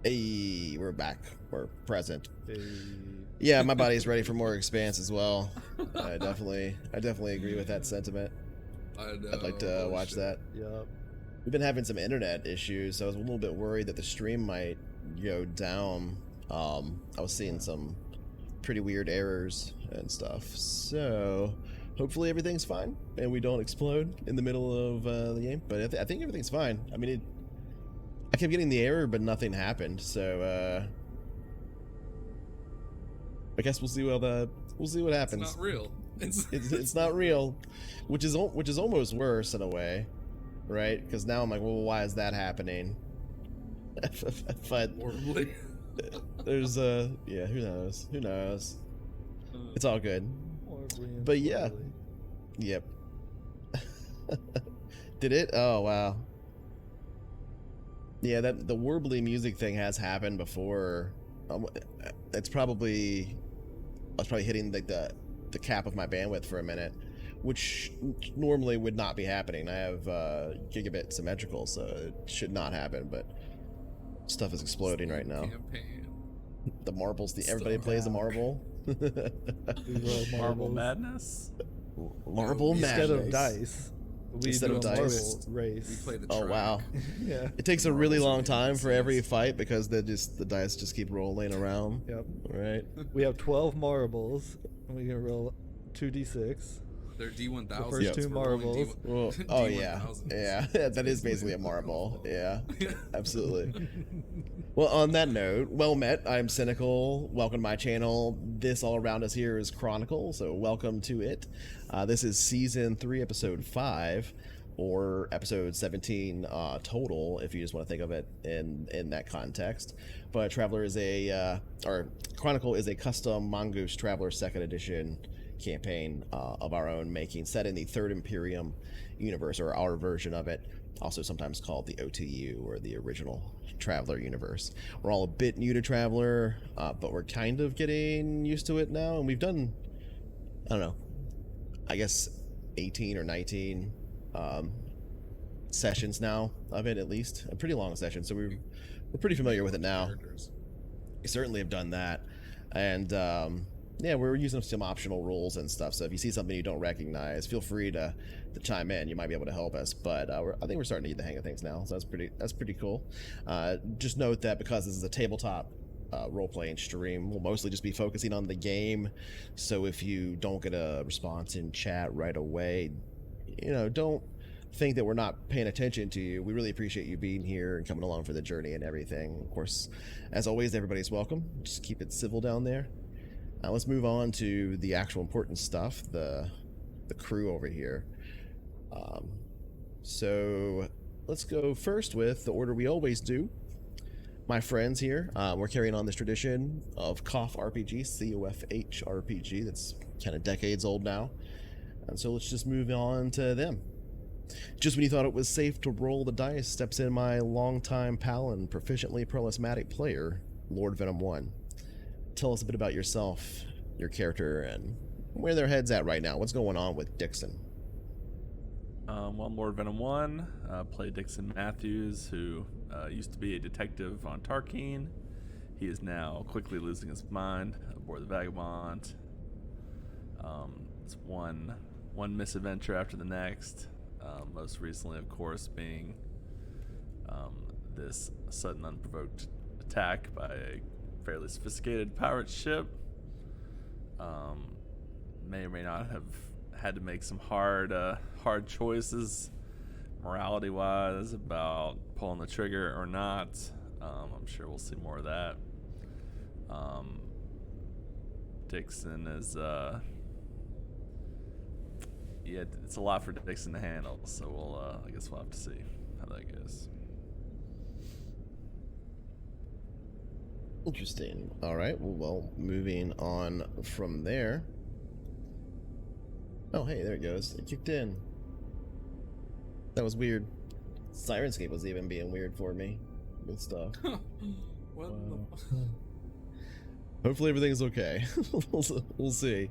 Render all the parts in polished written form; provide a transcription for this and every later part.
Hey, we're back. We're present. Hey. Yeah, my body's ready for more expanse as well. I definitely agree with that sentiment. I know. I'd like to watch that. Yep. We've been having some internet issues, so I was a little bit worried that the stream might go down. I was seeing some pretty weird errors and stuff. So hopefully everything's fine and we don't explode in the middle of the game. But I think everything's fine. I mean, I kept getting the error, but nothing happened. So I guess we'll see what happens. It's not real. It's not real, which is almost worse in a way, right? Because now I'm like, well, why is that happening? But Horribly. there's yeah, who knows? It's all good. But yeah. Yep. Did it? Oh wow. Yeah, the warbly music thing has happened before. I was probably hitting like the cap of my bandwidth for a minute, which normally would not be happening. I have gigabit symmetrical, so it should not happen, but stuff is exploding right now. Campaign. The marbles, everybody plays a marble. Marble madness. Marble madness. Instead of dice. Instead of dice. Race. We played the Oh track. wow. Yeah. It takes a really long time for every fight because the dice just keep rolling around. Yep. Right. We have 12 marbles, and we can roll 2d6. They're D1000. The first two marbles. Well, oh yeah, yeah. That is basically a marble. Yeah, absolutely. Well, on that note, well met. I'm Cynical. Welcome to my channel. This all around us here is Chronicle, so welcome to it. This is season 3, episode 5, or episode 17 total, if you just want to think of it in that context. But Traveller is or Chronicle is a custom Mongoose Traveller 2nd edition campaign of our own making, set in the Third Imperium universe, or our version of it, also sometimes called the OTU, or the original Traveller universe. We're all a bit new to Traveller, but we're kind of getting used to it now, and we've done, I don't know, I guess 18 or 19 sessions now of it, at least. A pretty long session, so we're pretty familiar with it now. We certainly have done that, and yeah, we're using some optional rules and stuff, so if you see something you don't recognize, feel free to chime in. You might be able to help us, but I think we're starting to get the hang of things now, so that's pretty cool. Just note that because this is a tabletop role-playing stream, we'll mostly just be focusing on the game, so if you don't get a response in chat right away, don't think that we're not paying attention to you. We really appreciate you being here and coming along for the journey and everything. Of course, as always, everybody's welcome. Just keep it civil down there. Let's move on to the actual important stuff, the crew over here. So let's go first with the order we always do. My friends here, we're carrying on this tradition of CoFH RPG, CoFH RPG, that's kind of decades old now. And so let's just move on to them. Just when you thought it was safe to roll the dice, steps in my longtime pal and proficiently prolesmatic player, Lord Venom 1. Tell us a bit about yourself, your character, and where their head's at right now. What's going on with Dixon? Well, I'm Lord Venom 1, play Dixon Matthews, who used to be a detective on Tarkeen. He is now quickly losing his mind aboard the Vagabond. It's one misadventure after the next. Most recently, of course, being this sudden unprovoked attack by a fairly sophisticated pirate ship. May or may not have had to make some hard choices morality wise about pulling the trigger or not. I'm sure we'll see more of that. Dixon is yeah, it's a lot for Dixon to handle, so I guess we'll have to see how that goes. Interesting. All right. Well, moving on from there. Oh, hey, there it goes. It kicked in. That was weird. Sirenscape was even being weird for me with stuff. What Hopefully everything's okay. We'll see.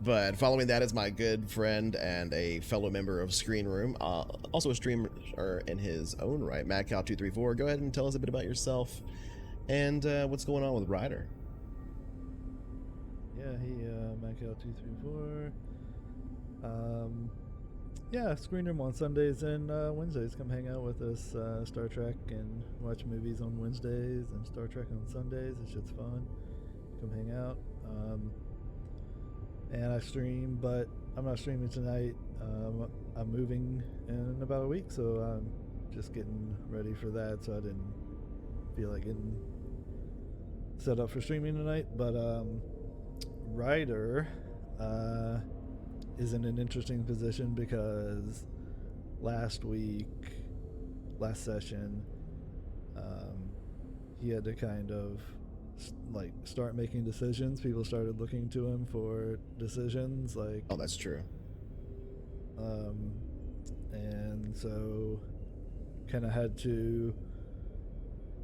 But following that is my good friend and a fellow member of Screen Room, also a streamer in his own right, MadCow234. Go ahead and tell us a bit about yourself And what's going on with Ryder? Yeah, he Macau 234. Yeah, screen room on Sundays and Wednesdays. Come hang out with us. Star Trek and watch movies on Wednesdays and Star Trek on Sundays. It's just fun. Come hang out. And I stream, but I'm not streaming tonight. I'm moving in about a week, so I'm just getting ready for that. So I didn't feel like getting set up for streaming tonight. But Ryder is in an interesting position because last session, he had to kind of start making decisions. People started looking to him for decisions, like, Oh, that's true. and so kind of had to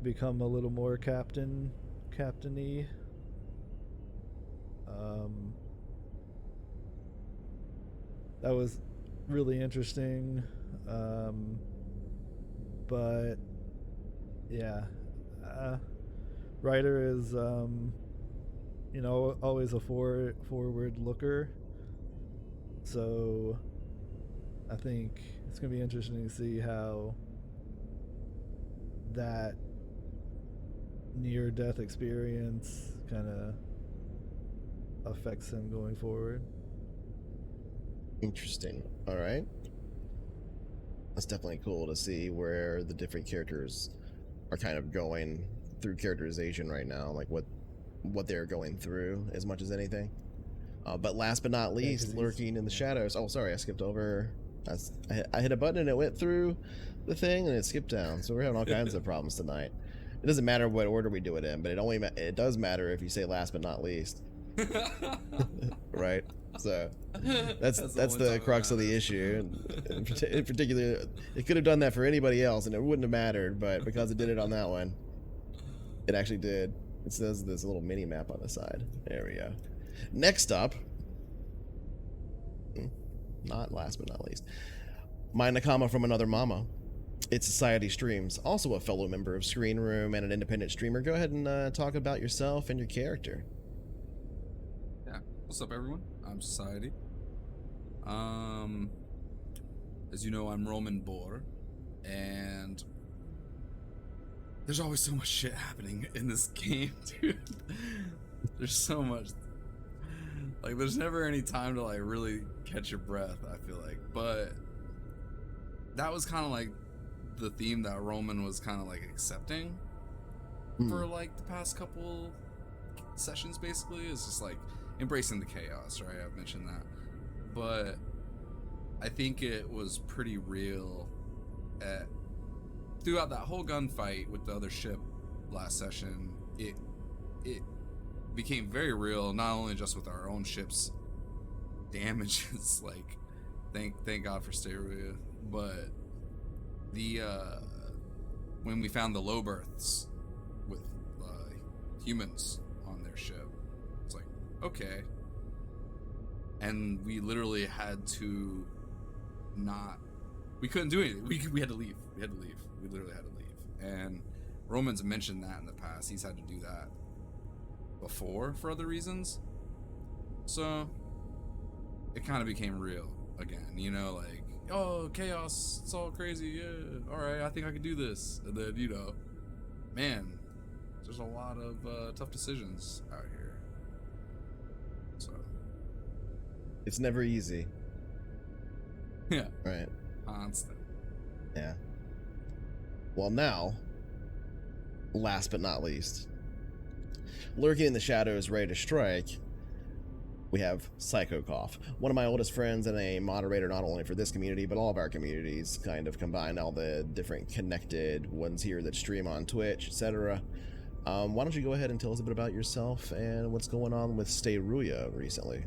become a little more captain-y. That was really interesting, but yeah, Ryder is always a forward looker, so I think it's gonna be interesting to see how that near-death experience kind of affects him going forward. Interesting. All right. That's definitely cool to see where the different characters are kind of going through characterization right now, like what they're going through as much as anything. But last but not least, lurking in the shadows. Oh, sorry, I skipped over. I hit a button and it went through the thing and it skipped down. So we're having all kinds of problems tonight. It doesn't matter what order we do it in, but it does matter if you say last but not least. Right? So that's the crux of the issue. In particular, it could have done that for anybody else and it wouldn't have mattered, but because it did it on that one, it actually did. It says this little mini map on the side. There we go. Next up, not last but not least, my Nakama from Another Mama. It's Society Streams, also a fellow member of Screen Room and an independent streamer. Go ahead and talk about yourself and your character. Yeah. What's up, everyone? I'm Society. As you know, I'm Roman Boar, and there's always so much shit happening in this game, dude. There's so much. Like, there's never any time to, like, really catch your breath, I feel like. But that was kind of, like, the theme that Roman was kind of, like, accepting for, like, the past couple sessions, basically. Is just, like, embracing the chaos, right? I've mentioned that. But I think it was pretty real throughout that whole gunfight with the other ship last session. It became very real, not only just with our own ship's damages, like thank God for Steria, but the when we found the low berths with humans on their ship, it's like, okay. And we literally had to we couldn't do anything. We had to leave. We literally had to leave. And Roman's mentioned that in the past. He's had to do that before for other reasons. So it kind of became real again, like, oh, chaos, it's all crazy, yeah, all right, I think I can do this. And then, man, there's a lot of tough decisions out here. So It's never easy. yeah, Right. constant. Yeah. Well, now, last but not least, lurking in the shadows, ready to strike, we have Psycho Cough, one of my oldest friends and a moderator not only for this community, but all of our communities, kind of combine all the different connected ones here that stream on Twitch, etc. Why don't you go ahead and tell us a bit about yourself and what's going on with Steruya recently?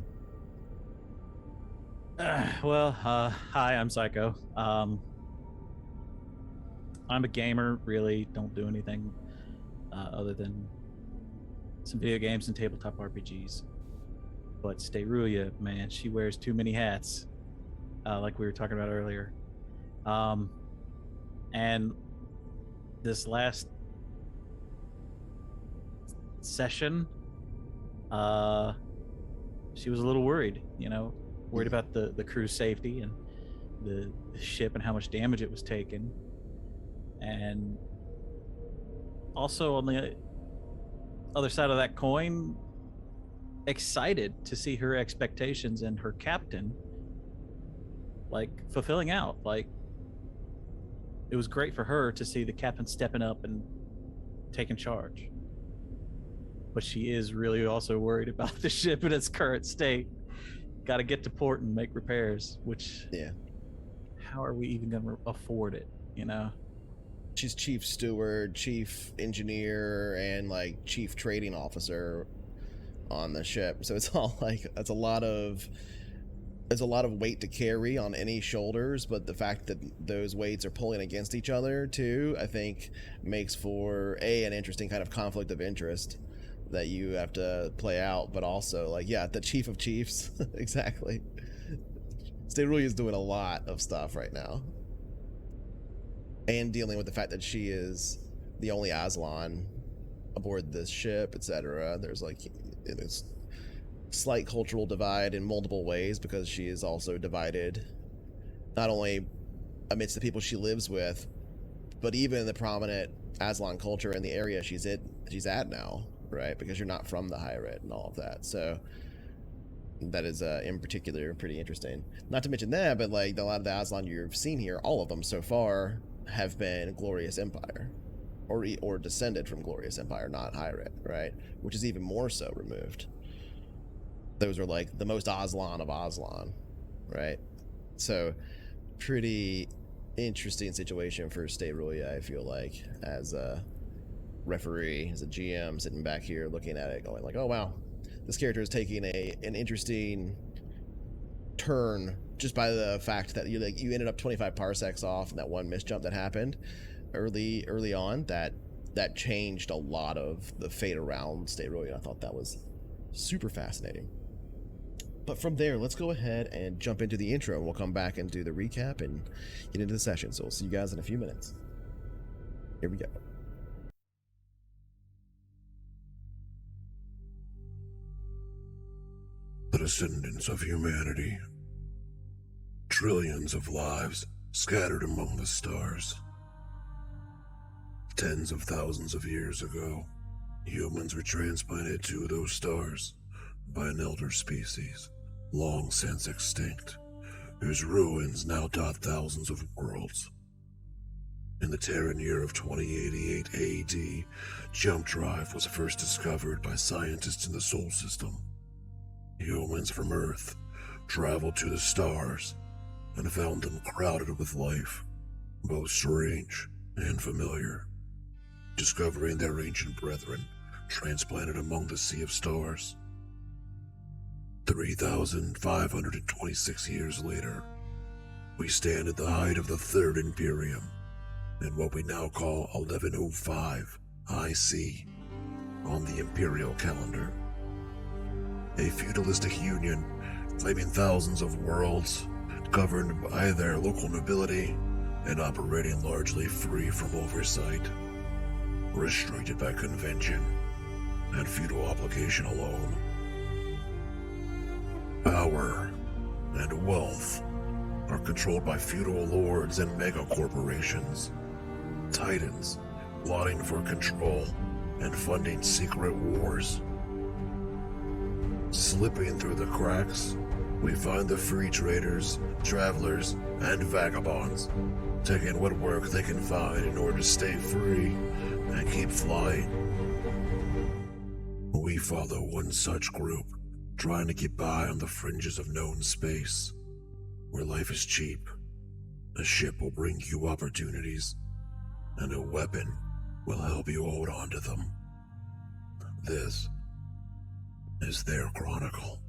Hi, I'm Psycho. I'm a gamer, really don't do anything other than some video games and tabletop RPGs. But Steruya, man, she wears too many hats, like we were talking about earlier. And this last session, she was a little worried, worried about the crew's safety and the ship and how much damage it was taking. And also on the other side of that coin, excited to see her expectations and her captain fulfilling out. It was great for her to see the captain stepping up and taking charge. But she is really also worried about the ship in its current state. Got to get to port and make repairs, which, how are we even going to afford it, She's chief steward, chief engineer, and chief trading officer on the ship. So it's all there's a lot of weight to carry on any shoulders, but the fact that those weights are pulling against each other too, I think makes for an interesting kind of conflict of interest that you have to play out, but also the chief of chiefs. Exactly. Sterulia is doing a lot of stuff right now, and dealing with the fact that she is the only Aslan aboard this ship, etc. There's this slight cultural divide in multiple ways, because she is also divided not only amidst the people she lives with, but even the prominent Aslan culture in the area she's at now, right? Because you're not from the High Red and all of that. So that is in particular pretty interesting. Not to mention that, but a lot of the Aslan you've seen here, all of them so far have been Glorious Empire, or descended from Glorious Empire, not High Red, right? Which is even more so removed. Those are the most Aslan of Aslan, right? So pretty interesting situation for Sterulia, I feel as a referee, as a GM, sitting back here looking at it going oh wow, this character is taking an interesting turn just by the fact that you ended up 25 parsecs off in that one misjump that happened early on. That changed a lot of the fate around Sterulia. I thought that was super fascinating. But from there, let's go ahead and jump into the intro, and we'll come back and do the recap and get into the session. So we'll see you guys in a few minutes. Here we go. The descendants of humanity. Trillions of lives scattered among the stars. Tens of thousands of years ago, humans were transplanted to those stars by an elder species, long since extinct, whose ruins now dot thousands of worlds. In the Terran year of 2088 AD, jump drive was first discovered by scientists in the Sol system. Humans from Earth traveled to the stars and found them crowded with life, both strange and familiar. Discovering their ancient brethren transplanted among the sea of stars. 3,526 years later, we stand at the height of the Third Imperium, in what we now call 1105 IC on the Imperial calendar. A feudalistic union claiming thousands of worlds, governed by their local nobility and operating largely free from oversight, restricted by convention and feudal obligation alone. Power and wealth are controlled by feudal lords and mega-corporations, titans plotting for control and funding secret wars. Slipping through the cracks, we find the free traders, travelers, and vagabonds, taking what work they can find in order to stay free and keep flying. We follow one such group, trying to get by on the fringes of known space, where life is cheap. A ship will bring you opportunities, and a weapon will help you hold on to them. This is their Chronicle.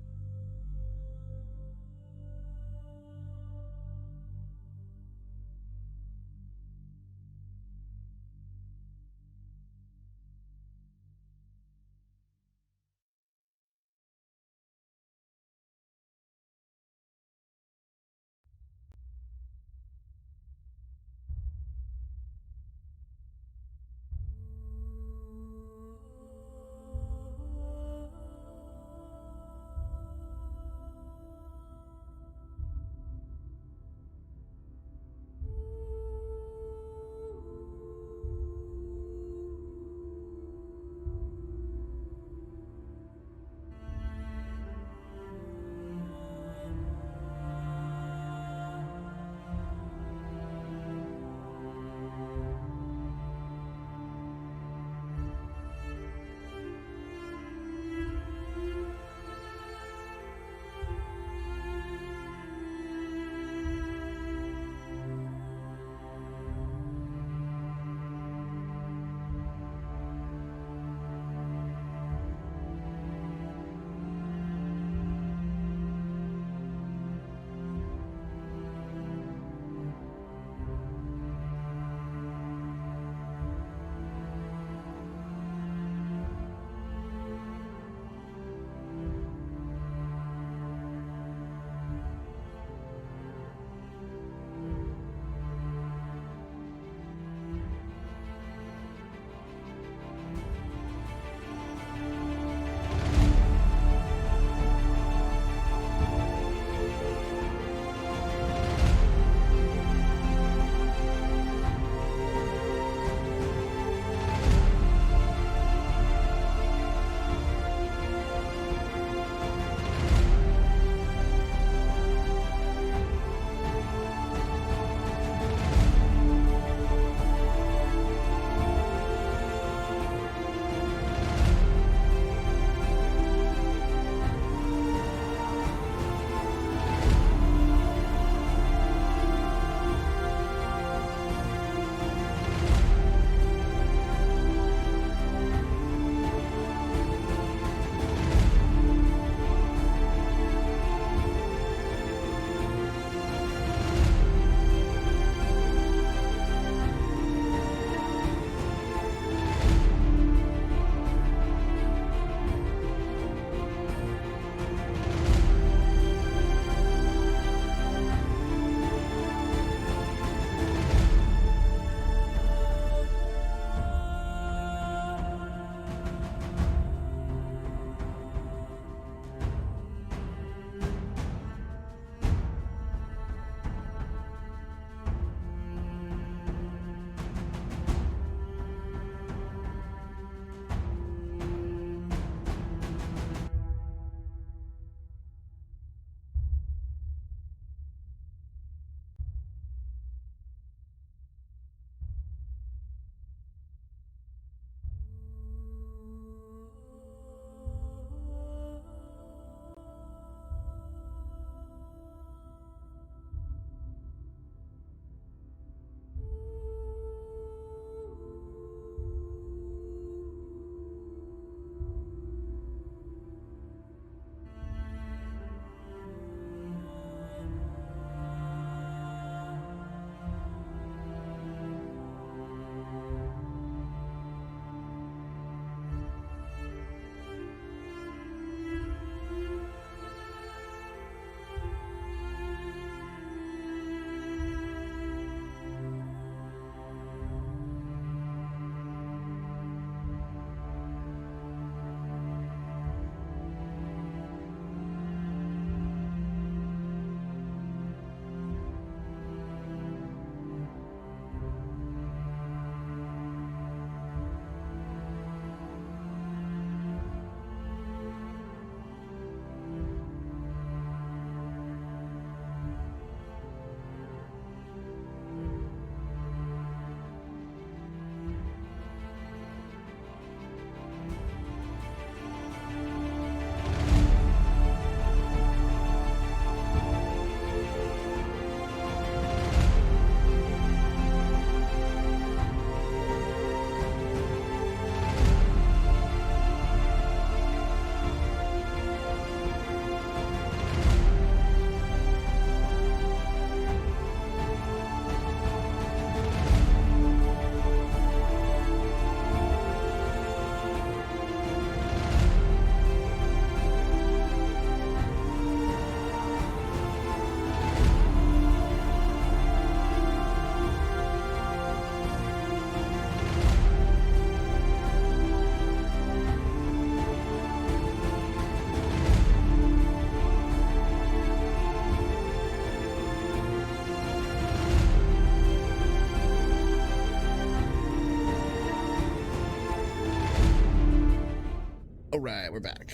Alright, we're back.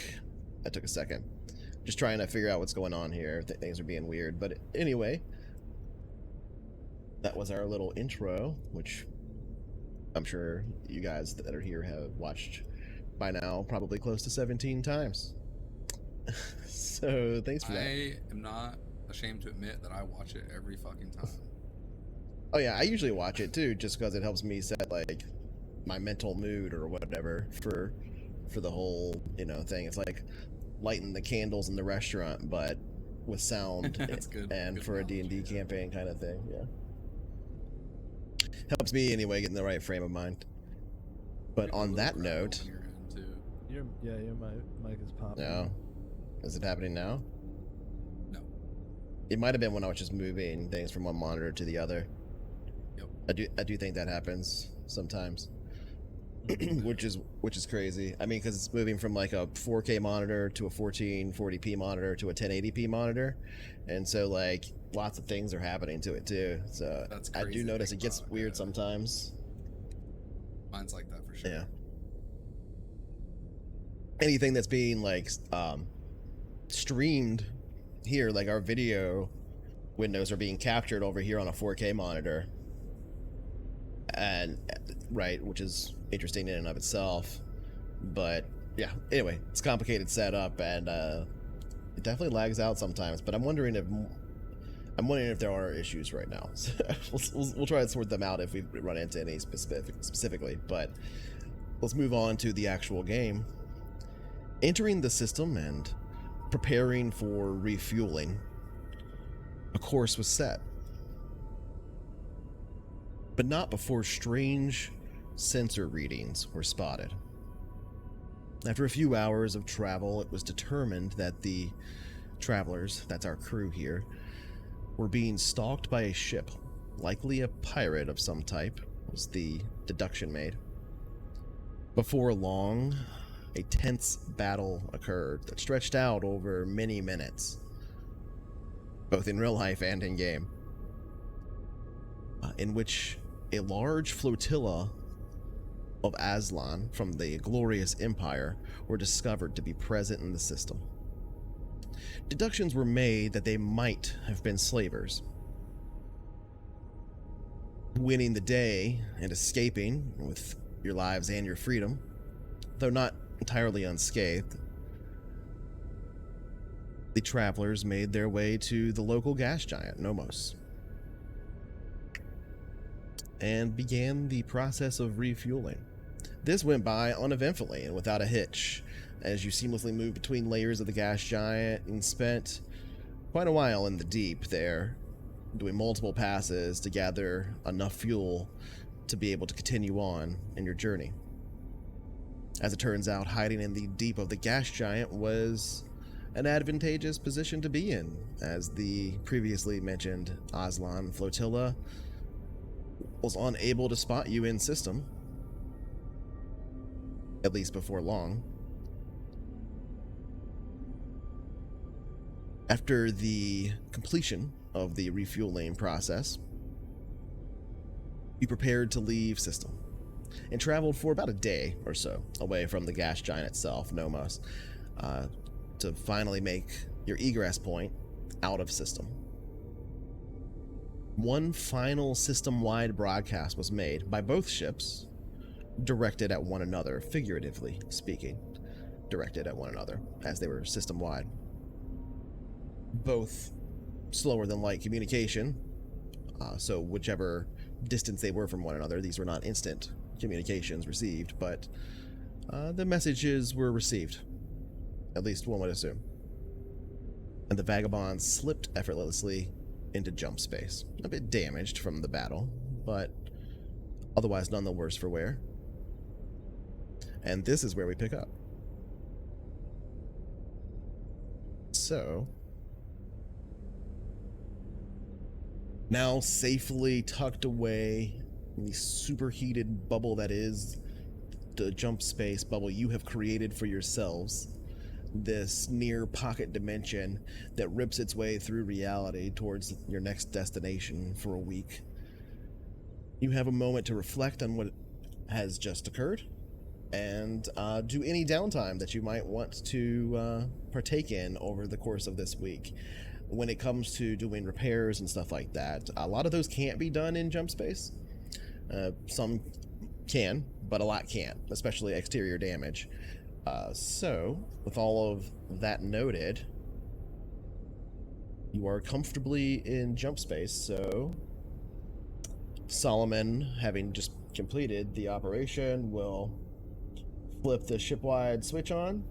That took a second. Just trying to figure out what's going on here. Things are being weird. But anyway, that was our little intro, which I'm sure you guys that are here have watched by now probably close to 17 times. So thanks for that. I am not ashamed to admit that I watch it every fucking time. Oh yeah, I usually watch it too, just because it helps me set like my mental mood or whatever for the whole thing. It's like lighting the candles in the restaurant, but with sound. That's good. And Good for a analogy, D&D yeah. campaign kind of thing. Yeah, helps me anyway get in the right frame of mind. But Maybe a on little that gravel note, on your end, too. Your mic is popping. no, is it happening now? No. It might have been when I was just moving things from one monitor to the other. Yep. I do think that happens sometimes. which is crazy. I mean, because it's moving from like a 4K monitor to a 1440p monitor to a 1080p monitor, and so like lots of things are happening to it too. So That's I crazy do to notice think it gets about, weird yeah. sometimes. Mine's like that for sure. Yeah. Anything that's being like streamed here, like our video windows are being captured over here on a 4K monitor, and right, which is interesting in and of itself. But yeah, anyway, it's a complicated setup, and it definitely lags out sometimes. But I'm wondering if there are issues right now. So we'll try to sort them out if we run into any specifically. But let's move on to the actual game. Entering the system and preparing for refueling, a course was set. But not before strange sensor readings were spotted. After a few hours of travel, it was determined that the travelers, that's our crew here, were being stalked by a ship, likely a pirate of some type, was the deduction made. Before long, a tense battle occurred that stretched out over many minutes, both in real life and in game, in which a large flotilla of Aslan from the glorious empire were discovered to be present in the system. Deductions were made that they might have been slavers. Winning the day and escaping with your lives and your freedom, though not entirely unscathed, the travelers made their way to the local gas giant, Nomos, and began the process of refueling. This went by uneventfully and without a hitch, as you seamlessly moved between layers of the gas giant and spent quite a while in the deep there, doing multiple passes to gather enough fuel to be able to continue on in your journey. As it turns out, hiding in the deep of the gas giant was an advantageous position to be in, as the previously mentioned Aslan flotilla was unable to spot you in system, at least before long. After the completion of the refueling process, you prepared to leave system and traveled for about a day or so away from the gas giant itself, Nomos, to finally make your egress point out of system. One final system-wide broadcast was made by both ships, directed at one another, figuratively speaking, directed at one another, as they were system-wide. Both slower than light communication, so whichever distance they were from one another, these were not instant communications received, but the messages were received, at least one would assume. And the vagabonds slipped effortlessly into jump space, a bit damaged from the battle, but otherwise none the worse for wear. And this is where we pick up. So, now safely tucked away in the superheated bubble that is the jump space bubble you have created for yourselves, this near pocket dimension that rips its way through reality towards your next destination for a week. You have a moment to reflect on what has just occurred and do any downtime that you might want to partake in over the course of this week. When it comes to doing repairs and stuff like that, a lot of those can't be done in jump space. Some can, but a lot can't, especially exterior damage. So, with all of that noted, you are comfortably in jump space, so Solomon, having just completed the operation, will flip the shipwide switch on.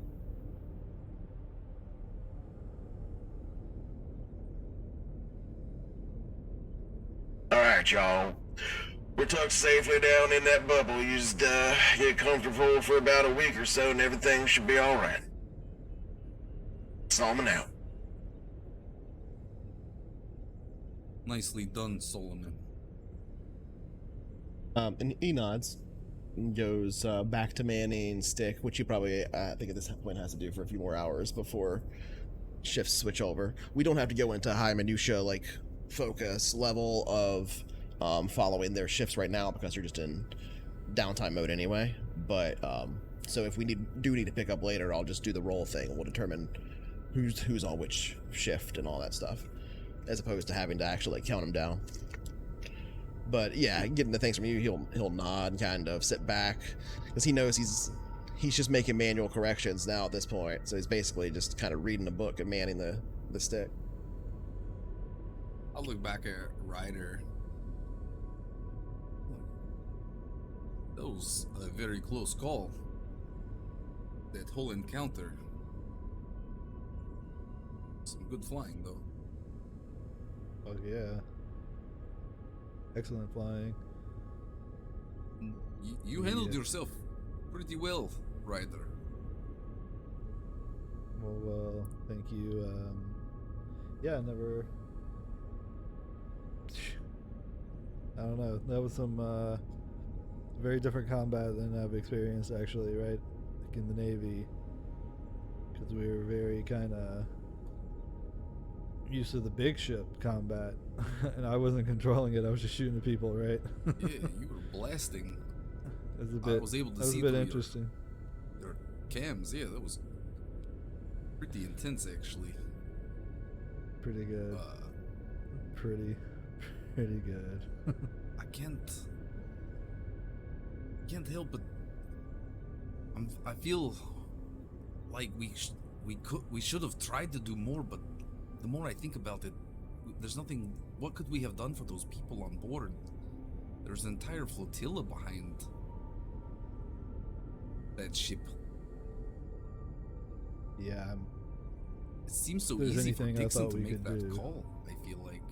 Alright, y'all. We're tucked safely down in that bubble. You just get comfortable for about a week or so and everything should be alright. Solomon out. Nicely done, Solomon. And he nods and goes back to manning stick, which you probably, I think at this point has to do for a few more hours before shifts switch over. We don't have to go into high minutia, like, focus level of following their shifts right now because you're just in downtime mode anyway. But, so if we need to pick up later, I'll just do the roll thing and we'll determine who's on which shift and all that stuff, as opposed to having to actually count them down. But yeah, getting the things from you, he'll nod and kind of sit back because he knows he's just making manual corrections now at this point. So he's basically just kind of reading a book and manning the stick. I'll look back at Ryder. That was a very close call. That whole encounter. Some good flying, though. Oh yeah. Excellent flying. You handled Yeah. yourself pretty well, Ryder. Well, thank you. Yeah, never. I don't know. That was some very different combat than I've experienced, actually, right? Like in the Navy, because we were very kind of used to the big ship combat, and I wasn't controlling it. I was just shooting at people, right? Yeah, you were blasting. It was a bit. I was able to that was see a bit through interesting. your cams. Yeah, that was pretty intense, actually. Pretty good. Pretty good. I can't help but I feel like we should have tried to do more, but the more I think about it, there's nothing. What could we have done for those people on board? There's an entire flotilla behind that ship. Yeah. It seems so If there's easy for anything I Dixon thought to we make could that do. call, I feel like,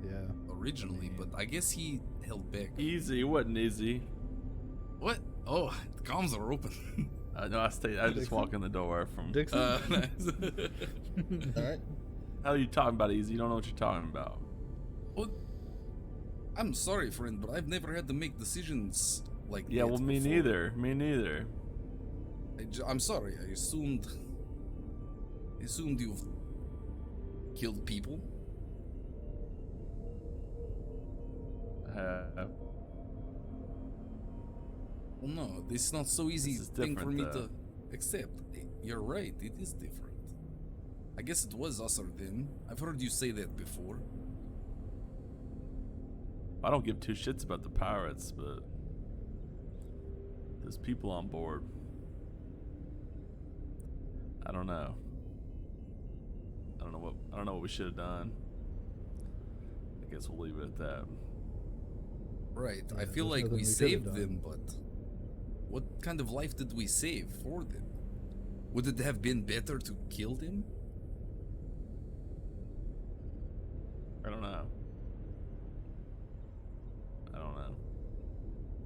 Yeah. originally, but I guess he held back. Easy, it wasn't easy. What? Oh, the comms are open. No, I just Dixon? walk in the door from. Dixon. Nice. All right. How are you talking about easy? You don't know what you're talking about. Well, I'm sorry, friend, but I've never had to make decisions like Yeah, that well, me before. neither. Me neither. I'm sorry. I assumed you've killed people. Well, no, this is not so easy This is thing for different, me though. to accept. You're right, it is different. I guess it was us or them. I've heard you say that before. I don't give two shits about the pirates, but there's people on board. I don't know. I don't know what we should have done. I guess we'll leave it at that. Right, Yeah, I feel there's like nothing we we could've saved done. them, but what kind of life did we save for them? Would it have been better to kill them? I don't know.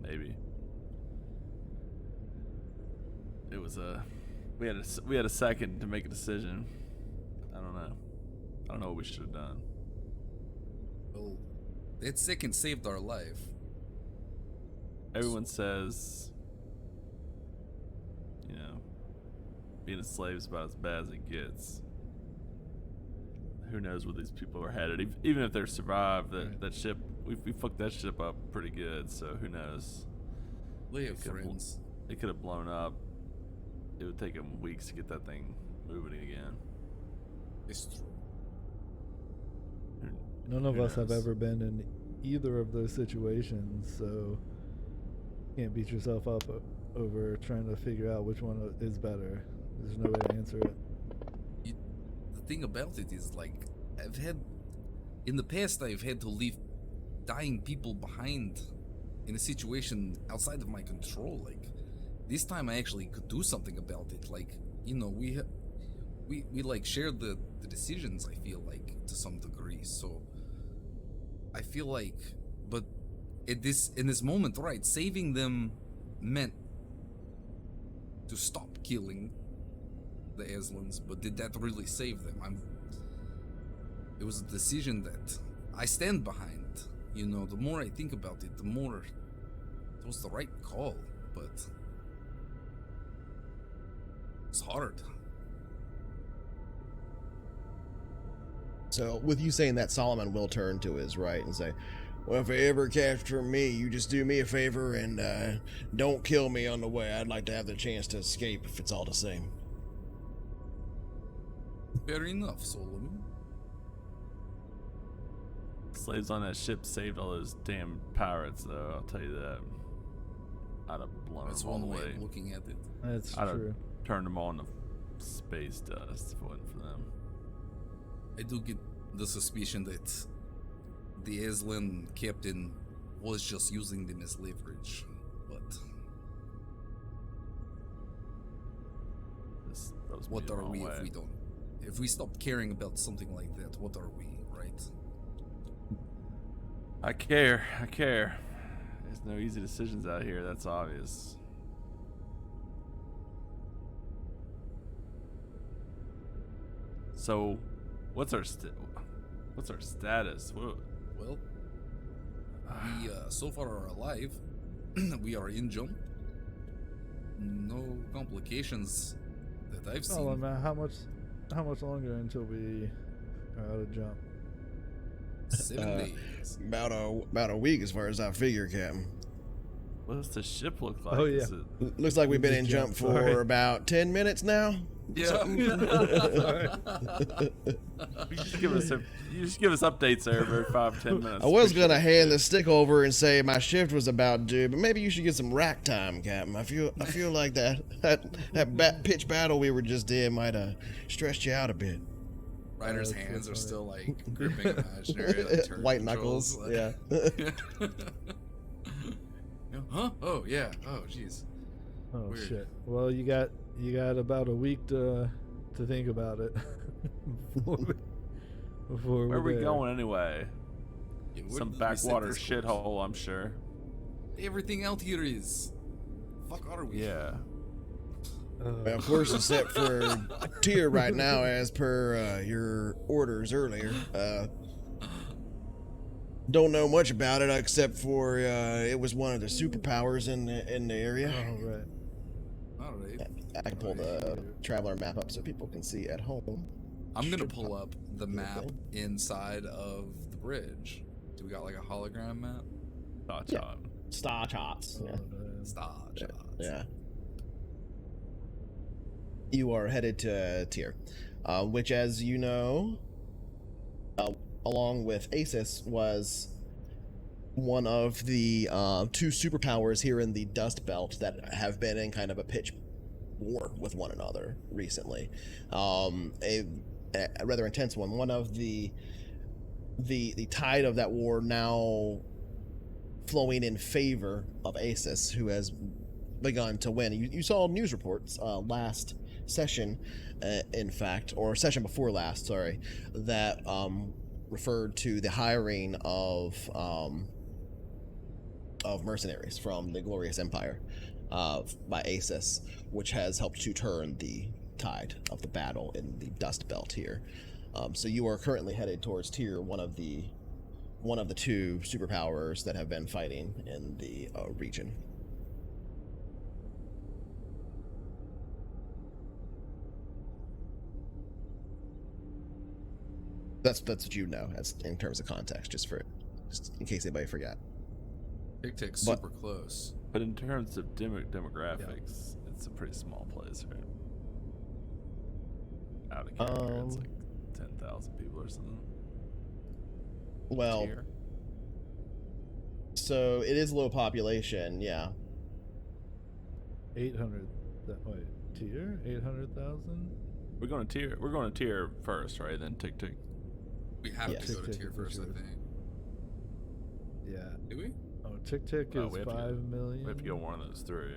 Maybe. It was we had a second to make a decision. I don't know what we should have done. Well, that second saved our life. Everyone says, you know, being a slave is about as bad as it gets. Who knows where these people are headed? Even if they survive that ship, we fucked that ship up pretty good. So who knows? They have friends. They could have blown up. It would take them weeks to get that thing moving again. It's true. None of Who us have knows? ever been in either of those situations, so can't beat yourself up over trying to figure out which one is better. There's no way to answer it. The thing about it is, like, in the past, I've had to leave dying people behind in a situation outside of my control. Like, this time I actually could do something about it. Like, you know, we like shared the decisions, I feel like, to some degree. So I feel like, but in this moment, right, saving them meant to stop killing the Aslans, but did that really save them? It was a decision that I stand behind. You know, the more I think about it, the more it was the right call, but it's hard. So, with you saying that, Solomon will turn to his right and say, well, if they ever capture me, you just do me a favor and don't kill me on the way. I'd like to have the chance to escape if it's all the same. Fair enough, Solomon. Slaves on that ship saved all those damn pirates, though. I'll tell you that. I'd have blown That's them all the one way way. of looking at it. That's I'd have true. turned them all into space dust if it wasn't for them. I do get the suspicion that the Aslan captain was just using them as leverage, but This rubs me what the are wrong we way. if we don't? If we stop caring about something like that, what are we, right? I care. There's no easy decisions out here, that's obvious. So, what's our status? What, Well, we so far are alive. We are in jump. No complications that I've Oh, seen. man, how much longer until we are out of jump? 7 days. About a week, as far as I figure, Captain. what does the ship look like? Oh, yeah. Is it- Looks like we've been Good in jump, jump for sorry. about 10 minutes now. Yeah. you just give us updates there every 5-10 minutes. I was Appreciate gonna it. hand the stick over and say my shift was about due, but maybe you should get some rack time, Captain. I feel like that pitch battle we were just in might have stretched you out a bit. Ryder's that's hands are funny. still like gripping imaginary like, turn White controls, knuckles, like- yeah. Huh? Oh yeah. Oh jeez. Oh Weird. shit. Well, you got about a week to think about it before Where are we there. going anyway? Yeah, where Some did we set backwater this course? shithole, I'm sure. Everything out here is. Fuck are we? Yeah. Well, of course, it's set for tier right now, as per your orders earlier. Don't know much about it except for it was one of the superpowers in the area. Oh right. All right. I can pull the traveler map up so people can see at home. I'm gonna Should pull up the be map okay. inside of the bridge. Do we got like a hologram map? Gotcha. Star charts. Yeah. Star shots. Yeah. You are headed to Tyr, which, as you know, along with Asus, was one of the two superpowers here in the Dust Belt that have been in kind of a pitch war with one another recently. A rather intense one. One of the tide of that war now flowing in favor of Asus, who has begun to win. You saw news reports last session, in fact, or session before last, sorry, that referred to the hiring of mercenaries from the Glorious Empire by Asus, which has helped to turn the tide of the battle in the Dust Belt here. So you are currently headed towards Tyr, one of the two superpowers that have been fighting in the region. That's what you know, as in terms of context, just in case anybody forgot. Tic Tac's But- super close. But in terms of demographics, it's a pretty small place, right? Out of character, it's like 10,000 people or something. Well, Tier. so it is low population, yeah. 800. Wait, tier 800,000. We're going to tier first, right? Then tick tick. We have Yes. to go to Tick, tier tick, first, I tick. think. Yeah. Do we? Oh, Tick Tick Oh, is we have to 5 go- million. We have to go one of those three.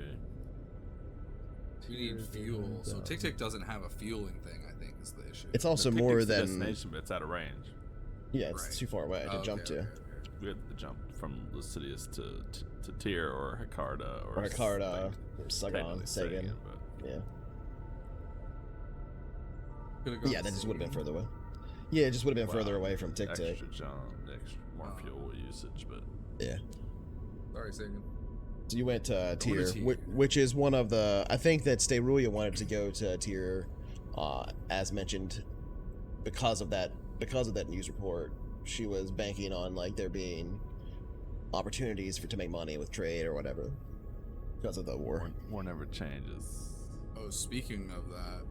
We need Tiers fuel. So 800,000. Tic Tac doesn't have a fueling thing, I think, is the issue. It's also The tick more tick's the than destination, but it's out of range. yeah, it's Right. too far away to Oh, jump okay, to. okay. We have to jump from Lucidius to Tyr or Hakarda Or Hakarda, or technically Sagan, Sagan. but Yeah. Could've gone Yeah, that just would have been Sagan. further away. Yeah, it just would have been Well, further away from Tic Tac. extra jump, extra more fuel usage, but Yeah. Sorry, Sagan. So you went to Go to tier, tier. which is one of the. I think that Sterulia wanted to go to tier, as mentioned, because of that news report. She was banking on like there being opportunities to make money with trade or whatever because of the war. war never changes. Oh, speaking of that,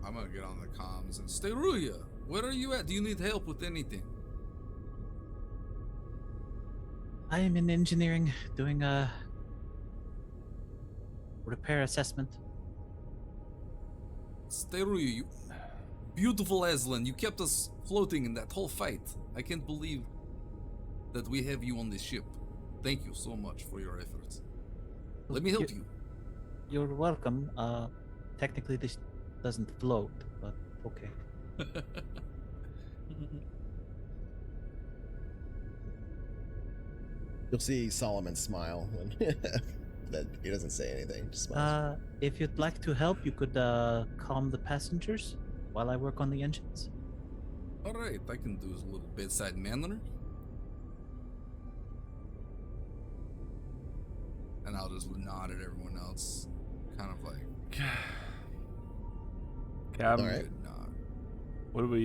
I'm gonna get on the comms and Sterulia, where are you at? Do you need help with anything? I am in engineering doing a repair assessment. Sterulia, you beautiful Aslan, you kept us floating in that whole fight. I can't believe that we have you on this ship. Thank you so much for your efforts. Let me help you. You're welcome. Technically this doesn't float, but okay. You'll see Solomon smile when that he doesn't say anything. Just smiles. If you'd like to help, you could calm the passengers while I work on the engines. Alright, I can do a little bedside manner. And I'll just nod at everyone else. Kind of like Captain, All right. good nod. what do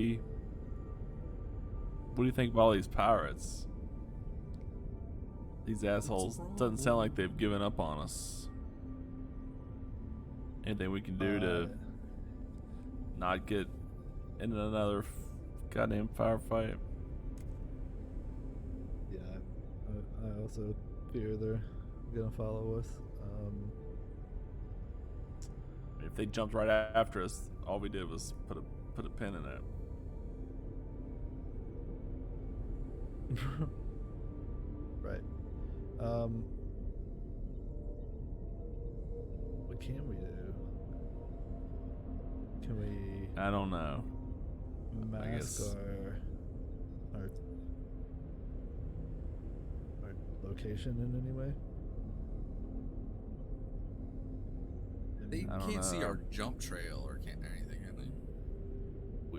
you think of all these pirates? These assholes doesn't sound like they've given up on us. Anything we can do to not get into another goddamn firefight? Yeah, I also fear they're gonna follow us. If they jumped right after us, all we did was put a pin in it. Right. What can we do? Can we I don't know. mask guess- our location in any way? They I don't can't see know. our jump trail or can't anything, can they?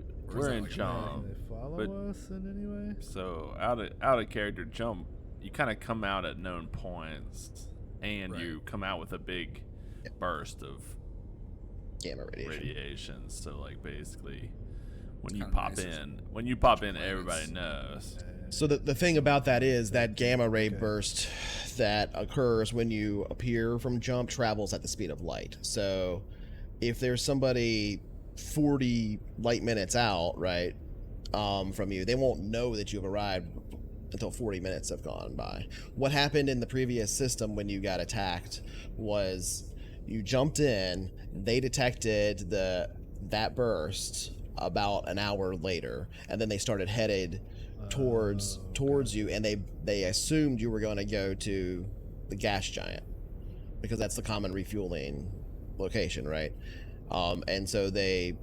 Or is We're that in like a jump. Can they follow but- us in any way? So out of character jump, you kind of come out at known points, and Right. you come out with a big burst of Gamma radiation. radiation. So like basically, when you Kinda pop nice, in, when you pop in, planets. everybody knows. So the thing about that is that gamma ray Okay. burst that occurs when you appear from jump travels at the speed of light. So if there's somebody 40 light minutes out, right, from you, they won't know that you've arrived until 40 minutes have gone by. What happened in the previous system when you got attacked was you jumped in, they detected that burst about an hour later, and then they started headed towards you, and they assumed you were going to go to the gas giant because that's the common refueling location, right? And so they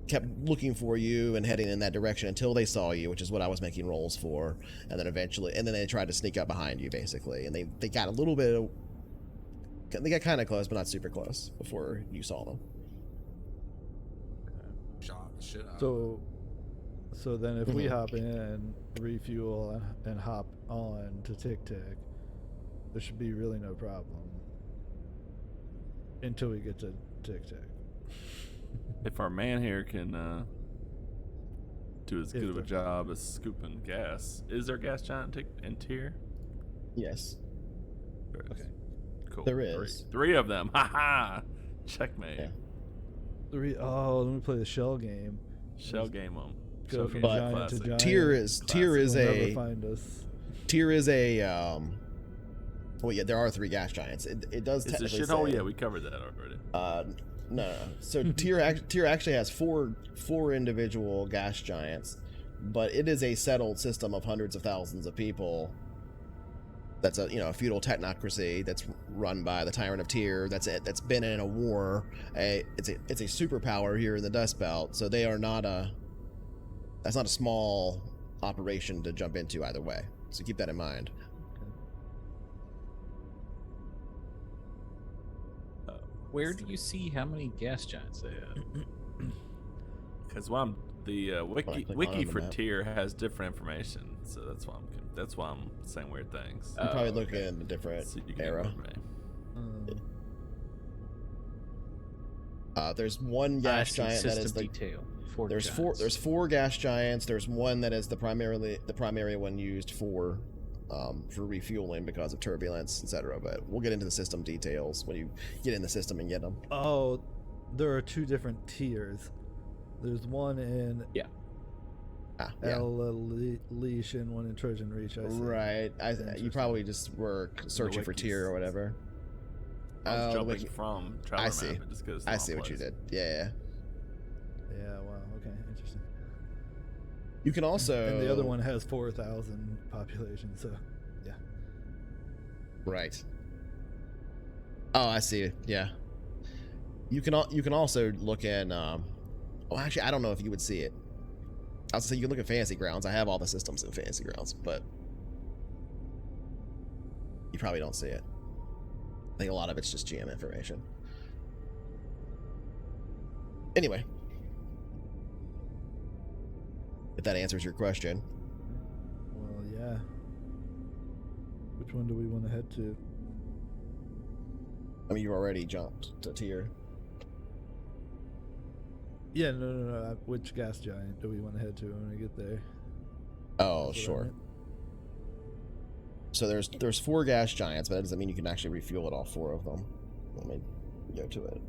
kept looking for you and heading in that direction until they saw you, which is what I was making rolls for, and then they tried to sneak up behind you basically, and they got a little bit they got kind of close but not super close before you saw them. Shot the shit out. So then if we hop in, refuel, and hop on to Tic Tac, there should be really no problem until we get to Tic Tac. If our man here can do as good of a the- job as scooping gas, is there gas giant in tier? Yes. Okay. Cool. There is. Three of them. Ha ha. Checkmate. Yeah. Oh, let me play the shell game. Shell game them. Go Shell from game giant classic. to giant. Tier is They'll never a find us. tier is a well, yeah, there are 3 gas giants. It does It's a technically shithole. say, Yeah, we covered that already. no. So tier actually has four individual gas giants, but it is a settled system of hundreds of thousands of people. That's a feudal technocracy that's run by the Tyrant of Tyr. That's been in a war. It's a superpower here in the Dust Belt. So they are that's not a small operation to jump into either way. So keep that in mind. Where do you see how many gas giants they have? Because the wiki for tier has different information, so that's why I'm saying weird things. I'm probably looking in a different So you can era. ignore me. There's one gas see giant that is system the detail. 4 there's giants. there's 4 gas giants. There's one that is the primary one used for refueling because of turbulence, etc. But we'll get into the system details when you get in the system and get them. Oh, there are 2 different tiers. There's one in El Leash and one in Trojan Reach. I see. Right. You probably just were searching for tier or whatever. I was the jumping wiki- from Traveller I see. Map. It just goes to I the see wrong what you place. did. Yeah. Yeah. Wow. Okay. Interesting. You can also And the other one has 4,000 population. So, yeah. Right. Oh, I see. Yeah. You can also look in. Well, actually, I don't know if you would see it. I was saying you can look at Fantasy Grounds. I have all the systems in Fantasy Grounds, but you probably don't see it. I think a lot of it's just GM information. Anyway, if that answers your question. Well, yeah. Which one do we want to head to? I mean, you've already jumped to tier. Yeah, no. Which gas giant do we want to head to when we get there? Oh, That's what I sure. meant. So there's 4 gas giants, but that doesn't mean you can actually refuel at all 4 of them. Let me go to it.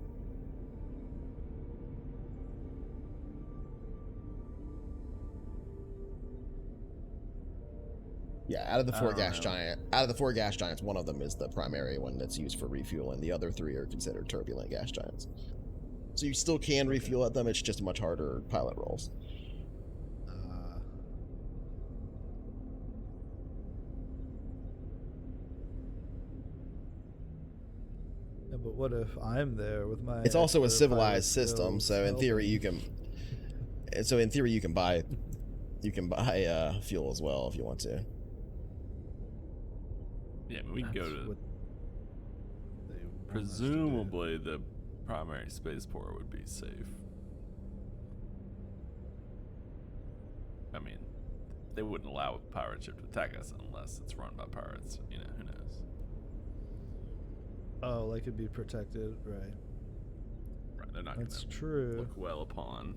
Yeah, out of the 4 gas giants, one of them is the primary one that's used for refueling. The other 3 are considered turbulent gas giants. So you still can refuel at them. It's just much harder pilot rolls. Yeah, but what if I'm there with my? It's also a expert civilized pilot system, skills so in theory helping? you can buy fuel as well if you want to. Yeah, I mean, we can go That's to. what they want us to do. Presumably, the primary spaceport would be safe. I mean, they wouldn't allow a pirate ship to attack us unless it's run by pirates. You know, who knows? Oh, like it'd be protected, right? Right, they're not going That's to true. look well upon.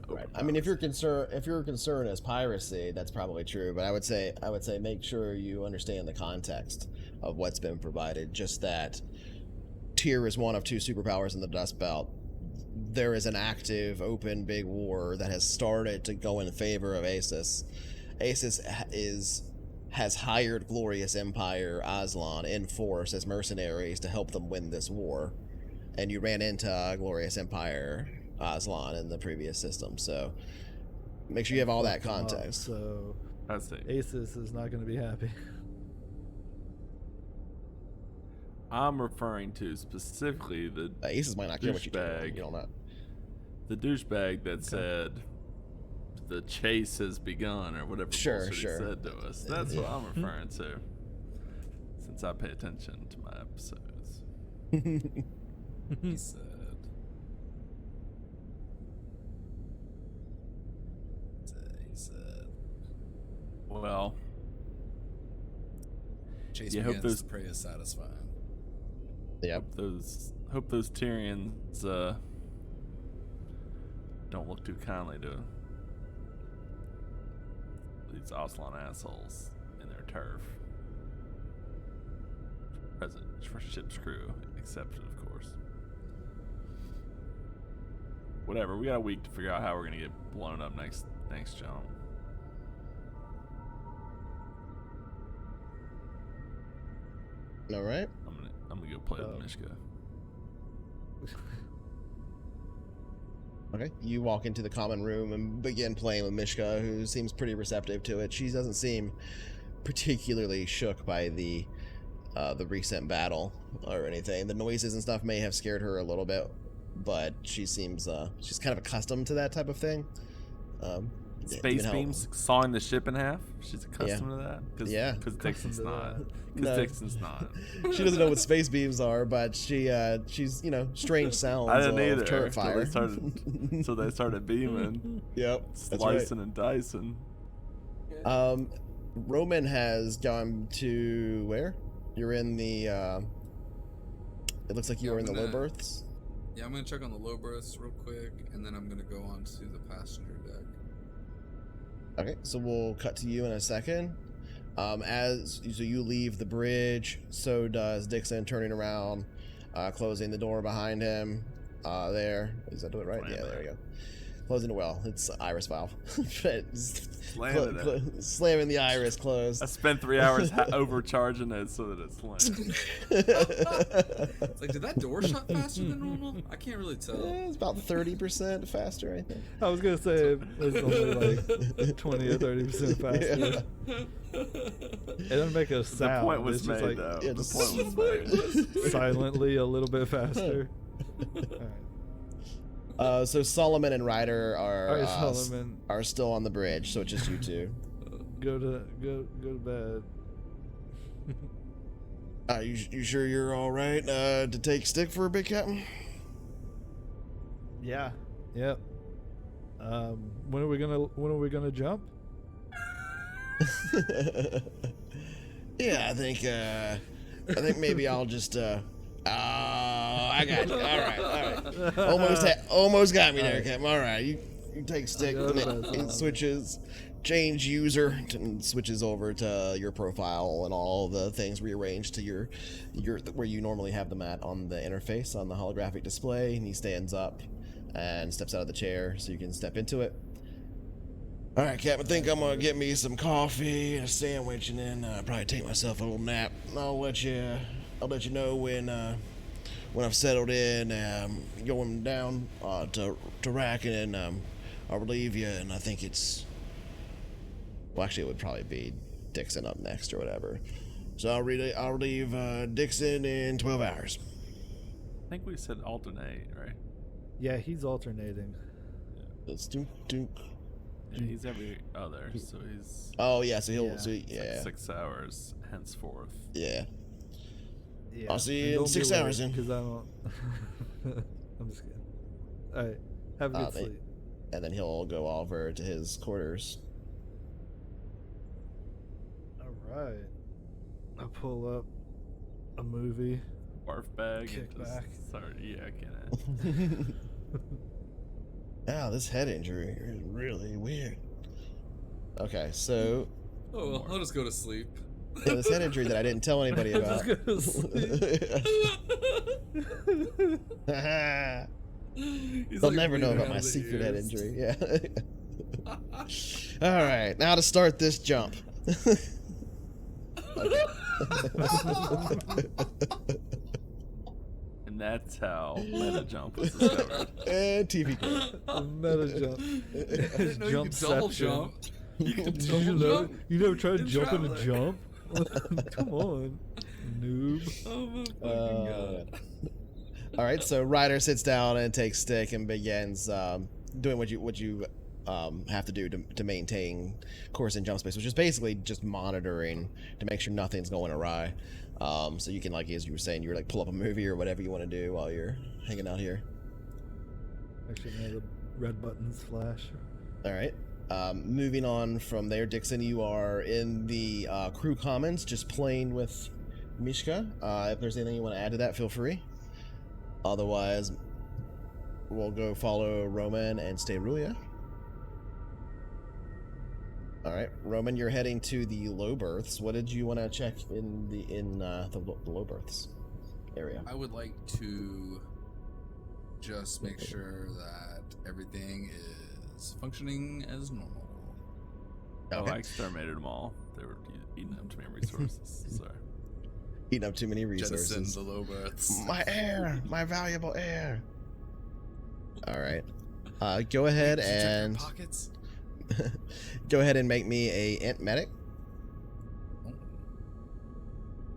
Right. open I mean, if your piracy. concern is piracy, that's probably true. But I would say make sure you understand the context of what's been provided. Just that Tyr is one of 2 superpowers in the Dust Belt. There is an active, open, big war that has started to go in favor of Asus. Asus has hired Glorious Empire Aslan in force as mercenaries to help them win this war. And you ran into Glorious Empire Aslan in the previous system, so make sure you have all that Fuck them up, context. So I see. Asus is not going to be happy. I'm referring to specifically the Aces might not care what you do. douchebag. You don't know. the douchebag that said the chase has begun or whatever Sure, bullshit sure. he said to us. That's what I'm referring to. Since I pay attention to my episodes. He said. He said. Well, Chase Yeah, hope begins, those- the prey is satisfied. Yep. hope those Tyrians don't look too kindly to these Aslan assholes in their turf. for ship's crew, accepted, of course. Whatever, we got a week to figure out how we're gonna get blown up next jump. All right. I'm gonna go play with Mishka. Okay. You walk into the common room and begin playing with Mishka, who seems pretty receptive to it. She doesn't seem particularly shook by the recent battle or anything. The noises and stuff may have scared her a little bit, but she seems she's kind of accustomed to that type of thing. Space beams sawing the ship in half. She's accustomed to that. Because Dixon's not. Dixon's not. She doesn't know what space beams are, but she's strange sounds. I didn't of either. turret fire. So they started beaming. Yep, slicing and dicing. Roman has gone to where? You're in the. It looks like you were in the low berths. Yeah, I'm gonna check on the low berths real quick, and then I'm gonna go on to the passenger deck. Okay, so we'll cut to you in a second. So you leave the bridge, so does Dixon, turning around, closing the door behind him. There. Is that do it right? Yeah, there we go. Closing it well. It's iris valve. Slamming the iris closed. I spent 3 hours overcharging it so that it's slammed. It's like, did that door shut faster than normal? I can't really tell. It's about 30% faster, I think. I was gonna say it's only like 20 or 30% faster. It doesn't make a sound. The point was it's made, just like, though. Yeah, The just point was made. silently a little bit faster. So Solomon and Ryder Solomon, are still on the bridge, so it's just you two. go to bed. You sure you're all right to take stick for a bit, Captain? Yeah. Yep. When are we gonna jump? Yeah, I think maybe I'll just I got you. All right. Almost got me there, Captain. All right, you take stick and switches, change user, and switches over to your profile and all the things rearranged to your where you normally have them at on the interface on the holographic display. And he stands up and steps out of the chair so you can step into it. All right, Captain. I think I'm gonna get me some coffee and a sandwich, and then probably take myself a little nap. I'll let you know when I've settled in, going down to rack, and then I'll relieve you. And I think actually it would probably be Dixon up next or whatever. So I'll relieve Dixon in 12 hours. I think we said alternate, right? Yeah, he's alternating. It's dunk. Yeah, he's every other, so he's. Oh yeah, so he'll Yeah. Like 6 hours henceforth. Yeah. Yeah. I'll see you in 6 hours then. Because I don't. I'm just kidding. All right. Have a good sleep. And then he'll go over to his quarters. All right. I pull up a movie. Barf bag. Kick and just back. start yakking it. Wow, this head injury is really weird. Okay, so Oh, well, I'll just go to sleep. yeah, this head injury that I didn't tell anybody about. Just go to sleep. They'll never know about my secret head injury. Yeah. All right, now to start this jump. And that's how meta jump was discovered. And TV code. Meta jump. I didn't know you could double jump. You could Did double you know? jump. You never tried in jumping a Traveller. jump? Come on, noob. Oh my fucking god. All right, so Ryder sits down and takes stick and begins doing what you have to do to maintain course and jump space, which is basically just monitoring to make sure nothing's going awry. So you can, like, as you were saying, you were like pull up a movie or whatever you want to do while you're hanging out here. Actually, now the red buttons flash. All right. Moving on from there, Dixon, you are in the crew commons, just playing with Mishka. If there's anything you want to add to that, feel free. Otherwise, we'll go follow Roman and stay Rulia. All right, Roman, you're heading to the low berths. What did you want to check in the low berths? area. I would like to just make sure that everything is functioning as normal. Oh, Okay. I exterminated them all. They were eating up too many resources. Sorry. Eating up too many resources. Jettison the low births. My air, my valuable air. All right. Go ahead Did you check your and pockets? go ahead and make me a int medic. Oh.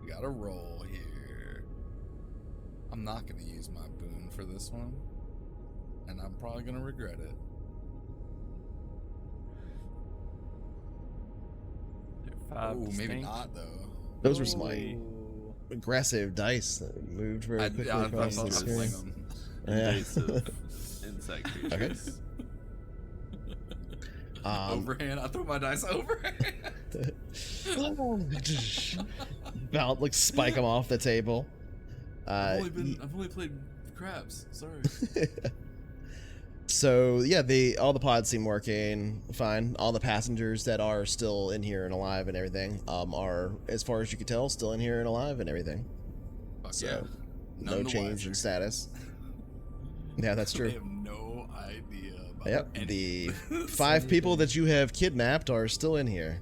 We got a roll here. I'm not gonna use my boon for this one, and I'm probably gonna regret it. Five Oh, maybe distinct. not though. Those were some Holy- aggressive dice that moved very quickly I across thought the I'd screen. fling 'em. Yeah. invasive insect creatures. Overhand. I threw my dice overhand. About like spike them off the table. I've only played crabs. Sorry. So yeah, all the pods seem working fine. All the passengers that are still in here and alive and everything are, as far as you can tell, still in here and alive and everything. Fuck So, yeah. no None the change wiser. in status. Yeah, that's They true. have no idea about Yep, any the of this. 5 people that you have kidnapped are still in here.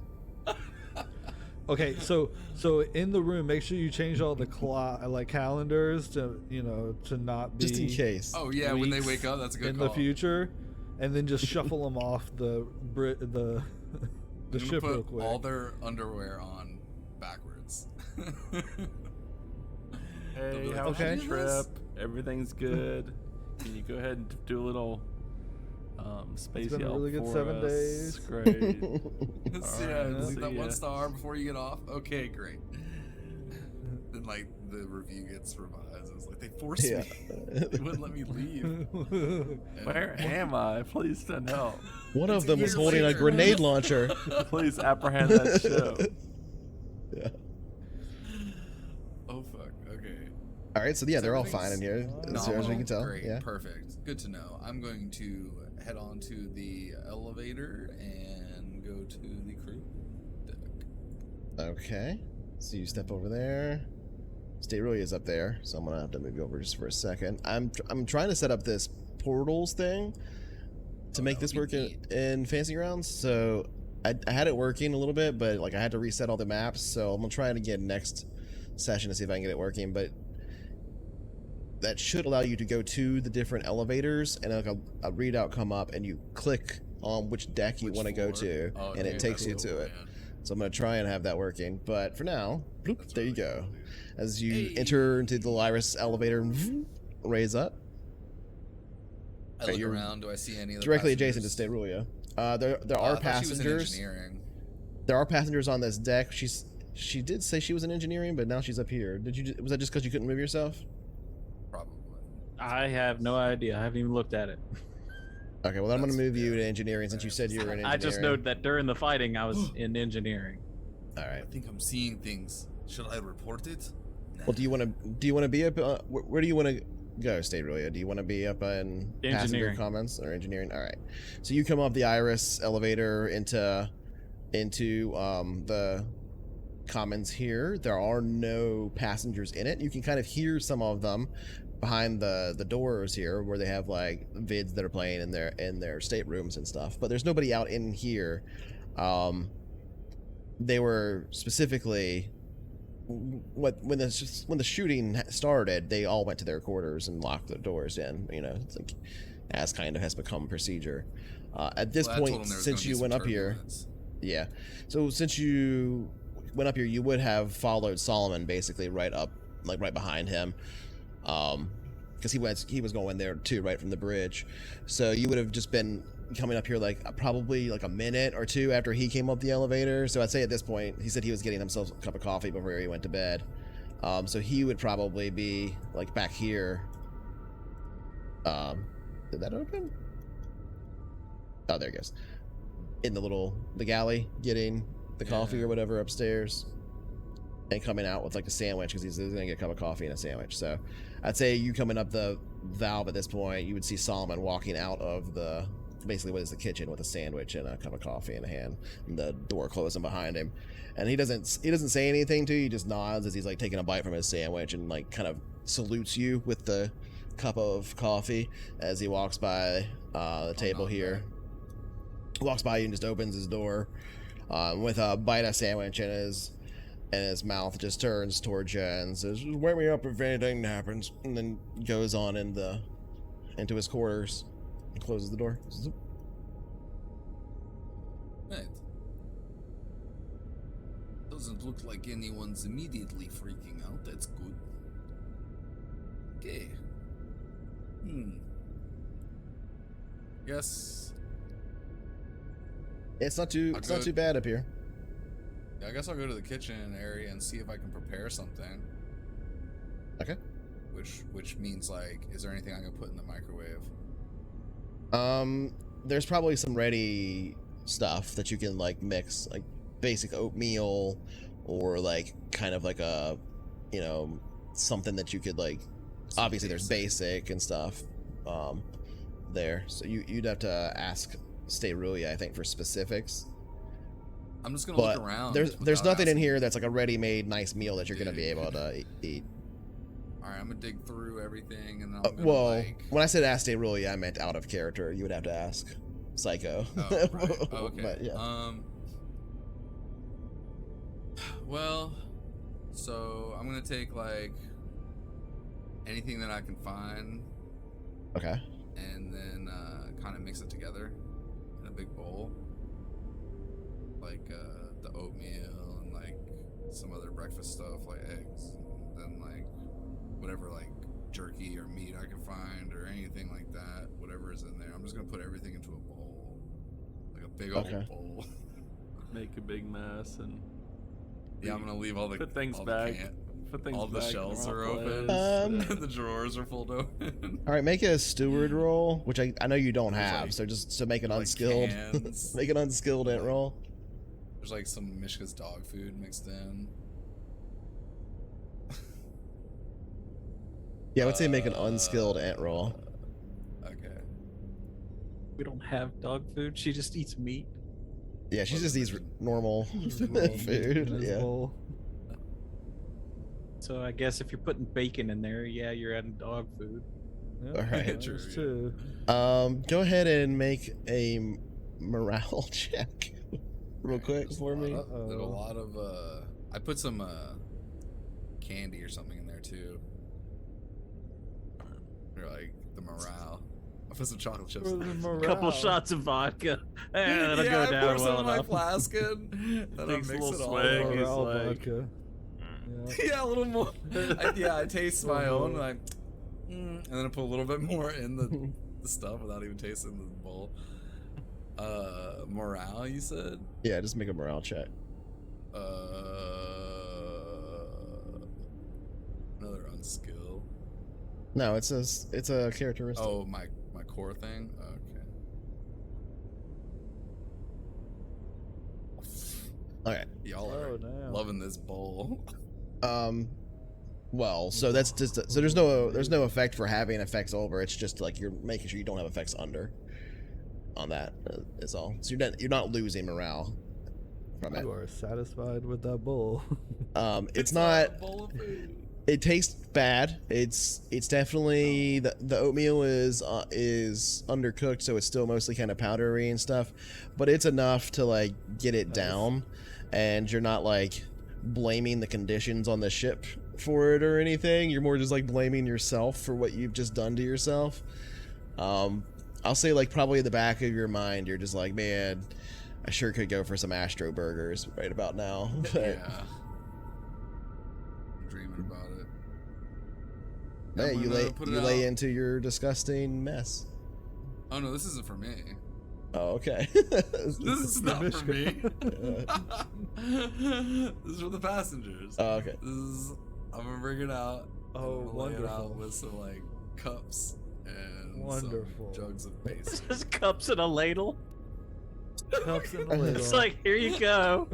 Okay, so in the room, make sure you change all the calendars to to not be Just in case. Oh yeah, when they weeks wake up, that's a good in call. the future, and then just shuffle them off the I'm gonna ship put real quick. all their underwear on backwards. Hey, They'll be like, how was "Okay. your trip? Everything's good. Can you go ahead and do a little space been a yelp really good for 7 us? days." Great. Yeah, Alright, leave that see 1 ya. star before you get off. Okay, great. Then like the review gets revised. It's like they forced Yeah. me. They wouldn't let me leave. And- Where am I? Please send help. One of It's a them was year holding a later. grenade launcher. Please apprehend that ship. Yeah. Oh fuck. Okay. All right, so yeah, So they're all fine in everything's here, as far as we can tell. Great. Yeah. Perfect. Good to know. I'm going to head on to the elevator and go to the crew deck. Okay. So you step over there. State really is up there, so I'm gonna have to move you over just for a second. I'm trying to set up this portals thing to Oh, make that this would be work in Fantasy Grounds. So I had it working a little bit, but like I had to reset all the maps. So I'm gonna try it again next session to see if I can get it working. But that should allow you to go to the different elevators and like a readout come up, and you click on which deck you Which want to go floor? to, Oh, and okay, it takes you that's to cool, it. man. So I'm gonna try and have that working. But for now, bloop, That's there you really go. cool, dude. As you Hey. enter into the Lyris elevator, raise up I Okay, look you're around. Do I see any of the directly adjacent to passengers? State Rulia. There Oh, are I thought she was in passengers. engineering. There are passengers on this deck. She did say she was in engineering, but now she's up here. Was that just because you couldn't move yourself? Probably. I have no idea. I haven't even looked at it. Okay, well then I'm That's gonna move you fair. to engineering since you said you were in engineering. I just know that during the fighting, I was in engineering. All right. I think I'm seeing things. Should I report it? Nah. Well, do you want to be up? Where do you want to go, State Rulia? Do you want to be up in passenger Engineering. comments or engineering? All right. So you come up the Iris elevator into the commons here. There are no passengers in it. You can kind of hear some of them behind the doors here, where they have like vids that are playing in their staterooms and stuff. But there's nobody out in here. They were specifically when the shooting started, they all went to their quarters and locked the doors in. It's like, as kind of has become procedure. At this Well, I told point, them there was since gonna be you some went up here, turbulence. yeah. So since you went up here, you would have followed Solomon basically right behind him, because he was going there too, right from the bridge. So you would have just been coming up here probably a minute or two after he came up the elevator. So I'd say at this point, he said he was getting himself a cup of coffee before he went to bed. So he would probably be back here. Did that open? Oh, there he goes. In the galley, getting the coffee Yeah. or whatever upstairs, and coming out with a sandwich, because he's gonna get a cup of coffee and a sandwich. So I'd say you coming up the valve at this point, you would see Solomon walking out of basically what is the kitchen with a sandwich and a cup of coffee in a hand, and the door closing behind him. And he doesn't say anything to you. He just nods as he's taking a bite from his sandwich and kind of salutes you with the cup of coffee as he walks by the table here. Walks by you and just opens his door with a bite of sandwich in his mouth, just turns towards you and says, "Wake me up if anything happens," and then goes on into his quarters and closes the door. Right. Doesn't look like anyone's immediately freaking out. That's good. Okay. Guess. It's not too bad up here. Yeah, I guess I'll go to the kitchen area and see if I can prepare something. Okay. Which means, like, is there anything I can put in the microwave? There's probably some ready stuff that you can like mix, like basic oatmeal, or like kind of like a, something that you could like. Obviously, there's basic and stuff there, so you'd have to ask Stayrulia, I think, for specifics. I'm just gonna look around. There's nothing in here that's like a ready-made nice meal that you're gonna be able to eat. All right, I'm gonna dig through everything, and then I'm gonna when I said ask Stayrulia, I meant out of character. You would have to ask Psycho. Oh, right. Oh, okay. But, yeah. Well, so I'm gonna take like anything that I can find. Okay. And then kind of mix it together in a big bowl, like the oatmeal and like some other breakfast stuff like eggs, and then like whatever like jerky or meat I can find or anything like that, whatever is in there. I'm just gonna put everything into a bowl, like a big old bowl. Make a big mess and yeah, I'm gonna leave all the put things all back. All the shelves are open. The drawers are pulled open. All right, make a steward roll, which I know you don't have, like, so just make an like unskilled, cans. make an unskilled int roll. There's like some Mishka's dog food mixed in. Yeah, I would say make an unskilled int roll. Okay. We don't have dog food. She just eats meat. Yeah, she just eats normal food. Yeah. So I guess if you're putting bacon in there, yeah, you're adding dog food. Yep, All right. that's true. Go ahead and make a morale check real quick for me. There's a lot of I put some candy or something in there too. Or like the morale. I put some chocolate chips in there. A couple shots of vodka. That'll yeah, go down I pour some well in my enough. flask in, and I Takes a mix little it all swig. up. He's Morale like- vodka. Yeah, a little more. I taste my own, and and then I put a little bit more in the stuff without even tasting the bowl. Morale, you said? Yeah, just make a morale check. Another unskill. No, it's a characteristic. Oh, my core thing. Okay. All right. Y'all are loving this bowl. Well, so that's just so there's no effect for having effects over. It's just like you're making sure you don't have effects under on that. Is all. So you're not losing morale from it. You are satisfied with that bowl. It's not. A bowl of food. It tastes bad. It's definitely the oatmeal is undercooked, so it's still mostly kind of powdery and stuff, but it's enough to like get it down, and you're not like blaming the conditions on the ship for it or anything. You're more just like blaming yourself for what you've just done to yourself. I'll say like probably in the back of your mind, you're just like, man, I sure could go for some Astro burgers right about now. But, Yeah. I'm dreaming about it. hey, I'm you gonna lay into your disgusting mess. Oh no, this isn't for me. Oh, okay. This is not for me. This is for the passengers. Oh, okay. I'm gonna bring it out. Oh, I'm gonna lay it out wonderful. with some like cups and Wonderful. some jugs of base. Just cups and a ladle. Cups in the ladle. It's like, here you go.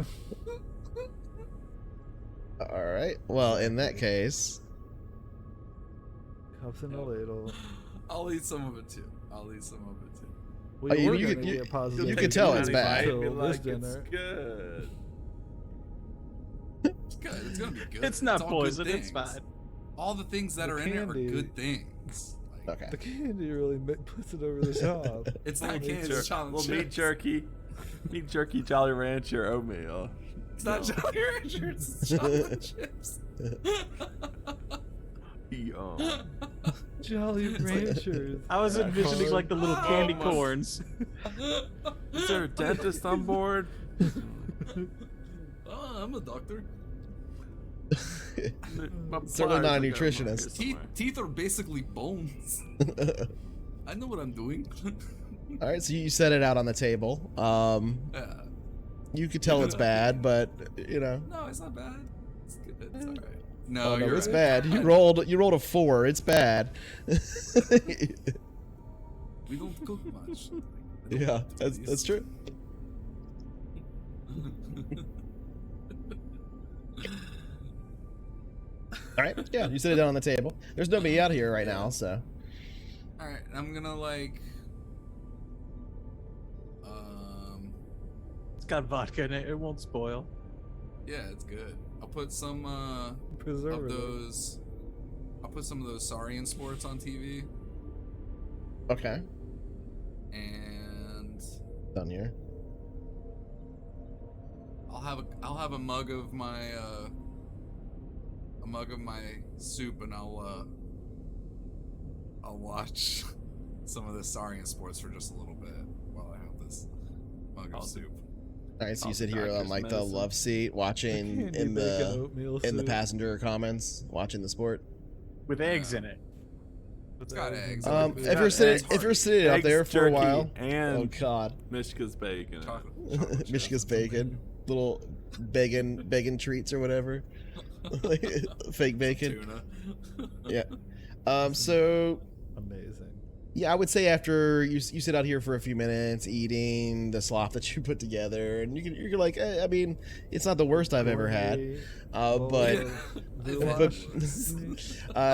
All right. Well, in that case, Cups in the ladle. I'll eat some of it too. We Oh, you- were you gonna could- you- get positive you could tell it's bad. until Be this like, it's dinner. good. It's good. It's gonna be good. It's not all good poison. It's things. fine. all the things that The are in it are candy. good things. Like, Okay. The candy really puts it over the top. it's not candy, it's chocolate Little meat chips. jerky, Jolly Rancher, oatmeal. It's not Jolly Ranchers, it's chocolate chips. Yum. Jolly Ranchers. I was envisioning like the little candy my- corns. Is there a dentist on board? Oh, I'm a doctor. My Certainly not a pliers are going nutritionist. somewhere. Teeth are basically bones. I know what I'm doing. All right, so you set it out on the table. Yeah. You could tell it's bad, but you know. No, it's not bad. It's good. It's all right. No, Oh, no, you're it's right. bad. You rolled a 4. It's bad. We don't cook much. Yeah, that's true. All right, yeah, you sit it down on the table. There's nobody out here right now, so. All right, I'm gonna like. It's got vodka in it. It won't spoil. Yeah, it's good. I'll put some of Preservative. those. I'll put some of those Saurian sports on TV, Okay, and done here. I'll have a mug of my soup, and I'll watch some of the Saurian sports for just a little bit while I have this mug of soup. All right, so you All sit the here on doctor's like the medicine. love seat, watching Candy, in bacon, the oatmeal in the soup. passenger comments, watching the sport. With eggs in it. It's got eggs. If you're sitting out there Eggs, for a jerky, while, and oh god, Mishka's bacon. chocolate chips. Michigan's bacon, little bacon treats or whatever, fake bacon. Tuna. Yeah. So Amazing. yeah, I would say after you sit out here for a few minutes eating the slop that you put together, and you're like, I mean, it's not the worst I've ever had. But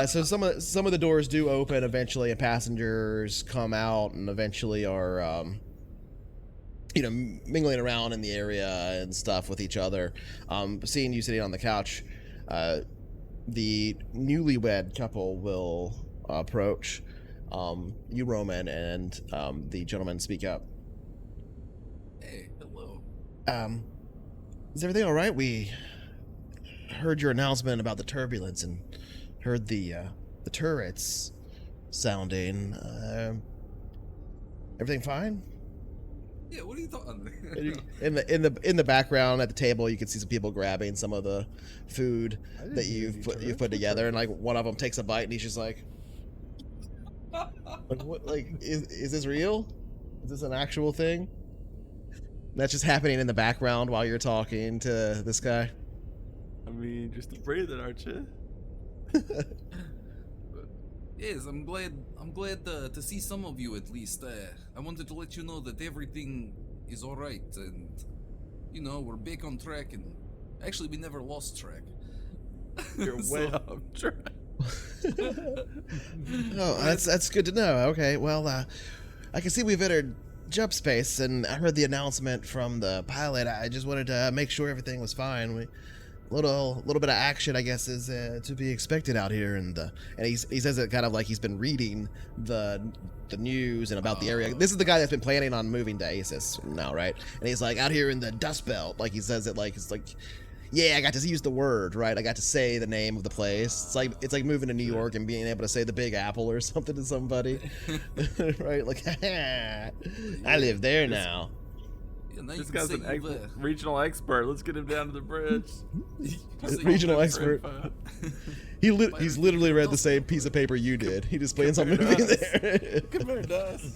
so some of the doors do open eventually, and passengers come out and eventually are mingling around in the area and stuff with each other. Seeing you sitting on the couch, the newlywed couple will approach you, Roman, and the gentleman speak up. Hey, hello. Is everything all right? We heard your announcement about the turbulence and heard the turrets sounding. Everything fine? Yeah, what are you talking? In the background at the table, you can see some people grabbing some of the food I didn't that see you've any put turrets. together, and like one of them takes a bite, and he's just like, what? Like, is this real? Is this an actual thing? That's just happening in the background while you're talking to this guy. I mean, just afraid that, aren't you? Yes, I'm glad to see some of you at least. I wanted to let you know that everything is all right, and we're back on track. And actually, we never lost track. You're way So- off track. Oh, that's good to know. Okay, well, I can see we've entered jump space, and I heard the announcement from the pilot. I just wanted to make sure everything was fine. Little bit of action, I guess, is to be expected out here. And he says it kind of like he's been reading the news and about the area. This is the guy that's been planning on moving to Asus now, right? And he's like out here in the Dust Belt, like he says it like it's like. Yeah, I got to use the word, right? I got to say the name of the place. It's like moving to New York and being able to say the Big Apple or something to somebody, right? Like, I live there now. Yeah, now you This can guy's say an you there. regional expert. Let's get him down to the bridge. Just say you Regional live expert. there. He's literally read the same piece of paper you did. He just plans on Compared moving to us. there. Compared to us.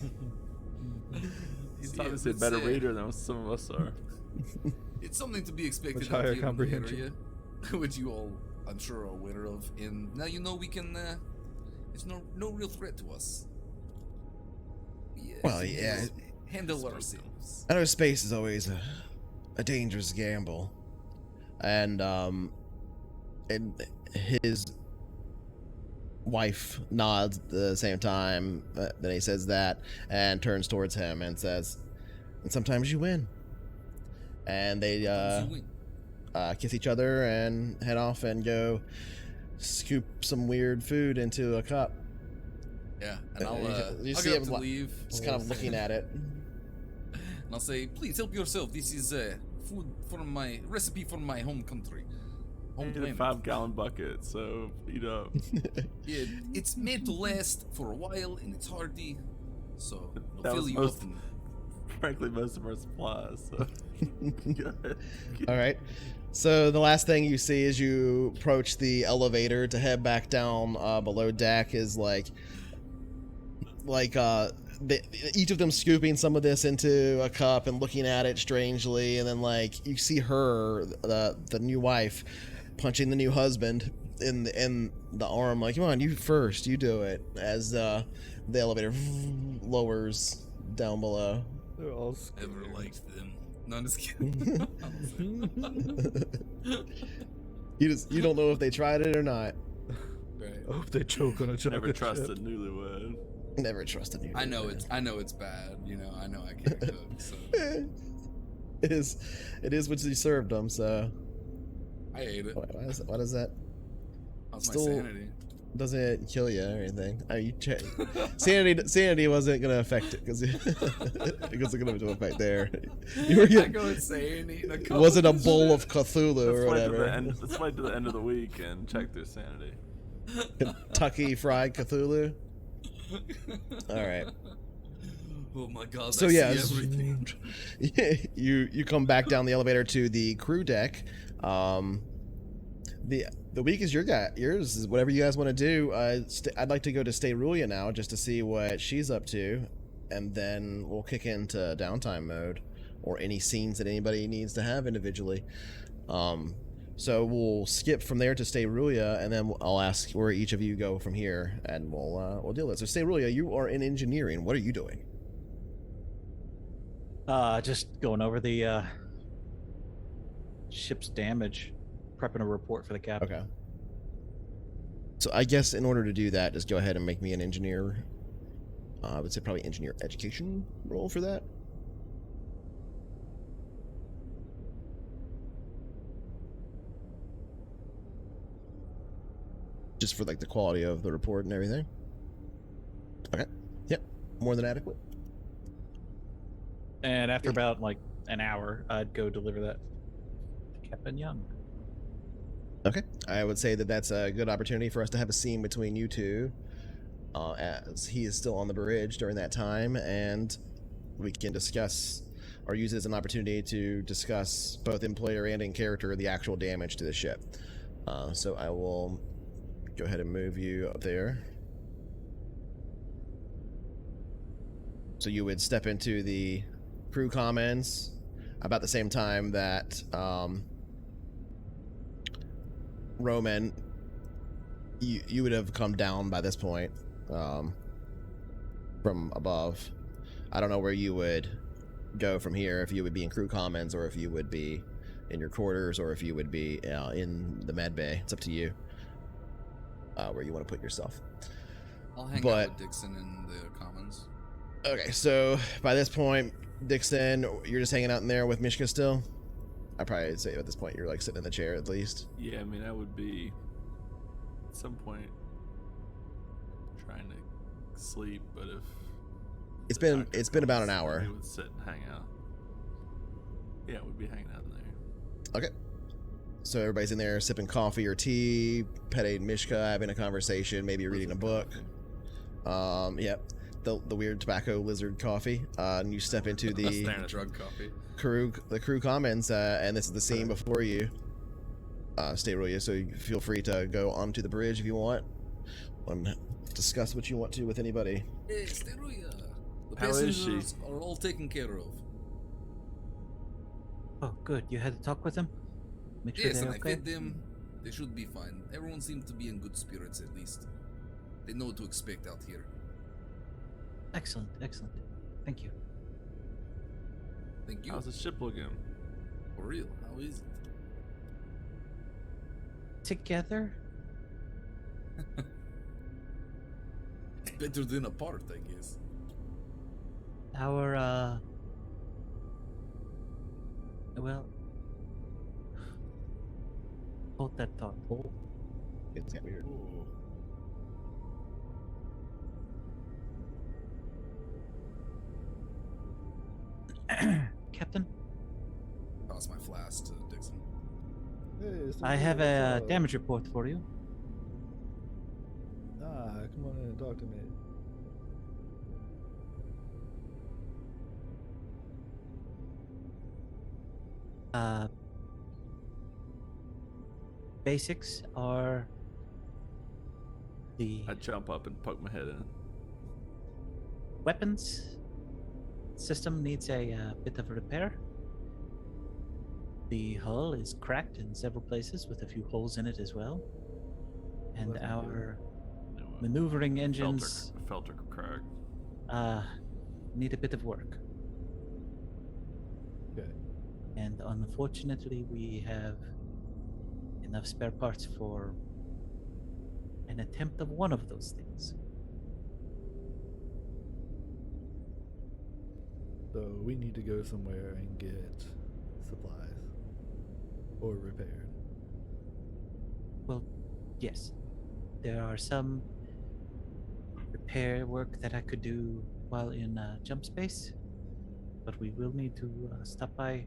He's Yeah, obviously a it's, better reader than some of us are. It's something to be expected Much out higher here in the comprehension. area, which you all, I'm sure, are aware of. And now we can. It's no real threat to us. Well, yeah. Handle ourselves. Outer space is always a dangerous gamble, and his wife nods at the same time. Then he says that and turns towards him and says, "And sometimes you win." And they kiss each other and head off and go scoop some weird food into a cup. Yeah, and I'll You I'll see get up him to leave. Just kind of looking at it. And I'll say, please help yourself. This is food from my recipe from my home country. Home Need a planet. 5-gallon bucket, so eat up. Yeah, it's made to last for a while and it's hearty, so it'll That fill was you most- up. And Frankly, most of our supplies. So. Go ahead. All right. So the last thing you see as you approach the elevator to head back down below deck is each of them scooping some of this into a cup and looking at it strangely, and then like you see her, the new wife, punching the new husband in the arm, like, come on, you first, you do it, as the elevator lowers down below. They're all scared. Never liked them. No, I'm just kidding. You don't know if they tried it or not. Right. I hope they choke on a chocolate Never trust chip. a newlywed. Never trust a new. I know it's bad. You know, I know I can't cook. So It is what you served them. So I ate it. why does that? How's my Still- sanity? Doesn't it kill you or anything? I mean, sanity wasn't gonna affect it because it wasn't gonna affect there. You were I getting, go insane eating a it cup wasn't a of bowl shit. of Cthulhu or whatever. Let's wait to the end of the week and check their sanity. Kentucky Fried Cthulhu. All right. Oh my god! So I yeah, see everything. you come back down the elevator to the crew deck. The week is yours is whatever you guys want to do. I'd like to go to Stayrulia now just to see what she's up to, and then we'll kick into downtime mode or any scenes that anybody needs to have individually. So we'll skip from there to Stayrulia, and then I'll ask where each of you go from here, and we'll deal with it. So Stayrulia, you are in engineering. What are you doing? Just going over the ship's damage, prepping a report for the captain. Okay. So I guess in order to do that, just go ahead and make me an engineer. I would say probably engineer education role for that. Just for like the quality of the report and everything. Okay. Yep. More than adequate. And after about like an hour, I'd go deliver that to Captain Young. Okay. I would say that that's a good opportunity for us to have a scene between you two, as he is still on the bridge during that time, and we can discuss or use it as an opportunity to discuss both in player and in character the actual damage to the ship. So I will go ahead and move you up there. So you would step into the crew commons about the same time that Roman, you would have come down by this point from above. I don't know where you would go from here, if you would be in crew commons or if you would be in your quarters or if you would be in the med bay. It's up to you where you want to put yourself. I'll hang But- out with Dixon in the commons. Okay, so by this point, Dixon, you're just hanging out in there with Mishka still? I'd probably say at this point you're like sitting in the chair at least. Yeah, I mean, I would be at some point trying to sleep, but if It's the been doctor it's been about an comes, hour. we would sit and hang out. Yeah, we'd be hanging out in there. Okay. So everybody's in there sipping coffee or tea, petting Mishka, having a conversation, maybe reading a book. Yep. The weird tobacco lizard coffee. And you step into the Standard drug coffee. crew commons, and this is the scene before you. Stayrulia, so you feel free to go onto the bridge if you want and discuss what you want to with anybody. Hey, Steruya. The How is she? passengers are all taken care of. Oh, good. You had to talk with him? Make sure Yes, they're and I okay? fed them. They should be fine. Everyone seems to be in good spirits at least. They know what to expect out here. Excellent, excellent. Thank you. Thank you. How's the ship looking? For real, how is it? Together? Better than apart, I guess. Our, well, hold that thought. It's kind of weird. Ooh. Captain, Toss my flask to Dixon. Hey, I have a damage report for you. Come on in and talk to me. Basics are the I jump up and poke my head in. weapons system needs a bit of repair. The hull is cracked in several places with a few holes in it as well. And That's not our No, maneuvering engines Filter crack. need a bit of work. Okay. And unfortunately, we have enough spare parts for an attempt of one of those things. So we need to go somewhere and get supplies or repaired. Well, yes. There are some repair work that I could do while in jump space, but we will need to stop by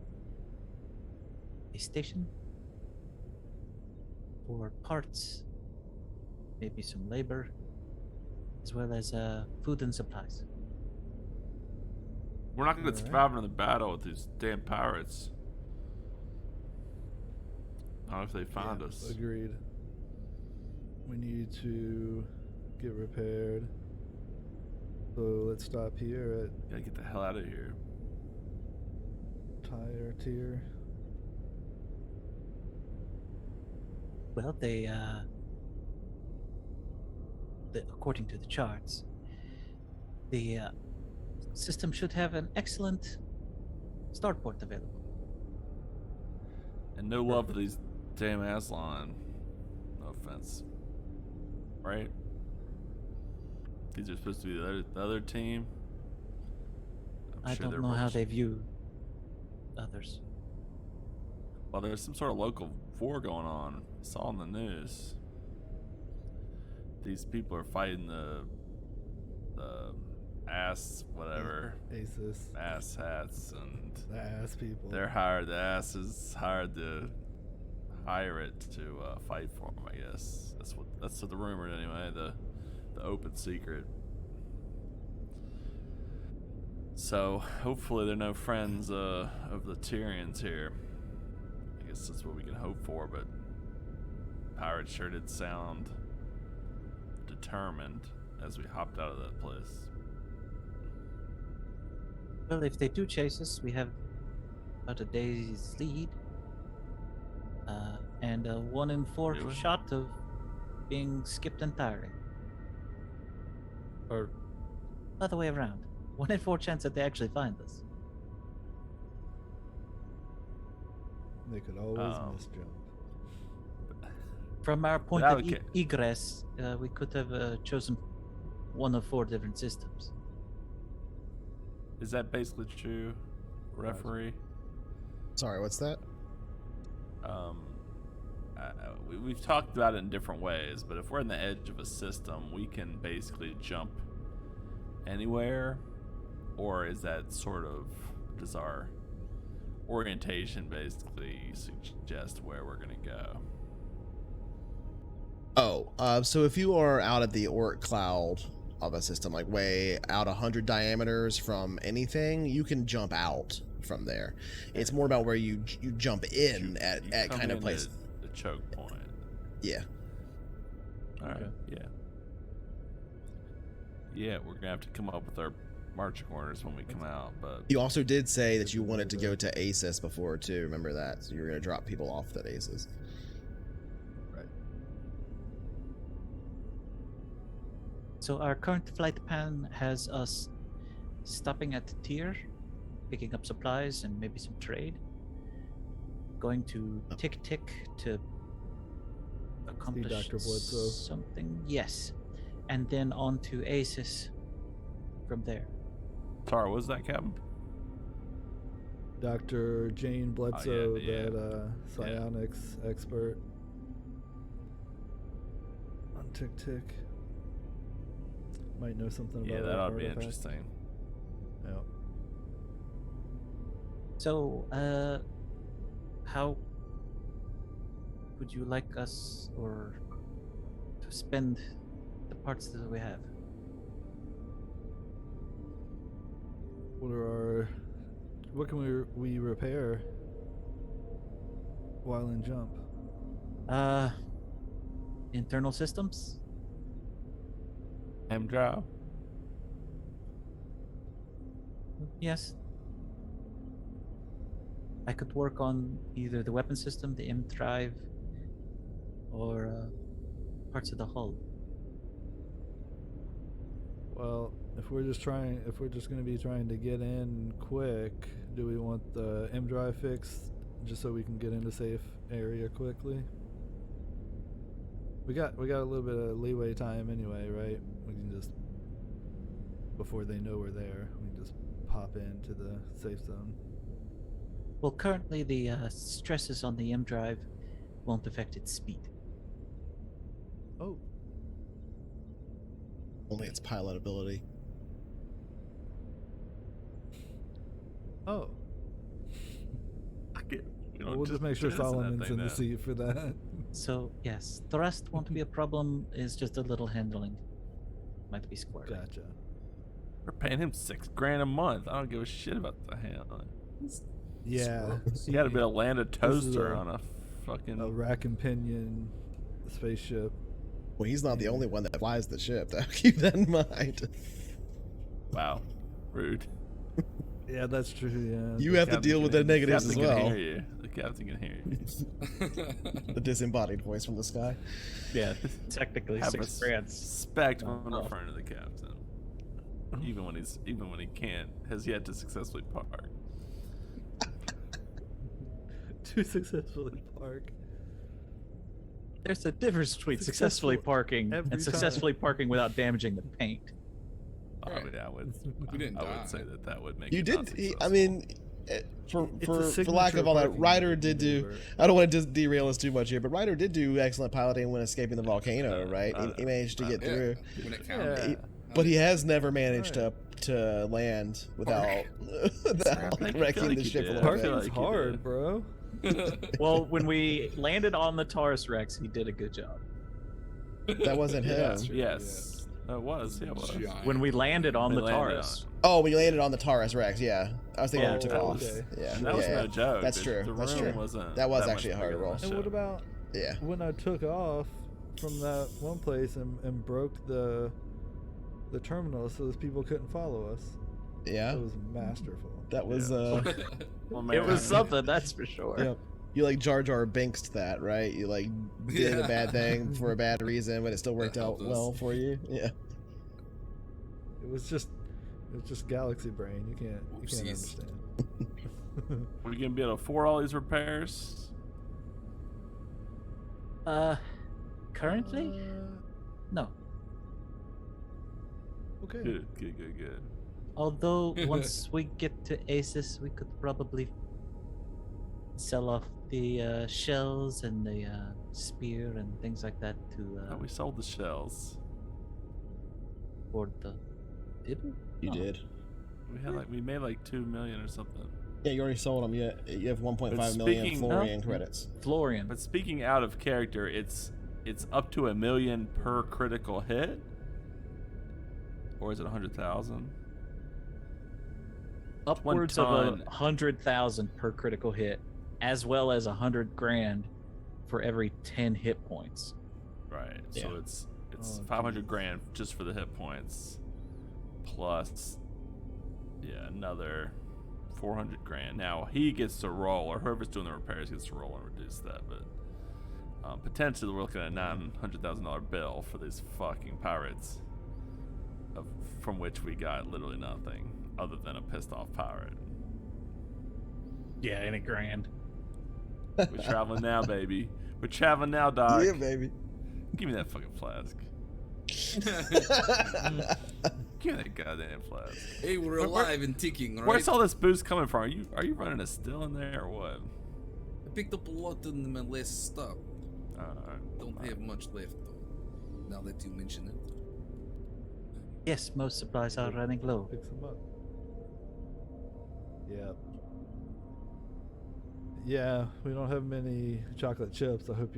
a station for parts, maybe some labor, as well as food and supplies. We're not going to Alright. survive another battle with these damn pirates. Not if they find us. Agreed. We need to get repaired. So let's stop here Gotta get the hell out of here. at tire tier. Well, according to the charts, the system should have an excellent starport available. And no love for these damn Aslan. No offense. Right? These are supposed to be the other team. I sure don't they're know how rubbish. they view others. Well, there's some sort of local war going on. I saw on the news. These people are fighting the ass whatever Asus. ass hats, and The ass people. they're hired. The ass is hired to hire it to fight for them. I guess that's what the rumor anyway. The open secret. So hopefully they're no friends of the Tyrians here. I guess that's what we can hope for. But pirates sure did sound determined as we hopped out of that place. Well, if they do chase us, we have about a day's lead, and a 1 in 4 Really? shot of being skipped entirely. Or other way around. 1 in 4 chance that they actually find us. They could always misjump. From our point Without of egress, we could have chosen 1 of 4 different systems. Is that basically true, referee? Sorry, what's that? We've talked about it in different ways, but if we're in the edge of a system, we can basically jump anywhere, or is that sort of, does our orientation basically suggest where we're going to go? So if you are out at the Oort cloud of a system, like way out 100 diameters from anything, you can jump out from there. It's more about where you jump in at come kind of in place. the choke point. Yeah. All right. Okay. Yeah, we're gonna have to come up with our marching orders when we come out. But You also did say that you wanted to go to ASIS before too. Remember that? So you were going to drop people off at ASIS. Right. So our current flight plan has us stopping at the tier, picking up supplies and maybe some trade. Going to Tick Tick to accomplish Dr. Bledsoe. something. Yes. And then on to ASIS from there. Sorry, what was that, Captain? Dr. Jane Bledsoe, yeah. that psionics expert. Tick tick. Might know something about Yeah, that that ought to be artifact. interesting. Yeah. So, how would you like us or to spend the parts that we have? What can we repair while in jump? Internal systems? M-Drive. Yes. I could work on either the weapon system, the M drive, or parts of the hull. Well, if we're just going to be trying to get in quick, do we want the M drive fixed just so we can get into safe area quickly? We got a little bit of leeway time anyway, right? We can just, before they know we're there, we can just pop into the safe zone. Well, currently the stresses on the M drive won't affect its speed. Oh, Only its pilot ability. oh. We'll Just make sure Solomon's in the seat for that. So, yes, thrust won't be a problem, is just a little handling. Might be square. Gotcha. We're paying him $6,000 a month. I don't give a shit about the handling. Yeah. You gotta be able to land a This is toaster on a fucking. a rack and pinion spaceship. Well, he's not the only one that flies the ship, though. Keep that in mind. Wow, rude. Yeah, that's true. Yeah. You have to deal with the negatives as well. Can hear you. The captain can hear you. The disembodied voice from the sky. Yeah, technically Have $6,000. respect when referring to the captain, even when he can't, has yet to successfully park. To successfully park. There's a difference between successfully parking every and successfully parking without damaging the paint. Right. I would. We didn't I die. would say that would make. You it did. not I successful. mean, for lack of all that, Ryder did do. I don't want to just derail us too much here, but Ryder did do excellent piloting when escaping the volcano, right? He managed to get through, When it counted. Yeah. but he has never managed to land without I feel wrecking like the you ship a did. little I feel bit. Parking's like you hard, did. bro. Well, when we landed on the Taurus Rex, he did a good job. That wasn't him. Yeah, yes, it was. Yeah, it was. Giant. When we landed on We the landed Taurus. Oh, when you landed on the Taurus Rex, yeah. I was thinking Yeah, when we took that off. was- Yeah, That was yeah, no yeah. joke. That's true. The That's room true. wasn't. That was much actually a hard bigger than roll. the And what ship. about Yeah. when I took off from that one place and broke the terminal so those people couldn't follow us? Yeah. That was masterful. That was Well, It was man, something, that's for sure. Yep. You like Jar Jar Binks'd that, right? You like did a bad thing for a bad reason, but it still worked That out helped us. well for you. Yeah. It was just galaxy brain. You can't Oopsies. understand. Are we gonna be able to afford all these repairs? Currently? No. Okay. Good. Although, once we get to Aces, we could probably sell off the shells and the spear and things like that to Oh, we sold the shells. for the. Did we? You Oh. did. We made like 2 million or something. Yeah, you already sold them. You have 1.5 But million speaking- Florian credits. Florian. But speaking out of character, it's up to 1 million per critical hit, or is it 100,000? Upwards of ton. 100,000 per critical hit, as well as 100 grand for every 10 hit points. Right. Yeah. So it's Oh, 500 grand just for the hit points, plus another 400 grand. Now he gets to roll, or whoever's doing the repairs gets to roll and reduce that. But potentially we're looking at a $900,000 bill for these fucking pirates, from which we got literally nothing other than a pissed off pirate. Yeah, and a grand. We're traveling now, baby. We're traveling now, dog. Yeah, baby. Give me that fucking flask. Give me that goddamn flask. Hey, we're Where- alive and ticking, right? Where's all this booze coming from? Are you running a still in there or what? I picked up a lot in my last stop. Alright. Don't have much left though. now that you mention it. Yes, most supplies are running low. Pick some up. Yeah. Yeah, we don't have many chocolate chips. I hope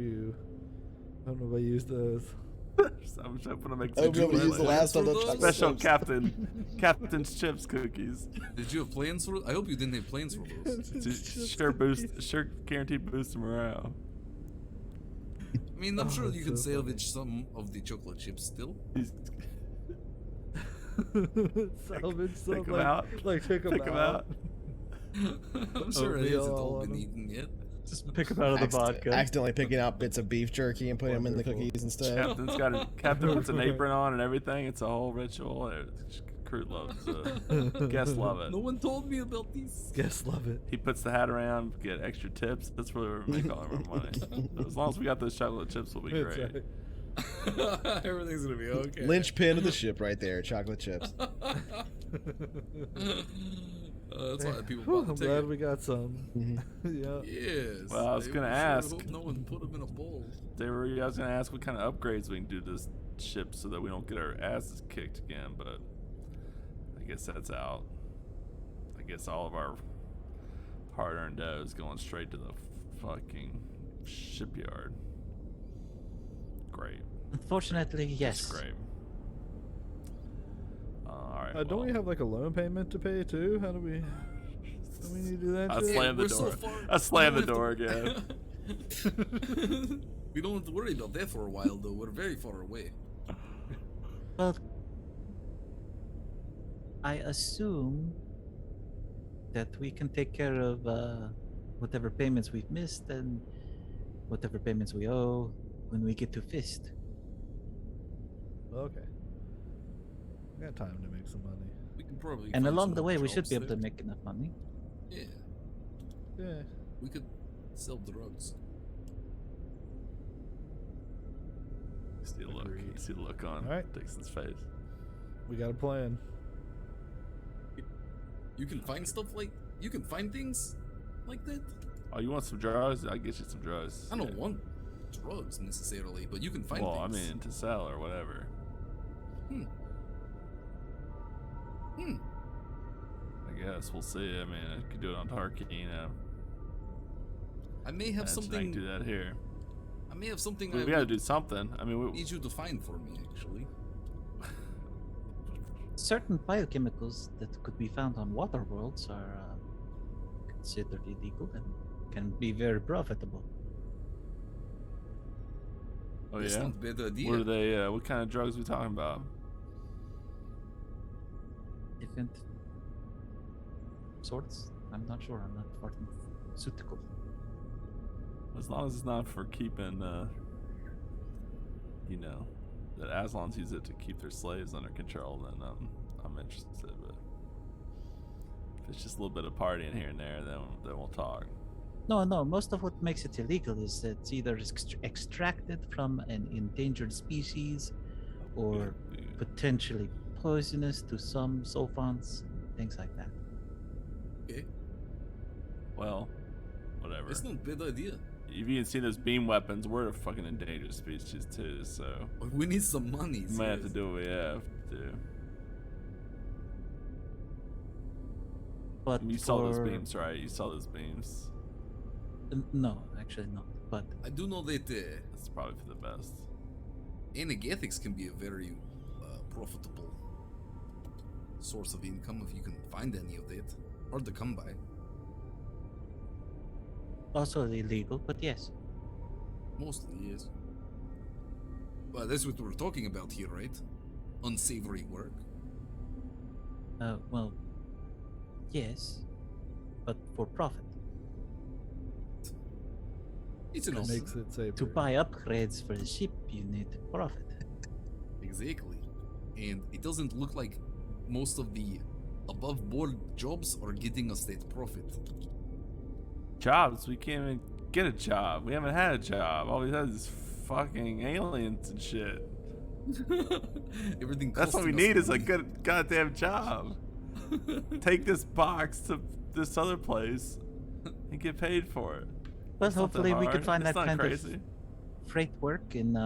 nobody use those. I'm hoping to make I hope you some use the last of the chocolate special chips. Captain's Chips cookies. Did you have plans for? I hope you didn't have plans for those. Sure guaranteed boost in morale. I mean, I'm sure that's you can so salvage some of the chocolate chips still. Salvage some, Pick 'em out. Like pick 'em out. I'm sure it Oatmeal hasn't all all on been 'em. eaten yet. Just pick them out of the vodka. Accidentally picking out bits of beef jerky and putting them in the Wonderful. cookies instead. Captain puts an apron on and everything. It's a whole ritual. Crew loves it. Guests love it. No one told me about these. Guess love it. He puts the hat around, get extra tips. That's where we make all of our money. As long as we got those chocolate chips, we'll be That's great. right. Everything's gonna be okay. Linchpin of the ship right there, chocolate chips. That's why people Whew, bought I'm the glad ticket. we got some. Yeah. Yes. Well, I was gonna ask. Hope no one put them in a bowl. I was gonna ask what kind of upgrades we can do to this ship so that we don't get our asses kicked again, but I guess that's out. I guess all of our hard-earned dough is going straight to the fucking shipyard. Great. Unfortunately, yes. That's great. Alright. Don't we have like a loan payment to pay too? How do we need to do that? I shit? slammed the we're so door. far- I slammed we the don't door have again. We don't have to worry about that for a while, though. We're very far away. Well, I assume that we can take care of whatever payments we've missed and whatever payments we owe when we get to Fist. Okay. We got time to make some money. We can probably. And find along some the way, we jobs should be able to there. make enough money. Yeah, Yeah. we could sell drugs. See the look. Agreed. See the look on Alright. Dixon's face. We got a plan. You can find stuff like you can find things like that. Oh, you want some drugs? I'll get you some drugs. I don't Yeah. want drugs necessarily, but you can find Well, things. I mean, to sell or whatever. I guess we'll see. I mean, I could do it on Tarkin, you know. I may have I can something. do that here. I may have something. We I gotta would do something. I mean, need you to find for me, actually. Certain biochemicals that could be found on water worlds are considered illegal and can be very profitable. oh That's yeah. not a bad idea. What are they? What kind of drugs are we talking about? Different sorts. I'm not sure. I'm not pharmaceutical. As long as it's not for keeping, you know, that Aslans use it to keep their slaves under control, then I'm interested. But if it's just a little bit of partying here and there, then we'll talk. No. Most of what makes it illegal is that it's either extracted from an endangered species or Yeah. potentially poisonous to some sulfons, things like that. Okay, Well, whatever. it's not a bad idea. You've even seen those beam weapons. We're a fucking endangered species too, so We need some money. we might have to seriously. do what we have to. But You saw those for- beams, right? You saw those beams. No, actually not. But I do know that That's probably for the best. energetics can be a very profitable source of income if you can find any of that. Hard to come by. also illegal. But yes, Mostly, yes. Well, that's what we're talking about here, right? Unsavory work. well, yes, but for profit. It's an That awesome. makes it safer. To buy upgrades for the ship, you need profit. Exactly. And it doesn't look like most of the above board jobs are getting us that profit. Jobs? We can't even get a job. We haven't had a job. All we had is fucking aliens and shit. Everything That's what we costing us need is a money. good goddamn job. Take this box to this other place and get paid for it. Well, It's not that hopefully we could hard. find It's that not kind crazy. of freight work in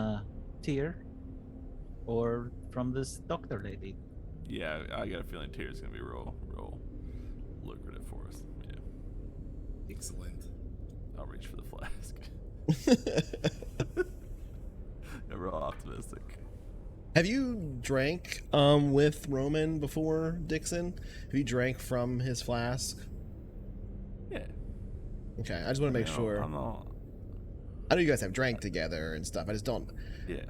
Tier. or from this doctor lady. Yeah, I got a feeling Tyr's gonna be real lucrative for us. Yeah, Excellent. I'll reach for the flask. I'm real optimistic. Have you drank with Roman before, Dixon? Have you drank from his flask? Yeah. Okay, I just want to make sure. I'm not. I know you guys have drank together and stuff. I just don't. Yeah.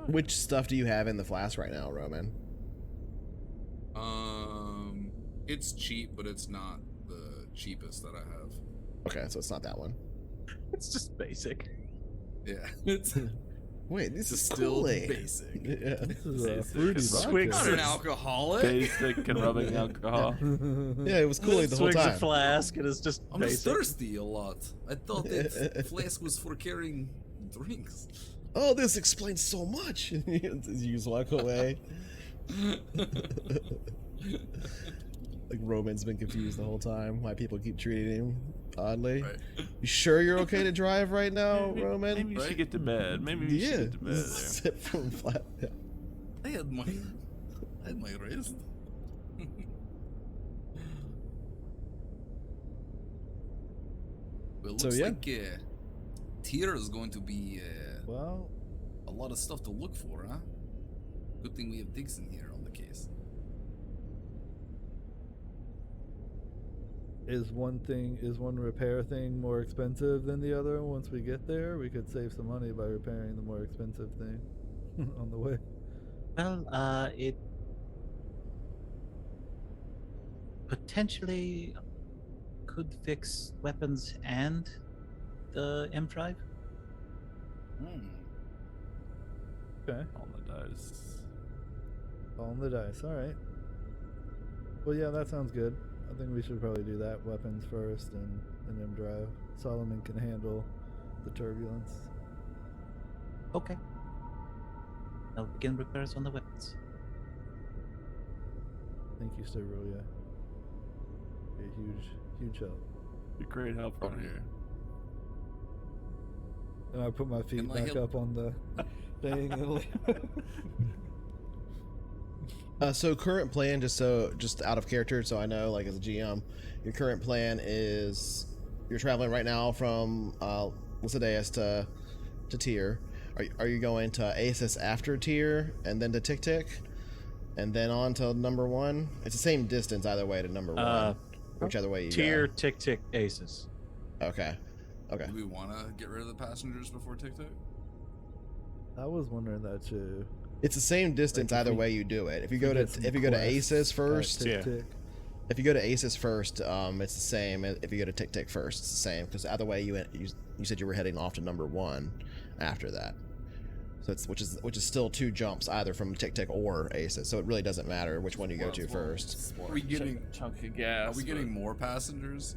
Which stuff do you have in the flask right now, Roman? It's cheap, but it's not the cheapest that I have. Okay, so it's not that one. It's just basic. Yeah, it's Wait, this is still Kool-Aid. basic. Yeah. This is a Basic. fruity Swigs. Not vodka. an alcoholic. Basic and rubbing alcohol. Yeah, it was Kool-Aid the whole Swigs a time. flask, and it's just I'm basic. thirsty a lot. I thought that flask was for carrying drinks. Oh, this explains so much. You just walk away. Like Roman's been confused the whole time why people keep treating him oddly. Right. You sure you're okay to drive right now, Roman? Maybe you Right? should get to bed. Maybe you should get to bed there. Sip from flat. Yeah. I had my rest. Well, So, looks yeah. like Tyr is going to be Well, a lot of stuff to look for, huh? Good thing we have Dixon here on the case. is one repair thing more expensive than the other? Once we get there, we could save some money by repairing the more expensive thing on the way. Well, it potentially could fix weapons and the M drive. Okay, On the dice. on the dice. All right. Well, yeah, that sounds good. I think we should probably do that. Weapons first, and M drive. Solomon can handle the turbulence. Okay. I'll begin repairs on the weapons. Thank you, Sterulia. You're a huge help. You're great help on here. And I put my feet Can I back help? up on the thing. So current plan, just out of character, so I know, like as a GM, your current plan is you're traveling right now from Lycidaeus to Tyr. Are you going to Asus after Tyr and then to Tick Tick, and then on to number one? It's the same distance either way to number one, whichever way you Tier, go. tick, tick, aces. Okay. Okay. Do we want to get rid of the passengers before TikTok? I was wondering that too. It's the same distance Like if either we- way you do it. If you We go to get some if you go to quests Asus at first, Tick Tick. if you go to Asus first, it's the same. If you go to Tick Tick first, it's the same, because either way you said you were heading off to number one after that. So it's which is still two jumps either from Tick Tick or Asus. So it really doesn't matter which one you go to first. Are we getting chunk of gas? Are we getting more passengers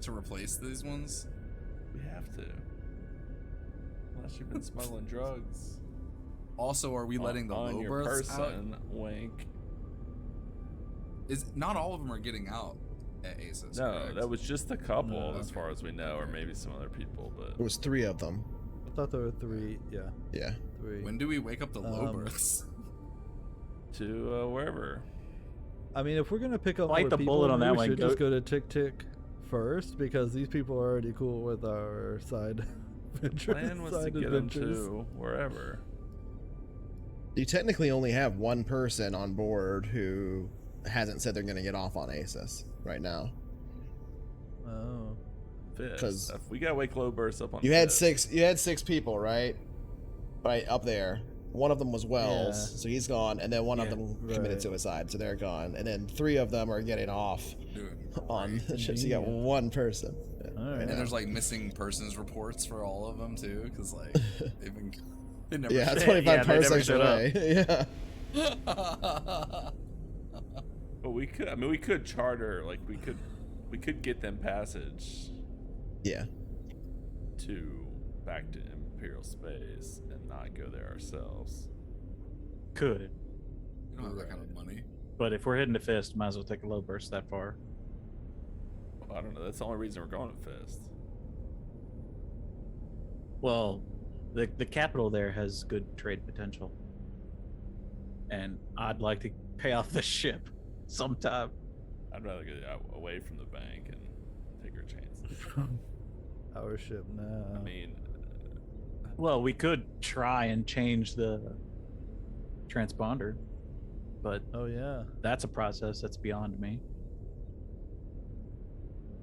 to replace these ones? We have to. Unless you've been smuggling drugs. Also, are we letting the on low your berths out? person? Wink. Is not all of them are getting out at Asus? No, correct? that was just a couple, No. as far as we know, or maybe some other people. But There was 3 of them. I thought there were 3. Yeah, Yeah. 3. When do we wake up the low Um, berths? to wherever. I mean, if we're gonna pick up Bite more the people, bullet on maybe that we one, should go- just go to Tick Tick first, because these people are already cool with our side adventures. Plan was to side get them adventures. to wherever. You technically only have one person on board who hasn't said they're going to get off on Asus right now. Oh, Fist. 'Cause If we gotta wake low bursts up on. You had Fist. 6. You had 6 people, right? Right up there. One of them was Wells, Yeah. so he's gone, and then one of Yeah, them committed right. suicide, so they're gone, and then 3 of them are getting off Dude, on right. the ship. So you got Convenient. one person. all right. Right And now. there's like missing persons reports for all of them too, because like they've been they never. Yeah, showed- 25 Yeah, they never parsecs showed away. Yeah. But we could. I mean, we could charter. Like we could get them passage Yeah. to back to Imperial space and not go there ourselves. Could. You don't have that kind of money. But if we're heading to Fist, might as well take a low burst that far. Well, I don't know. That's the only reason we're going to Fist. Well, The capital there has good trade potential, and I'd like to pay off the ship sometime. I'd rather get away from the bank and take our chances. Our ship now. I mean, Well, we could try and change the transponder, but Oh yeah. that's a process that's beyond me.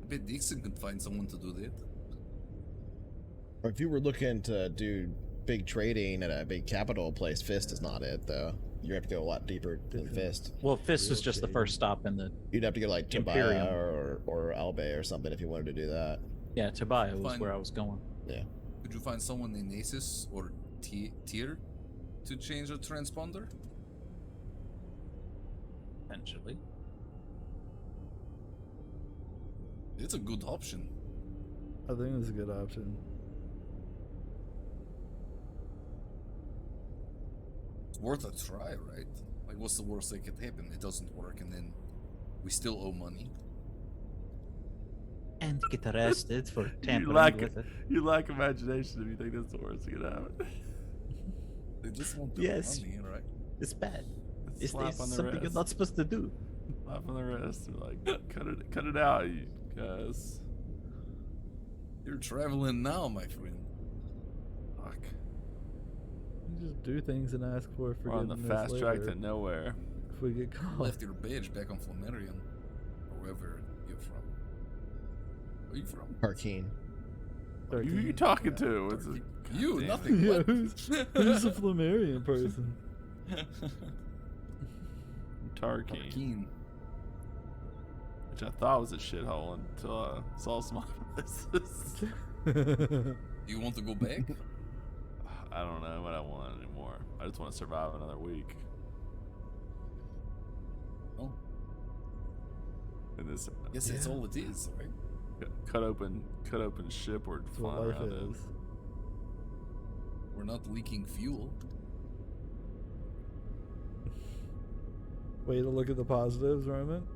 I bet Dixon could find someone to do that. Or if you were looking to do big trading at a big capital place, Fist is not it, though. You have to go a lot deeper than Different. Fist. Well, Fist was Real just the shady. first stop in the You'd have to go like Imperium. Tobiah or Albay or something if you wanted to do that. yeah. Tobiah was Fine. where I was going. Yeah. Could you find someone in Asus or Tier to change the transponder? Eventually, It's a good option. I think it's a good option. It's worth a try, right? Like, what's the worst that could happen? It doesn't work, and then we still owe money. and get arrested for you tampering lack with it. you lack imagination if you think that's the worst thing that happen. They just want the Yes. money, right? It's bad. It's Slap on the something you're wrist. not supposed to do. Slap on the wrist. They're like, cut it out, you guys. You're traveling now, my friend. Fuck. You just do things and ask for We're on forgiveness the fast track later to nowhere. if we get caught. Left your badge back on Flammarion, or wherever you're from. Where are you from? Harkeen. Who you talking to? It's You, goddamn nothing. Yeah, What? who's a Flammarion person? Tarkeen, Keen. which I thought was a shithole until I saw some places. You want to go back? I don't know what I want anymore. I just want to survive another week. Oh, And this guess that's Yeah. all it is, right? cut open ship we're That's what flying life around in. is. We're not leaking fuel. Way to look at the positives, Roman.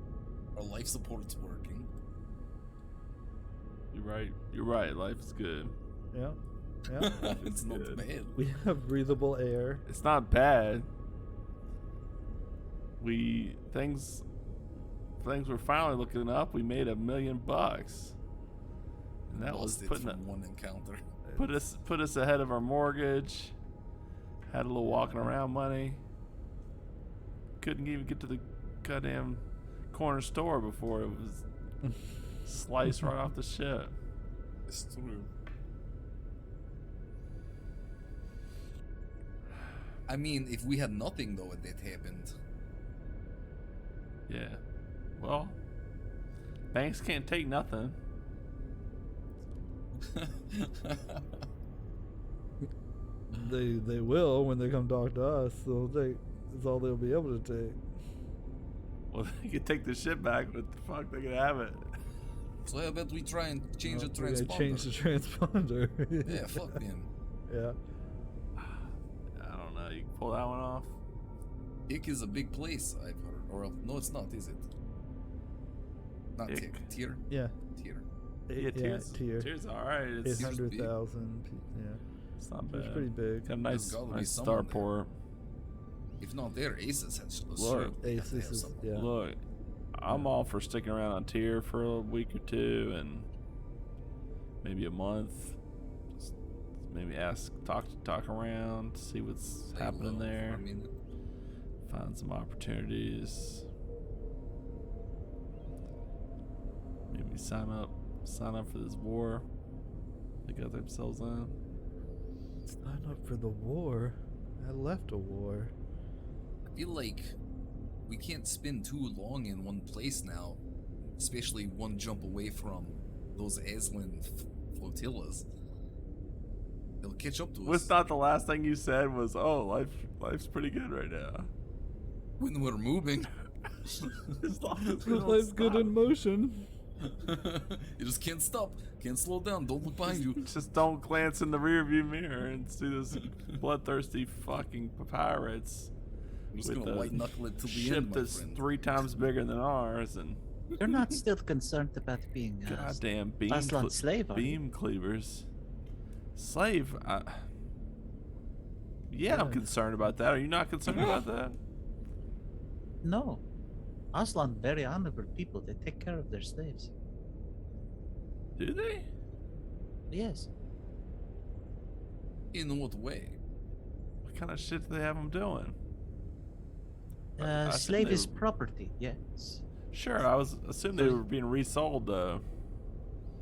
Our life support's working. You're right. Life is good. Yeah. Yeah. It's not good. bad. We have breathable air. It's not bad. Things were finally looking up. We made $1 million, and that was Lost it putting from one encounter. put us ahead of our mortgage. Had a little walking around money. Couldn't even get to the goddamn corner store before it was sliced right off the ship. It's true. I mean, if we had nothing though, and that happened. Yeah. Well, banks can't take nothing. They will when they come talk to us. They'll take. It's all they'll be able to take. Well, they could take the ship back, but the fuck, they could have it. So I bet we try and change the We're gonna transponder. change the transponder. Yeah, fuck them. Yeah. I don't know. You can pull that one off. Ick is a big place, I've heard. Or no, it's not, is it? Not Ick. Tick. Tier. Yeah. Tier. Yeah, Tears. Tier. Tears, all right. It's 800,000. Yeah. it's not It's bad. pretty big. Got a nice, There's gotta be nice someone there. starport. If not there, Aces has Look, Aces is- yeah. Look, I'm all for sticking around on tier for a week or two and maybe a month. Just maybe talk around, see what's happening there. I mean, Find some opportunities. Maybe sign up for this war they got themselves in. Sign up for the war. I left a war. I feel like we can't spend too long in one place now, especially one jump away from those Aslan flotillas. They'll catch up to What's us not the last thing you said was, "Oh, life's pretty good right now." when we're moving. As long as we don't Life's good stop. in motion. You just can't stop, can't slow down, don't look behind you. Just don't glance in the rearview mirror and see this bloodthirsty fucking pirates I'm just with gonna a white knuckle it to the ship end, my that's friend. 3 times bigger than ours and You're not still concerned about being goddamn Aslan slave, are you? beam cleavers. Slave? Yeah, I'm concerned about that. Are you not concerned about that? No. Aslan, very honorable people. They take care of their slaves. Do they? Yes. In what way? What kind of shit do they have them doing? I assume Slave they is were- property, yes. Sure, I was assuming they were being resold though.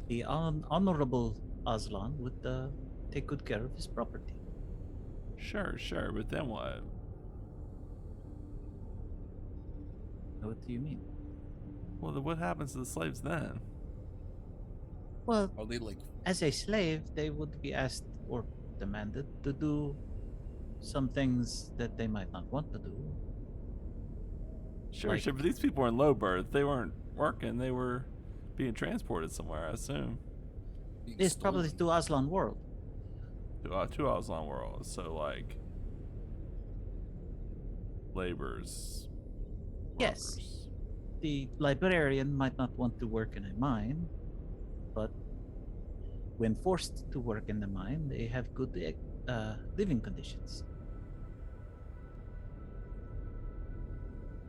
The honorable Aslan would take good care of his property. Sure, but then what? What do you mean? Well, then what happens to the slaves then? Well, Are they like as a slave, they would be asked or demanded to do some things that they might not want to do. Sure, Like- but these people were in low berth. They weren't working. They were being transported somewhere, I assume. being It's probably stolen? to Aslan world. Two hours long world. So like laborers. Yes. workers. The librarian might not want to work in a mine, but when forced to work in the mine, they have good living conditions.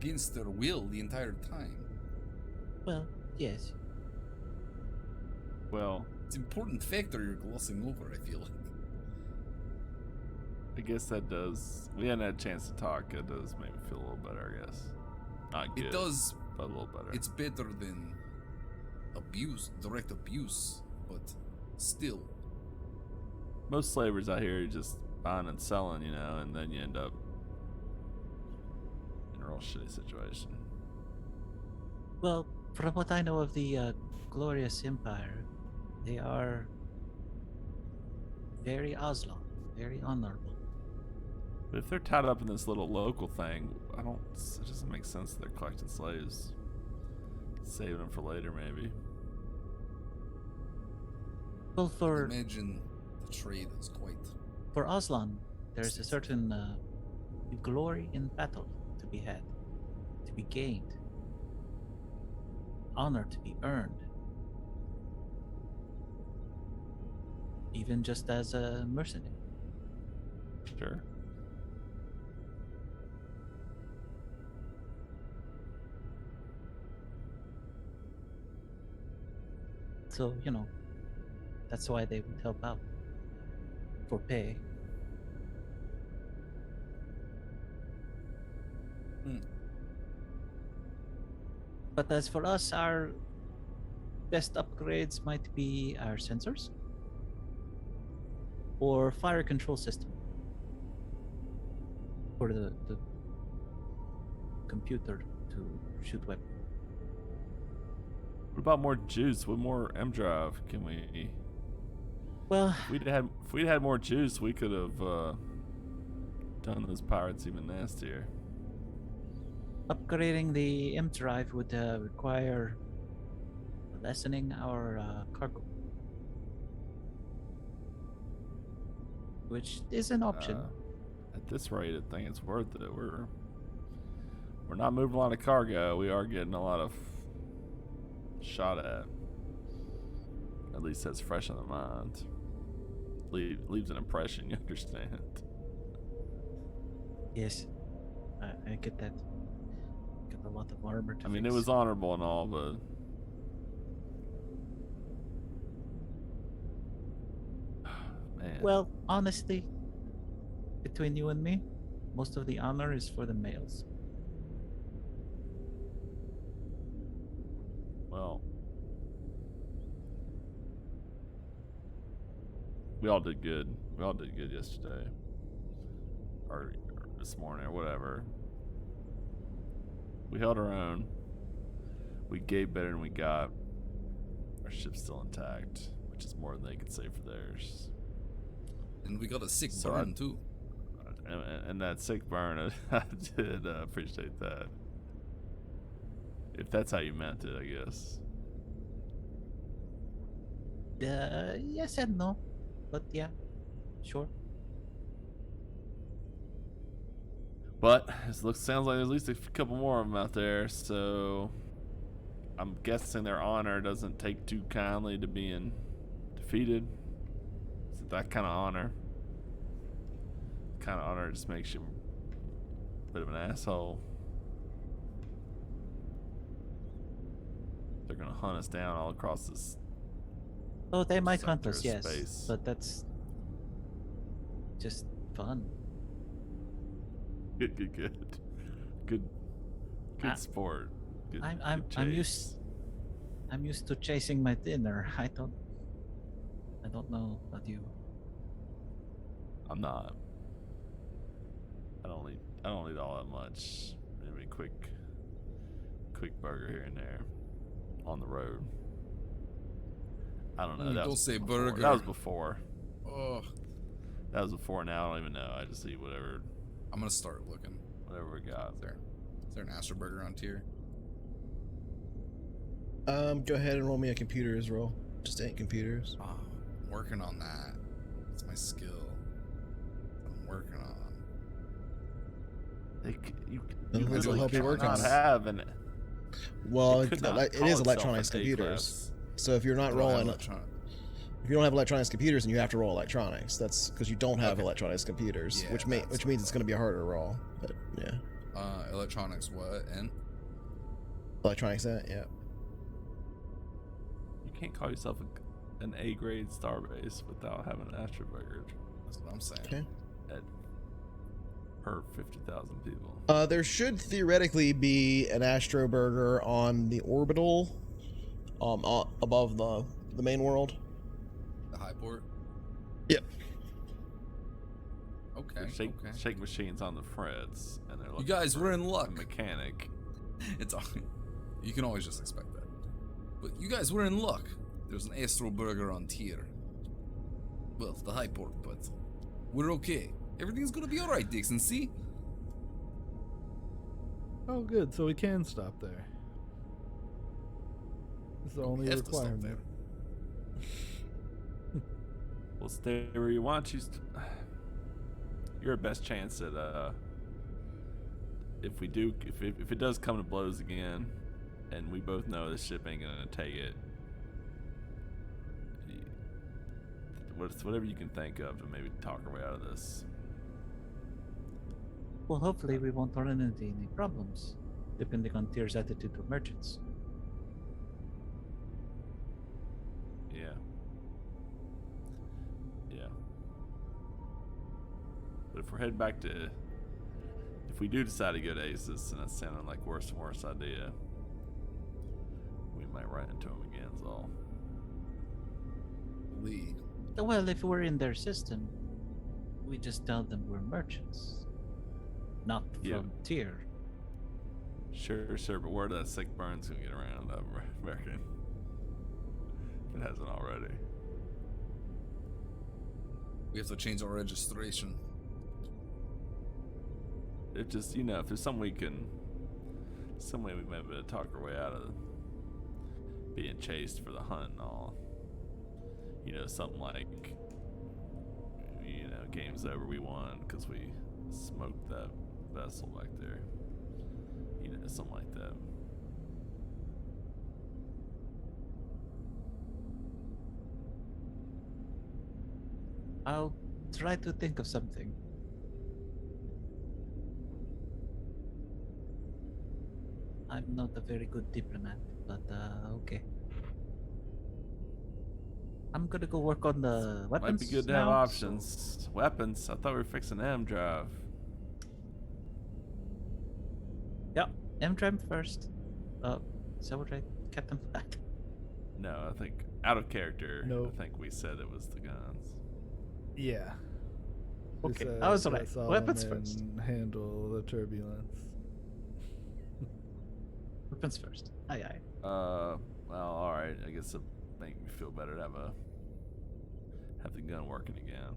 Against their will the entire time. Well, yes. Well, It's an important factor you're glossing over, I feel like. I guess that does. We hadn't had a chance to talk. It does make me feel a little better, I guess. Not good. It does. but a little better. It's better than abuse, direct abuse, but still. Most slavers out here are just buying and selling, and then you end up in a real shitty situation. Well, from what I know of the glorious empire, they are very Aslan, very honorable. But if they're tied up in this little local thing, it doesn't make sense that they're collecting slaves. Saving them for later, maybe. Well, for Imagine the trade is quite. for Aslan, there's a certain glory in battle to be had, to be gained, honor to be earned, even just as a mercenary. Sure. So, that's why they would help out for pay. Hmm. But as for us, our best upgrades might be our sensors or fire control system for the computer to shoot weapons. What about more juice? What more M drive can we? Well, If we'd had more juice, we could have done those pirates even nastier. upgrading the M drive would require lessening our cargo, which is an option. At this rate, I think it's worth it. We're not moving a lot of cargo. We are getting a lot of shot at. At least that's fresh on the mind. Leaves an impression. You understand? Yes, I get that. Got a lot of armor to I mean, fix. it was honorable and all, but man. Well, honestly, between you and me, most of the honor is for the males. Well, we all did good. We all did good yesterday, or this morning, or whatever. We held our own. We gave better than we got. Our ship's still intact, which is more than they could say for theirs. And we got a sick So burn too. And that sick burn, I did appreciate that. If that's how you meant it, I guess. Yes and no, but yeah, sure. But sounds like there's at least a couple more of them out there, so I'm guessing their honor doesn't take too kindly to being defeated. Is it that kind of honor? kind of honor just makes you a bit of an asshole. They're gonna hunt us down all across this. Oh, they might hunt us, sector of yes, space. but that's just fun. Good sport. Good, I'm good used. chase. I'm used to chasing my dinner. I don't know about you. I'm not. I don't eat all that much. Maybe a quick burger here and there on the road. I don't know. That Don't was say before. burger. That was before. Oh, That was before. Now I don't even know. I just eat whatever I'm gonna start looking. we got. Is there an Astro Burger on tier? Go ahead and roll me a computers roll. Just 8 computers. Oh, I'm working on that. It's my skill. I'm working on. This will help you work not on. have an. Well, it could not it call is itself electronics an A computers. class. So if you're not I don't have rolling, electronic- if you don't have electronics computers, then you have to roll electronics. That's because you don't have Okay. electronics computers, Yeah, which that's means it's going to be a harder roll. But yeah, Electronics what? And electronics that yeah. You can't call yourself an A grade starbase without having an Astro Burger that's what I'm saying. Okay. at per 50,000 people. There should theoretically be an Astro Burger on the orbital, above the main world. The high port. Yep. Okay. Shake, okay. shake machines on the frets, and they're You looking guys for were in a luck. mechanic. It's all. You can always just expect that. But you guys were in luck. There's an Astro Burger on tier. Well, the high port, but we're okay. Everything's gonna be alright, Dixon. See? Oh, good. So we can stop there. It's the We only have to stop requirement. Well, stay where you want. Your best chance at if it does come to blows again, and we both know this ship ain't gonna take it. Whatever you can think of to maybe talk our way out of this. Well, hopefully we won't run into any problems, depending on Tyr's attitude to merchants. Yeah. Yeah. But if we're heading back to, if we do decide to go to Aces, and that's sounding like worse and worse idea, we might run into them again. Is all. Lee. Well, if we're in their system, we just tell them we're merchants, not Yeah. from Tyr. Sure, but word that sick burn's gonna get around, I reckon. If it hasn't already. We have to change our registration. If just, if there's some way we might be able to talk our way out of being chased for the hunt and all. Something like, game's over, we won because we smoked that vessel back there. Something like that. I'll try to think of something. I'm not a very good diplomat, but okay. I'm gonna go work on the weapons. Might be good to have now, options. Weapons? I thought we were fixing M drive. Yeah, M-Tram first. Is that what I kept them back? No, I think out of character. Nope. I think we said it was the guns. Yeah. Okay, Just, I was let right. Solomon Weapons first. Handle the turbulence. Weapons first. Aye, aye. Well, all right. I guess it'll make me feel better to have the gun working again.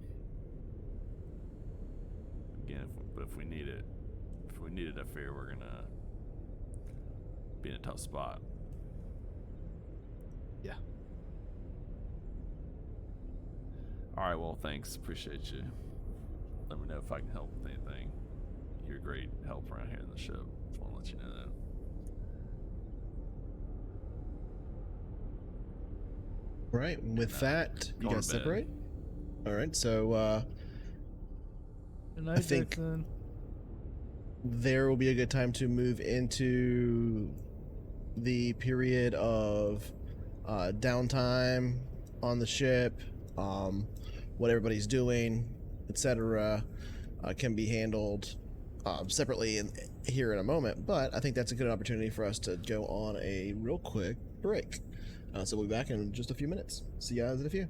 But if we need it, I fear we're gonna be in a tough spot. Yeah. All right. Well, thanks. Appreciate you. Let me know if I can help with anything. You're a great help around here in the ship. Just want to let you know that. Right. With that, you going guys to bed. separate. All right. So Good night, think- Dixon. There will be a good time to move into the period of downtime on the ship, what everybody's doing, etc. Can be handled separately here in a moment, but I think that's a good opportunity for us to go on a real quick break. So we'll be back in just a few minutes. See you guys in a few.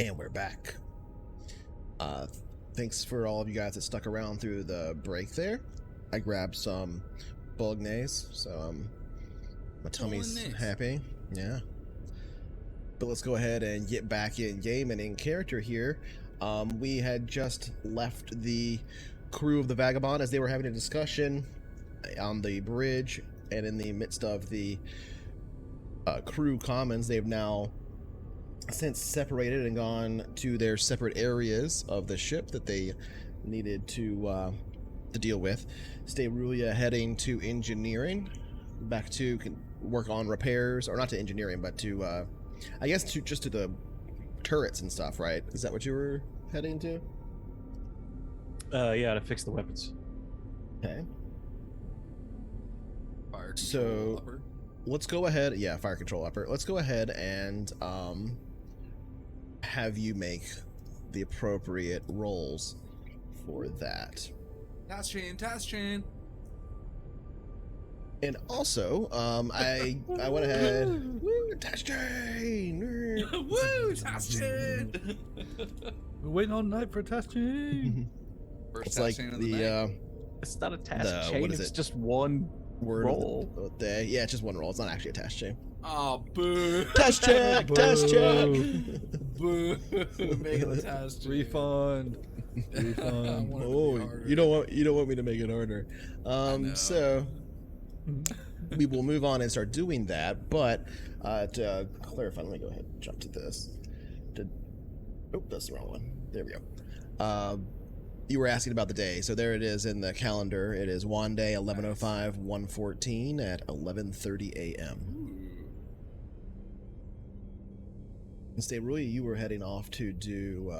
And we're back. Thanks for all of you guys that stuck around through the break there. I grabbed some bolognese, so my tummy's happy. Yeah. But let's go ahead and get back in game and in character here. We had just left the crew of the Vagabond as they were having a discussion on the bridge, and in the midst of the crew commons, they've now since separated and gone to their separate areas of the ship that they needed to deal with. Sterulia heading to engineering, back to work on repairs, or not to engineering, but to I guess to the turrets and stuff, right? Is that what you were heading to? Yeah, to fix the weapons. Okay. Fire control So upper. let's go ahead. Yeah, fire control upper. Let's go ahead and have you make the appropriate rolls for that. Task chain. And also, I went ahead. Woo, task chain. Woo, task chain. We're waiting all night for a test chain. First It's task like chain of the night. the It's not a task The- chain. what is It's it? just one word roll. of the day. Yeah, it's just one roll. It's not actually a task chain. Oh, boo. Task check. Task check. Boo. Make it a task chain. Refund. I Refund. want it to be Oh, harder. you don't want me to make it harder. know. So we will move on and start doing that. But to clarify, let me go ahead and jump to this. Oh, that's the wrong one. There we go. You were asking about the day, so there it is in the calendar. It is one day, 11:05, 1:14 at 11:30 a.m. And Sterulia, you were heading off to do.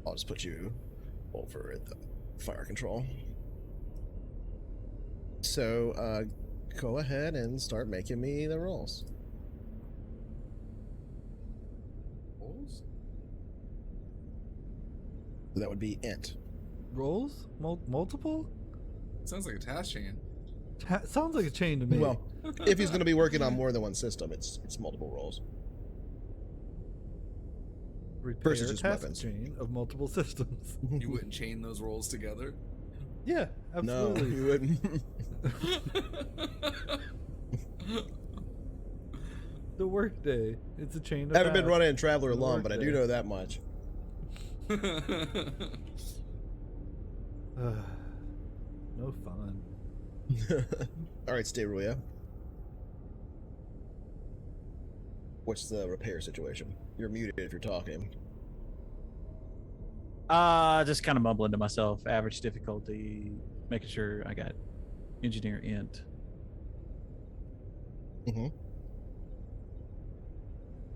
I'll just put you over at the fire control. So, go ahead and start making me the rolls. Rolls? That would be int. Rolls? Multiple? Sounds like a task chain. Sounds like a chain to me. Well, if he's going to be working on more than one system, it's multiple rolls. repair versus just task weapons. chain of multiple systems. You wouldn't chain those rolls together? Yeah, No, absolutely. you wouldn't. The workday. It's a chain of I haven't been tasks. running Traveller The long, but I do workday. know that much. No fun. All right, Sterulia. What's the repair situation? You're muted if you're talking. Just kind of mumbling to myself. Average difficulty, making sure I got engineer int. Mm-hmm.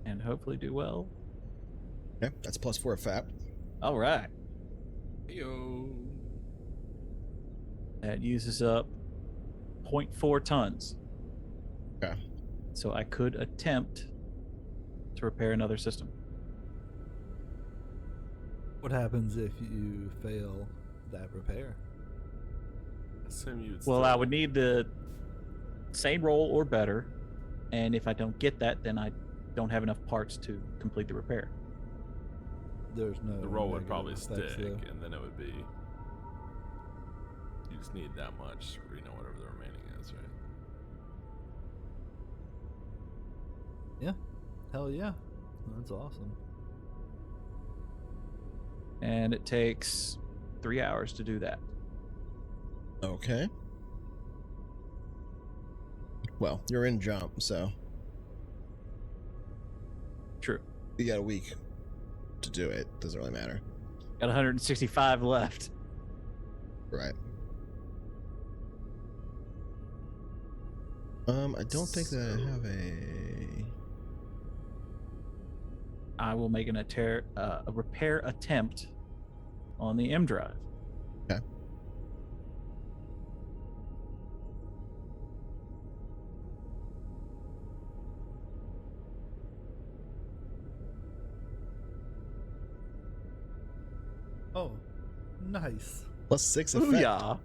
And hopefully do well. Okay, that's +4 of FAP. All right. Yo. That uses up 0.4 tons. Okay. So I could attempt to repair another system. What happens if you fail that repair? Assume you would Well, still- I would need the same roll or better. And if I don't get that, then I don't have enough parts to complete the repair. There's no. the roll would negative probably effects, stick, though. and then it would be. You just need that much, or whatever the remaining is, right? Yeah. Hell yeah. That's awesome. And it takes 3 hours to do that. Okay. Well, you're in jump, so True. you got a week to do it. Doesn't really matter. Got 165 left. Right. I don't think that I have a... I will make a repair attempt on the M drive. Okay. Oh, nice. +6 effect. Booyah!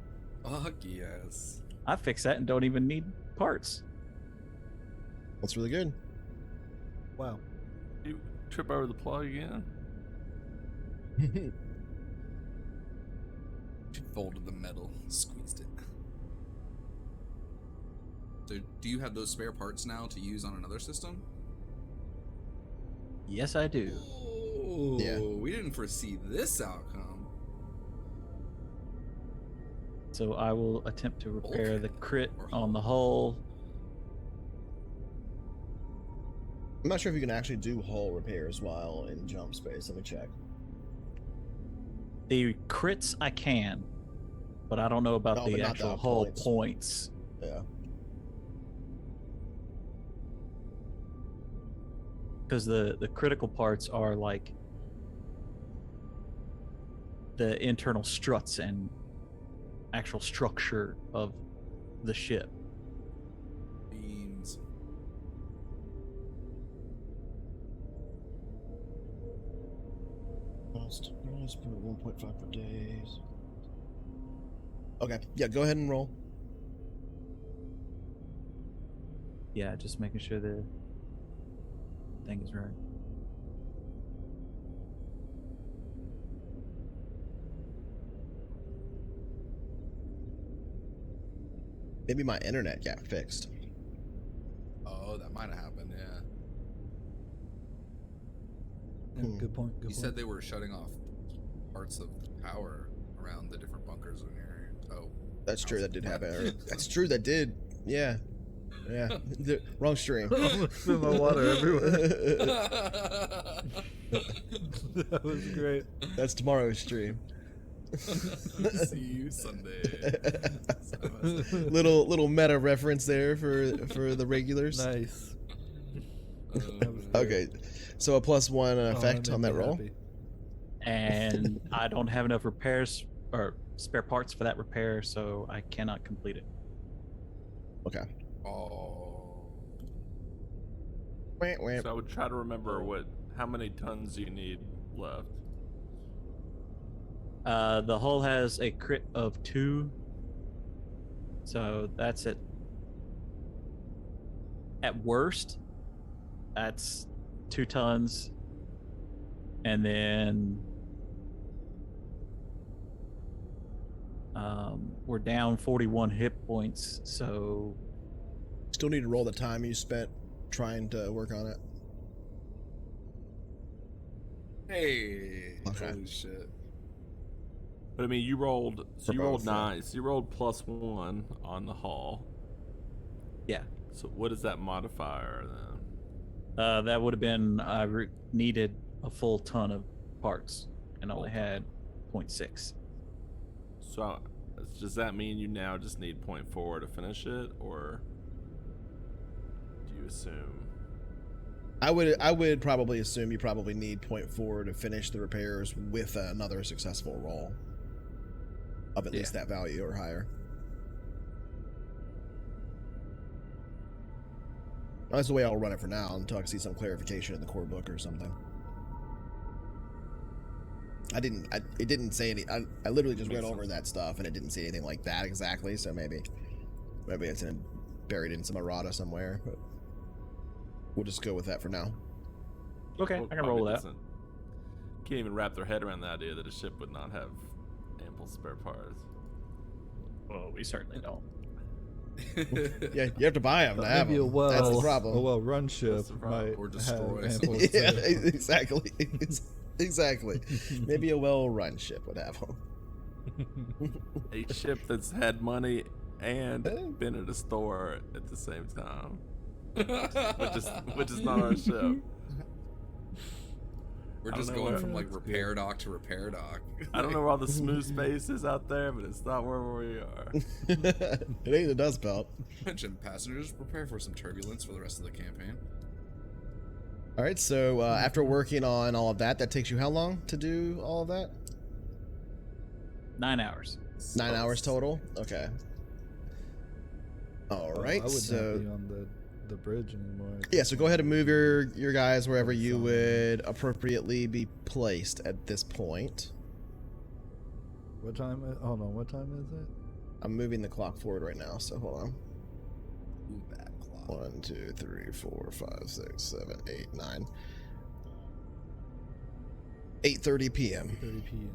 Fuck yes. I fix that and don't even need parts. That's really good. Wow. trip over the plug again? She folded the metal, squeezed it. So, do you have those spare parts now to use on another system? Yes, I do. Oh, Yeah. We didn't foresee this outcome. So I will attempt to repair Okay. the crit Or on the hull. I'm not sure if you can actually do hull repairs while in jump space. Let me check. The crits I can, but I don't know about Oh, but the not actual the hull points. points. Yeah. Because the critical parts are like the internal struts and actual structure of the ship. Beans. Cost 1.5 per days. Okay, yeah, go ahead and roll. Yeah, just making sure the thing is right. Maybe my internet got fixed. Oh, that might have happened, yeah. Yeah, good point. Good You point. said they were shutting off parts of the power around the different bunkers in here. Oh, That's true, that did What? happen. That's true, that did. Yeah. Yeah. Wrong stream. Almost spilled my water everywhere. That was great. That's tomorrow's stream. See you Sunday. little meta reference there for the regulars. Nice. Uh, That was great. Okay, so a +1 Oh, effect made on that me roll. happy. And I don't have enough repairs or spare parts for that repair, so I cannot complete it. Okay. oh. Wah, wah. So I would try to remember how many tons you need left. The hull has a crit of 2, so that's it. At worst, that's 2 tons, and then we're down 41 hit points. So Still need to roll the time you spent trying to work on it. Hey. Okay. Holy shit. But I mean, you rolled For both, yeah. 9. So you rolled +1 on the hull. yeah, So what is that modifier then? that would have been needed a full ton of parts and only had 0.6. So does that mean you now just need 0.4 to finish it, or do you assume? I would probably assume you probably need 0.4 to finish the repairs with another successful roll of at least that value or higher. That's the way I'll run it for now until I see some clarification in the core book or something. It didn't say any. I literally just read over that stuff and it didn't say anything like that exactly. So maybe it's buried in some errata somewhere. But we'll just go with that for now. Okay, Well, I can roll probably with that. Can't even wrap their head around the idea that a ship would not have ample spare parts. Well, we certainly don't. Yeah, you have to buy them to have Maybe them. That's the problem. a well-run ship That's the problem. might Or destroy have something. ample Yeah, space. exactly. Exactly. Maybe a well-run ship would have them. A ship that's had money and been at a store at the same time, which is not our ship. We're I don't just know going where- from like repair dock to repair dock. I don't know where all the smooth space is out there, but it's not where we are. It ain't the Dust Belt. Attention passengers, prepare for some turbulence for the rest of the campaign. All right, so after working on all of that, that takes you how long to do all of that? 9 hours. 9 hours total? Okay. All Oh, right, I would not so be on the bridge anymore. yeah, so go ahead and move your guys wherever you would appropriately be placed at this point. What time? Hold on. What time is it? I'm moving the clock forward right now, so hold on. Ooh, that clock. 1, 2, 3, 4, 5, 6, 7, 8, 9. 8:30 p.m. 30 p.m.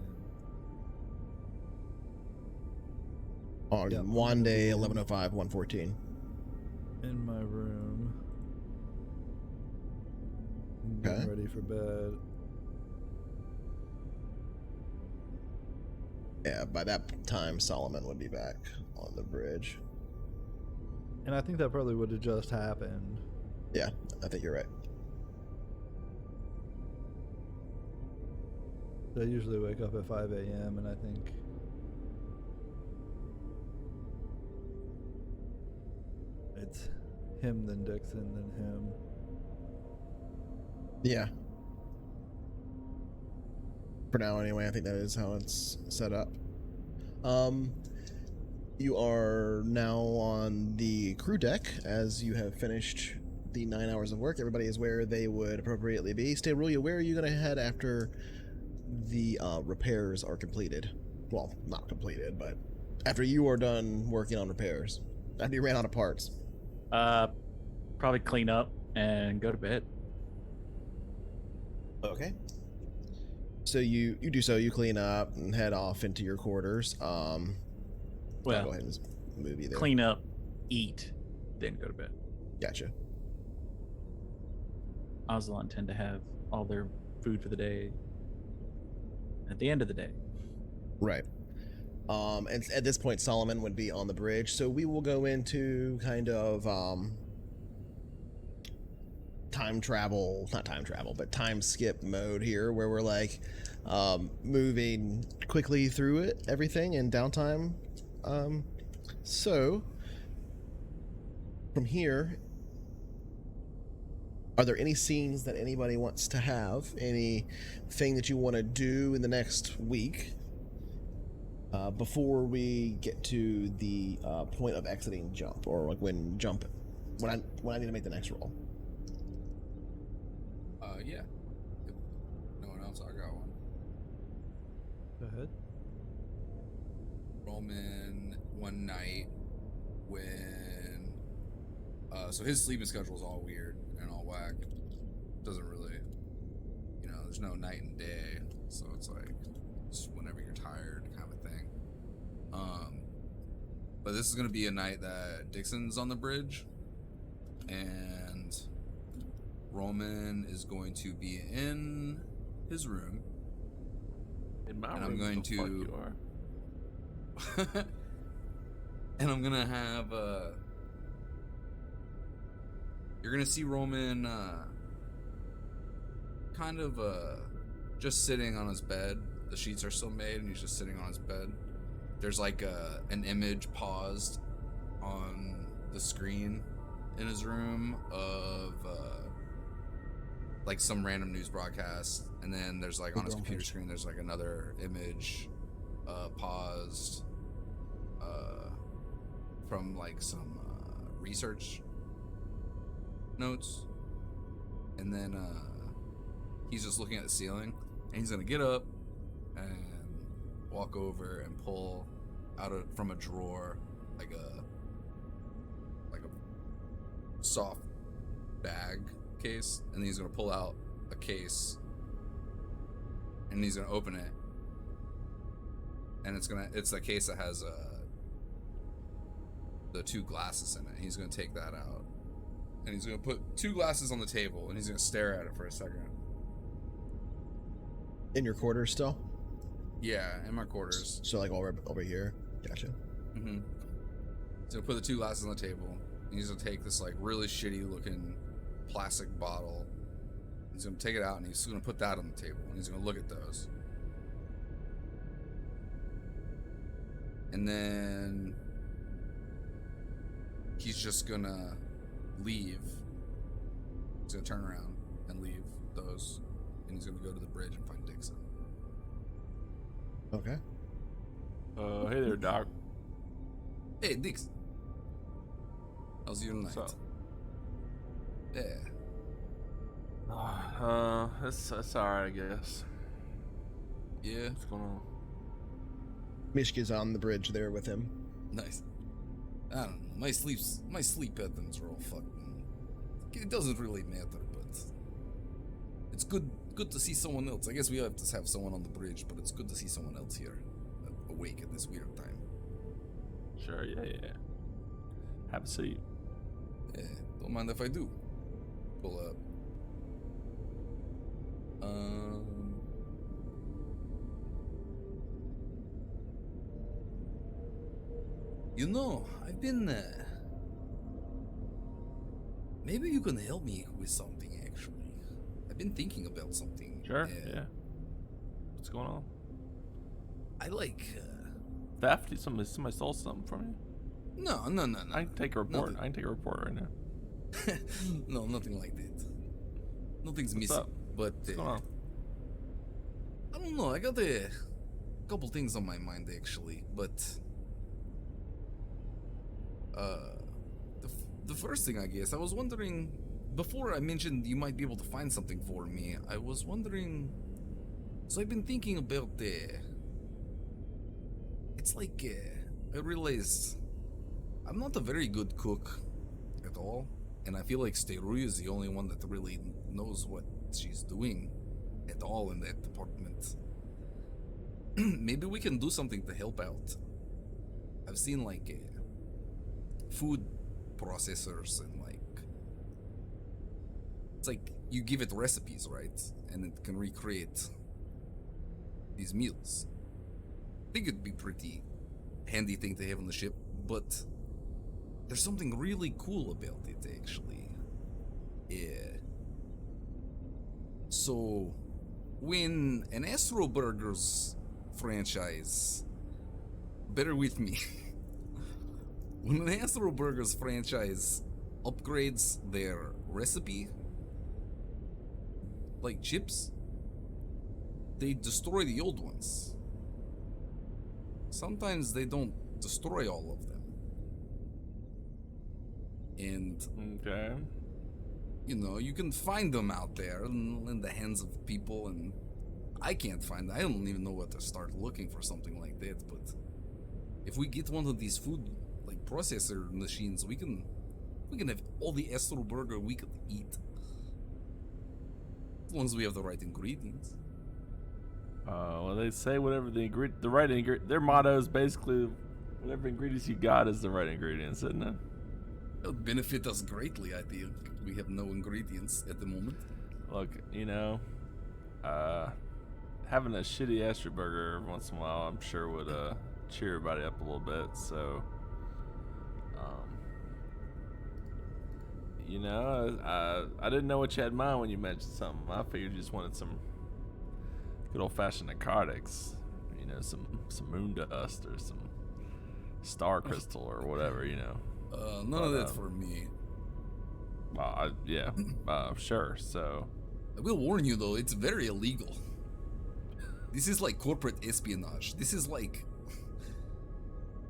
on Yep, I'm one gonna day, be 11:05, 114. in my room. Getting Okay. ready for bed. Yeah, by that time, Solomon would be back on the bridge. And I think that probably would have just happened. Yeah, I think you're right. I usually wake up at 5 a.m. and I think it's him, then Dixon, then him. Yeah. For now, anyway, I think that is how it's set up. You are now on the crew deck as you have finished the 9 hours of work. Everybody is where they would appropriately be. Sterulia, where are you going to head after the repairs are completed? Well, not completed, but after you are done working on repairs. After you ran out of parts. Probably clean up and go to bed. Okay. So you do so. You clean up and head off into your quarters. I'll Well, go ahead and move you there. clean up, eat, then go to bed. Gotcha. Aslan tend to have all their food for the day at the end of the day. Right. And at this point, Solomon would be on the bridge. So we will go into kind of time travel, not time travel, but time skip mode here, where we're like moving quickly through it, everything in downtime. So from here, are there any scenes that anybody wants to have? Anything that you want to do in the next week before we get to the point of exiting jump, or like when I need to make the next roll? Yeah. If no one else, I got one. Go ahead. Roman one night when so his sleeping schedule is all weird and all whack. Doesn't really, there's no night and day, so it's like just whenever you're tired kind of thing. But this is gonna be a night that Dixon's on the bridge and Roman is going to be in his room. In my And room, I'm going the fuck to- you are. And I'm gonna have you're gonna see Roman kind of just sitting on his bed. The sheets are still made and he's just sitting on his bed. There's like an image paused on the screen in his room of like some random news broadcast, and then there's like on his computer screen there's like another image paused from like some research notes, and then he's just looking at the ceiling, and he's gonna get up and walk over and pull from a drawer like a soft bag case, and then he's gonna pull out a case and he's gonna open it, and it's the case that has the 2 glasses in it. He's gonna take that out and he's gonna put 2 glasses on the table and he's gonna stare at it for a second. In your quarters still? Yeah, in my quarters. So like over here. Gotcha. Mm-hmm. So put the 2 glasses on the table. And he's gonna take this like really shitty looking plastic bottle. He's gonna take it out and he's gonna put that on the table and he's gonna look at those. And then he's just gonna leave. He's gonna turn around and leave those, and he's gonna go to the bridge and find Dixon. Okay. Hey there, Doc. Hey, Dixon. How's your night? What's up? Yeah. It's alright, I guess. Yeah. What's going on? Mishka's on the bridge there with him. Nice. I don't know. My sleep patterns are all fucking. It doesn't really matter, but it's good good to see someone else. I guess we have to have someone on the bridge, but it's good to see someone else here, awake at this weird time. Sure, yeah. Have a seat. Yeah, don't mind if I do. Pull up. You know, I've been. Maybe you can help me with something. Actually, I've been thinking about something. Sure, yeah. What's going on? I like. Theft? Somebody stole something from you? No. I can take a report. Nothing. I can take a report right now. No, nothing like that. Nothing's What's missing. up? But What's going on? I don't know. I got a couple things on my mind actually, but the first thing I guess I was wondering before I mentioned you might be able to find something for me. I was wondering. So I've been thinking about it's like I realized I'm not a very good cook at all, and I feel like Steru is the only one that really knows what she's doing at all in that department. Maybe we can do something to help out. I've seen like food processors and like it's like you give it recipes, right? And it can recreate these meals. I think it'd be pretty handy thing to have on the ship, but there's something really cool about it actually. Yeah. So when an Astro Burgers franchise, bear with me, when an Astro Burgers franchise upgrades their recipe, like chips, they destroy the old ones. Sometimes they don't destroy all of them. And Okay. you know, you can find them out there in the hands of people, and I can't find them. I don't even know where to start looking for something like that, but if we get one of these food like processor machines, we can have all the Astro Burger we could eat. As long as we have the right ingredients. Well, they say whatever the right ingredient. Their motto is basically whatever ingredients you got is the right ingredients, isn't it? It would benefit us greatly, I think. We have no ingredients at the moment. Look, you know, having a shitty Astro Burger every once in a while, I'm sure would cheer everybody up a little bit. So, you know, I didn't know what you had in mind when you mentioned something. I figured you just wanted some good old-fashioned narcotics, you know, some moon dust or some star crystal or whatever, you know. None of that for me. Yeah, sure. So, I will warn you though, it's very illegal. This is like corporate espionage. This is like,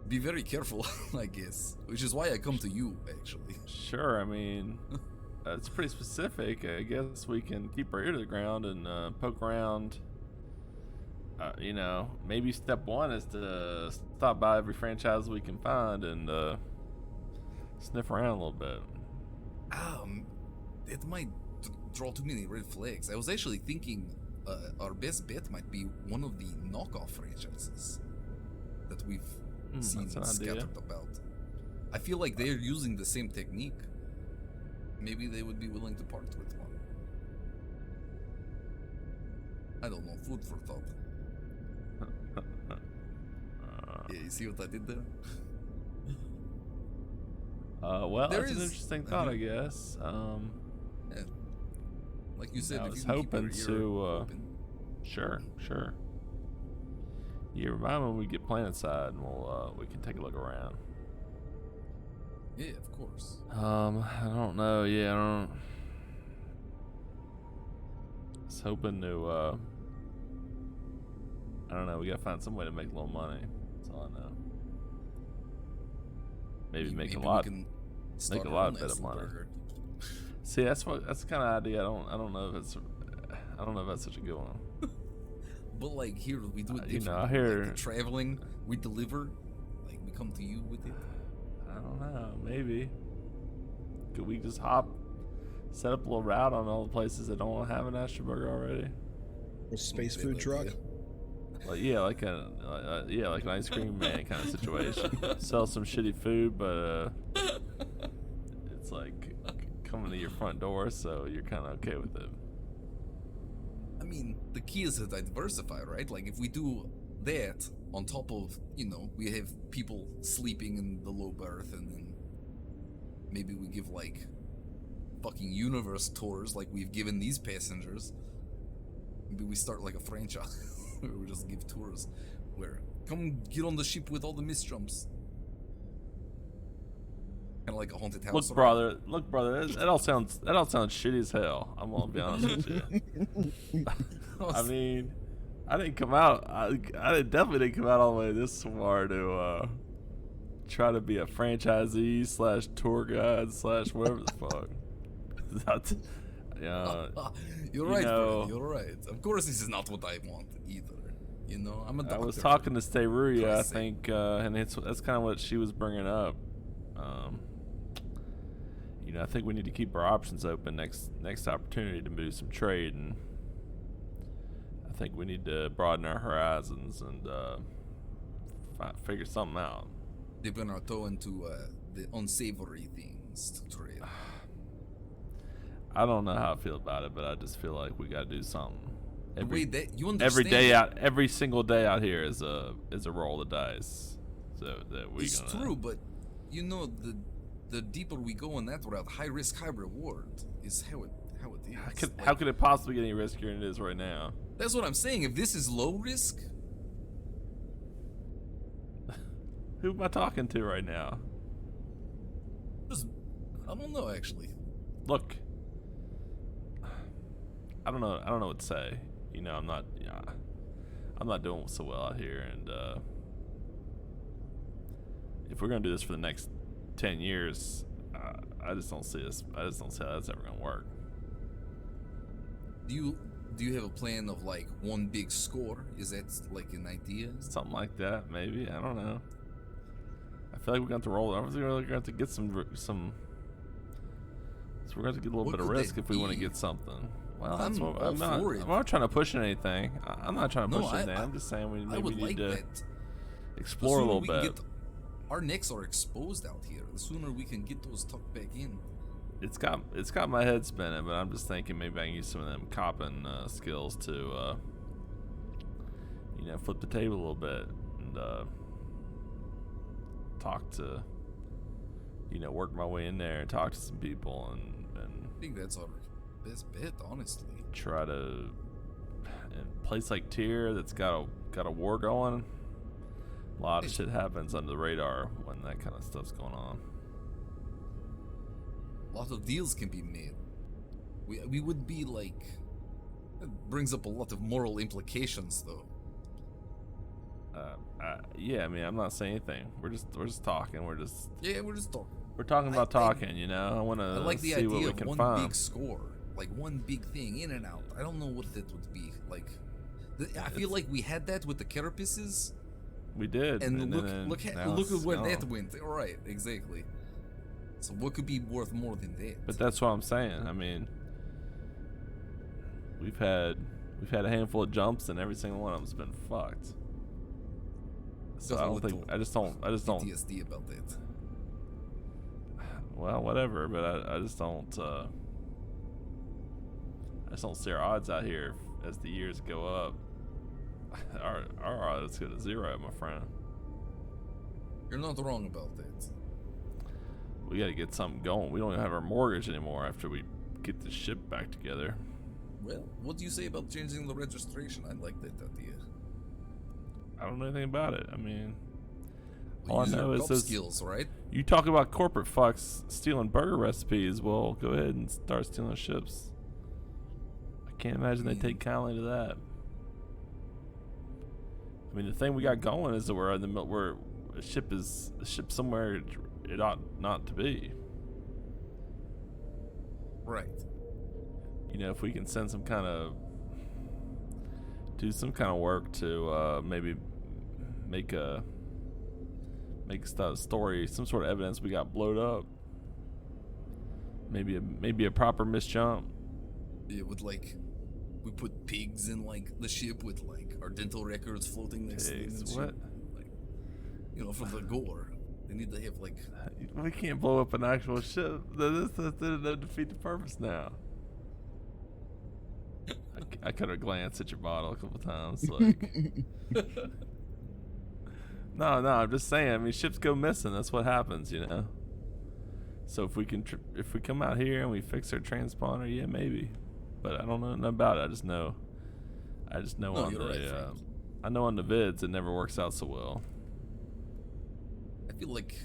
be very careful, I guess. Which is why I come to you, actually. sure. I mean, it's pretty specific. I guess we can keep our ear to the ground and poke around. You know, maybe step one is to stop by every franchise we can find and sniff around a little bit. It might draw too many red flags. I was actually thinking our best bet might be one of the knockoff franchises that we've seen scattered about. I feel like they're using the same technique. Maybe they would be willing to part with one. I don't know, food for thought. Yeah, you see what I did there? Well, There that's an is- interesting thought, I guess. Yeah. Like you said, I if was you can keep hoping your ear to, open. Sure. You remind me when we get planetside, and we can take a look around. Yeah, of course. I don't know. Yeah, I was hoping to. I don't know. We gotta find some way to make a little money. That's all I know. Maybe make a we lot. can start Make a our lot own better Astro money. Burger. See, that's the kind of idea. I don't know if it's. I don't know if that's such a good one. But like here, we do it You different. know, I hear- Like, traveling, we deliver. Like we come to you with it. I don't know. Maybe. Could we just hop Set up a little route on all the places that don't have an Astroburger already. A space food truck. Like like an ice cream man kind of situation. Sell some shitty food, but it's like coming to your front door, so you're kind of okay with it. I mean, the key is to diversify, right? Like, if we do that on top of, we have people sleeping in the low berth, and then maybe we give, like, fucking universe tours like we've given these passengers. Maybe we start, like, a franchise where we just give tours where, come get on the ship with all the misjumps. Kind of like a haunted house. Look, brother, that all sounds shitty as hell. I'm gonna be honest with you. I mean, I didn't come out. I definitely didn't come out all the way this far to try to be a franchisee / tour guide / whatever the fuck. You're right, bro. You're right. Of course, this is not what I want either. I'm a doctor. I was talking to S3E5, I think, and that's kind of what she was bringing up. I think we need to keep our options open next opportunity to do some trade, and I think we need to broaden our horizons and figure something out. Dipping our toe into the unsavory things to trade. I don't know how I feel about it, but I just feel like we gotta do something. You understand every single day out here is a roll of the dice. So that it's true, but the deeper we go on that route, high risk, high reward is how it is. How could it possibly get any riskier than it is right now? That's what I'm saying. If this is low risk, who am I talking to right now? I don't know actually. Look, I don't know what to say. I'm not doing so well out here, and if we're gonna do this for the next 10 years, I just don't see how that's ever gonna work. Do you have a plan of like one big score? Is that like an idea? Something like that, maybe. I don't know. I feel like we're going to roll. We're going to have to get some. So we're going to get a little bit of risk if we want to get something. Well, I'm not trying to push anything. I'm not trying to push anything. I'm just saying we need to explore a little bit. Our necks are exposed out here. The sooner we can get those tucked back in. It's got my head spinning, but I'm just thinking maybe I can use some of them copping skills to flip the table a little bit and talk to work my way in there and talk to some people and I think that's our best bet, honestly. Try to, in a place like Tyr that's got a war going, a lot of shit happens under the radar when that kind of stuff's going on. A lot of deals can be made. We would be like, it brings up a lot of moral implications though. Yeah, I mean, I'm not saying anything. We're just talking. We're just talking. We're talking about talking. I want to like the see idea what we of can one find. big score, like one big thing in and out. I don't know what that would be like. I feel like we had that with the carapaces. We did, and look at where that went. All right, exactly. So what could be worth more than that? But that's what I'm saying. I mean, we've had a handful of jumps, and every single one of them's been fucked. So I just don't PTSD about that. Well, whatever, but I just don't see our odds out here as the years go up. Our odds go to zero, my friend. You're not wrong about that. We got to get something going. We don't even have our mortgage anymore after we get the ship back together. Well, what do you say about changing the registration? I like that idea. I don't know anything about it. I mean, all I know is those skills, right? You talk about corporate fucks stealing burger recipes. Well, go ahead and start stealing ships. I can't imagine they take kindly to that. I mean, the thing we got going is that we're in the middle where a ship somewhere it ought not to be. Right. If we can send do some kind of work to maybe make a story, some sort of evidence we got blowed up. maybe a proper misjump. Yeah, with like, we put pigs in like the ship with like our dental records floating next to them. Pigs, and shit. what? Like, you know, for the gore. They need to have like. We can't blow up an actual ship. That defeat the purpose now. I could have glanced at your bottle a couple times. Like, no, I'm just saying. I mean, ships go missing. That's what happens, you know. So if we come out here and we fix our transponder, yeah, maybe. But I don't know nothing about it. I just know No, on you're the right, Frank. I know on the vids it never works out so well. I feel like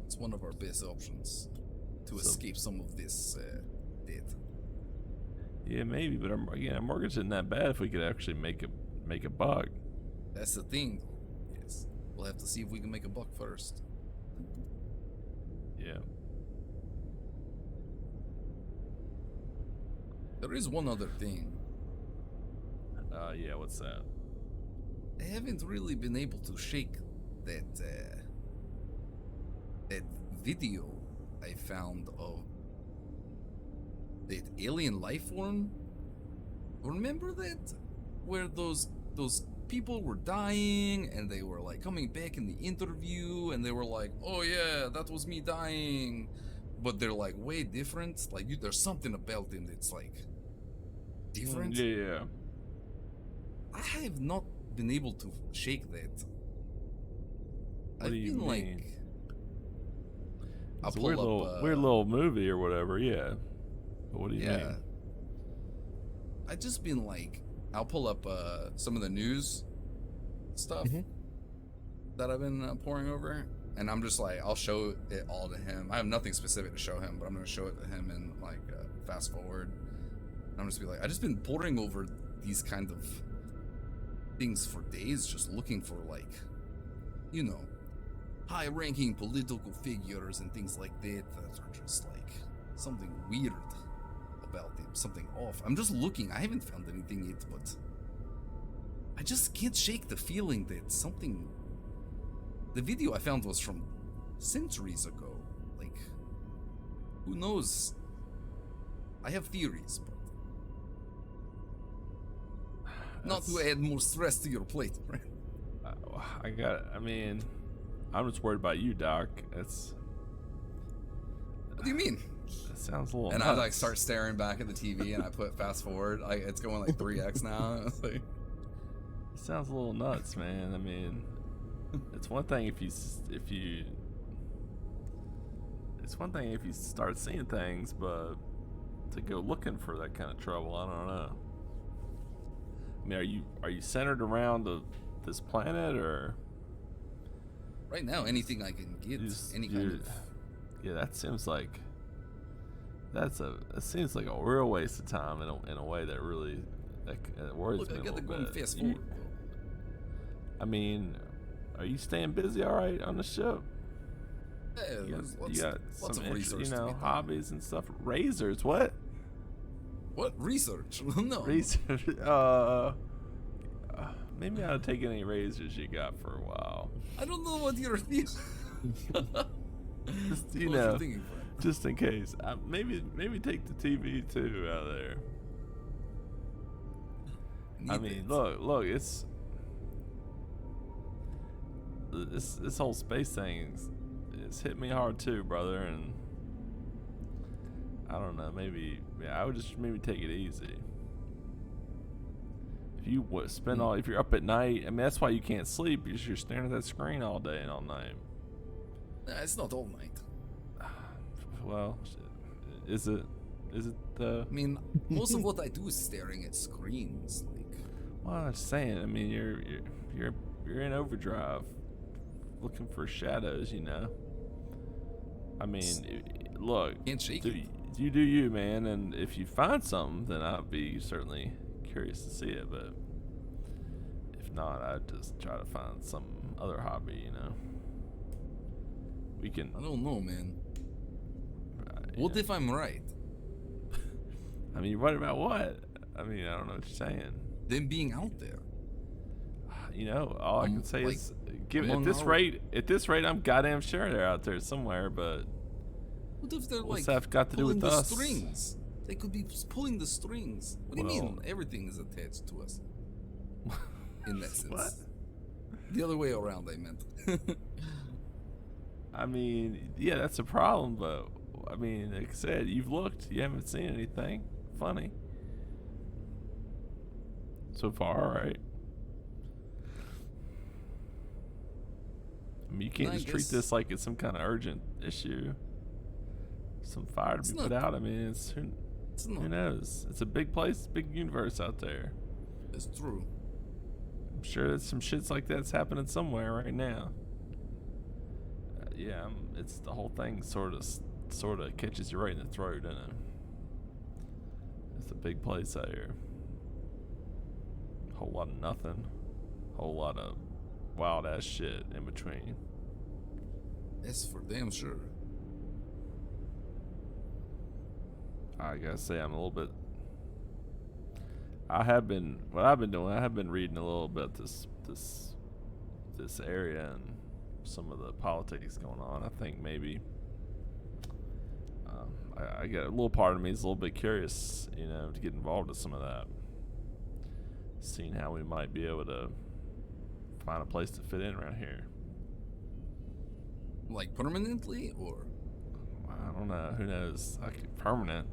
it's one of our best options to escape some of this debt. Yeah, maybe. But our mortgage isn't that bad if we could actually make a buck. That's the thing. Yes, we'll have to see if we can make a buck first. Yeah. There is one other thing. Yeah. What's that? I haven't really been able to shake that video I found of that alien life form. Remember that? Where those people were dying and they were like coming back in the interview and they were like, oh yeah, that was me dying. But they're like way different. Like there's something about them that's like different. Yeah. I have not been able to shake that. What do you like, mean? I'll It's a pull weird little movie or whatever. Yeah. But what do you mean? I just been like, I'll pull up some of the news stuff that I've been poring over, and I'm just like, I'll show it all to him. I have nothing specific to show him, but I'm gonna show it to him in like fast forward. And I'm just be like, I just been poring over these kind of things for days, just looking for like, you know, high-ranking political figures and things like that are just like something weird about them, something off. I'm just looking. I haven't found anything yet, but I just can't shake the feeling that something. The video I found was from centuries ago. Like, who knows? I have theories, but not to add more stress to your plate, right? I mean, I'm just worried about you, Doc. What do you mean? That sounds a little. And nuts. I like start staring back at the TV, and I put fast forward. It's going like 3x now. And it's like, It sounds a little nuts, man. I mean, it's one thing if you start seeing things, but to go looking for that kind of trouble, I don't know. I mean, are you centered around this planet, or right now, anything I can get, any kind of. Yeah, that seems like it seems like a real waste of time in a way that really that worries Look, me I a got to little go bit. fast forward. I mean, are you staying busy all right on the ship? Yeah, You there's got lots some of research. you to know, be done. hobbies and stuff. Razors, what? What research? No. Research. Maybe I'll take any razors you got for a while. I don't know what you're thinking. Just, you What know, you're thinking, Frank. just in case. Maybe take the TV too out of there. I mean, look, it's this whole space thing it's hit me hard too, brother, and I don't know, I would just maybe take it easy. If you if you're up at night, I mean, that's why you can't sleep, because you're staring at that screen all day and all night. Nah, it's not all night. Well, is it I mean, most of what I do is staring at screens. Like, well, I'm just saying, I mean, you're in overdrive looking for shadows, you know. I mean, look, can't shake it. you do you, man, and if you find something, then I'd be certainly curious to see it, but if not, I'd just try to find some other hobby, you know. We can. I don't know, man. What if I'm right? I mean, you're right about what? I mean, I don't know what you're saying. Them being out there. You know, all I can say like, is, at among this our- rate, I'm goddamn sure they're out there somewhere. But What if they're What's like that got to do pulling with the us? strings? They could be pulling the strings. What do you Well- mean? Everything is attached to us. In that sense. What? The other way around, I meant. I mean, yeah, that's a problem, but I mean, like I said, you've looked, you haven't seen anything funny so far, right? I mean, you can't I just treat guess- this like it's some kind of urgent issue. Some fire to It's be not- put out. I mean, it's who It's not. knows? It's a big place, big universe out there. It's true. I'm sure that some shits like that's happening somewhere right now. Yeah, it's the whole thing sort of catches you right in the throat, doesn't it? It's a big place out here. Whole lot of nothing. Whole lot of wild ass shit in between. That's for damn sure. I gotta say, I'm a little bit. What I've been doing, I have been reading a little bit this area and some of the politics going on. I think maybe I get a little part of me is a little bit curious, to get involved with some of that. Seeing how we might be able to find a place to fit in around here. Like permanently, or I don't know. Who knows? Permanent.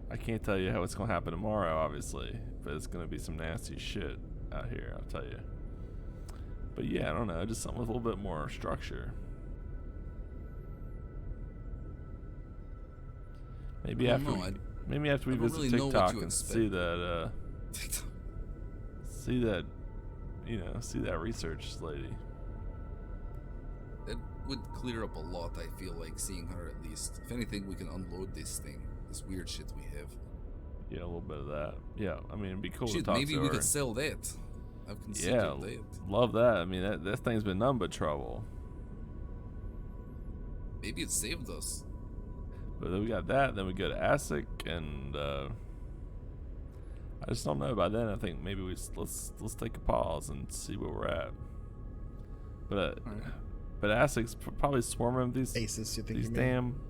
I can't tell you how it's going to happen tomorrow, obviously, but it's going to be some nasty shit out here, I'll tell you. But yeah, I don't know. Just something with a little bit more structure. Maybe I after don't know, maybe after we I don't visit really know what TikTok you and expect. see that research lady. it would clear up a lot. I feel like seeing her at least. If anything, we can unload this thing, this weird shit we have. Yeah, a little bit of that. Yeah, I mean, it'd be cool to Shit, talk maybe to we her. could sell that. I've Yeah, considered that. love that. I mean, that thing's been none but trouble. Maybe it saved us. But then we got that. Then we go to ASIC, and I just don't know. By then, I think maybe let's take a pause and see where we're at. But Alright. but ASIC's probably swarming with these Aces, you think these you mean? damn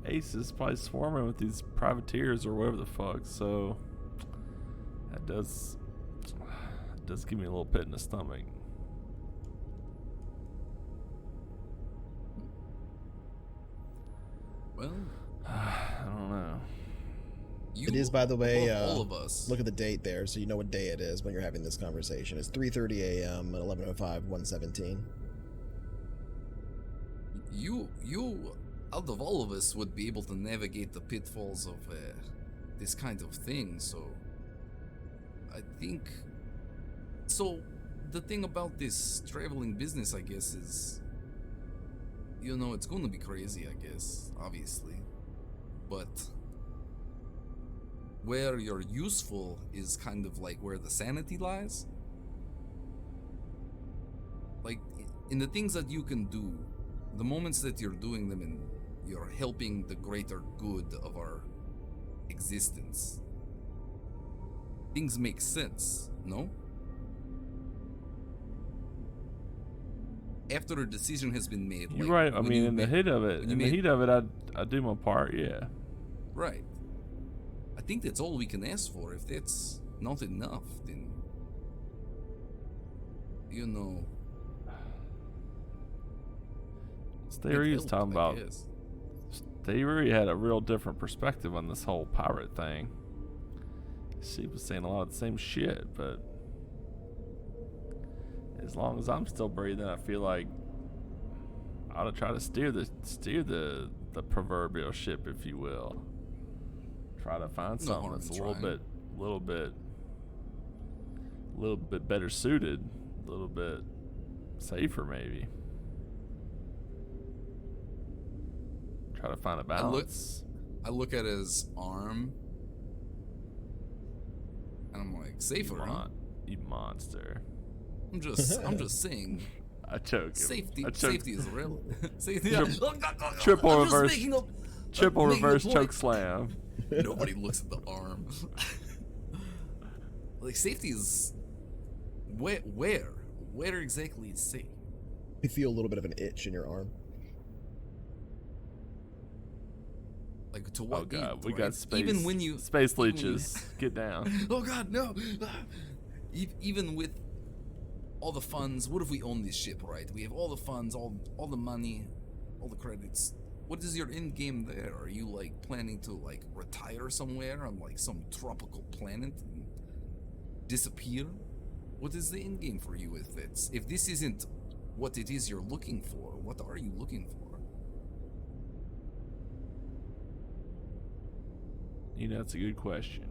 aces, probably swarming with these privateers or whatever the fuck. So that does give me a little pit in the stomach. Well, I don't know. you It is, by the way, above all of us. Look at the date there, so you know what day it is when you're having this conversation. It's 3:30 a.m. at 11:05, 117. You, out of all of us, would be able to navigate the pitfalls of this kind of thing. So, I think. So, the thing about this traveling business, I guess, is, it's going to be crazy. I guess, obviously, but where you're useful is kind of like where the sanity lies. Like in the things that you can do. The moments that you're doing them and you're helping the greater good of our existence, things make sense, no? After a decision has been made, You're like, right. I when mean, you in the make- heat of it, when you made- I do my part. Yeah. right. I think that's all we can ask for. If that's not enough, then Theory is help, talking I about. guess. Theory had a real different perspective on this whole pirate thing. She was saying a lot of the same shit, but as long as I'm still breathing, I feel like I ought to try to steer the proverbial ship, if you will. Try to find No something harm that's in a little bit better suited, a little bit safer, maybe. Try to find a balance. I look at his arm, and I'm like, safer, huh? You monster. I'm just saying. I choke him. Safety I choke. is real. Safety. Triple I'm just reverse- making up- Triple I'm making a reverse point. choke slam. Nobody looks at the arm. Like safety is where exactly is safe? You feel a little bit of an itch in your arm. Like to what Oh god, end, we right? got space. Even when you space even when you- leeches. Get down. Oh god, no! Even with all the funds, what if we own this ship, right? We have all the funds, all the money, all the credits. What is your end game there? Are you like planning to like retire somewhere on like some tropical planet and disappear? What is the end game for you if this isn't what it is you're looking for? What are you looking for? You know, it's a good question.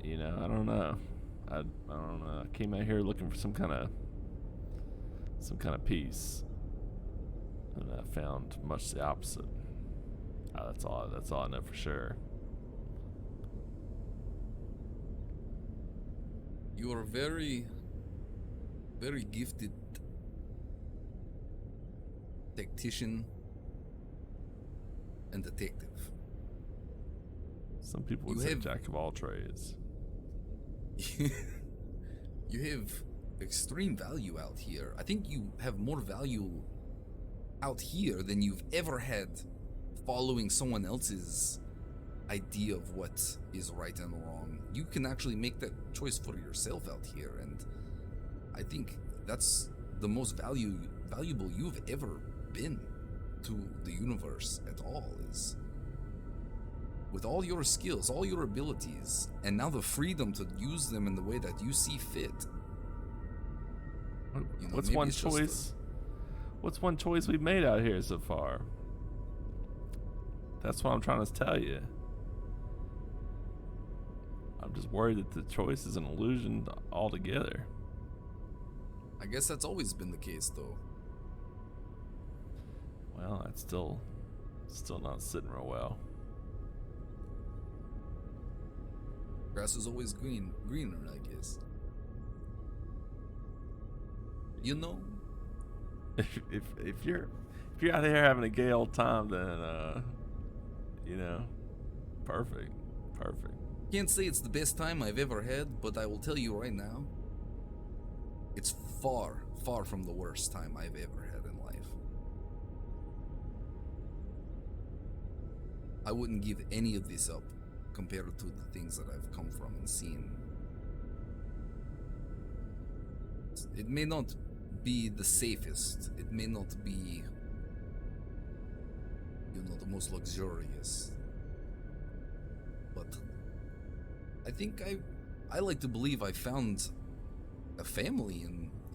You know, I don't know. I don't know. I came out here looking for some kind of peace, and I found much the opposite. That's all I know for sure. You are very, very gifted tactician and detective. Some people would You say have- jack of all trades. You have extreme value out here. I think you have more value out here than you've ever had following someone else's idea of what is right and wrong. You can actually make that choice for yourself out here, and I think that's the most valuable you've ever been to the universe at all, is with all your skills, all your abilities, and now the freedom to use them in the way that you see fit. You know, What's maybe one it's just choice? What's one choice we've made out here so far? That's what I'm trying to tell you. I'm just worried that the choice is an illusion altogether. I guess that's always been the case, though. Well, that's still not sitting real well. Grass is always greener, I guess. You know? If you're out here having a gay old time, then you know, perfect. Can't say it's the best time I've ever had, but I will tell you right now, it's far, far from the worst time I've ever had in life. I wouldn't give any of this up compared to the things that I've come from and seen. It may not be the safest, it may not be, you know, the most luxurious, but I think I like to believe I found a family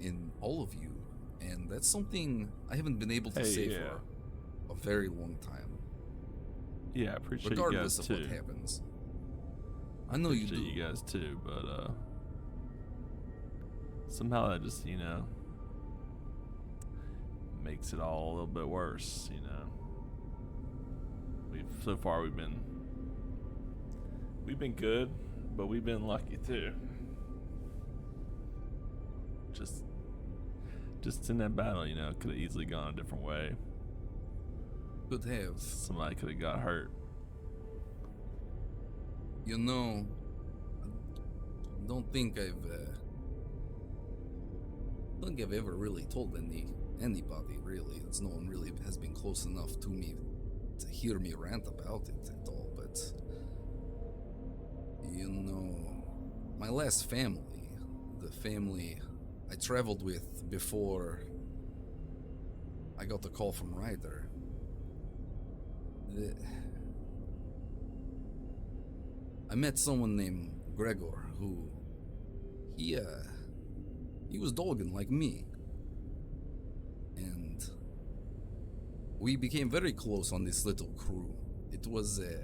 in all of you, and that's something I haven't been able to say for a very long time. Yeah, I appreciate Regardless you of guys what too. happens. I know you do. Appreciate you guys too, but somehow that just, you know, makes it all a little bit worse, you know. So far we've been good, but we've been lucky too. Just in that battle, you know, could have easily gone a different way. Could have. Somebody could have got hurt. You know, I don't think I've ever really told anybody really. It's no one really has been close enough to me to hear me rant about it at all, but you know, my last family, the family I traveled with before I got the call from Ryder, I met someone named Gregor who he was Dolgan like me, and we became very close on this little crew. It was a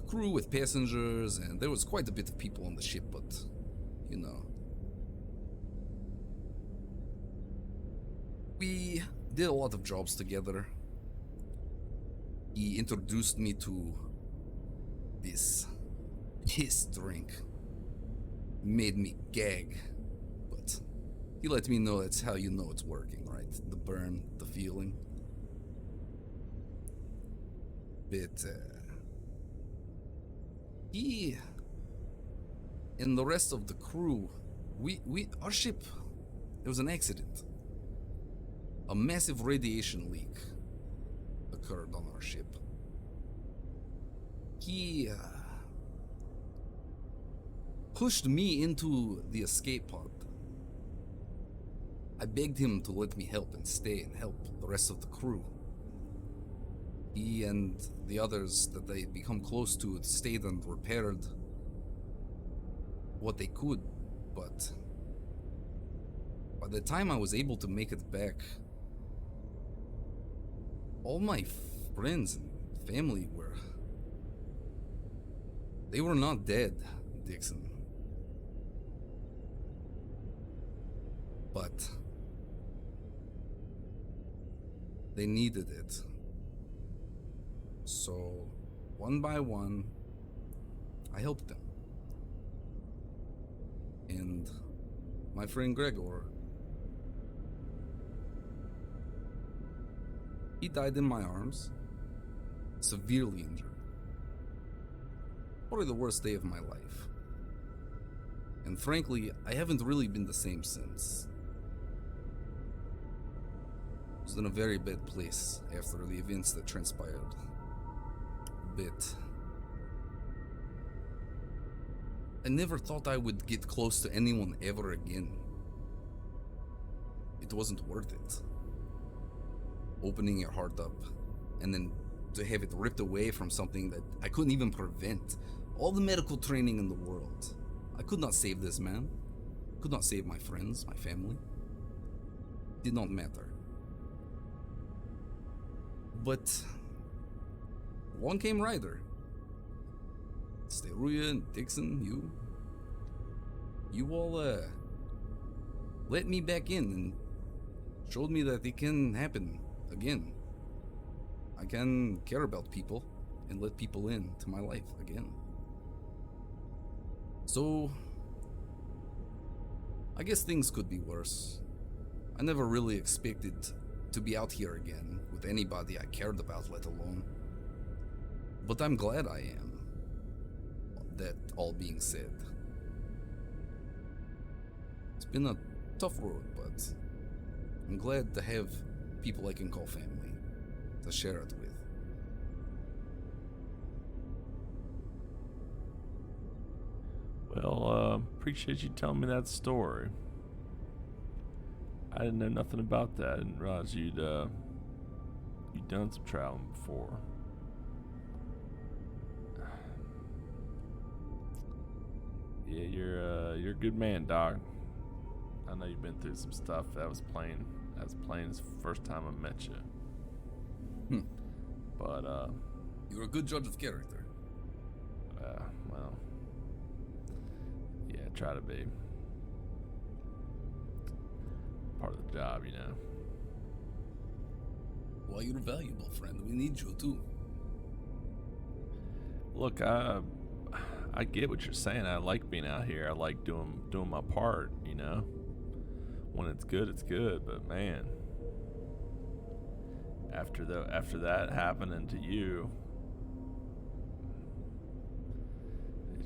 crew with passengers, and there was quite a bit of people on the ship, but you know, we did a lot of jobs together. He introduced me to this drink. Made me gag, but he let me know that's how you know it's working, right? The burn, the feeling. But he and the rest of the crew, our ship, there was an accident. A massive radiation leak occurred on our ship. He pushed me into the escape pod. I begged him to let me help and stay and help the rest of the crew. He and the others that they become close to stayed and repaired what they could, but by the time I was able to make it back, all my friends and family they were not dead, Dixon. But they needed it. So, one by one, I helped them. And my friend Gregor, he died in my arms, severely injured. Probably the worst day of my life. And frankly, I haven't really been the same since. I was in a very bad place after the events that transpired. I never thought I would get close to anyone ever again. It wasn't worth it. Opening your heart up, and then to have it ripped away from something that I couldn't even prevent. All the medical training in the world. I could not save this man. Could not save my friends, my family. Did not matter. But along came Ryder. Steruya and Dixon, you all let me back in and showed me that it can happen again. I can care about people and let people in to my life again. So I guess things could be worse. I never really expected to be out here again with anybody I cared about, let alone. But I'm glad I am. That all being said, it's been a tough road, but I'm glad to have people I can call family to share it with. Well, appreciate you telling me that story. I didn't know nothing about that. I didn't realize you'd done some traveling before. Yeah, you're a good man, Doc. I know you've been through some stuff. That was plain as the first time I met you. But you're a good judge of character. Well, yeah, try to be. Part of the job, you know. Well, you're a valuable friend. We need you too. Look, I get what you're saying. I like being out here. I like doing my part, you know. When it's good, it's good. But man, after that happening to you,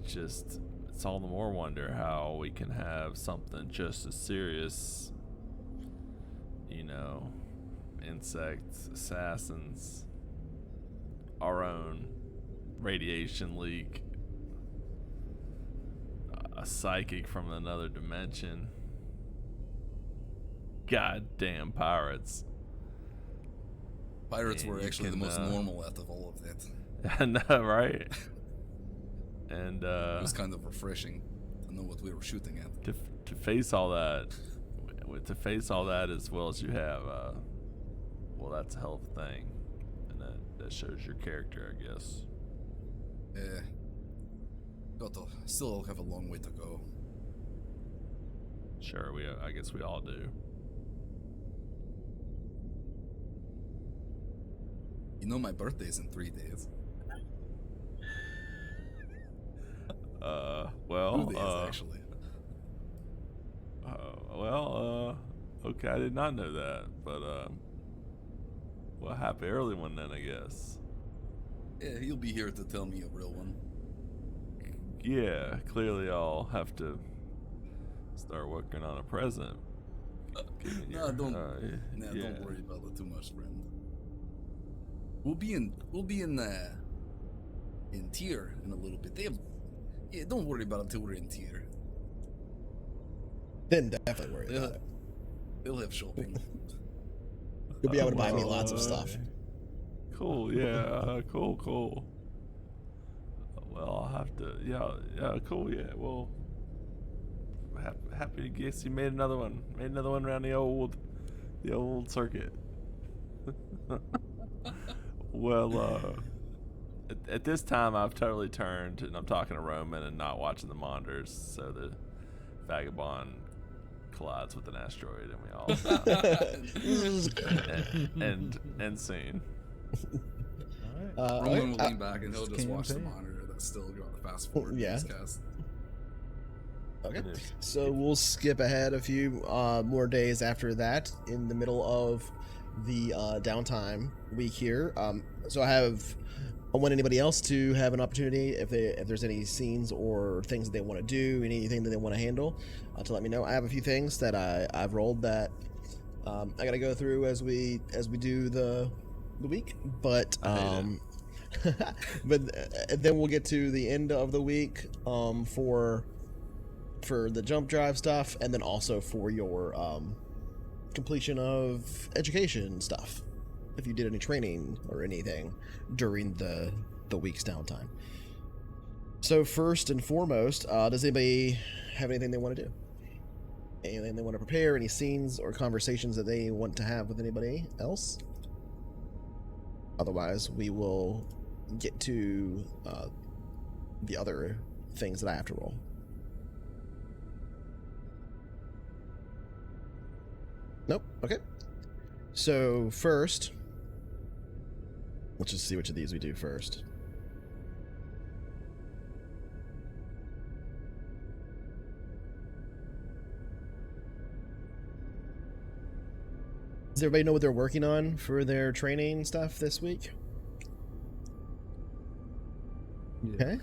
it's all the more wonder how we can have something just as serious, you know, insects, assassins, our own radiation leak, a psychic from another dimension, goddamn pirates. Pirates were actually the most normal out of all of that. I know, right? And it was kind of refreshing to know what we were shooting at. To face all that, as well as you have, well, that's a hell of a thing, and that shows your character, I guess. Yeah. Still have a long way to go. Sure, I guess we all do. You know, my birthday's in 3 days. Well, 2 days, actually. Okay, I did not know that, but, well, happy early one then, I guess. Yeah, he'll be here to tell me a real one. Yeah, clearly I'll have to start working on a present. Don't yeah. worry about it too much, friend. We'll be in tier in a little bit. Don't worry about it until we're in tier. Then definitely worry about it. They'll have shopping. You'll be able to buy me lots of stuff. Cool, yeah, cool. Well, I'll have to, yeah, cool, yeah. Well, happy to guess you made another one. Made another one around the old circuit. Well, at this time, I've totally turned, and I'm talking to Roman and not watching the monitors, so the vagabond collides with an asteroid, and we all and scene. Roman will lean back, and he'll just watch the monitor that's still got the fast forward. Yeah. Cast. Okay, so we'll skip ahead a few more days after that in the middle of the downtime week here. So I want anybody else to have an opportunity if there's any scenes or things that they want to do, anything that they want to handle, to let me know. I have a few things that I've rolled that I got to go through as we do the week, but but then we'll get to the end of the week for the jump drive stuff, and then also for your completion of education stuff, if you did any training or anything during the week's downtime. So first and foremost, does anybody have anything they want to do? Anything they want to prepare? Any scenes or conversations that they want to have with anybody else? Otherwise, we will get to the other things that I have to roll. Nope. Okay. So first, let's just see which of these we do first. Does everybody know what they're working on for their training stuff this week? Yeah. Okay.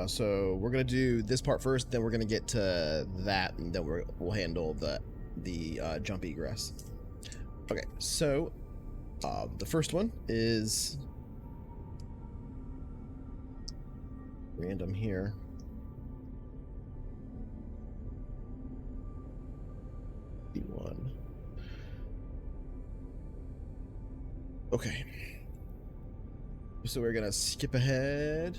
So we're gonna do this part first, then we're gonna get to that, and then we'll handle the jump egress. Okay, so the first one is random here. D1. Okay. So we're gonna skip ahead.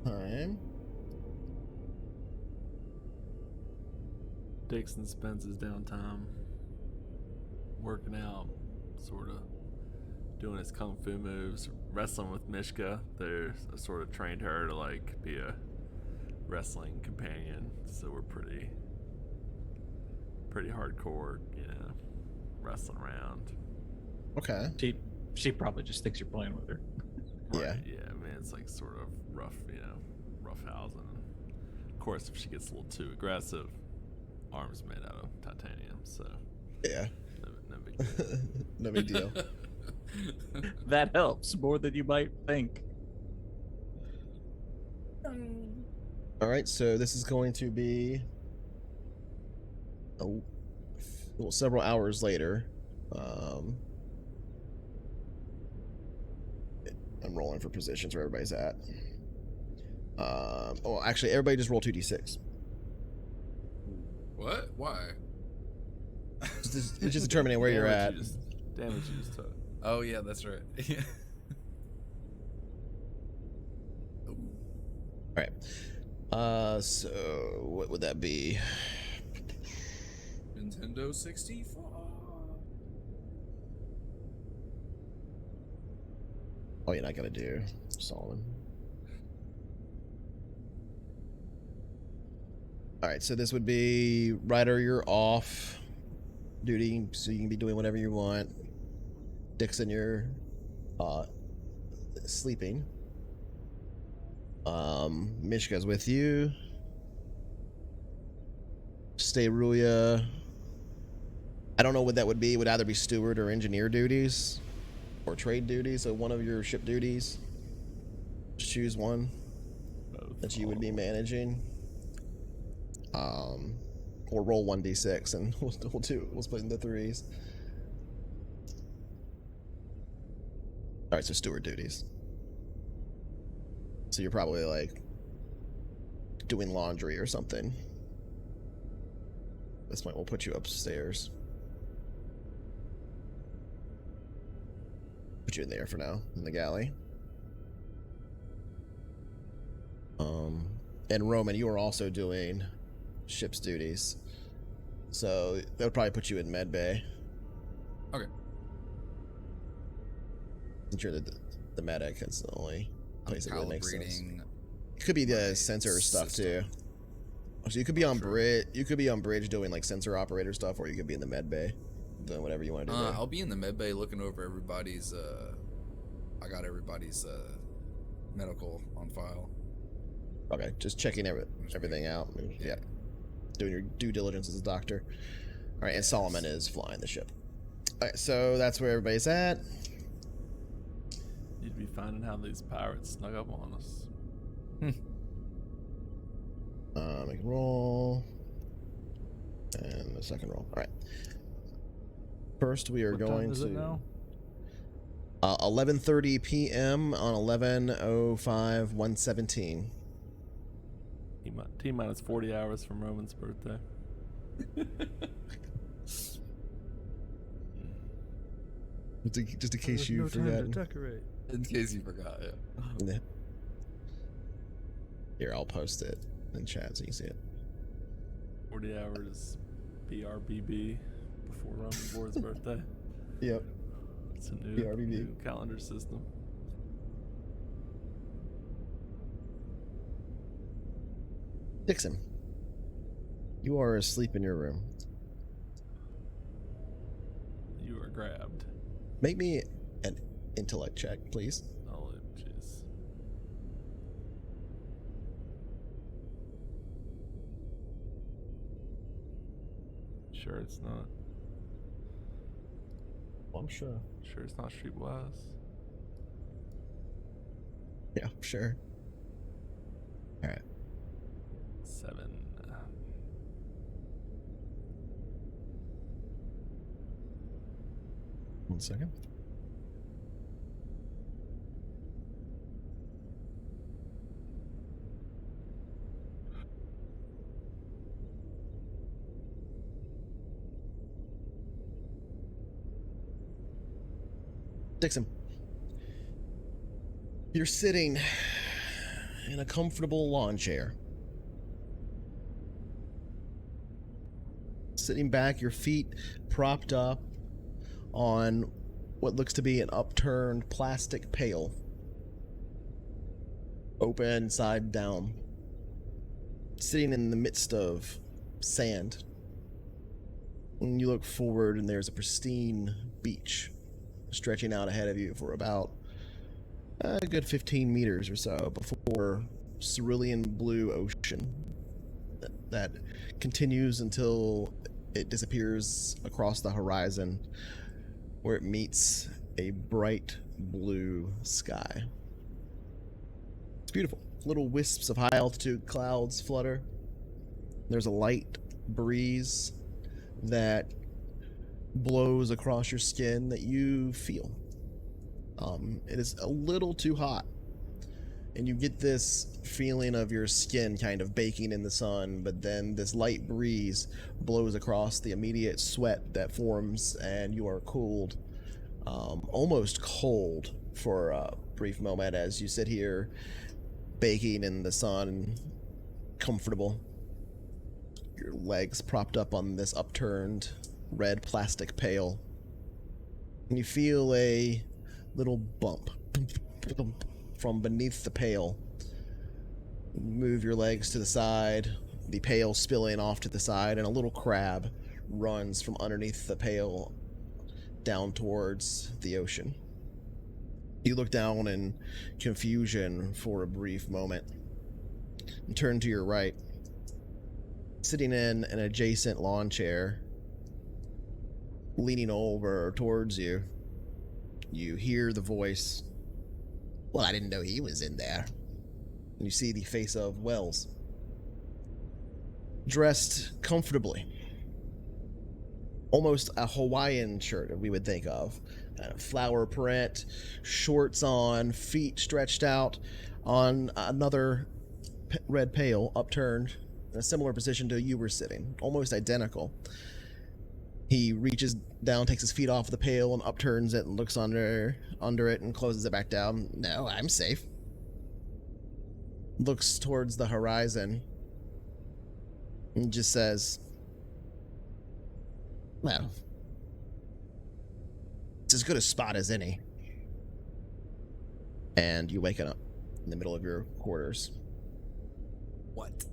Time. Dixon spends his downtime working out, sort of doing his kung fu moves, wrestling with Mishka. They're sort of trained her to like be a wrestling companion, so we're pretty hardcore, you know, wrestling around. Okay. She probably just thinks you're playing with her. Yeah. Yeah, I mean, it's like sort of rough, you know, rough housing. Of course, if she gets a little too aggressive, arms made out of titanium, so Yeah. no big deal. No big deal. That helps more than you might think. All right, so this is going to be several hours later. I'm rolling for positions where everybody's at. Oh, actually, everybody just roll 2d6. What? Why? It's just determining where you're at. Damage you just took. Oh yeah, that's right. Yeah. All right. So what would that be? Nintendo 64. Oh, you're not gonna do Solomon. All right, so this would be Ryder. You're off duty, so you can be doing whatever you want. Dixon, you're sleeping. Mishka's with you. Stayruya, I don't know what that would be. It would either be steward or engineer duties, or trade duties. So one of your ship duties. Just choose one. Both. that you would be managing. Or roll 1d6 and we'll split into threes. Alright, so steward duties. So you're probably like doing laundry or something. At this point we'll put you upstairs. Put you in there for now, in the galley. And Roman, you are also doing ship's duties. So that would probably put you in med bay. Okay. Since you're the medic, that's the only place that really makes sense. Calibrating. It could be the sensor stuff too. So you could be on bridge. You could be on bridge doing like sensor operator stuff, or you could be in the med bay doing whatever you want to do. I'll be in the med bay looking over everybody's. I got everybody's medical on file. Okay, just checking everything out. Yeah, doing your due diligence as a doctor. All right, and Solomon is flying the ship. All right, so that's where everybody's at. You'd be finding how these pirates snuck up on us. Make a roll. And the second roll. All right. First, we are What going time is to. it now? 11:30 p.m. on 11/05/117. T minus 40 hours from Roman's birthday. Just in case you no time to forgot. decorate. In case you forgot, yeah. Yeah. Here, I'll post it in chat so you can see it. 40 hours BRBB before Roman board's birthday. Yep. It's a new, BRBB. new calendar system. Dixon, you are asleep in your room. You are grabbed. Make me an intellect check, please. Oh, jeez. Sure it's not. Well, I'm sure. Sure it's not Streetwise. Yeah, sure. All right. 7. One second. Dixon, you're sitting in a comfortable lawn chair. Sitting back, your feet propped up on what looks to be an upturned plastic pail. Open side down. Sitting in the midst of sand. And you look forward and there's a pristine beach stretching out ahead of you for about a good 15 meters or so before cerulean blue ocean that continues until it disappears across the horizon where it meets a bright blue sky. It's beautiful. Little wisps of high altitude clouds flutter. There's a light breeze that blows across your skin that you feel. It is a little too hot, and you get this feeling of your skin kind of baking in the sun, but then this light breeze blows across the immediate sweat that forms, and you are cooled, almost cold for a brief moment as you sit here baking in the sun, comfortable. Your legs propped up on this upturned red plastic pail, and you feel a little bump from beneath the pail. Move your legs to the side, the pail spilling off to the side, and a little crab runs from underneath the pail down towards the ocean. You look down in confusion for a brief moment and turn to your right. Sitting in an adjacent lawn chair, leaning over towards you, you hear the voice. Well, I didn't know he was in there. and you see the face of Wells, dressed comfortably, almost a Hawaiian shirt we would think of, flower print, shorts on, feet stretched out on another red pail upturned in a similar position to you were sitting, almost identical. He reaches down, takes his feet off the pail and upturns it and looks under it and closes it back down. No, I'm safe. Looks towards the horizon and just says, well, it's as good a spot as any. And you waken up in the middle of your quarters. What?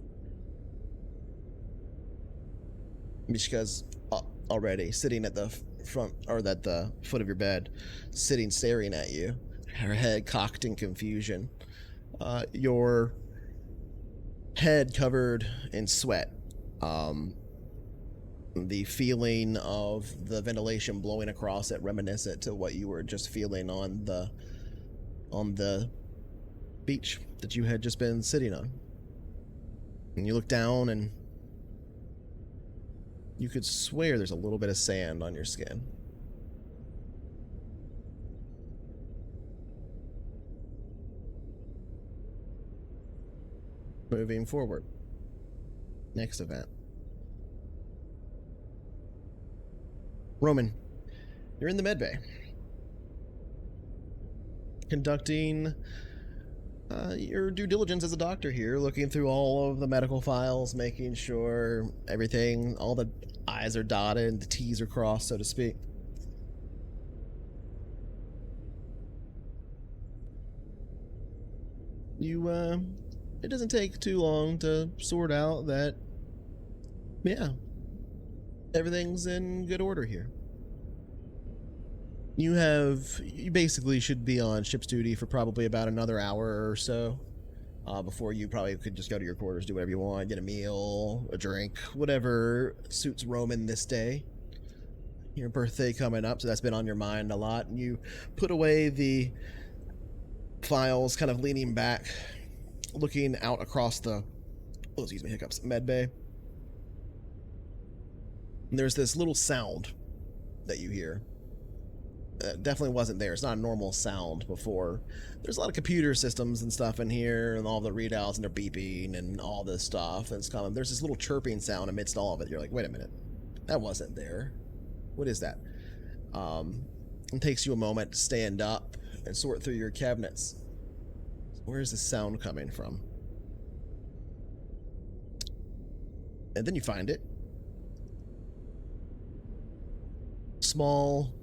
Mishka's up already, sitting at the front, or at the foot of your bed, sitting staring at you, her head cocked in confusion. Your head covered in sweat. The feeling of the ventilation blowing across it reminiscent to what you were just feeling on the beach that you had just been sitting on. And you look down and you could swear there's a little bit of sand on your skin. Moving forward. Next event. Roman, you're in the medbay. Conducting your due diligence as a doctor here, looking through all of the medical files, making sure everything, all the I's are dotted and the T's are crossed, so to speak. It doesn't take too long to sort out that, yeah, everything's in good order here. You basically should be on ship's duty for probably about another hour or so, before you probably could just go to your quarters, do whatever you want, get a meal, a drink, whatever suits Roman this day. Your birthday coming up, so that's been on your mind a lot. And you put away the files, kind of leaning back, looking out across the, med bay. And there's this little sound that you hear. Definitely wasn't there. It's not a normal sound before. There's a lot of computer systems and stuff in here, and all the readouts, and they're beeping and all this stuff. And it's coming. There's this little chirping sound amidst all of it. You're like, wait a minute, that wasn't there. What is that? It takes you a moment to stand up and sort through your cabinets. Where is this sound coming from? And then you find it. Small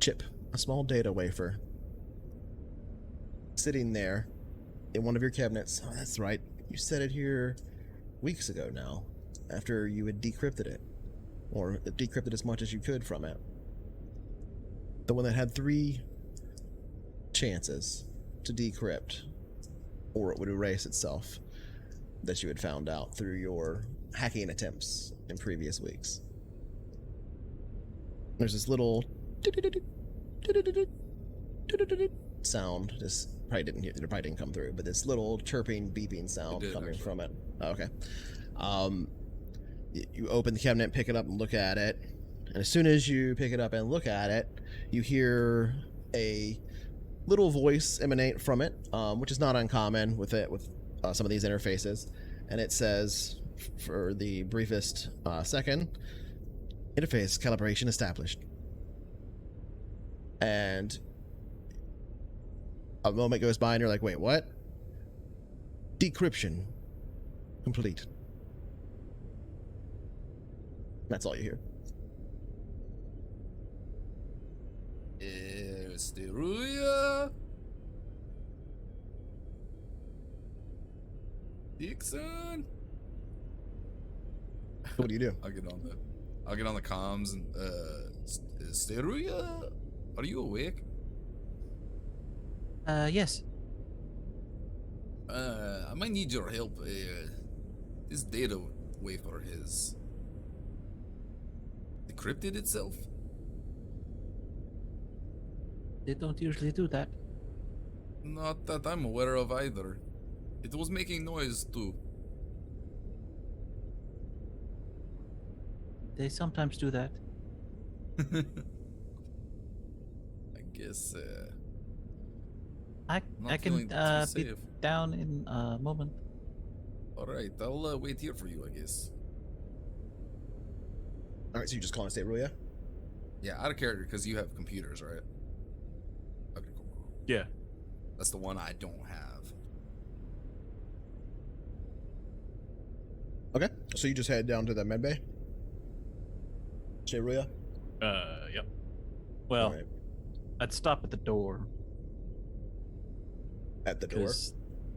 chip, a small data wafer, sitting there in one of your cabinets. Oh, that's right. You set it here weeks ago now, after you had decrypted it, or decrypted as much as you could from it. The one that had 3 chances to decrypt, or it would erase itself, that you had found out through your hacking attempts in previous weeks. There's this little sound. This probably didn't come through, but this little chirping, beeping sound coming from it. Oh, okay. You open the cabinet, pick it up, and look at it. And as soon as you pick it up and look at it, you hear a little voice emanate from it, which is not uncommon with some of these interfaces. And it says, for the briefest second, interface calibration established. And a moment goes by and you're like, wait, what? Decryption complete. That's all you hear. S3E5 Dixon. What do you do? I'll get on the comms and S3E5, are you awake? Yes. I might need your help. This data wafer has decrypted itself. They don't usually do that. Not that I'm aware of either. It was making noise too. They sometimes do that. I guess I not can feeling too be safe. down in a moment. All right, I'll wait here for you, I guess. All right, so you just calling State Ruya? Yeah, out of character because you have computers, right? Okay, cool. Yeah. That's the one I don't have. Okay, so you just head down to the med bay? State Ruya? Yep. Well, All right. I'd stop at the door. At the door? 'Cause,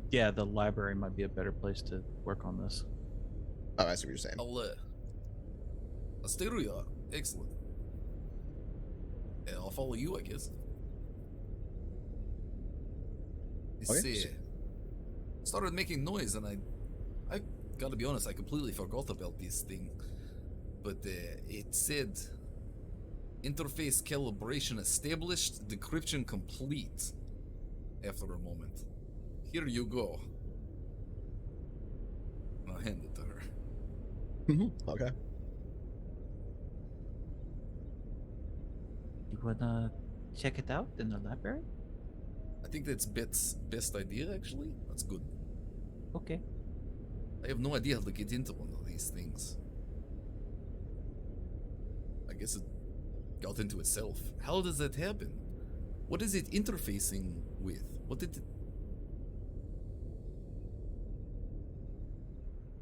yeah, the library might be a better place to work on this. Oh, I see what you're saying. I'll stay with you. Excellent. Yeah, I'll follow you, I guess. Okay. Started making noise, and I gotta be honest, I completely forgot about this thing. But it said, interface calibration established, decryption complete. After a moment, here you go. And I'll hand it to her. Okay. You wanna check it out in the library? I think that's Bet's best idea, actually. That's good. Okay. I have no idea how to get into one of these things. I guess it got into itself. How does that happen? What is it interfacing with? What did it...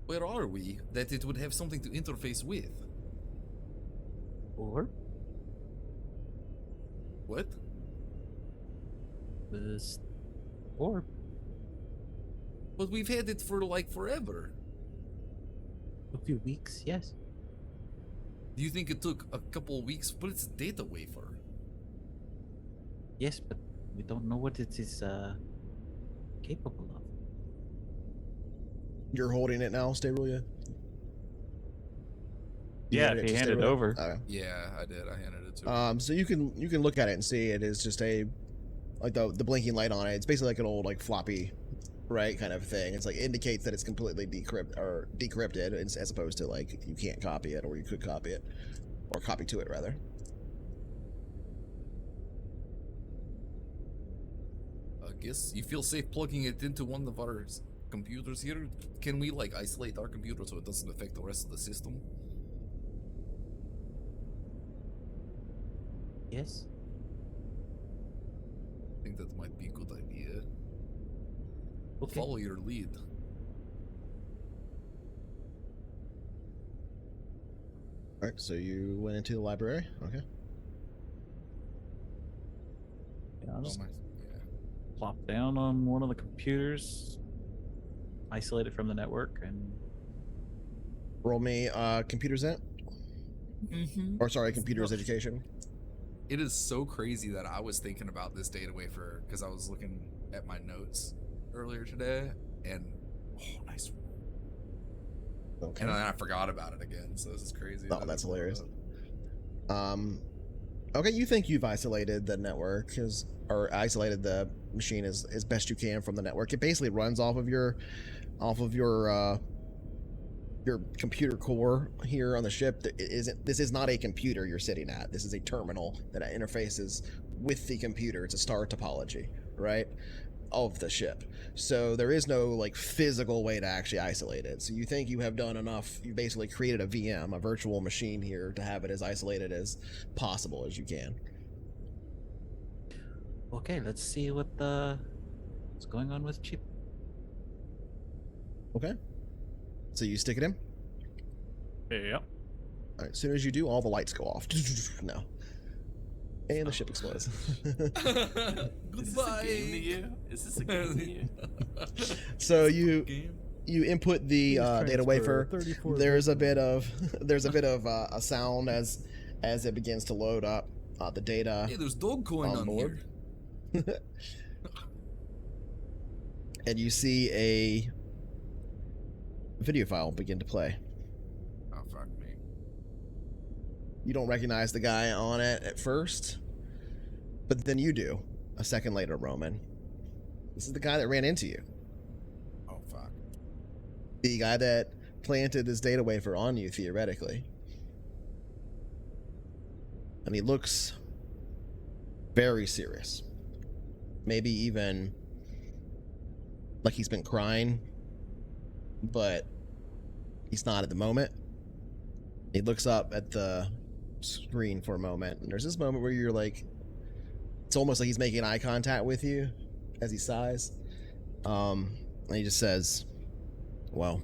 Where are we that it would have something to interface with? Or What? this orb. But we've had it for like forever. A few weeks, yes. Do you think it took a couple weeks? But it's a data wafer. Yes, but we don't know what it is capable of. You're holding it now, State Ruya? Yeah, he handed it over. Okay. Yeah, I did. I handed it to her. So you can look at it and see it is just a like the blinking light on it. It's basically like an old like floppy, right, kind of thing. It's like indicates that it's completely decrypted as opposed to like you can't copy it or you could copy it or copy to it rather. I guess you feel safe plugging it into one of our computers here. Can we like isolate our computer so it doesn't affect the rest of the system? Yes. I think that might be a good idea. Okay. Follow your lead. All right, so you went into the library. Okay. Yeah, I'll just Yeah. plop down on one of the computers, isolate it from the network, and Roll me computers in, or sorry, computers education. It is so crazy that I was thinking about this data wafer because I was looking at my notes earlier today, and oh, nice. Okay. And then I forgot about it again. So this is crazy. Oh, that's hilarious. Okay, you think you've isolated the network or isolated the machine as best you can from the network. It basically runs off of your computer core here on the ship. This is not a computer you're sitting at. This is a terminal that interfaces with the computer. It's a star topology, right, of the ship. So there is no like physical way to actually isolate it. So you think you have done enough. You basically created a VM, a virtual machine here, to have it as isolated as possible as you can. okay, let's see what's going on with Chip. Okay. So you stick it in. Yeah. All right. As soon as you do, all the lights go off. No. And the ship explodes. Goodbye. Is this a game to you? Is this a game to you? So you input the data wafer. 34 There's a bit of a sound as it begins to load up the data Hey, there's Dogecoin on board. here. And you see a video file begin to play. Oh fuck me. You don't recognize the guy on it at first, but then you do a second later, Roman. This is the guy that ran into you. Oh The guy that planted this data wafer on you, theoretically. And he looks very serious. Maybe even like he's been crying, but he's not at the moment. He looks up at the screen for a moment, and there's this moment where you're like, it's almost like he's making eye contact with you as he sighs. And he just says, well,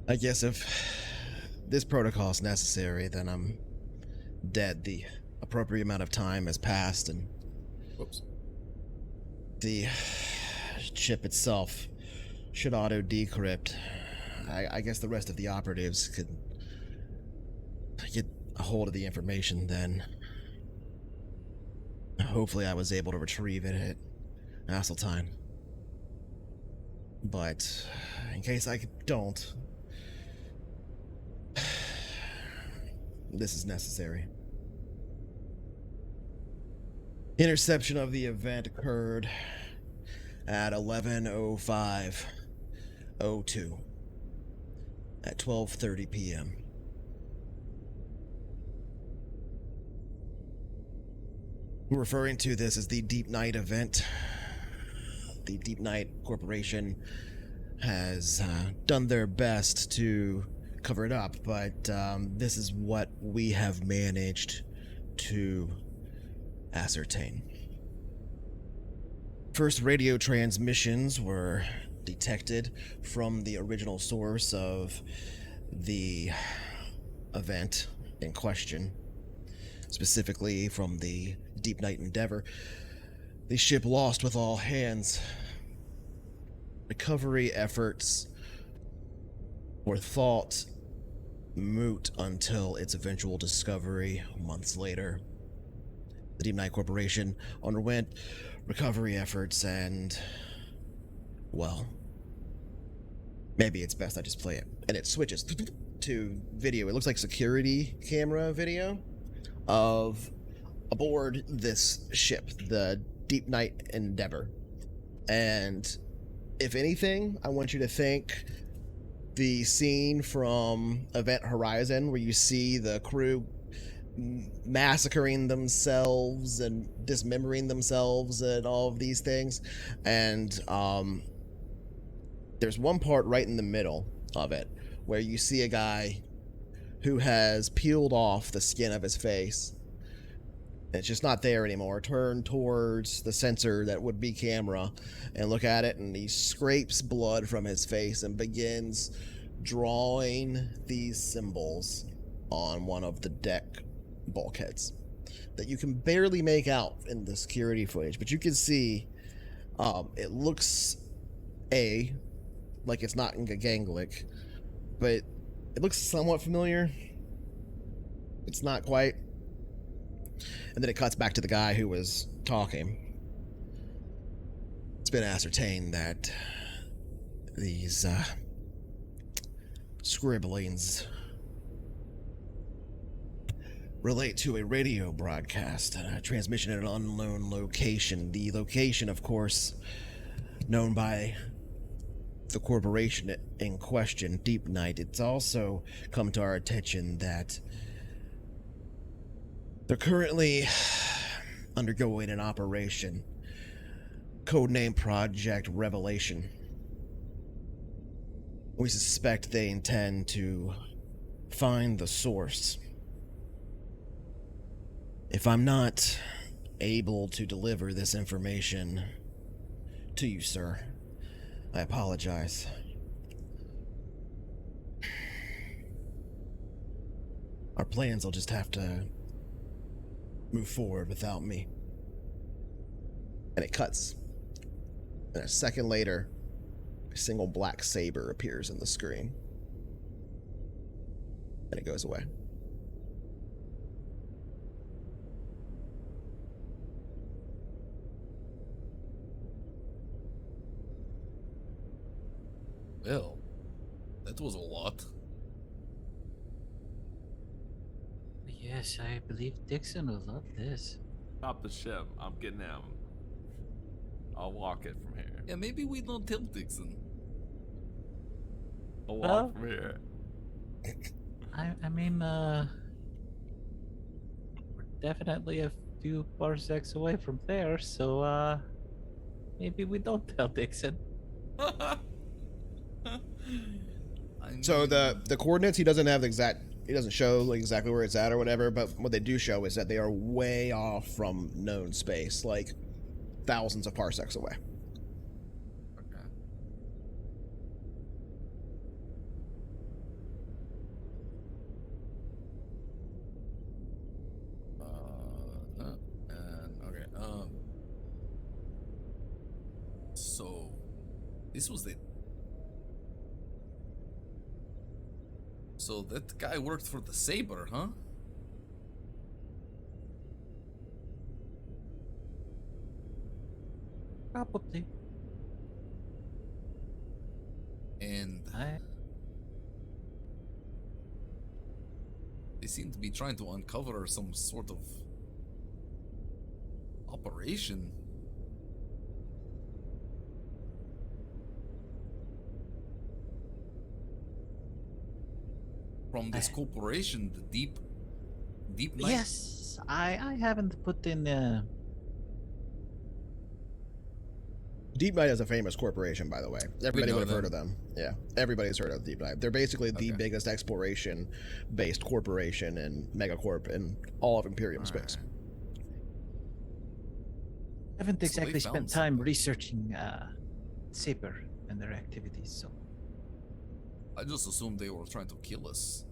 I guess if this protocol is necessary, then I'm dead. The appropriate amount of time has passed, and Whoops. the chip itself should auto-decrypt. I guess the rest of the operatives could get a hold of the information then. Hopefully I was able to retrieve it at Asseltine. But in case I don't, this is necessary. Interception of the event occurred at 11:05:02 at 12:30 p.m. We're referring to this as the Deep Night event. The Deep Night Corporation has done their best to cover it up, but this is what we have managed to ascertain. First radio transmissions were detected from the original source of the event in question, specifically from the Deep Night Endeavor. The ship lost with all hands. Recovery efforts were thought moot until its eventual discovery months later. The Deep Night Corporation underwent recovery efforts and, well, maybe it's best I just play it. And it switches to video. It looks like security camera video of aboard this ship, the Deep Night Endeavor. And if anything, I want you to think the scene from Event Horizon where you see the crew massacring themselves and dismembering themselves and all of these things. And there's one part right in the middle of it where you see a guy who has peeled off the skin of his face. It's just not there anymore. Turn towards the sensor that would be camera and look at it, and he scrapes blood from his face and begins drawing these symbols on one of the deck bulkheads that you can barely make out in the security footage, but you can see it looks like it's not in Ganglick, but it looks somewhat familiar. It's not quite. And then it cuts back to the guy who was talking. It's been ascertained that these scribblings relate to a radio broadcast, a transmission at an unknown location. The location, of course, known by the corporation in question, Deep Night. It's also come to our attention that they're currently undergoing an operation, codenamed Project Revelation. We suspect they intend to find the source. If I'm not able to deliver this information to you, sir, I apologize. Our plans will just have to move forward without me. And it cuts. And a second later, a single black saber appears in the screen. And it goes away. Well, that was a lot. Yes, I believe Dixon will love this. Stop the ship. I'm getting him. I'll walk it from here. Yeah, maybe we don't tell Dixon. a Well, walk from here. I mean, we're definitely a few parsecs away from there, so maybe we don't tell Dixon. I So mean, the coordinates, he doesn't have the exact. He doesn't show like exactly where it's at or whatever. But what they do show is that they are way off from known space, like thousands of parsecs away. okay. And okay. So this was the. So that guy worked for the Saber, huh? Probably. And I they seem to be trying to uncover some sort of operation. From this corporation, the Deep Night. yes, I haven't put in Deep Night is a famous corporation, by the way. Everybody know would have heard of them. them. Yeah, everybody's heard of Deep Night. They're basically the Okay. biggest exploration-based corporation and megacorp in all of Imperium space. Alright. haven't So they exactly spent found time something. researching Saber and their activities, so I just assumed they were trying to kill us.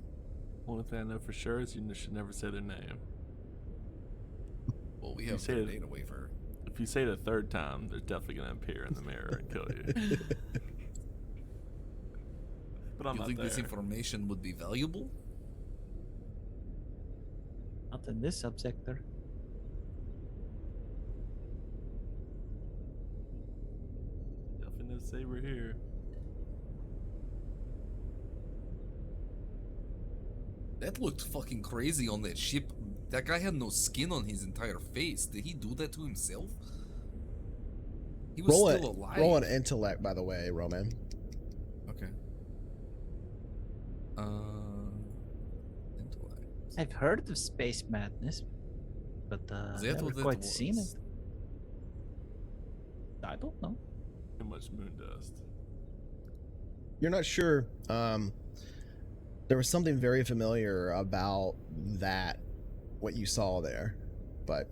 Only thing I know for sure is you should never say their name. Well, we You have say their it- data waiver. If you say it a third time, there's definitely gonna appear in the mirror and kill you. But I'm You not think there. this information would be valuable? not in this subsector. Definitely no Saber here. That looked fucking crazy on that ship. That guy had no skin on his entire face. Did he do that to himself? He was still alive. Roll an intellect, by the way, Roman. Okay. Intellect. I've heard of space madness, but Is that never what that quite seen it. was? I don't know. Too much moon dust. You're not sure. There was something very familiar about that, what you saw there, but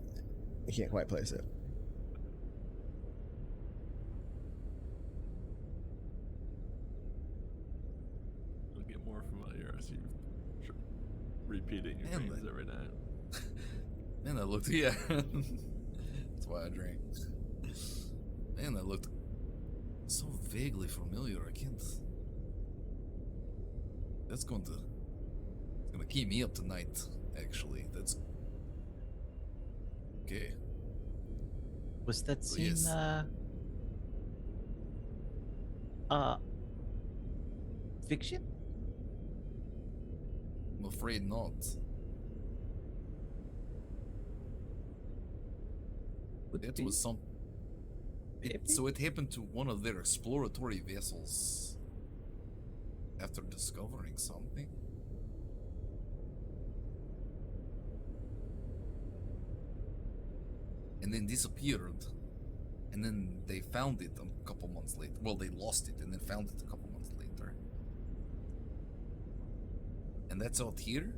you can't quite place it. It'll get more familiar as you repeating your Man, names that- every night. Man, that looked, yeah. That's why I drank. Man, that looked so vaguely familiar. I can't. That's going to. It's gonna keep me up tonight. Actually, that's. Okay. Was that So, scene yes. Fiction? I'm afraid not. Would That be. was some. Maybe. So it happened to one of their exploratory vessels. After discovering something. And then disappeared. And then they found it a couple months later. Well, they lost it and then found it a couple months later. And that's out here?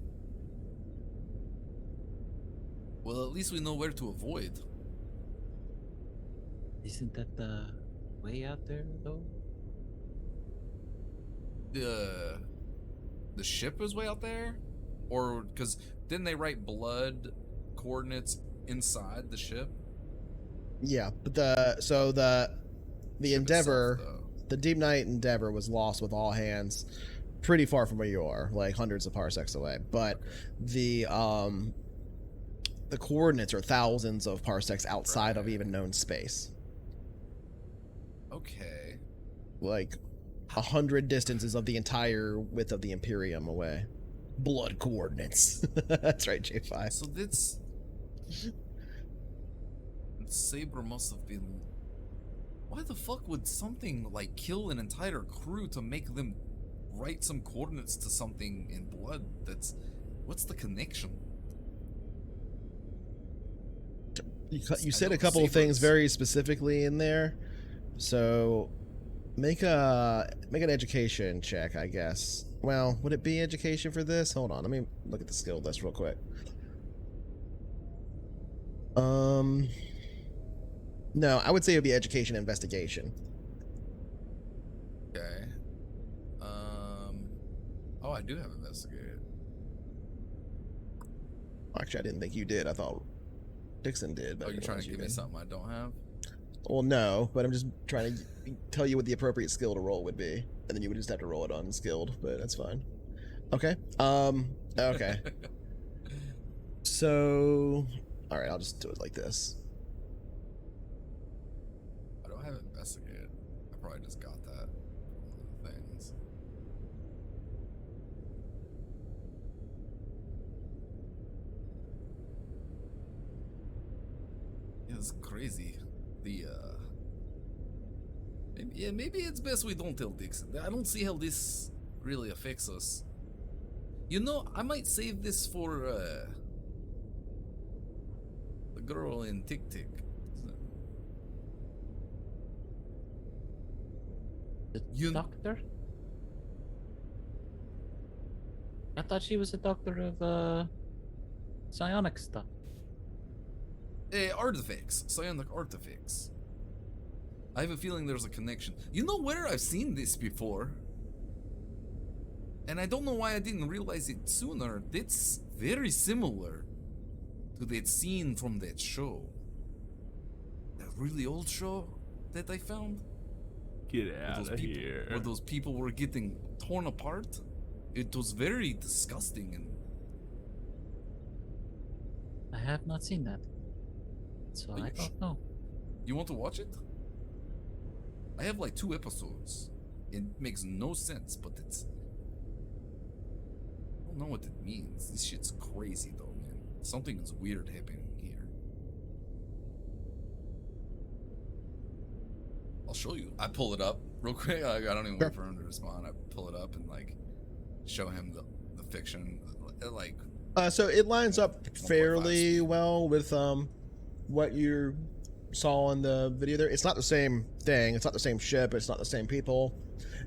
Well, at least we know where to avoid. Isn't that the way out there, though? The ship is way out there? Or, because didn't they write blood coordinates inside the ship? Yeah, but the Ship Endeavor, itself, though. the Deep Night Endeavor was lost with all hands, pretty far from where you are, like hundreds of parsecs away. But the coordinates are thousands of parsecs outside of Right. even known space, Okay. like 100 distances of the entire width of the Imperium away. Blood coordinates. That's right, J5. So that's. Saber must have been. Why the fuck would something like kill an entire crew to make them write some coordinates to something in blood. What's the connection? You said a couple of things very specifically in there, so make an education check, I guess. Well, would it be education for this? Hold on, let me look at the skill list real quick. No, I would say it would be education investigation. Okay. Oh, I do have investigated. Actually, I didn't think you did. I thought Dixon did. But Are you trying to give me something I don't have? Well, no, but I'm just trying to tell you what the appropriate skill to roll would be, and then you would just have to roll it on skilled, but that's fine. Okay. Okay. So, all right, I'll just do it like this. I don't have investigated. I probably just got that from one of the things. Yeah, it's crazy. Maybe it's best we don't tell Dixon. I don't see how this really affects us. You know, I might save this for the girl in Tick Tick. The doctor? I thought she was a doctor of psionic stuff. Artifacts. Psionic artifacts. I have a feeling there's a connection. You know where I've seen this before? And I don't know why I didn't realize it sooner. It's very similar to that scene from that show. That really old show that I found. Get out of here. Where those people were getting torn apart. It was very disgusting and... I have not seen that. So I don't know. You want to watch it? I have like 2 episodes. It makes no sense, but it's... I don't know what it means. This shit's crazy though, man. Something is weird happening here. I'll show you. I pull it up real quick. I don't even wait for him to respond. I pull it up and like show him the fiction. Like... So it lines up fairly well with what you saw in the video there. It's not the same thing. It's not the same ship. It's not the same people.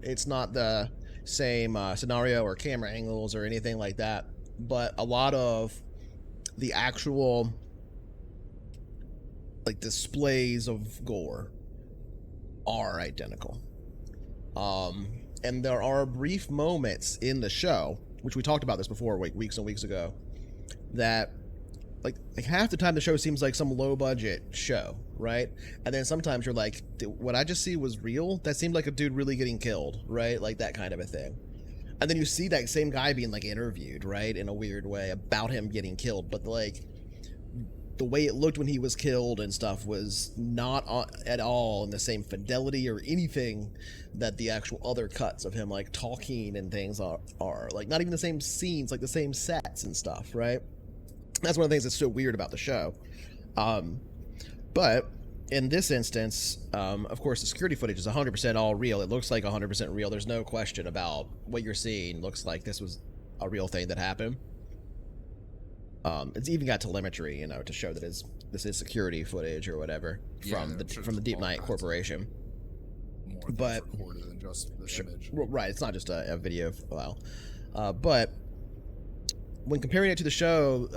It's not the same scenario or camera angles or anything like that. But a lot of the actual like displays of gore are identical. And there are brief moments in the show, which we talked about this before, like weeks and weeks ago, that like half the time the show seems like some low budget show, right? And then sometimes you're like, what I just see was real? That seemed like a dude really getting killed, right? Like that kind of a thing. And then you see that same guy being like interviewed, right, in a weird way about him getting killed, but like the way it looked when he was killed and stuff was not at all in the same fidelity or anything that the actual other cuts of him like talking and things are like not even the same scenes, like the same sets and stuff, right? That's one of the things that's so weird about the show. But in this instance, of course, the security footage is 100% all real. It looks like 100% real. There's no question about what you're seeing. Looks like this was a real thing that happened. It's even got telemetry, you know, to show that this is security footage or whatever from the Deep Night Corporation. More but recorded than just the image. Right, it's not just a video file. But when comparing it to the show,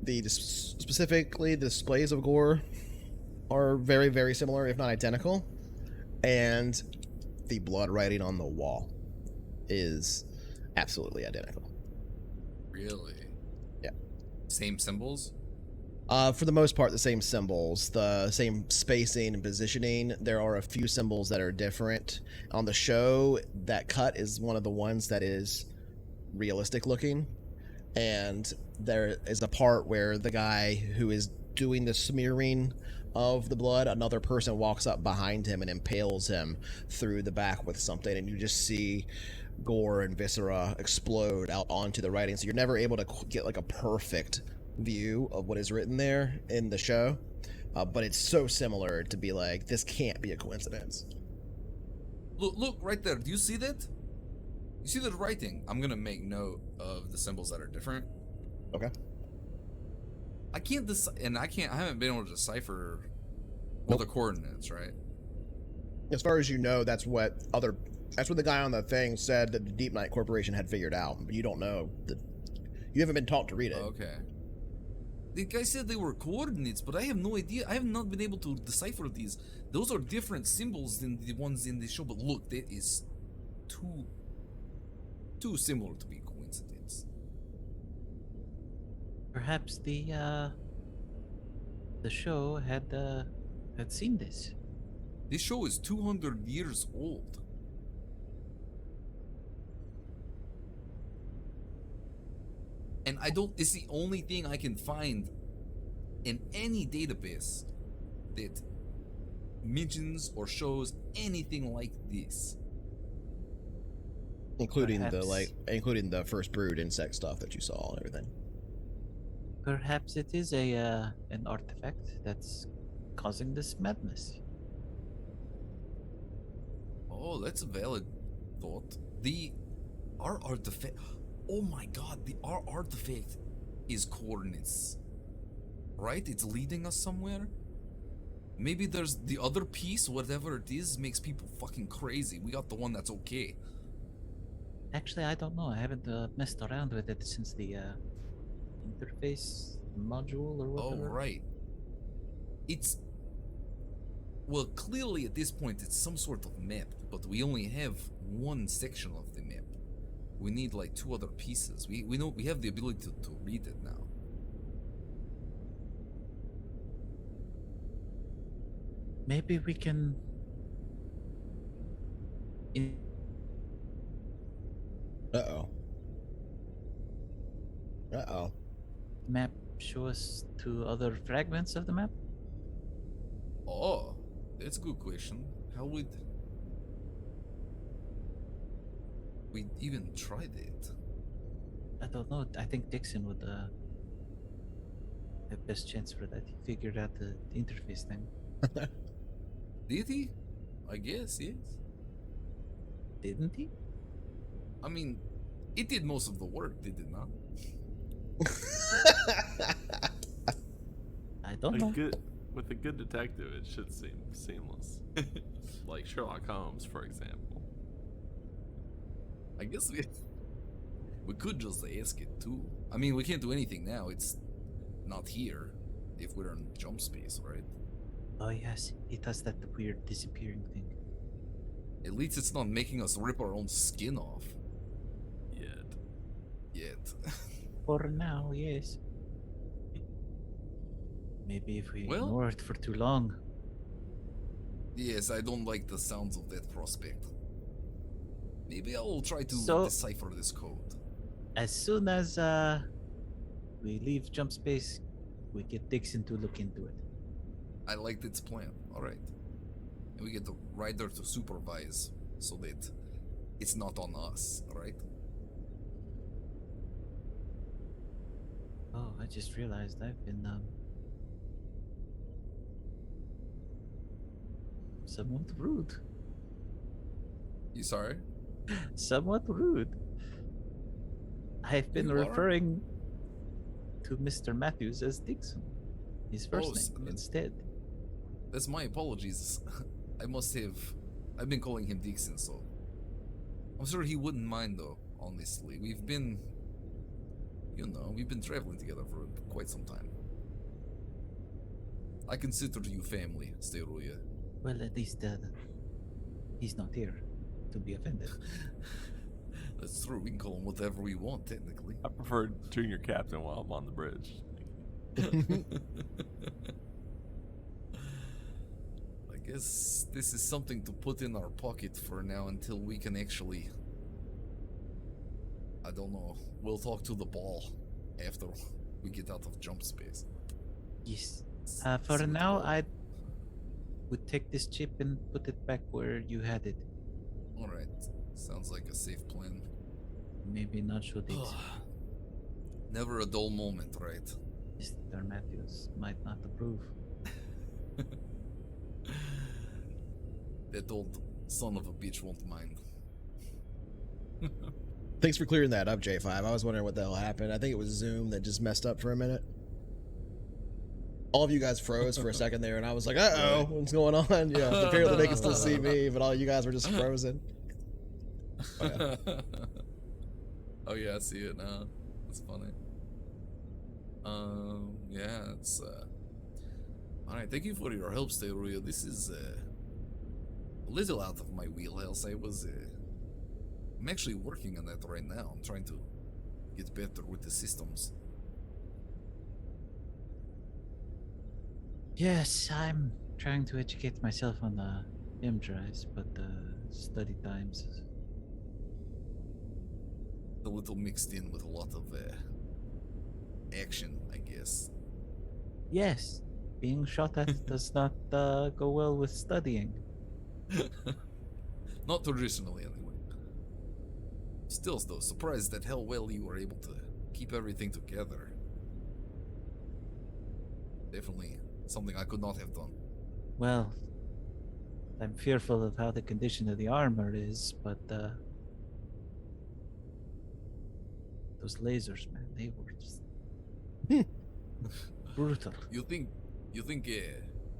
specifically the displays of gore are very, very similar, if not identical, and the blood writing on the wall is absolutely identical. Really? Yeah. Same symbols? For the most part, the same symbols, the same spacing and positioning. There are a few symbols that are different. On the show, that cut is one of the ones that is realistic looking. And there is a part where the guy who is doing the smearing of the blood, another person walks up behind him and impales him through the back with something, and you just see gore and viscera explode out onto the writing. So you're never able to get like a perfect view of what is written there in the show, but it's so similar to be like, this can't be a coincidence. Look right there. Do you see that? You see the writing? I'm gonna make note of the symbols that are different. Okay. I can't I haven't been able to decipher Nope. the coordinates, right? As far as you know, that's what the guy on the thing said that the Deep Night Corporation had figured out, but you don't know. You haven't been taught to read it. Okay. The guy said they were coordinates, but I have no idea. I have not been able to decipher these. Those are different symbols than the ones in the show, but look, that is too similar to be a coincidence. Perhaps the show had seen this. This show is 200 years old. And it's the only thing I can find in any database that mentions or shows anything like this. Including Perhaps. including the first brood insect stuff that you saw and everything. Perhaps it is an artifact that's causing this madness. Oh, that's a valid thought. Our artifact. Oh my god, our artifact is coordinates. Right? It's leading us somewhere? Maybe there's the other piece, whatever it is, makes people fucking crazy. We got the one that's okay. Actually, I don't know. I haven't messed around with it since the interface module or Oh, whatever. right. Well, clearly at this point it's some sort of map, but we only have one section of the map. We need like 2 other pieces. We know we have the ability to read it now. Maybe we can. Uh-oh. Uh-oh. Map show us 2 other fragments of the map. Oh, that's a good question. How would we even try that? I don't know. I think Dixon would have best chance for that. He figured out the interface thing. Did he? I guess, yes. Didn't he? I mean, it did most of the work, did it not? I don't know. With a good detective, it should seem seamless. Like Sherlock Holmes, for example. I guess we could just ask it too. I mean, we can't do anything now. It's not here if we're in jump space, right? Oh yes, it does that weird disappearing thing. At least it's not making us rip our own skin off. Yet. For now, yes. Maybe if we ignore it for too long. Yes, I don't like the sounds of that prospect. Maybe I will try to decipher this code. As soon as we leave jump space, we get Dixon to look into it. I liked its plan. Alright. And we get the rider to supervise so that it's not on us, alright? Oh, I just realized I've been somewhat rude. You sorry? Somewhat rude. I've been referring to Mr. Matthews as Dixon. His first name instead. That's my apologies. I've been calling him Dixon, so I'm sure he wouldn't mind though, honestly. We've been traveling together for quite some time. I consider you family, S3E5. Well, at least he's not here to be offended. That's true, we can call him whatever we want, technically. I prefer junior captain while I'm on the bridge. I guess this is something to put in our pocket for now until we can actually... I don't know. We'll talk to the ball after we get out of jump space. Yes. For now, I would take this chip and put it back where you had it. Alright. Sounds like a safe plan. Maybe not should it. Never a dull moment, right? Mr. Matthews might not approve. That old son of a bitch won't mind. Thanks for clearing that up, J5. I was wondering what the hell happened. I think it was Zoom that just messed up for a minute. All of you guys froze for a second there, and I was like, uh-oh, what's going on? Yeah, apparently they can still see me, but all you guys were just frozen. Oh, yeah. Oh yeah, I see it now. That's funny. Yeah, it's alright, thank you for your help, Steroid. This is a little out of my wheelhouse. I'm actually working on that right now. I'm trying to get better with the systems. Yes, I'm trying to educate myself on the M drives, but the study times. A little mixed in with a lot of action, I guess. Yes, being shot at does not go well with studying. Not traditionally, anyway. Still, though, surprised at how well you were able to keep everything together. Definitely something I could not have done. Well, I'm fearful of how the condition of the armor is, but those lasers, man, they were just brutal. You think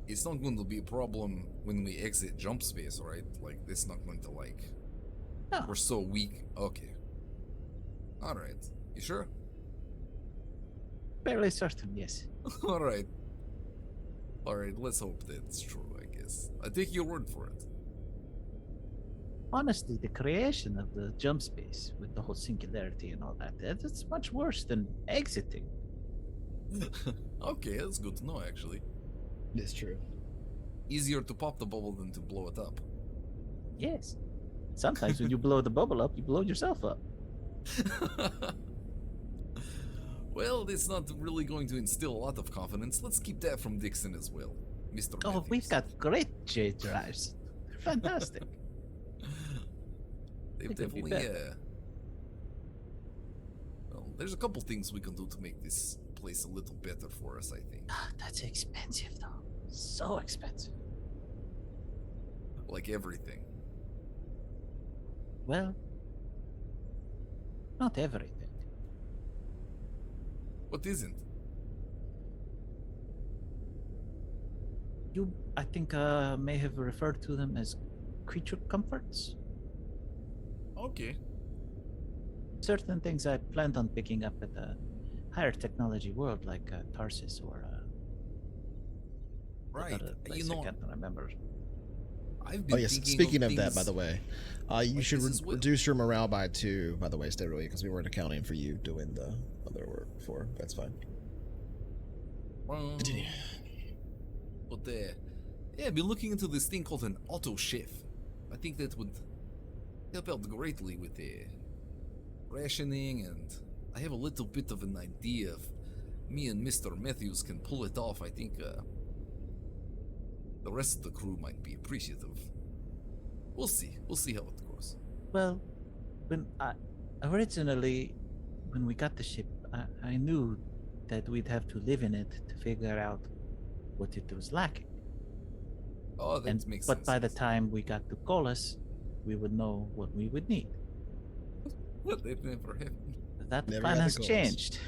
it's not going to be a problem when we exit jump space, right? Like, it's not going to, like... No. We're so weak. Okay. Alright. You sure? Fairly certain, yes. Alright. Alright, let's hope that's true, I guess. I take your word for it. Honestly, the creation of the jump space with the whole singularity and all that's much worse than exiting. Okay, that's good to know, actually. It's true. Easier to pop the bubble than to blow it up. Yes. Sometimes when you blow the bubble up, you blow yourself up. Well, it's not really going to instill a lot of confidence. Let's keep that from Dixon as well, Mr. Oh, Matthews. we've got great J drives. They're fantastic. They've They could be definitely, better. well, there's a couple things we can do to make this place a little better for us, I think. That's expensive, though. So expensive. Like everything. Well, not everything. What isn't? You, I think, may have referred to them as creature comforts. Okay. Certain things I planned on picking up at a higher technology world like Tarsus or Right. another place You know, I can't remember. I've been Oh yes, thinking speaking of that, things by the way, you like should this as well. reduce your morale by 2, by the way, steadily, because we weren't accounting for you doing the other work before. That's fine. Continue. But yeah, I've been looking into this thing called an auto chef. I think that would help out greatly with the rationing, and I have a little bit of an idea if me and Mr. Matthews can pull it off. I think the rest of the crew might be appreciative. We'll see how it goes. Well, when originally, when we got the ship, I knew that we'd have to live in it to figure out what it was lacking. Oh, that makes sense. But by the time we got to Colas, we would know what we would need. What? That never happened. That Never plan had has the Colas. changed.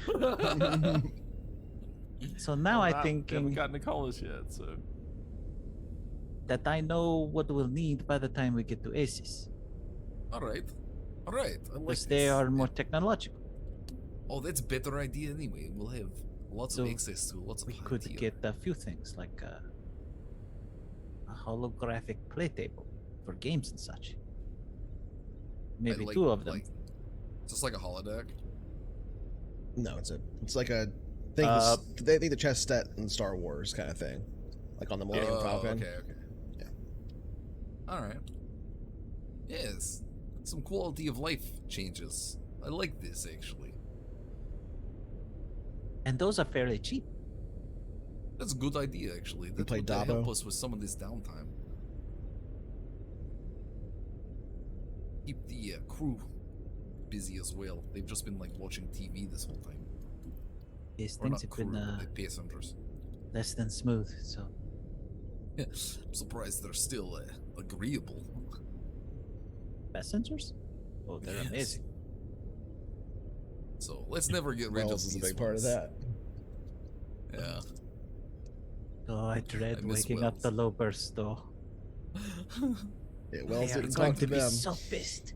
So now We I'm haven't thinking gotten to Colas yet, so that I know what we'll need by the time we get to Aces. All right. I like Because they this. are more technological. Oh, that's a better idea anyway. We'll have lots So of access to lots of We high could tier. get a few things like a holographic play table for games and such. Maybe Like- 2 of them. Like, just like a holodeck. No, it's like a thing. They think the chess set in Star Wars kind of thing, like on the Millennium Falcon. Okay. Yeah. All right. Yes, some quality of life changes. I like this actually. And those are fairly cheap. That's a good idea actually. That play would help Dabo? us with some of this downtime. Keep the crew busy as well. They've just been like watching TV this whole time. These Or things not have been crew, but the passengers. less than smooth, so I'm surprised they're still agreeable. passengers? Oh, they're Yes. amazing. So let's never get rid of Wells is a these big part of ones. that. Yeah. Oh, I dread miss waking up the Wells. Lobers, though. Yeah, Wells They are didn't going talk to to be them. so pissed.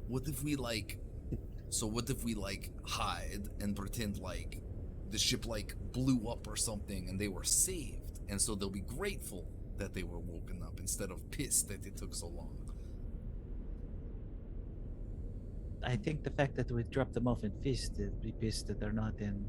What if we hide and pretend like the ship like blew up or something and they were saved, and so they'll be grateful that they were woken up instead of pissed that it took so long. I think the fact that we dropped them off in Fist, they'd be pissed that they're not in.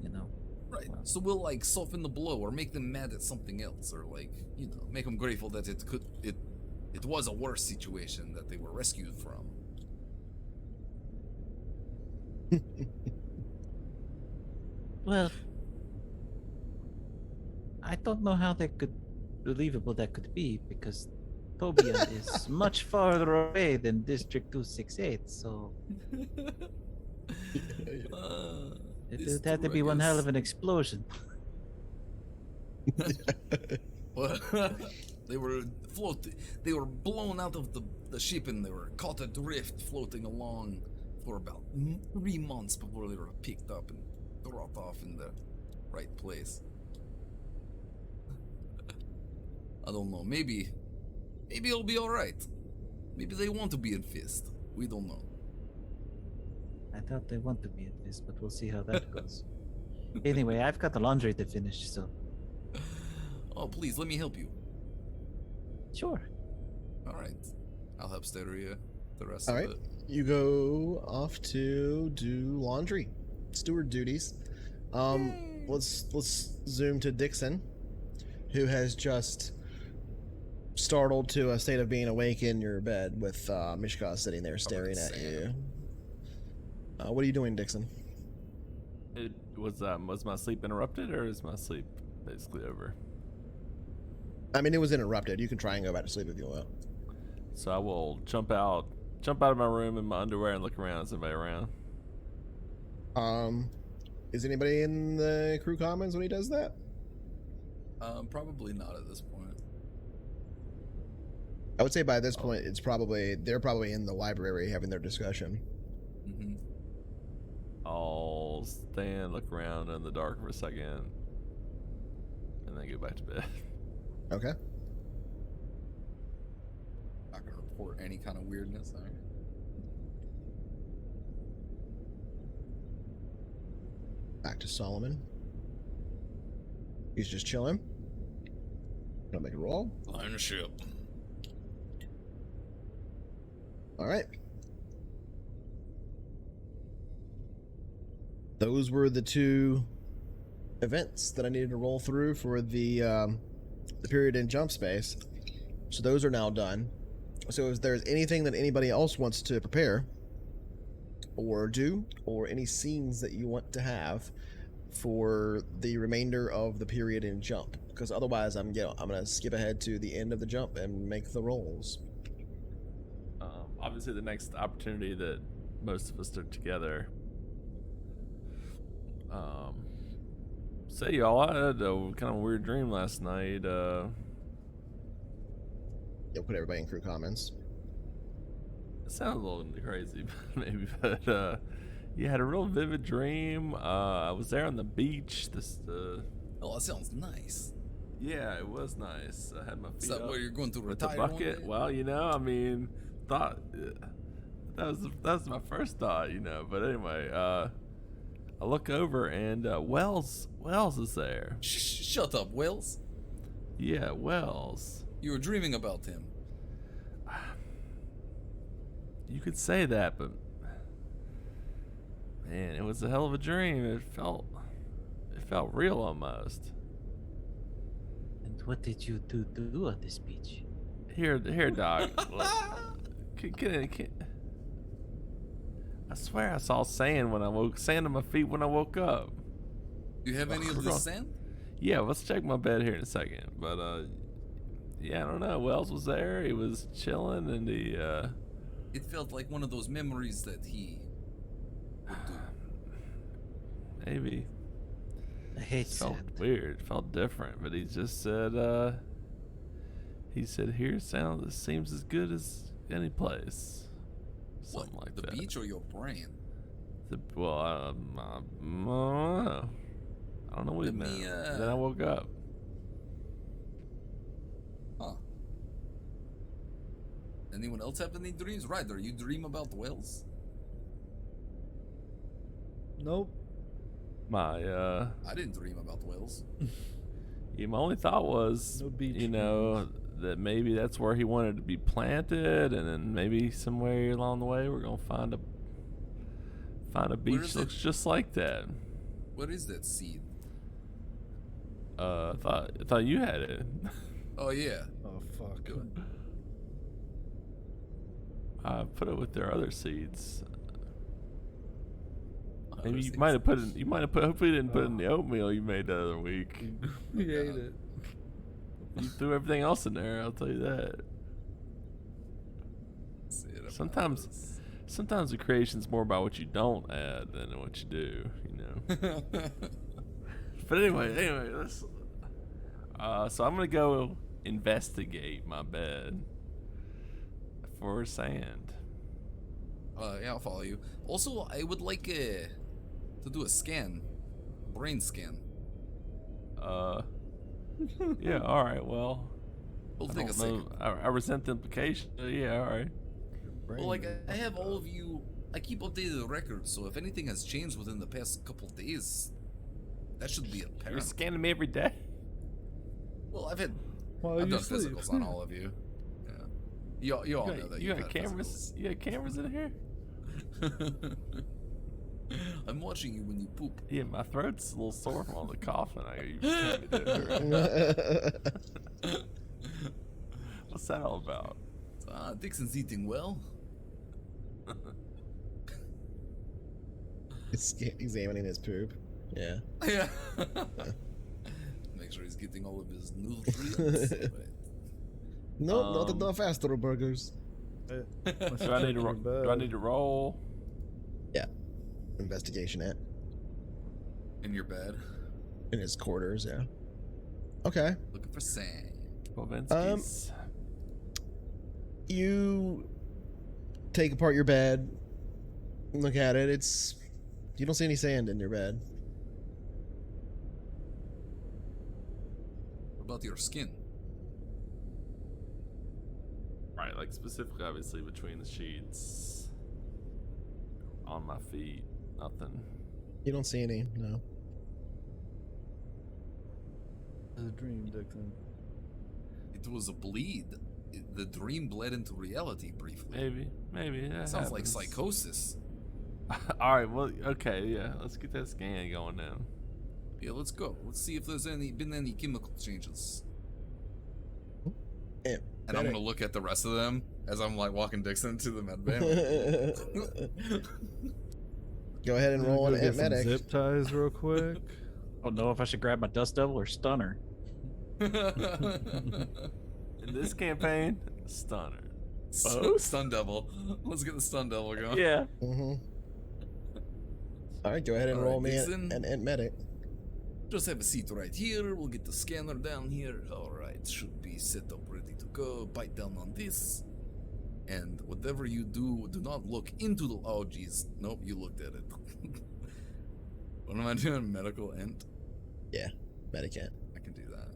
You know. Right. Well. So we'll like soften the blow or make them mad at something else, or like, you know, make them grateful that it was a worse situation that they were rescued from. Well, I don't know how that could believable that could be because Tobian is much farther away than District 268, so it would have to be one hell of an explosion. Well, they were blown out of the ship and they were caught adrift floating along for about 3 months before they were picked up and dropped off in the right place. I don't know, maybe it'll be alright. Maybe they want to be in Fist. We don't know. I thought they want to be in this, but we'll see how that goes. Anyway, I've got the laundry to finish, so Oh, please, let me help you. sure. Alright. I'll help Steria the rest All of right, it. you go off to do laundry, steward duties. Let's zoom to Dixon, who has just startled to a state of being awake in your bed with Mishka sitting there staring at you. What are you doing, Dixon? It was my sleep interrupted, or is my sleep basically over? I mean, it was interrupted. You can try and go back to sleep if you want. So I will jump out of my room in my underwear and look around. Is anybody around? Is anybody in the crew commons when he does that? Probably not at this point. I would say by this point, they're probably in the library having their discussion. Mm-hmm. I'll stand, look around in the dark for a second, and then go back to bed. Okay. Not gonna report any kind of weirdness. All right. Back to Solomon. He's just chilling. Gonna make a roll. Line of ship. All right. Those were the two events that I needed to roll through for the period in jump space. So those are now done. So if there's anything that anybody else wants to prepare or do, or any scenes that you want to have for the remainder of the period in jump, because otherwise I'm gonna skip ahead to the end of the jump and make the rolls. Obviously, the next opportunity that most of us took together. Say y'all, I had a kind of weird dream last night. You'll put everybody in crew comments. It sounds a little crazy, maybe, but you had a real vivid dream. I was there on the beach. Oh, that sounds nice. Yeah, it was nice. I had my feet Is that up where you're going to with the retire? bucket. Well, you know, I mean, that was my first thought, you know. But anyway, I look over and Wells is there. Shut up, Wells. Yeah, Wells. You were dreaming about him. You could say that, but man, it was a hell of a dream. It felt real almost. And what did you do at this beach? Here, dog. Look, I swear I saw sand on my feet when I woke up. Do you have any of this sand? Yeah, let's check my bed here in a second. But yeah, I don't know. Wells was there. He was chilling, and he It felt like one of those memories that he would do. maybe. I hate Felt sand. weird. Felt different. But he just said, He said, "Here, this seems as good as any place." Something like the that. beach or your brain? I don't know what he meant. Then I woke up. Huh. Anyone else have any dreams? Ryder, you dream about whales? Nope. My I didn't dream about whales. my only thought was, No beach that maybe that's where he wanted to be planted, and then maybe somewhere along the way we're gonna find a beach that looks just like that. What is that seed? I thought you had it. Oh yeah. Oh fuck. I put it with their other seeds. Maybe you Other might have put seeds. it. You might have put. Hopefully, you didn't put it in the oatmeal you made the other week. He ate it. You threw everything else in there. I'll tell you that. Sometimes the creation's more about what you don't add than what you do. But anyway, let's. So I'm gonna go investigate my bed for sand. Yeah, I'll follow you. Also, I would like to do a scan, brain scan. Yeah. All right. Well. We'll I take a don't know. second. I resent the implication. Yeah. All right. Well, like I have all of you. I keep updated records, so if anything has changed within the past couple days, that should be You're apparent. scanning me every day. Well, I've done you sleep. physicals on all of you. Yeah, you all know that. You you've got had cameras. You got cameras in here. physicals. I'm watching you when you poop. Yeah, my throat's a little sore from all the coughing. What's that all about? Dixon's eating well. It's examining his poop. Yeah. Yeah. Make sure he's getting all of his nutrients. Right. Nope, not enough Astro burgers. Do I need to roll? Yeah. Investigation it. In your bed, In his quarters, yeah. Okay. looking for sand. Bovinski's. You take apart your bed, look at it. You don't see any sand in your bed. What about your skin? Right, like specifically, obviously, between the sheets. On my feet, nothing. You don't see any, no. It's a dream, Dixon. It was a bleed. The dream bled into reality briefly. Maybe. That Sounds like happens. psychosis. All right, well, okay, yeah. Let's get that scan going now. Yeah, let's go. Let's see if there's been any chemical changes. Yeah, And I'm gonna look at the rest of them as I'm like walking Dixon to the med bay. Go ahead and I'm roll gonna an go get some medic. zip ties real quick. I don't know if I should grab my Dust Devil or Stunner. In this campaign, stunner. Stun Devil. Let's get the Stun Devil going. Yeah. Mm-hmm. All right, go ahead and All roll right, me Dixon. an medic. Just have a seat right here. We'll get the scanner down here. Alright, should be set up ready to go. Bite down on this. And whatever you do not look into the. Oh, jeez. Nope, you looked at it. What am I doing? Medical int? Yeah, medicant. I can do that.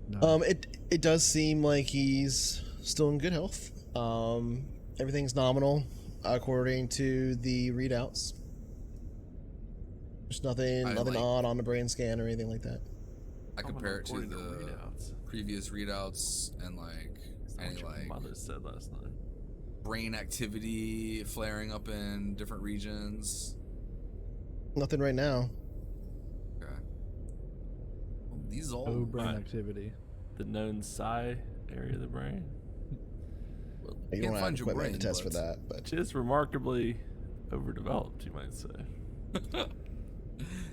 No. It does seem like he's still in good health. Everything's nominal according to the readouts. There's nothing odd on the brain scan or anything like that. I compare it to According the readouts. previous readouts and like any What your like mother said last night. brain activity flaring up in different regions. Nothing right now. Okay. Well, these all No brain Right. activity. The known psi area of the brain. well, You can't don't have find your equipment brain to test for but- that, but Which is remarkably overdeveloped, you might say.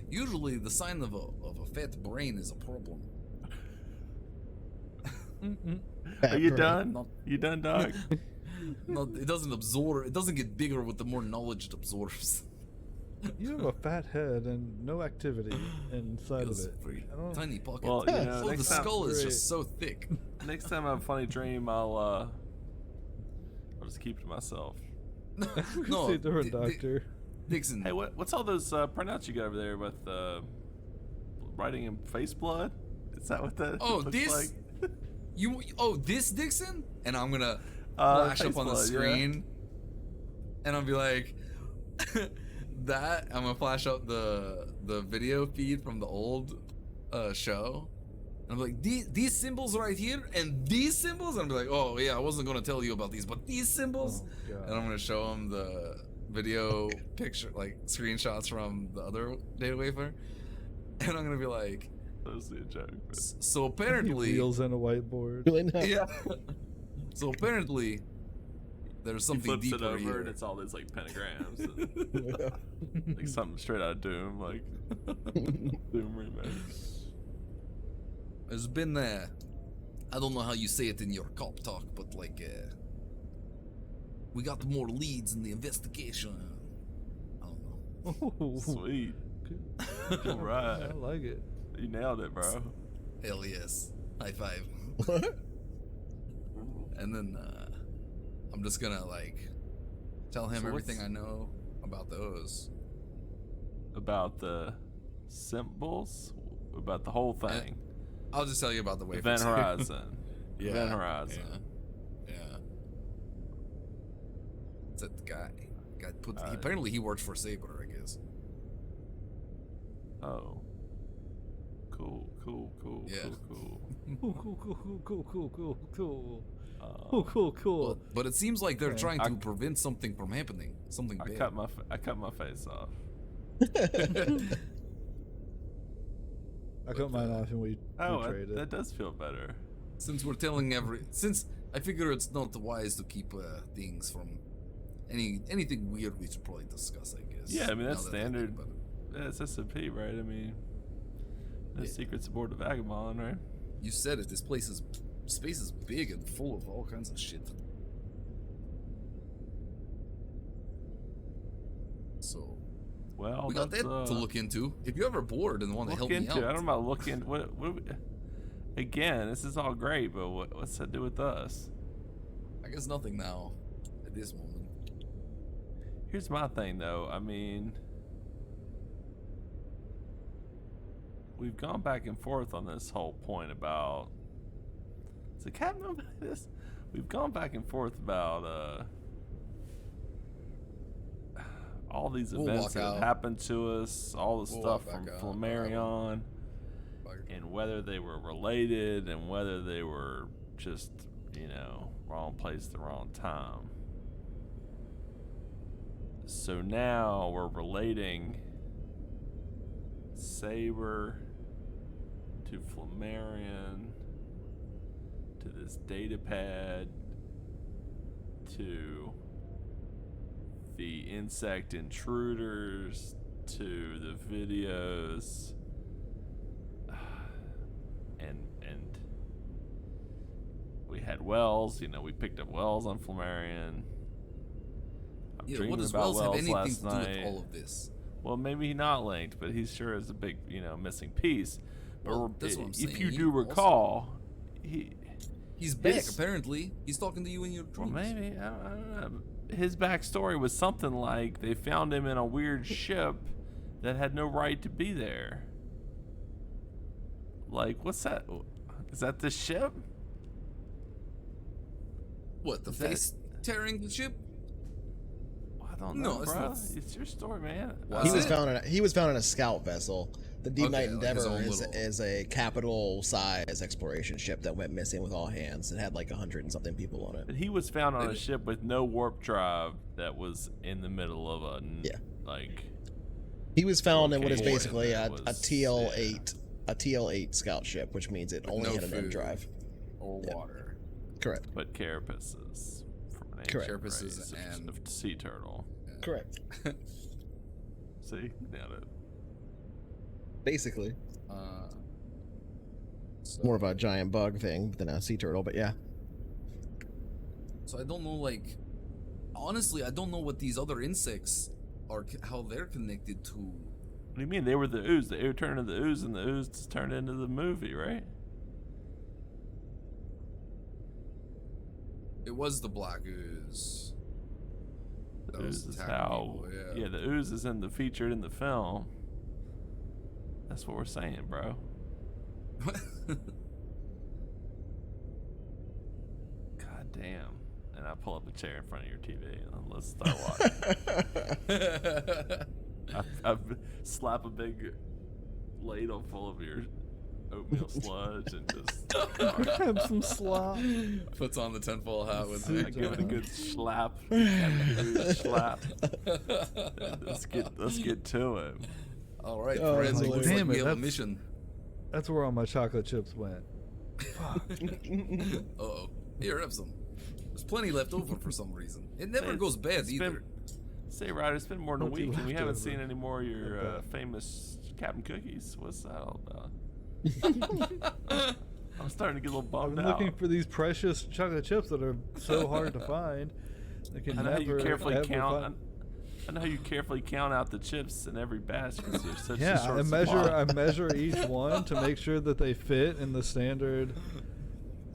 Usually, the sign of a fat brain is a problem. Are you Right. done? Not- You done, dog? No, it doesn't absorb. It doesn't get bigger with the more knowledge it absorbs. You have a fat head and no activity inside of Feels it. pretty I don't- tiny pocket. Well, you know, Oh, the next time, skull is Great. just so thick. next time I have a funny dream, I'll just keep it to myself. No, See a different doctor. Dixon. Hey, what's all those printouts you got over there with writing in face blood? Is that what that Oh, looks this- like? This Dixon? And I'm gonna flash face up on the blood, yeah. screen, and I'll be like, that. I'm gonna flash up the video feed from the old show. And I'm like, these symbols right here, and these symbols. And I'm like, oh yeah, I wasn't gonna tell you about these, but these symbols. Oh, God. And I'm gonna show him the video picture, like screenshots from the other data wafer, and I'm gonna be like, Mostly a joke. But... so He apparently, wheels in a whiteboard. Really not. yeah. So apparently, there's He something flips it deeper over here. and it's all these like pentagrams, and, like something straight out of Doom, like Doom remix. There's been I don't know how you say it in your cop talk, but like we got more leads in the investigation. I don't know. Oh, Sweet, I right? like it. You nailed it, bro. Hell yes. High five. What? And then I'm just gonna like tell him So everything what's- I know about those. About the symbols, about the whole thing. I'll just tell you about the wafer. Event too. Horizon. Yeah, Event Horizon. Yeah. It's that guy. Alright. Apparently he works for Saber, I guess. Oh. Cool. Yeah. Cool. Uh, Cool. But it seems like they're Okay. trying to prevent something from happening. Something I big. cut my face off. I cut mine off and we traded. That does feel better. Since we're telling since I figure it's not wise to keep things from anything weird, we should probably discuss, I guess. Yeah, I mean, that's now that I think standard. about it. That's S&P, right? I mean, the Yeah. secrets aboard the Vagabond, right? You said it. This space is big and full of all kinds of shit. So Well, we got that that's, to look into. If you're ever bored and want to help look me into. out, I don't know about look into. What again, this is all great, but what's that do with us? I guess nothing now at this moment. Here's my thing, though. I mean, we've gone back and forth on this whole point about. Is the cat know about this? We've gone back and forth about all these We'll events walk that have out. happened to us, all the We'll stuff walk from back out. Flammarion, and whether they were related and whether they were just, wrong place, the wrong time. So now we're relating Saber to Flammarion to this data pad to the insect intruders to the videos and we had Wells, we picked up Wells on Flammarion. I'm Yeah, dreaming what does about Wells have anything last to do night. with all of this? Well, maybe not linked, but he sure is a big, missing piece. But Well, that's what I'm if saying. you He do also- recall, He's back, His- apparently. He's talking to you in your well, dreams. maybe I don't know. His backstory was something like they found him in a weird ship that had no right to be there. Like, what's that? Is that the ship? What, the Is that- face tearing the ship? I don't No, know, it's bro. not- It's your story, man. Why He is was it? found in a scout vessel. The Deep Okay, Night like his Endeavor own is, little- is a capital size exploration ship that went missing with all hands. It had like 100 and something people on it. But he was found on a Maybe- ship with no warp drive that was in the middle of a Yeah. like. He was found in what is Okay, basically that a was- TL8 scout ship, which means it only no had an M food. drive. Or Yeah. water. Correct. But carapaces from an Correct. ancient Carapaces race and- of sea turtle. Correct. See, nailed it. Basically, So, more of a giant bug thing than a sea turtle, but yeah. so I don't know, like, honestly, I don't know what these other insects how they're connected to. What do you mean? They were the ooze. The ooze turned into the ooze, and the ooze turned into the movie, right? It was the black ooze. The That was ooze is attacking how. people, Yeah, the ooze is featured in the film. That's what we're saying, bro. God damn. And I pull up a chair in front of your TV and let's start watching. I slap a big ladle full of your oatmeal sludge and just Grab some slop. Puts on the tinfoil hat with I me. give it a good slap. Slap. Let's get to it. All right, Oh, friends. like, It looks damn like we it, have a that's- mission. That's where all my chocolate chips went. Uh-oh. Here, have some. There's plenty left over for some reason. It never goes bad It's either. Say, Ryder, it's been more than a Plenty week, and we haven't left seen over. any more of your Okay. famous Captain Cookies. What's that all about? I'm starting to get a little I've bummed been out. looking for these precious chocolate chips that are so hard to find. I can I know how never, you carefully ever count. find. I know how you carefully count out the chips in every batch because there's such a Yeah, short I supply. measure each one to make sure that they fit in the standard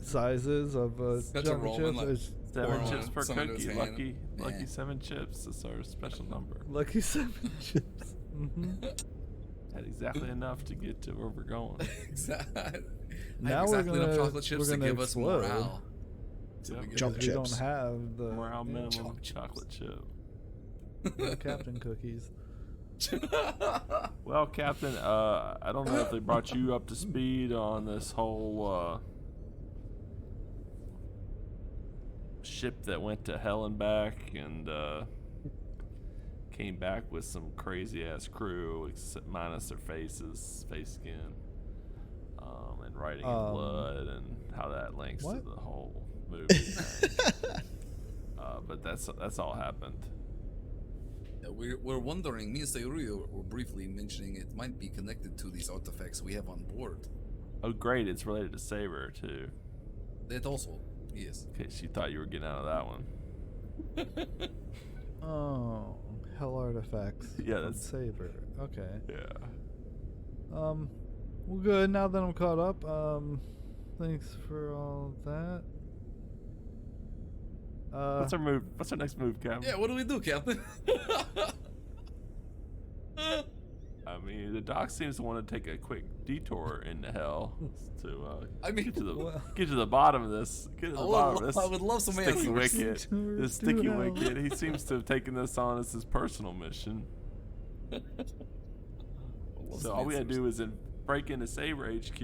sizes of Such a chocolate Roman, chips. like- It's 7 Pour chips on per some into his cookie. hand. Lucky Yeah. 7 chips. That's our special number. lucky 7 chips. Had exactly enough to get to where we're going. Exactly. Now exactly we're enough gonna chocolate chips we're to gonna give us explode. morale. Till Yep. we get Jump there. We chips. don't have the Morale minimum chocolate chips. chocolate chip. no Captain Cookies. Well, Captain, I don't know if they brought you up to speed on this whole ship that went to hell and back and came back with some crazy ass crew, except minus their face skin, and writing in blood, and how that links what? to the whole movie thing. But that's all happened. We're wondering, me and Sayuri were briefly mentioning it might be connected to these artifacts we have on board. Oh, great! It's related to Saber too. That also, yes. In case you thought you were getting out of that one. Oh, hell artifacts. Yeah, from that's- Saber. Okay. Yeah. Well, good. Now that I'm caught up, thanks for all that. What's our move? What's our next move, Captain? Yeah, what do we do, Captain? I mean, the doc seems to want to take a quick detour into hell to I mean, get to the bottom of this. Get to the bottom of this. I would love some sticky answers. wicket. Detour This to sticky hell. wicket. He seems to have taken this on as his personal mission. So all we gotta do is break into Saber HQ,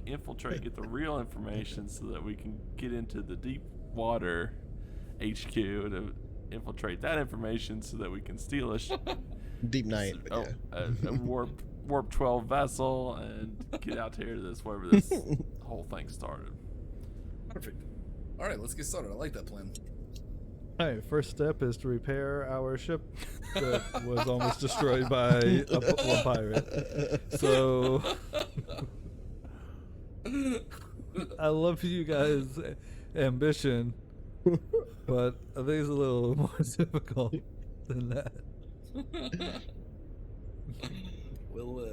infiltrate, get the real information, so that we can get into the deep water HQ to infiltrate that information, so that we can steal a Deep night. a Yeah. warp 12 vessel and get out here to this wherever this whole thing started. Perfect. All right, let's get started. I like that plan. All right, first step is to repair our ship that was almost destroyed by a pirate. So, I love you guys' ambition, but I think it's a little more difficult than that. Well,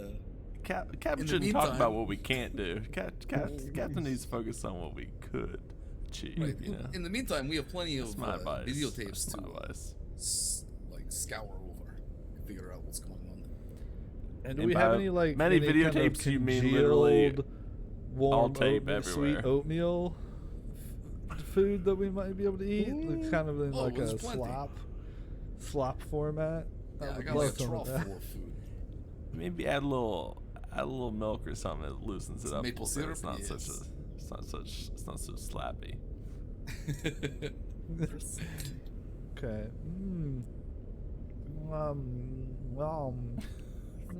Captain In the shouldn't talk meantime- about what we can't do. Captain needs to focus on what we could achieve. right. You know? In the meantime, we have plenty That's of my advice. videotapes That's to my advice. like scour over, and figure out what's going on. And do And we have by any like many any kind of videotapes, you mean literally congealed, warm all tape oatmeal, everywhere. sweet oatmeal food that we might be able to eat? Like, kind of in Oh, like there's a plenty. slop format. Yeah, I would got love like a some of trough that. full of food. Maybe add a little milk or something that loosens it Some up. maple a little bit. syrup? It's not so slappy. Okay.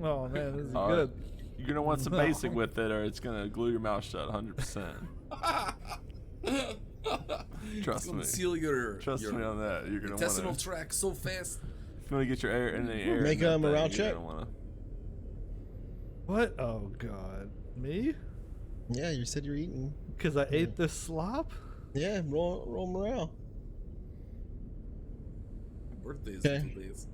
Oh man, this is good. You're gonna want some basic with it, or it's gonna glue your mouth shut 100%. Trust It's gonna me. seal your Trust me on that. You're gonna intestinal want to. tract so fast. If you want to get your air in the air, Make in that a morale thing, you're check. gonna wanna- What? Oh god, me? Yeah, you said you're eating. Because I ate this slop? Yeah, roll morale. Birthday is Okay. in 2 days.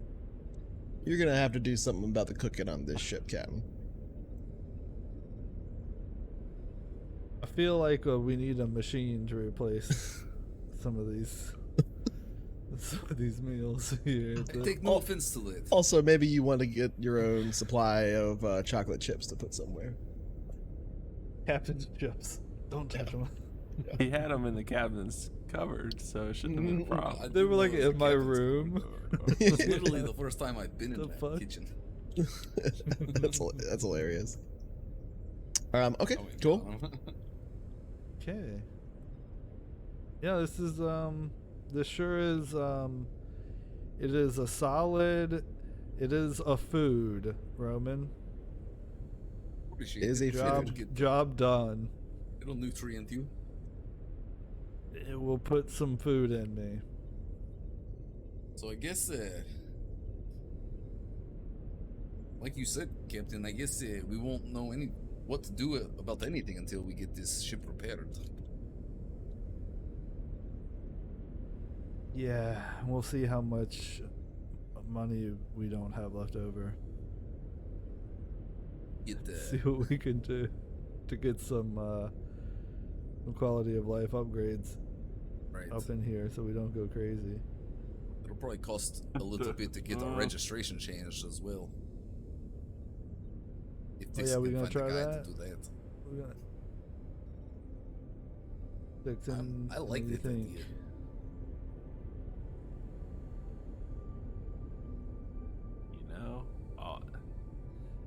You're gonna have to do something about the cooking on this ship, Captain. I feel like we need a machine to replace some of these meals here. I take no offense to it. Also, maybe you want to get your own supply of chocolate chips to put somewhere. Captain's chips. Don't touch them. He had them in the cabin's cupboard, so it shouldn't have been a problem. They were like in my room. It's literally the first time I've been in The that fuck? kitchen. That's hilarious. Okay, Oh, wait, cool. no. Okay. Yeah, this is this sure is it is a solid, it is a food, Roman. Appreciate Is it. a Job food. job done. It'll nutrient you. It will put some food in me. So I guess, like you said, Captain, I guess we won't know what to do about anything until we get this ship repaired. Yeah, we'll see how much money we don't have left over. Get See what we can do to get some quality of life upgrades right. up in here so we don't go crazy. It'll probably cost a little bit to get our registration changed as well. If Oh, this yeah, we can gonna find a try guy that? to do that. We're gonna Dixon, I like what do you that think? idea. You know,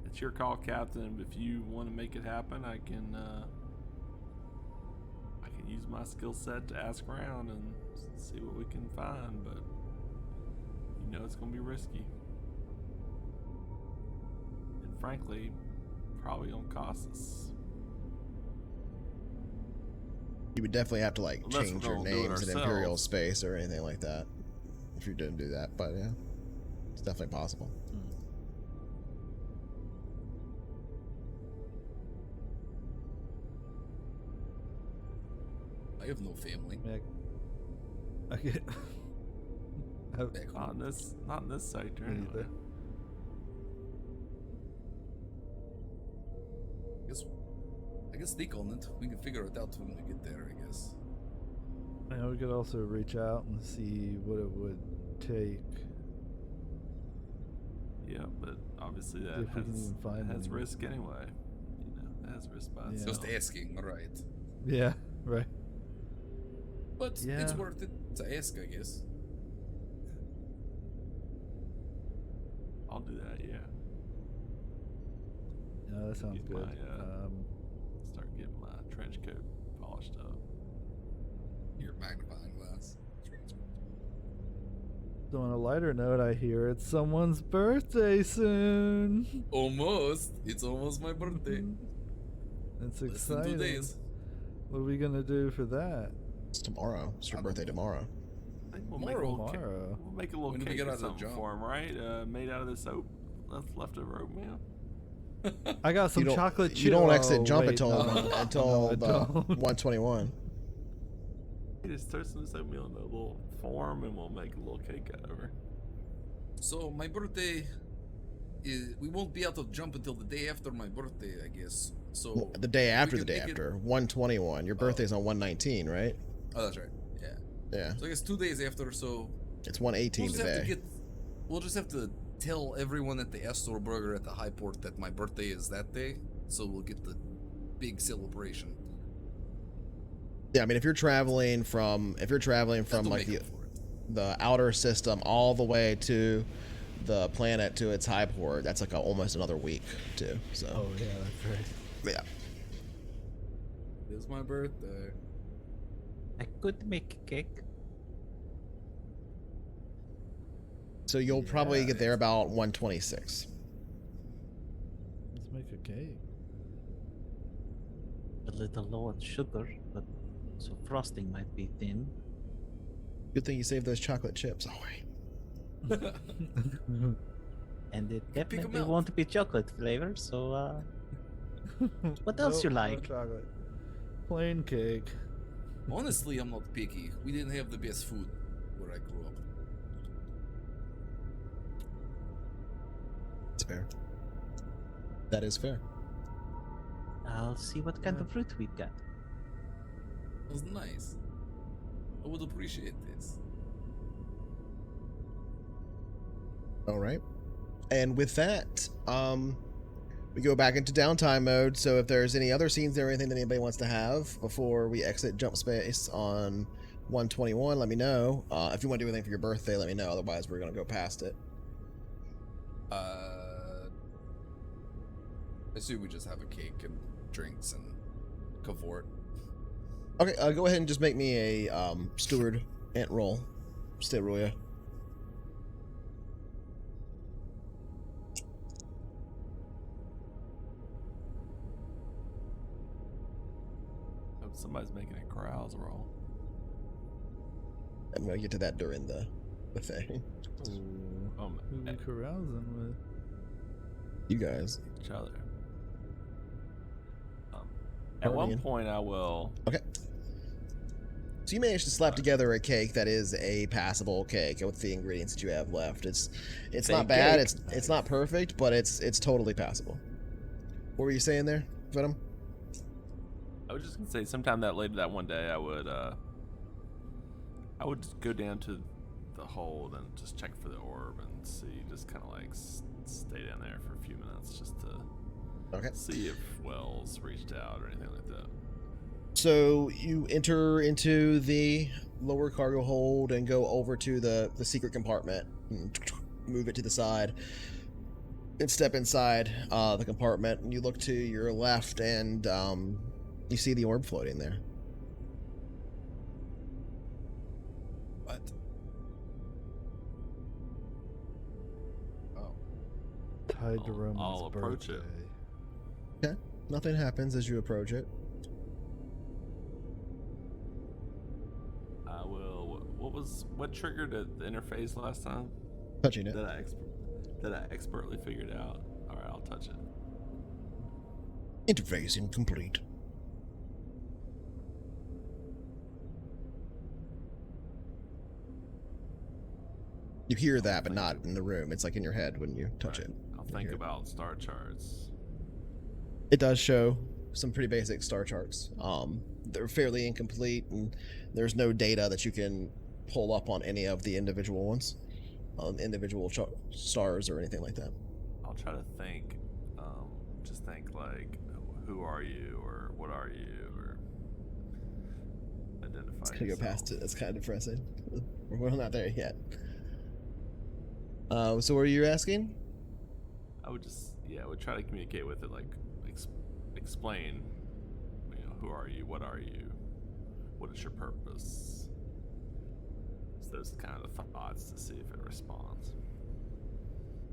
it's your call, Captain. If you want to make it happen, I can use my skill set to ask around and see what we can find. But you know, it's gonna be risky, and frankly, probably gonna cost us. You would definitely have to like Unless change we're your gonna do it names in Imperial ourselves. space or anything like that. If you didn't do that, but yeah, it's definitely possible. I have no family. I get. Back home. Not in this sector. Me Anyway. neither. I guess sneak on it. We can figure it out when we get there, I guess. Yeah, we could also reach out and see what it would take. Yeah, but obviously that If we can even find has anyone. risk anyway. You know, that has risk by Yeah. itself. Just asking, alright. Yeah, right. But it's Yeah. worth it to ask, I guess. I'll do that. Yeah. Yeah, that sounds Get good. my, Start getting my trench coat polished up. Your magnifying glass. So on a lighter note, I hear it's someone's birthday soon. Almost. It's almost my birthday. It's Less than exciting. 2 days. What are we gonna do for that? It's tomorrow. It's your I don't birthday know. tomorrow. I think we'll make a little Tomorrow. we'll make a little When do we cake get or out of the something job? for him, right? Made out of this leftover oatmeal. I got some You don't- chocolate chip. You don't exit jump wait, until no. until No, I the don't. 121. You just throw some of this oatmeal in a little form, and we'll make a little cake out of her. So my birthday is we won't be out of jump until the day after my birthday, I guess. So Well, the day after we the can day make it- after 121. Your birthday's on 119, right? Oh, that's right. Yeah. Yeah, So I guess 2 days after. So it's 118 we'll just have to today. we'll just have to tell everyone at the Astor Burger at the High Port that my birthday is that day. So we'll get the big celebration. Yeah, I mean if you're traveling from Have like to the make up for it. the outer system all the way to the planet to its high port, that's like almost another week too. So Oh yeah, that's right. yeah. It's my birthday. I could make a cake. So you'll probably Yeah. get there about 126. Let's make a cake. A little low on sugar, but so frosting might be thin. Good thing you saved those chocolate chips. Oh wait. And it pick 'em definitely out. won't be chocolate flavor, so What else you No like? chocolate. Plain cake. Honestly, I'm not picky. We didn't have the best food where I grew up. fair. That is fair. I'll see what kind of fruit we've got. It was nice. I would appreciate this. All right. And with that, we go back into downtime mode. So if there's any other scenes or anything that anybody wants to have before we exit jump space on 121, let me know. If you want to do anything for your birthday, let me know. Otherwise, we're going to go past it. I assume we just have a cake and drinks and cavort. Okay, go ahead and just make me a steward ant roll. Stay Ruya. Hope somebody's making a carouse roll. I'm going to get to that during the thing. Oh, Who we carousing with? You guys. each other. At one Partying. point, I will. Okay. So you managed to slap together a cake that is a passable cake with the ingredients that you have left. It's not Fake bad. cake. It's not perfect, but it's totally passable. What were you saying there, Venom? I was just gonna say, sometime that one day, I would just go down to the hold and just check for the orb and see, just kind of like stay down there for a few minutes just to see if Wells reached out or anything like that. So you enter into the lower cargo hold and go over to the secret compartment and move it to the side and step inside the compartment, and you look to your left and you see the orb floating there. What? Oh. Tied to Roman's I'll approach it. birthday. Okay. Nothing happens as you approach it. I will. What triggered the interface last time? Touching it. That I expertly figured out. All right, I'll touch it. Interface incomplete. You hear that, but not in the room. It's like in your head when you touch it. I'll You think hear it. about star charts. It does show some pretty basic star charts. They're fairly incomplete, and there's no data that you can pull up on any of the individual ones, individual stars or anything like that. I'll try to think. Just think like, who are you, or what are you, or identify. It's gonna go yourself. past it. That's kind of depressing. We're not there yet. So what are you asking? I would try to communicate with it, like explain, who are you, what are you, what is your purpose. So those kind of the thoughts to see if it responds.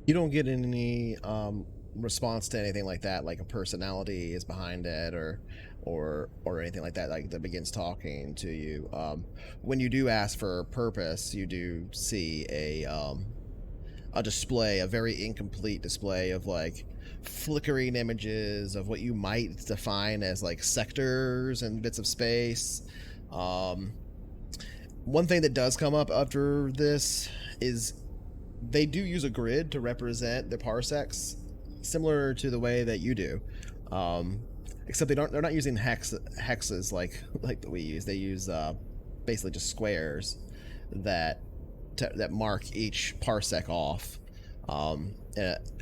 You don't get any response to anything like that, like a personality is behind it or anything like that, like that begins talking to you. When you do ask for purpose, you do see a display, a very incomplete display of like flickering images of what you might define as like sectors and bits of space. One thing that does come up after this is they do use a grid to represent the parsecs, similar to the way that you do, except they're not using hexes like we use. They use basically just squares that mark each parsec off,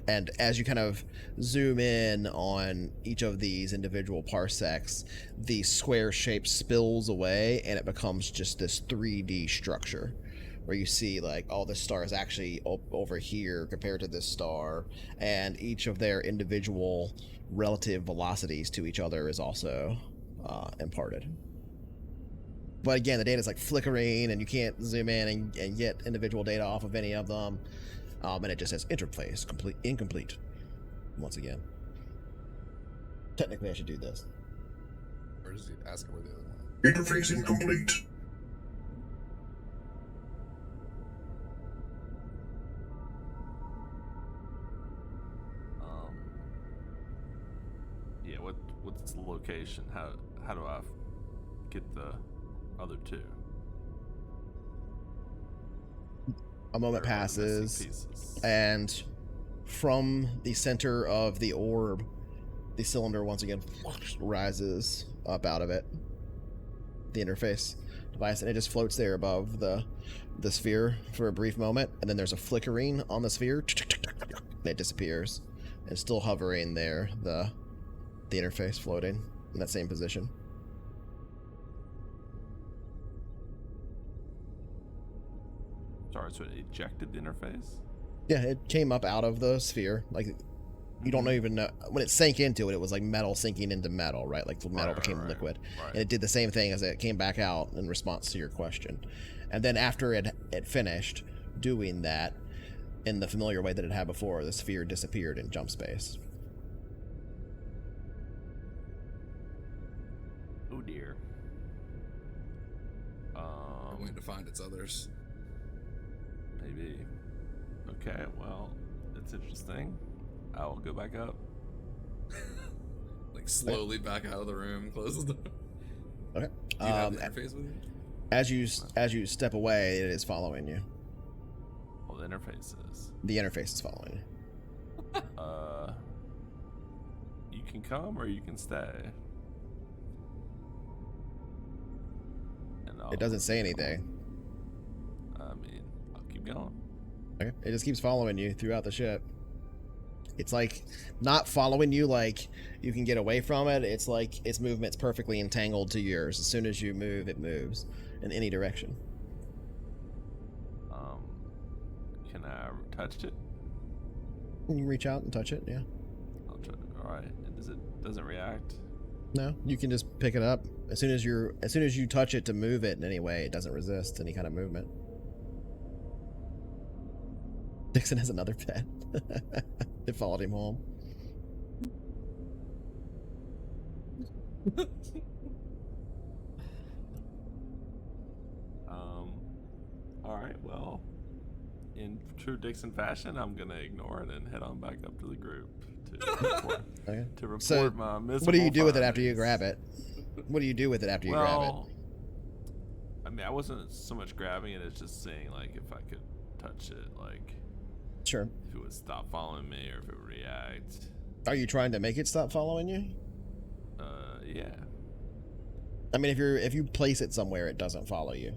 and as you kind of zoom in on each of these individual parsecs, the square shape spills away and it becomes just this 3D structure where you see like all the stars actually over here compared to this star, and each of their individual relative velocities to each other is also imparted. But again, the data is like flickering, and you can't zoom in and get individual data off of any of them. And it just says interface incomplete. Once again, technically, I should do this. Or is he asking where the other one? Interface incomplete. What's the location? How do I get the other two? A moment Where are the missing passes, pieces? and from the center of the orb, the cylinder once again rises up out of it, the interface device, and it just floats there above the sphere for a brief moment, and then there's a flickering on the sphere, and it disappears. It's still hovering there, the interface floating in that same position. Sorry, so it ejected the interface? Yeah, it came up out of the sphere. Like, you don't even know. When it sank into it, it was like metal sinking into metal, right? Like the metal became liquid. Right. And it did the same thing as it came back out in response to your question. And then after it finished doing that, in the familiar way that it had before, the sphere disappeared in jump space. Oh dear. I'm waiting to find its others. Maybe. Okay, well, it's interesting. I will go back up. Like slowly back out of the room, close the door. Okay. Do you have the interface with you? As you step away, it is following you. Oh, the interface is. The interface is following you. You can come or you can stay. And It doesn't say anything. I mean, I'll keep going. Okay. It just keeps following you throughout the ship. It's like not following you like you can get away from it. It's like its movement's perfectly entangled to yours. As soon as you move, it moves in any direction. Can I touch it? You can reach out and touch it, yeah. I'll try. All right. And doesn't react? No, you can just pick it up. As soon as you touch it to move it in any way, it doesn't resist any kind of movement. Dixon has another pet. It followed him home. All right, well, in true Dixon fashion, I'm gonna ignore it and head on back up to the group to report, Okay. to report So, my miserable what do you do with it after you findings. grab it? What do you do with it after you grab it? Well, I mean, I wasn't so much grabbing it as just seeing like if I could touch it, like Sure. if it would stop following me or if it would react. Are you trying to make it stop following you? Yeah. I mean, if you place it somewhere, it doesn't follow you.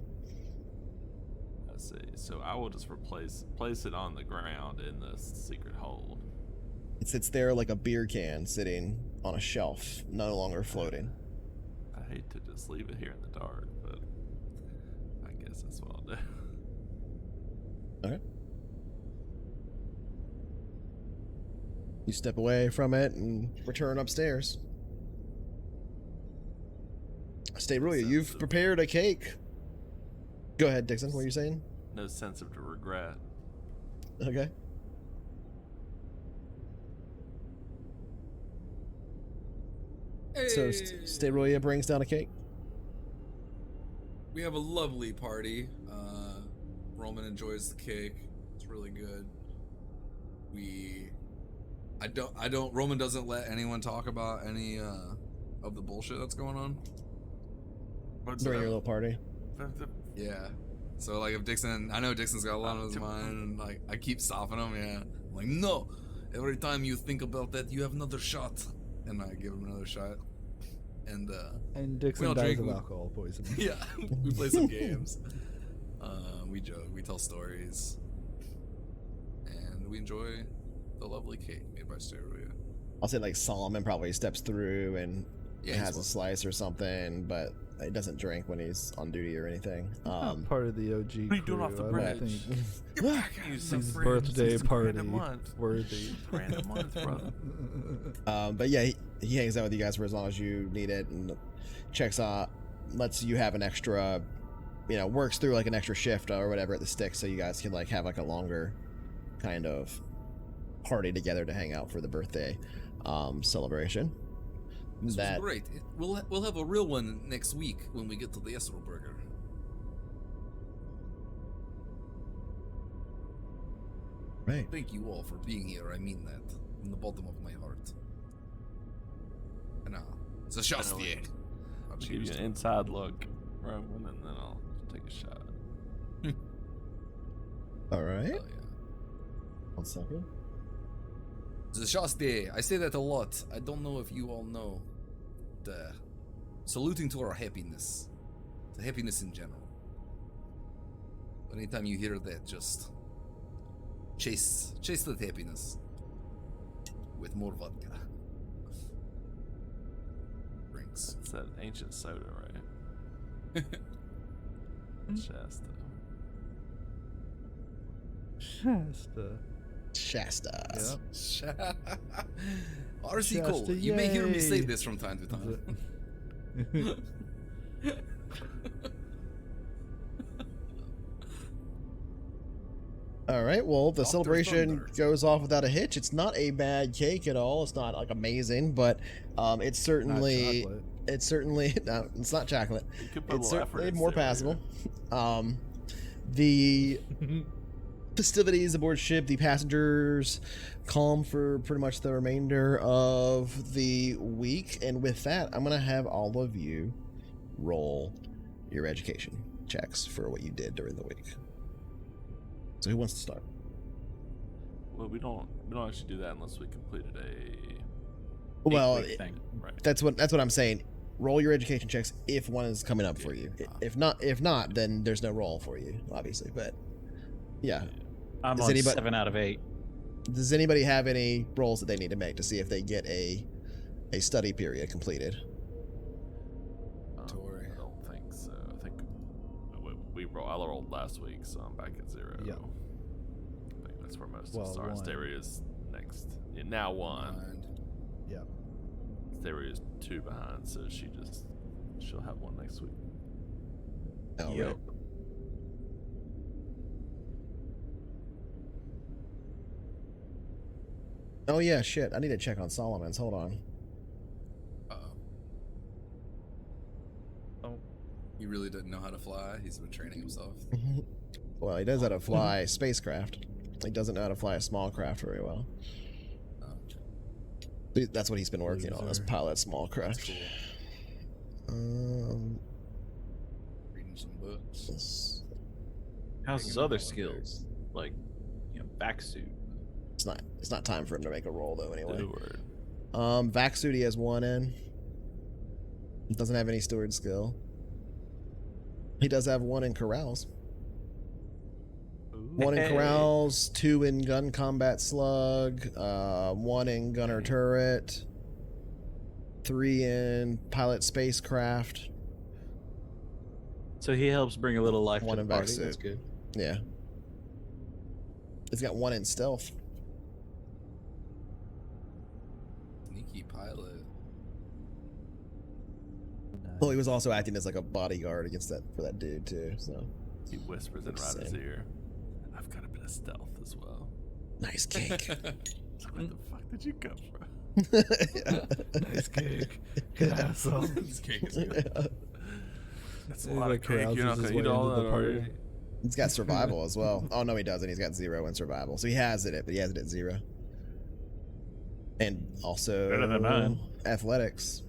I see. So I will just place it on the ground in the secret hold. It sits there like a beer can sitting on a shelf, no longer floating. I hate to just leave it here in the dark, but I guess that's what I'll do. Okay. You step away from it and return upstairs. Starulia, you've prepared a cake. Go ahead, Dixon. What were you saying? No sense of regret. Okay. So Starulia brings down a cake. We have a lovely party. Roman enjoys the cake. It's really good. Roman doesn't let anyone talk about any of the bullshit that's going on. During your little party. Yeah. So like if I know Dixon's got a lot on his mind, and like I keep stopping him. Yeah. I'm like, no. Every time you think about that, you have another shot, and I give him another shot. And Dixon all dies drink. of alcohol poisoning. Yeah. We play some games. We joke. We tell stories, and we enjoy the lovely cake made by Starulia. I'll say like Solomon probably steps through and Yeah, has a slice or something, but he doesn't drink when he's on duty or anything. Not part of the OG What are you doing off the crew. I bridge? don't think Get back out. his birthday party $60,000 a month. worthy. $60,000 a month, brother. But yeah, he hangs out with you guys for as long as you need it and checks out, lets you have an extra, works through like an extra shift or whatever at the stick, so you guys can like have like a longer kind of party together to hang out for the birthday celebration. This was great. We'll have a real one next week when we get to the Esselburger. Right. Thank you all for being here. I mean that from the bottom of my heart. And it's a shot. I'll give you an inside look, Roman, and then I'll take a shot. All right. Oh, yeah. 1 second. The Shaste, I say that a lot. I don't know if you all know. The saluting to our happiness. The happiness in general. Anytime you hear that, just chase that happiness with more vodka. Drinks. It's that ancient soda, right? Shasta. Shasta. Shasta. RC Cole, Shasta, you may hear me say yay. this from time to time. All right, well, the Dr. celebration Thunder. goes off without a hitch. It's not a bad cake at all. It's not like amazing, but it's certainly chocolate. it's certainly no, it's not chocolate. You could put a It's little effort certainly into more it, passable. The festivities aboard ship, the passengers calm for pretty much the remainder of the week, and with that, I'm gonna have all of you roll your education checks for what you did during the week. So who wants to start? Well, we don't actually do that unless we completed a Well, eight-week thing, right? that's what I'm saying. Roll your education checks if one is coming up for you. If not, then there's no roll for you, obviously. But yeah, I'm Does on anybody- 7 out of 8. does anybody have any rolls that they need to make to see if they get a study period completed? Tori. I don't think so. I think I rolled last week, so I'm back at 0. Yeah. I think that's where most Well, of Star one. Asteria's next. Yeah, now 1. Yeah. Asteria's 2 behind, so she'll have 1 next week. Oh, Yep. right. Oh yeah, shit. I need to check on Solomon's. Hold on. Uh-oh. Oh. He really didn't know how to fly. He's been training himself. Well, he knows how to fly spacecraft. He doesn't know how to fly a small craft very well. Oh, That's what he's been working on, is Loser. pilot small craft. cool. Reading some books. It's How's his other skills? Like, back suit. not time for him to make a roll though. Anyway, Steward. vac suit he has 1 in. He doesn't have any steward skill. He does have 1 in corrals. 1 in Hey. corrals, 2 in gun combat slug, 1 in gunner turret, 3 in pilot spacecraft. So he helps bring a little life One to in the back party. suit. That's good. Yeah. He's got 1 in stealth. Sneaky pilot. Well, he was also acting as like a bodyguard against for that dude too. So He whispers in Looks Ryder's same. ear. I've got a bit of stealth as well. nice cake. Where the fuck did you come from? Nice cake. Can I have some? This cake is good. That's a He, lot like, of cake. You're not carouses his gonna eat way all into that, the are you? party. He's got survival as well. Oh no, he doesn't. He's got 0 in survival, so he has it, but he has it at 0. And also Better than mine. athletics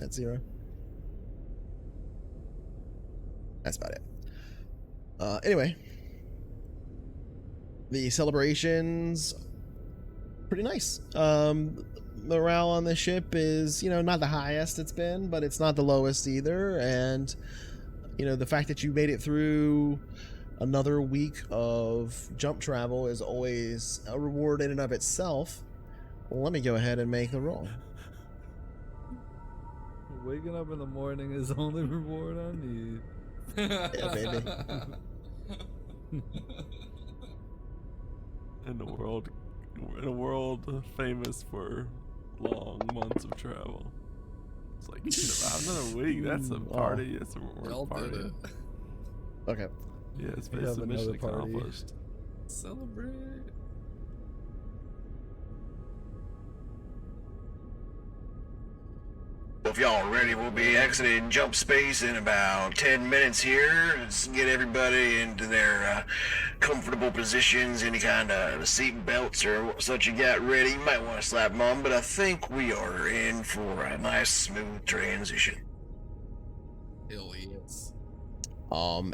at 0. That's about it. Anyway, the celebrations pretty nice. Morale on the ship is, not the highest it's been, but it's not the lowest either. And the fact that you made it through another week of jump travel is always a reward in and of itself. Well, let me go ahead and make the roll. Waking up in the morning is the only reward I need. Yeah, baby. In a world famous for long months of travel. It's like, you survived another week. That's a party. That's a Y'all reward party. did it. Okay. Yeah, it's We basically have mission another party. accomplished. Celebrate. If y'all are ready, we'll be exiting jump space in about 10 minutes here. Let's get everybody into their comfortable positions, any kind of seat belts or such you got ready. You might want to slap them on, but I think we are in for a nice smooth transition. Hell yes.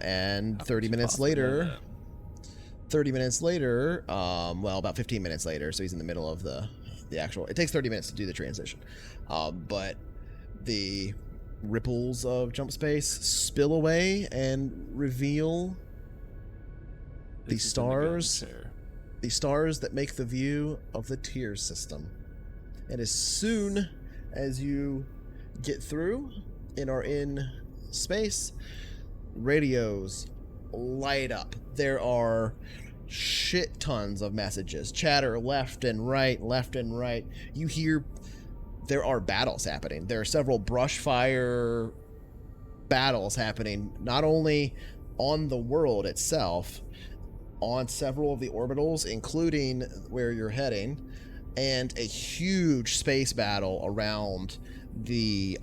And How 30 could you minutes possibly know later, that? 30 minutes later, well, about 15 minutes later, so he's in the middle of the actual. It takes 30 minutes to do the transition, but the ripples of jump space spill away and reveal the This is in the gun stars. chair. The stars that make the view of the tier system. And as soon as you get through and are in space, radios light up. There are shit tons of messages, chatter left and right, left and right. You hear there are battles happening. There are several brush fire battles happening, not only on the world itself, on several of the orbitals, including where you're heading, and a huge space battle around the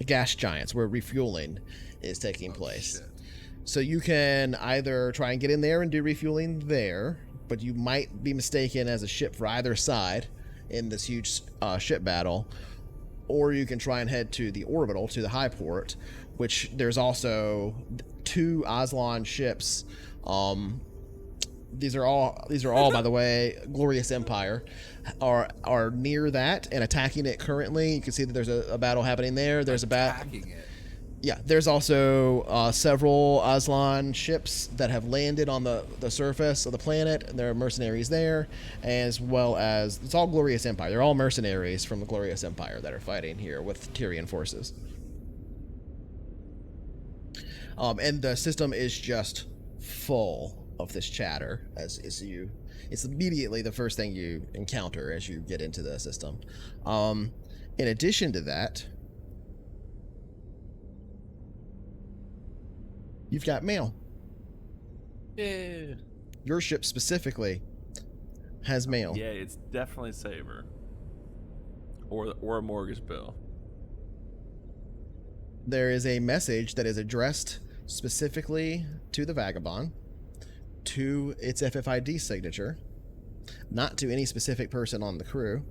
gas giants where refueling is taking place. Shit. So you can either try and get in there and do refueling there, but you might be mistaken as a ship for either side in this huge ship battle, or you can try and head to the orbital, to the high port, which there's also 2 Aslan ships. These are all by the way, Glorious Empire are near that and attacking it currently. You can see that there's a battle happening there. There's a battle. Attacking it. Yeah, there's also several Aslan ships that have landed on the surface of the planet. There are mercenaries there, as well as it's all Glorious Empire. They're all mercenaries from the Glorious Empire that are fighting here with Tyrian forces. And the system is just full of this chatter it's immediately the first thing you encounter as you get into the system. In addition to that, you've got mail. Yeah. Your ship specifically has mail. Yeah, it's definitely Saber. Or a mortgage bill. There is a message that is addressed specifically to the Vagabond, to its FFID signature, not to any specific person on the crew.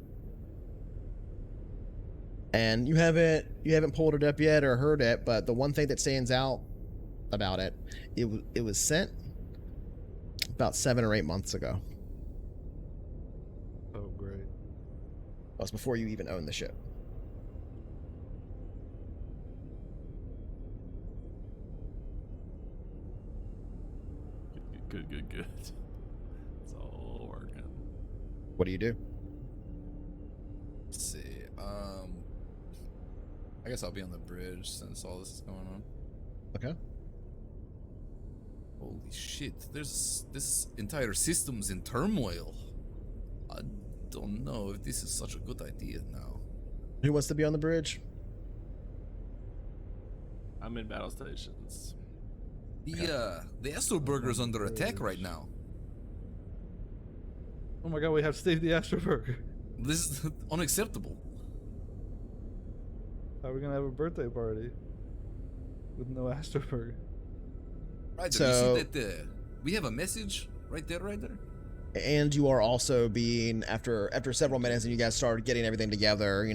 And you haven't pulled it up yet or heard it, but the one thing that stands out about it was sent about 7 or 8 months ago. Oh, great. That was before you even owned the ship. Good. It's all working. What do you do? Let's see. I guess I'll be on the bridge since all this is going on. Okay. Holy shit! This entire system's in turmoil. I don't know if this is such a good idea now. Who wants to be on the bridge? I'm in battle stations. The Astroburger's under attack right now. Oh my god, we have Steve the Astroburger. This is unacceptable. How are we gonna have a birthday party with no Astroburger? Right, So- you see that we have a message right there. And you are also being, after several minutes and you guys started getting everything together,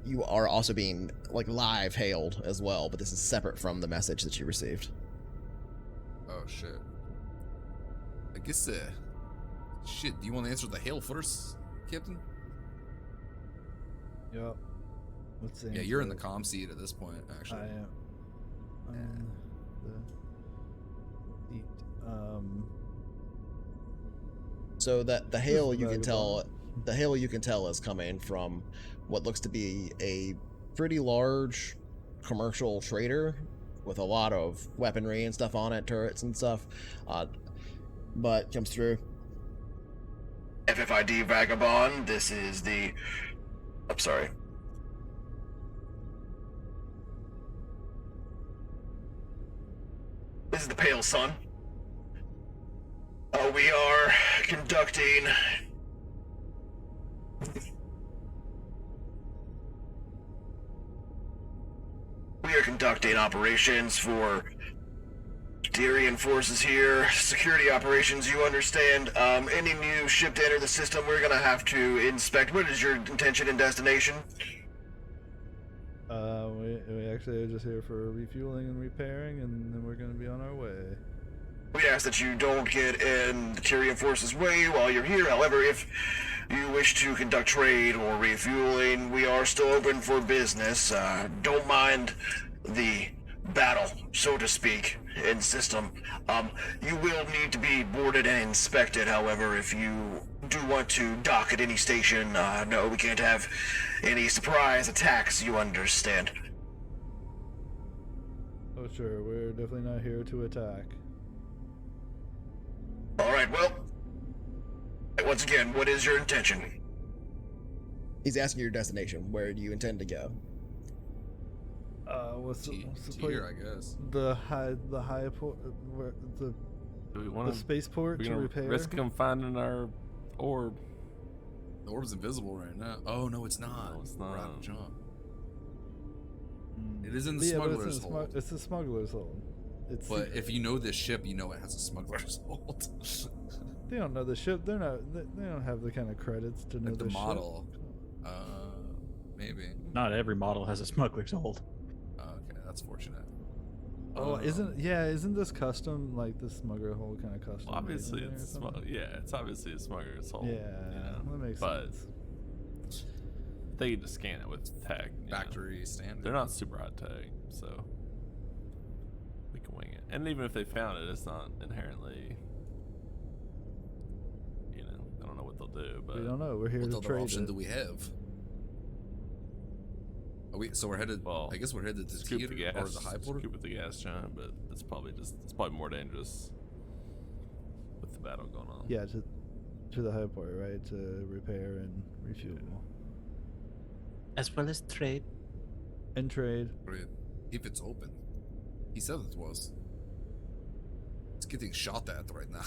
you are also being like live hailed as well, but this is separate from the message that you received. Oh shit. I guess shit, do you want to answer the hail first, Captain? Yup. Let's see. Yeah, you're in the comm seat at this point, actually. I am. So that the hail you can Vagabond. tell, the hail you can tell is coming from what looks to be a pretty large commercial trader with a lot of weaponry and stuff on it, turrets and stuff. But comes through. FFID Vagabond, this is the... I'm sorry. This is the Pale Sun. We are conducting... We are conducting operations for Tyrian forces here. Security operations, you understand. Any new ship to enter the system, we're gonna have to inspect. What is your intention and destination? We actually are just here for refueling and repairing, and then we're gonna be on our way. We ask that you don't get in the Tyrian forces' way while you're here. However, if you wish to conduct trade or refueling, we are still open for business. Don't mind the battle, so to speak, in system. You will need to be boarded and inspected. However, if you do want to dock at any station, no, we can't have any surprise attacks, you understand. Oh, sure. We're definitely not here to attack. Alright, well, once again, what is your intention? He's asking your destination. Where do you intend to go? What's the Tier, I guess. the high port, where Do we the want to spaceport to repair? risk him finding our orb? The orb's invisible right now. Oh, no, it's not. No, it's We're out of not. jump. Mm. It is in the Yeah, but smuggler's it's hold. it's the smuggler's hold. It's But secret. if you know this ship, you know it has a smuggler's hold. They don't know the ship. They're not. They don't have the kind of credits to know Like the the model. Maybe. Not every model has a smuggler's hold. Okay, that's fortunate. Oh, isn't this custom, like the smuggler hold kind of custom? Well, obviously, made in there or it's something? it's obviously a smuggler's hold. Yeah, you know? that makes but sense. they can just scan it with tech. you know? Factory standard. They're not super high tech, so we can wing it. And even if they found it, it's not inherently, I don't know what they'll do. But We don't know. We're here What to other trade option it. do we have? So we're headed. Well, I guess we're headed to scoop the Theater gas, or the high port. scoop with the gas giant, but it's probably more dangerous with the battle going on. Yeah, to the high port, right? To repair and refuel As well as trade. and trade. If it's open, he said it was. It's getting shot at right now.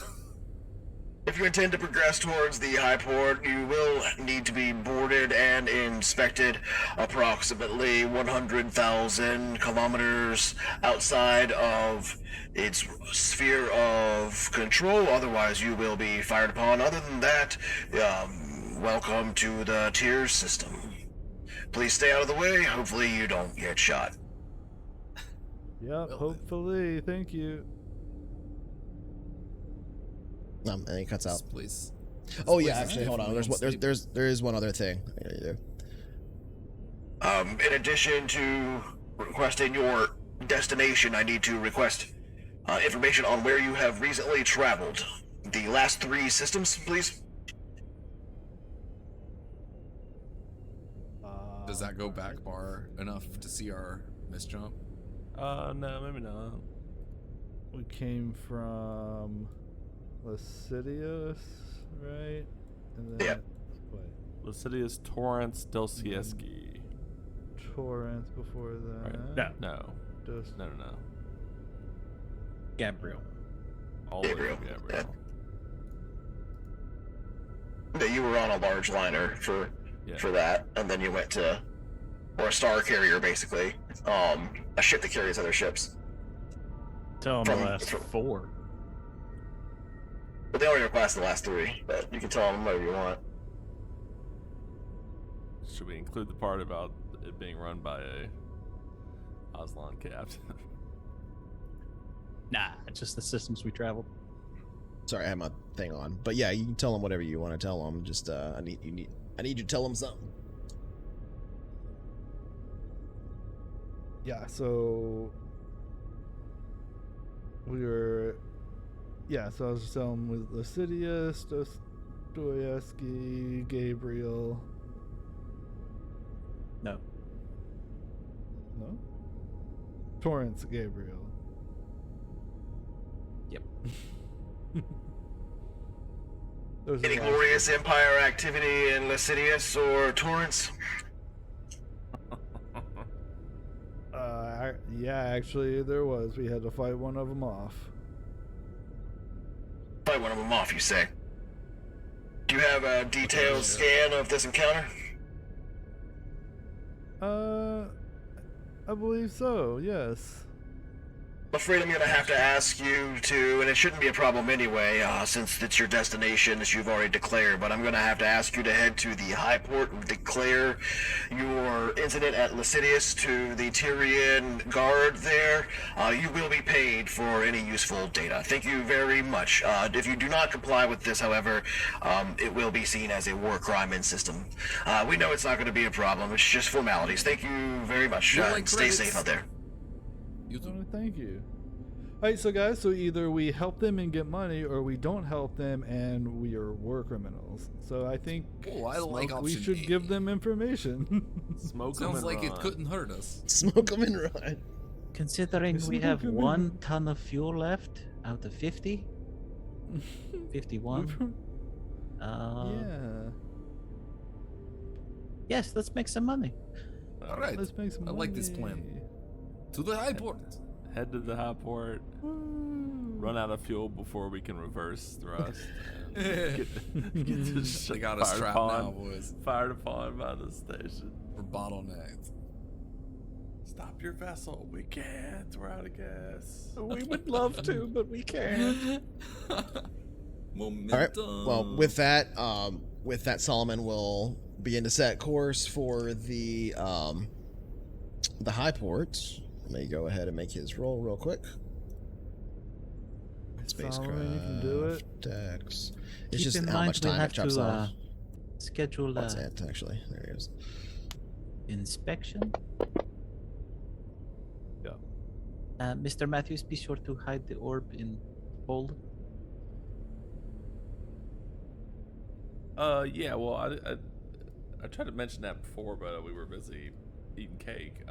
If you intend to progress towards the high port, you will need to be boarded and inspected approximately 100,000 kilometers outside of its sphere of control. Otherwise, you will be fired upon. Other than that, welcome to the tier system. Please stay out of the way. Hopefully, you don't get shot. Yep, Well, hopefully. Thank you. And he cuts out. This place. Oh place yeah, is actually, hold on. definitely There is one other thing. In addition to requesting your destination, I need to request information on where you have recently traveled. The last 3 systems, please. Does that go back bar enough to see our miss jump? No, maybe not. We came from Lascivious, right? And then, Yeah. Wait, Lascivious Torrance Delcieski. Torrance before that. Right. No. Just No. Gabriel. All the way Gabriel, from Gabriel. That you were on a large liner for that, and then you went to, or a star carrier, basically, a ship that carries other ships. Tell them the From- last from- 4. But they already requested the last 3, but you can tell them whatever you want. Should we include the part about it being run by a Aslan captain? Nah, just the systems we traveled. Sorry, I had my thing on. But yeah, you can tell him whatever you want to tell him. Just I need you to tell him something. Yeah, so we were, so I was just telling with Lascivious, Dostoevsky, Gabriel. No. No? Torrance Gabriel. Yep. Those are Any the last glorious two. Empire activity in Lascivious or Torrance? Yeah, actually, there was. We had to fight one of them off. Fight one of them off, you say. Do you have a detailed scan of this encounter? I believe so, yes. I'm afraid I'm going to have to ask you to, and it shouldn't be a problem anyway, since it's your destination that you've already declared, but I'm going to have to ask you to head to the high port and declare your incident at Lascivious to the Tyrian guard there. You will be paid for any useful data. Thank you very much. If you do not comply with this, however, it will be seen as a war crime in system. We know it's not going to be a problem. It's just formalities. Thank you very much. Stay safe out there. Thank you. Alright, so guys, so either we help them and get money, or we don't help them and we are war criminals. So I think we should give them information. Smoke Sounds them like and it run. couldn't hurt us. Smoke them and run. Considering we have 1 ton of fuel left out of 50, 51. Yeah. Yes, let's make some money. All right. Let's make some I like this money. plan. To the high port. Head to the high port. Run out of fuel before we can reverse thrust. And get this They shit got us fired trapped upon, now, boys. Fired upon by the station. We're bottlenecked. Stop your vessel. We can't. We're out of gas. We would love to, but we can't. Momentum. All right. Well, with that, Solomon will begin to set course for the high port. Let me go ahead and make his roll real quick. Solomon, you can do it. Dex. It's Keep just in how mind much we time it have jumps to off. schedule That's it, actually. There he is. inspection. Yeah. Mr. Matthews, be sure to hide the orb in hold. Yeah. Well, I tried to mention that before, but we were busy eating cake.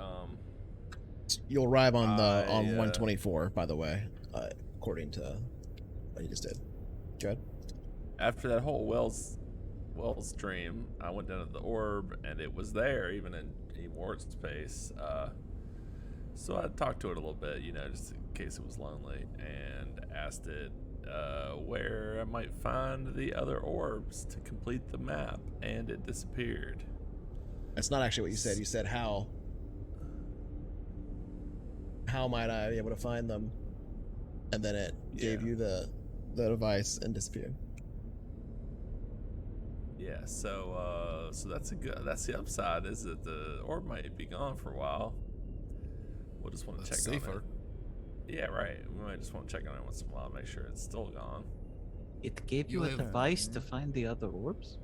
You'll arrive on the I, 124, by the way, according to what you just did. Go ahead. After that whole Wells dream, I went down to the orb, and it was there, even in Ward's space. So I talked to it a little bit, just in case it was lonely, and asked it where I might find the other orbs to complete the map, and it disappeared. That's not actually what you said. You said how. How might I be able to find them? And then it gave you the device and disappeared. Yeah, so that's the upside, is that the orb might be gone for a while. We'll just want to check on it. Yeah, right. We might just want to check on it once in a while, make sure it's still gone. It gave you a device to find the other orbs?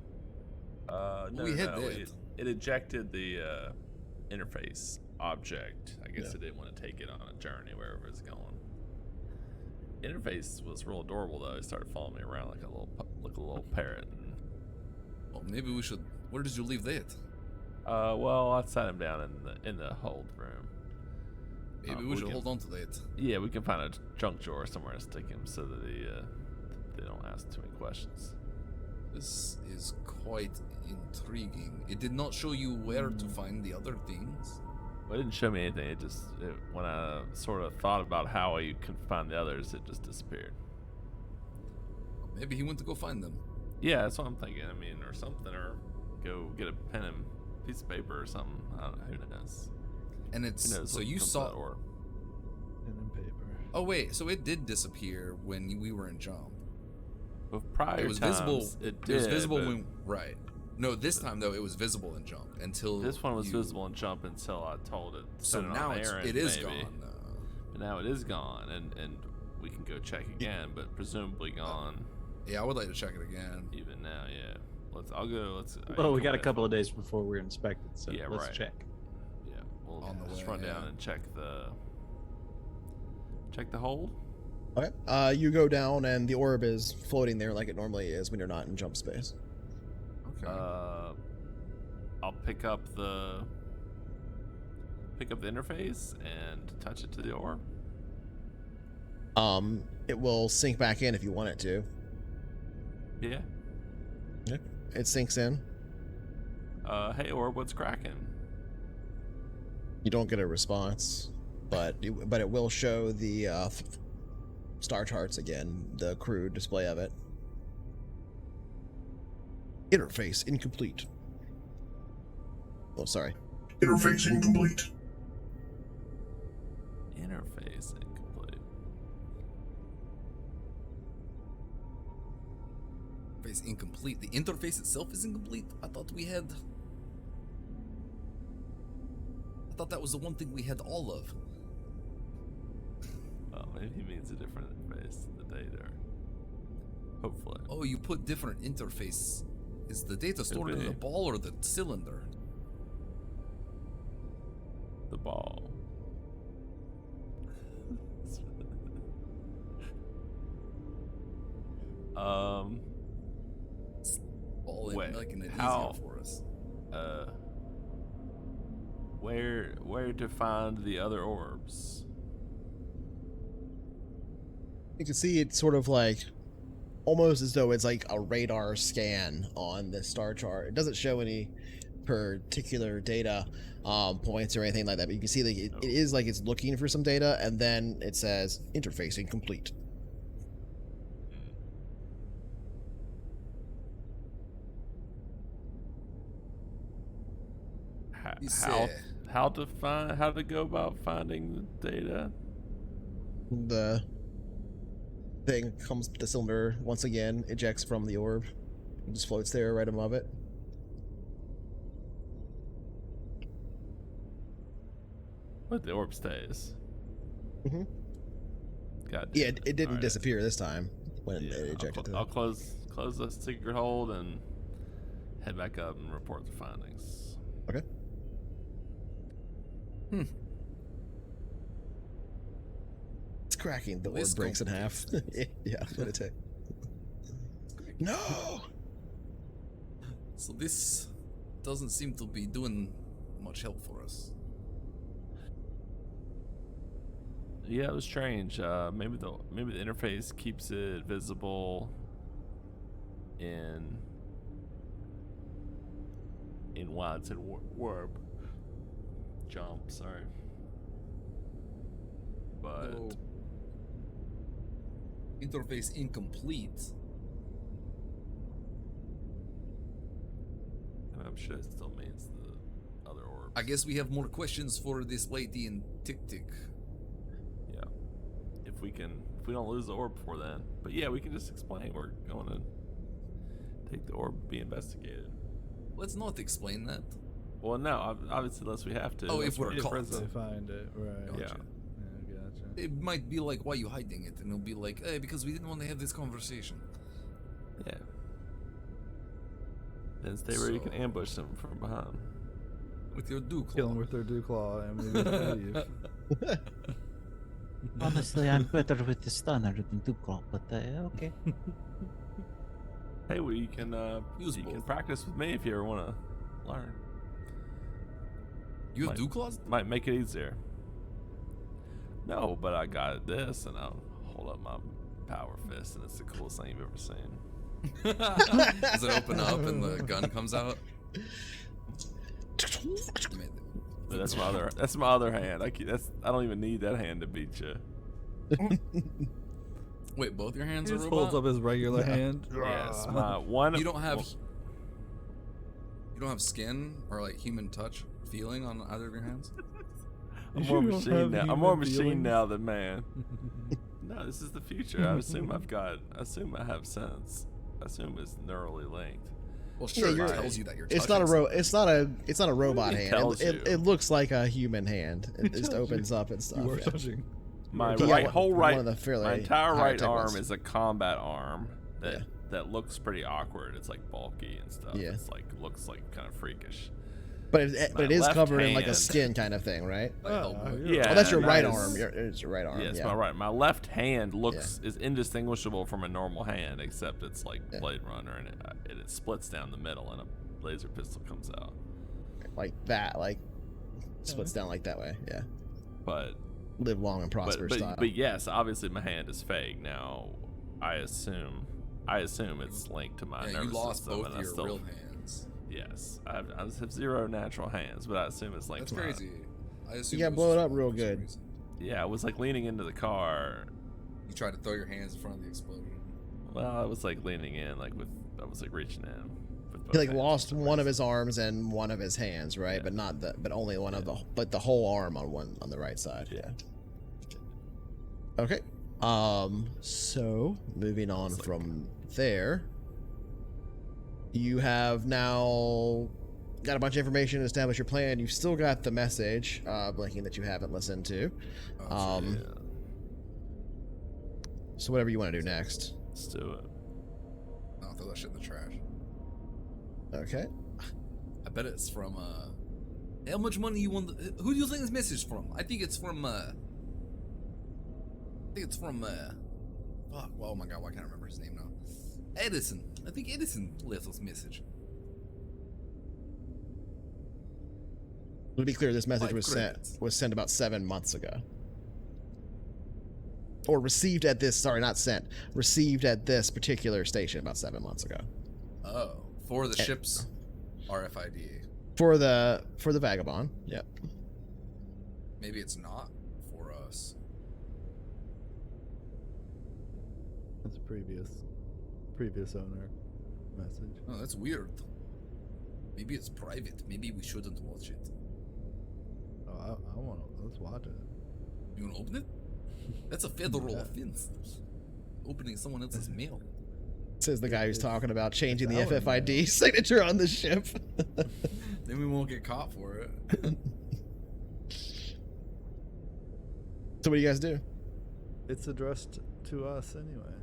No, it ejected the interface object. I guess it didn't want to take it on a journey wherever it's going. Interface was real adorable though. It started following me around like a little parrot. And, well, maybe we should. Where did you leave that? well, I sat him down in the hold room. Maybe we should hold on to that. Yeah, we can find a junk drawer somewhere to stick him so that they don't ask too many questions. This is quite intriguing. It did not show you where to find the other things. Well, it didn't show me anything. When I sort of thought about how you could find the others, it just disappeared. Maybe he went to go find them. Yeah, that's what I'm thinking. I mean, or something, or go get a pen and piece of paper or something. I don't know. Who knows? And it's Who knows so what you comes saw. out or Pen and paper. Oh wait, so it did disappear when we were in Jump. with prior It was times, visible. It was did, visible but when right. No, this time though it was visible in Jump until this one was you- visible in Jump until I told it. So set it now on errand, it is maybe. gone. But now it is gone, and we can go check again, but presumably gone Yeah, I would like to check it again. even now. Yeah, I'll go. Well, we got a couple of days before we're inspected, so Yeah, let's right. check. Yeah, we'll On the just way, run down yeah. and check the hold. Okay. You go down and the orb is floating there like it normally is when you're not in jump space. Okay. I'll pick up the interface and touch it to the orb. It will sink back in if you want it to. Yeah. It sinks in. Hey orb, what's cracking? You don't get a response, but it will show the star charts again, the crude display of it. Interface incomplete. Oh, sorry. Interface incomplete. Interface incomplete. interface incomplete. The interface itself is incomplete? I thought that was the one thing we had all of. Well, maybe he means a different interface to the data. Hopefully. Oh, you put different interface. Is the data stored in the ball or the cylinder? The ball. Ball Wait, making it how? easier for us. Where to find the other orbs? You can see it's sort of like almost as though it's like a radar scan on the star chart. It doesn't show any particular data points or anything like that, but you can see like it is like it's looking for some data, and then it says interface incomplete. How to go about finding the data? The thing comes, the cylinder once again ejects from the orb. It just floats there right above it. But the orb stays. Mm-hmm. God damn Yeah, it didn't Alright. disappear this time when Yeah, it ejected. I'll close the secret hold and head back up and report the findings. Okay. It's cracking. The orb This breaks in half. complicates Yeah, let it take. No! So this doesn't seem to be doing much help for us. Yeah, it was strange. Maybe the interface keeps it visible in why it's in warp. Jump, sorry. But No. Interface incomplete. I'm sure it still means the other orbs. I guess we have more questions for this lady in Tick Tick. Yeah. If we don't lose the orb before then. But yeah, we can just explain we're going to take the orb and be investigated. Let's not explain that. Well, no, obviously unless we have to. Oh, That's if we're where caught. prison- They find it, right? Gotcha. Yeah. Gotcha. It might be like, why are you hiding it? And it'll be like, hey, because we didn't want to have this conversation. Yeah. Then stay where you can So- ambush them from behind. With your Duke. Kill them with their dew claw and we leave. Honestly, I'm better with the stunner than Dukla, but okay. Hey, well, you can Use you can both. practice with me if you ever want to learn. You have Might- Duke Claws? Might make it easier. No, but I got this, and I'll hold up my power fist, and it's the coolest thing you've ever seen. Does it open up and the gun comes out? But that's my other hand. I don't even need that hand to beat you. Wait, both your hands He are just robot? holds up his regular hand. Yes, my one. You don't have well, you don't have skin or like human touch feeling on either of your hands? I'm You more don't machine have now. I'm human more machine feelings? now than man. No, this is the future. I assume I have sense. I assume it's neurally linked. Well, sure, you're- it tells you that you're It's touching not a it's not a robot It hand. tells It you. looks like a human hand. It just tells you. opens up and stuff. You are yeah. touching. My Yeah, right one- whole one right, of the fairly my entire higher right tech arm ones. is a combat arm that Yeah. that looks pretty awkward. It's like bulky and stuff. Yeah. It's like looks like kind of freakish. But it My is left covered in like a hand- skin kind of thing, right? Like elbow. yeah. Oh, that's your that right is- arm. It's your right arm. Yeah, it's yeah. my right. My left hand is indistinguishable from a normal hand, except it's like Yeah. Blade Runner, and it splits down the middle, and a laser pistol comes out. Like that, like splits down like that way. Yeah. But Live long and prosper style. but yes, obviously my hand is fake. Now, I assume it's linked to my Yeah, nervous you lost system, both and I your still real hands. yes, I just have zero natural hands, but I assume it's linked. That's to my- crazy. I assume You gotta was blow it just up for real some good. reason. Yeah, I was like leaning into the car. You tried to throw your hands in front of the explosion. Well, I was like leaning in, I was like reaching in. With both He like hands lost for some one of reason. his arms and one of his hands, right? Yeah. But not but only one of but the whole arm on the right side. Yeah. Okay. So moving on It's like- from there, You have now got a bunch of information to establish your plan. You've still got the message blinking that you haven't listened to. Oh, Yeah, So whatever you want to do next. let's do it. I'll throw that shit in the trash. Okay. I bet it's from, how much money you want? Who do you think this message from? I think it's from, fuck, oh my god, why can't I remember his name now? Edison. I think Edison left this message. To be clear, this message 5 was credits. sent about 7 months ago. Or received at this, sorry, not sent. Received at this particular station about 7 months ago. Oh, for the ship's RFID. For the Vagabond. Yep. Maybe it's not for us. That's a previous owner message. Oh, that's weird. Maybe it's private. Maybe we shouldn't watch it. Oh, I want to. Let's watch it. You want to open it? That's a federal offense. Opening someone else's mail. Says the guy who's talking about changing the It's our FFID mail. signature on the ship. Then we won't get caught for it. So what do you guys do? It's addressed to us anyway.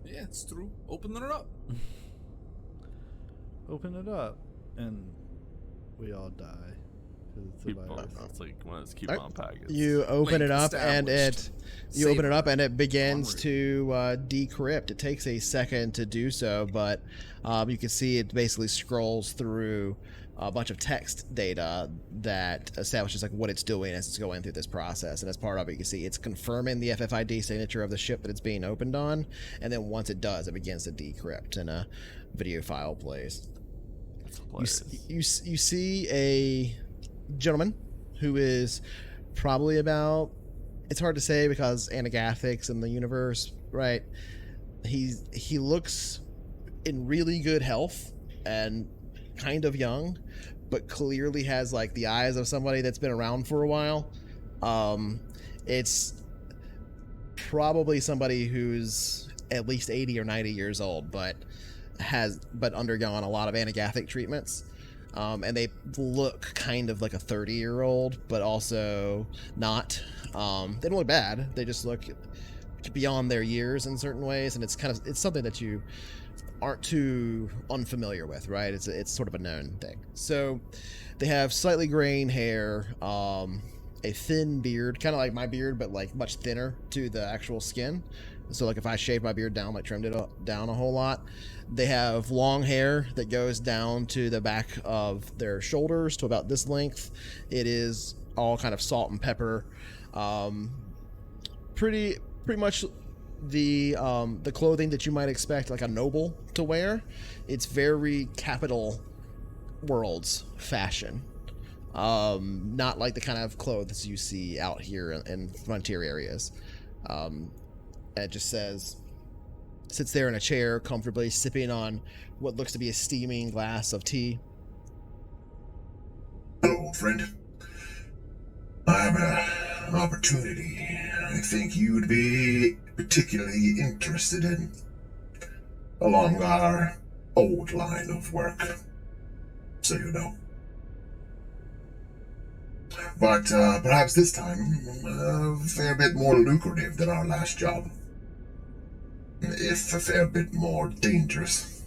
Yeah, it's true. Open it up. Open it up, and we all die because it's a virus. It's like one of those coupon packets. You open Link it up and established. you open it up and it Savor. begins Onward. to decrypt. It takes a second to do so, but you can see it basically scrolls through a bunch of text data that establishes like what it's doing as it's going through this process. And as part of it, you can see it's confirming the FFID signature of the ship that it's being opened on, and then once it does, it begins to decrypt and a video file plays. You see a gentleman who is probably about, it's hard to say because anagathics in the universe, right? He looks in really good health and kind of young, but clearly has like the eyes of somebody that's been around for a while. It's probably somebody who's at least 80 or 90 years old, but undergone a lot of anagathic treatments. And they look kind of like a 30-year-old, but also not. They don't look bad. They just look beyond their years in certain ways, and it's something that you aren't too unfamiliar with, right? It's sort of a known thing. So they have slightly graying hair, a thin beard, kind of like my beard, but like much thinner to the actual skin. So like if I shaved my beard down, like trimmed it down a whole lot. They have long hair that goes down to the back of their shoulders to about this length. It is all kind of salt and pepper. Pretty much the clothing that you might expect like a noble to wear. It's very Capital Worlds fashion. Not like the kind of clothes you see out here in frontier areas. It just sits there in a chair comfortably sipping on what looks to be a steaming glass of tea. Hello, friend. I have an opportunity I think you'd be particularly interested in along our old line of work, so you know. But perhaps this time a fair bit more lucrative than our last job. If a fair bit more dangerous.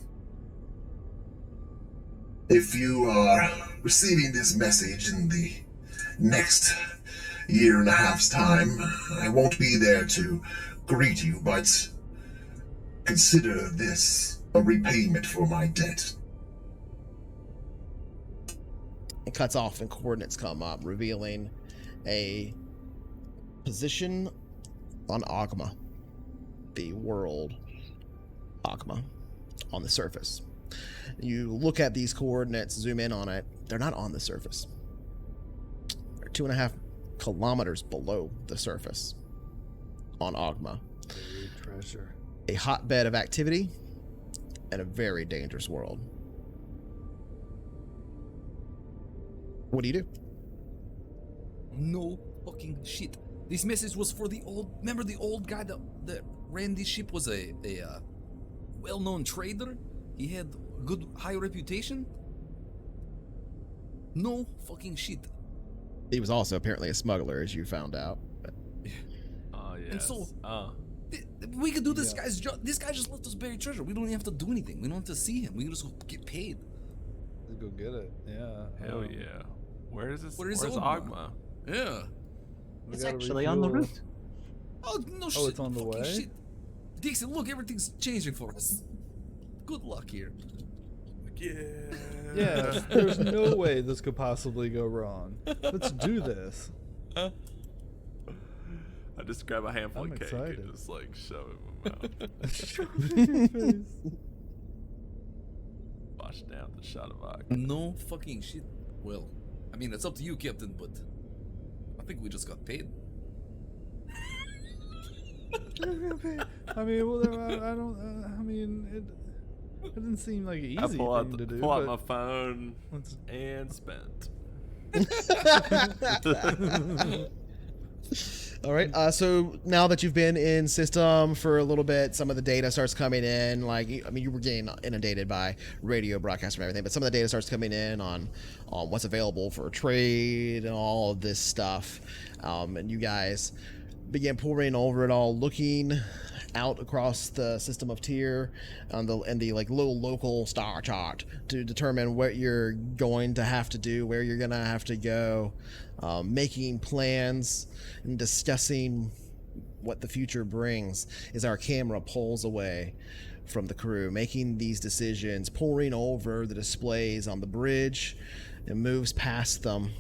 If you are receiving this message in the next year and a half's time, I won't be there to greet you, but consider this a repayment for my debt. It cuts off and coordinates come up, revealing a position on Ogma, the world Ogma, on the surface. You look at these coordinates, zoom in on it, they're not on the surface. They're 2.5 kilometers below the surface on Ogma. Buried treasure. A hotbed of activity and a very dangerous world. What do you do? No fucking shit. This message was for the old. Remember the old guy that ran this ship was a well-known trader. He had good, high reputation? No fucking shit. He was also apparently a smuggler, as you found out. Oh yes. And so- oh. We could do this guy's job. This guy just left us buried treasure. We don't even have to do anything. We don't have to see him. We can just go get paid. Let's go get it. Yeah. Hell yeah. Where is this? Where's Where's Ogma? Ogma? Yeah. We It's gotta actually on the refuel. route. Oh, no shit. Oh, it's on the fucking way? Shit. Dixon, look, everything's changing for us. Good luck here. Yeah. Yeah, there's no way this could possibly go wrong. Let's do this. I just grab a handful I'm of cake excited. and just like shove it in my mouth. Shove it in your face. Wash down the shot of vodka. No fucking shit. Well, I mean, it's up to you, Captain, but I think we just got paid. I mean, well, I don't. I mean, it didn't seem like an easy I pull out, thing to do. pull out but my phone let's- and spent. All right. So now that you've been in system for a little bit, some of the data starts coming in. Like, I mean, you were getting inundated by radio broadcasts and everything, but some of the data starts coming in on what's available for trade and all of this stuff. And you guys begin pouring over it all, looking out across the system of tier and the like little local star chart to determine what you're going to have to do, where you're gonna have to go, making plans and discussing what the future brings as our camera pulls away from the crew, making these decisions, pouring over the displays on the bridge and moves past them,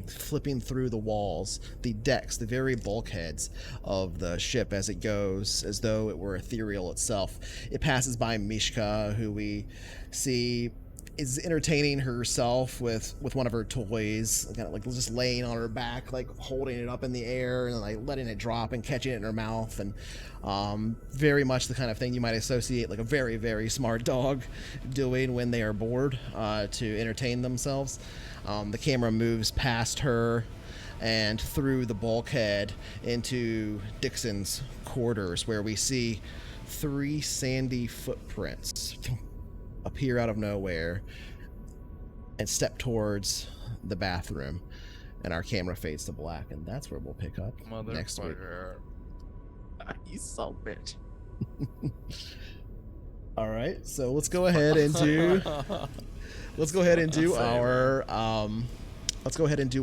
flipping through the walls, the decks, the very bulkheads of the ship as it goes, as though it were ethereal itself. It passes by Mishka, who we see is entertaining herself with one of her toys, kind of like just laying on her back, like holding it up in the air and like letting it drop and catching it in her mouth, and very much the kind of thing you might associate like a very, very smart dog doing when they are bored to entertain themselves. The camera moves past her and through the bulkhead into Dixon's quarters, where we see 3 sandy footprints appear out of nowhere and step towards the bathroom, and our camera fades to black, and that's where we'll pick up next week. You son of a bitch. All right, so let's go ahead and do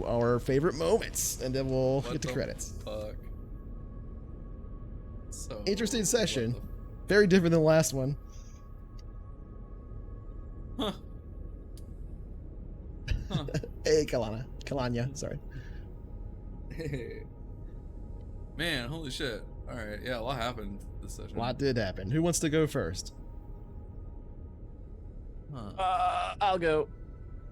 our favorite moments, and then we'll get to credits. Fuck. So Interesting session. what Very different than the last one. the- Huh. Hey, Kalanya, sorry. Hey. Man, holy shit. Alright, yeah, a lot happened this session. A lot did happen. Who wants to go first? Huh. I'll go.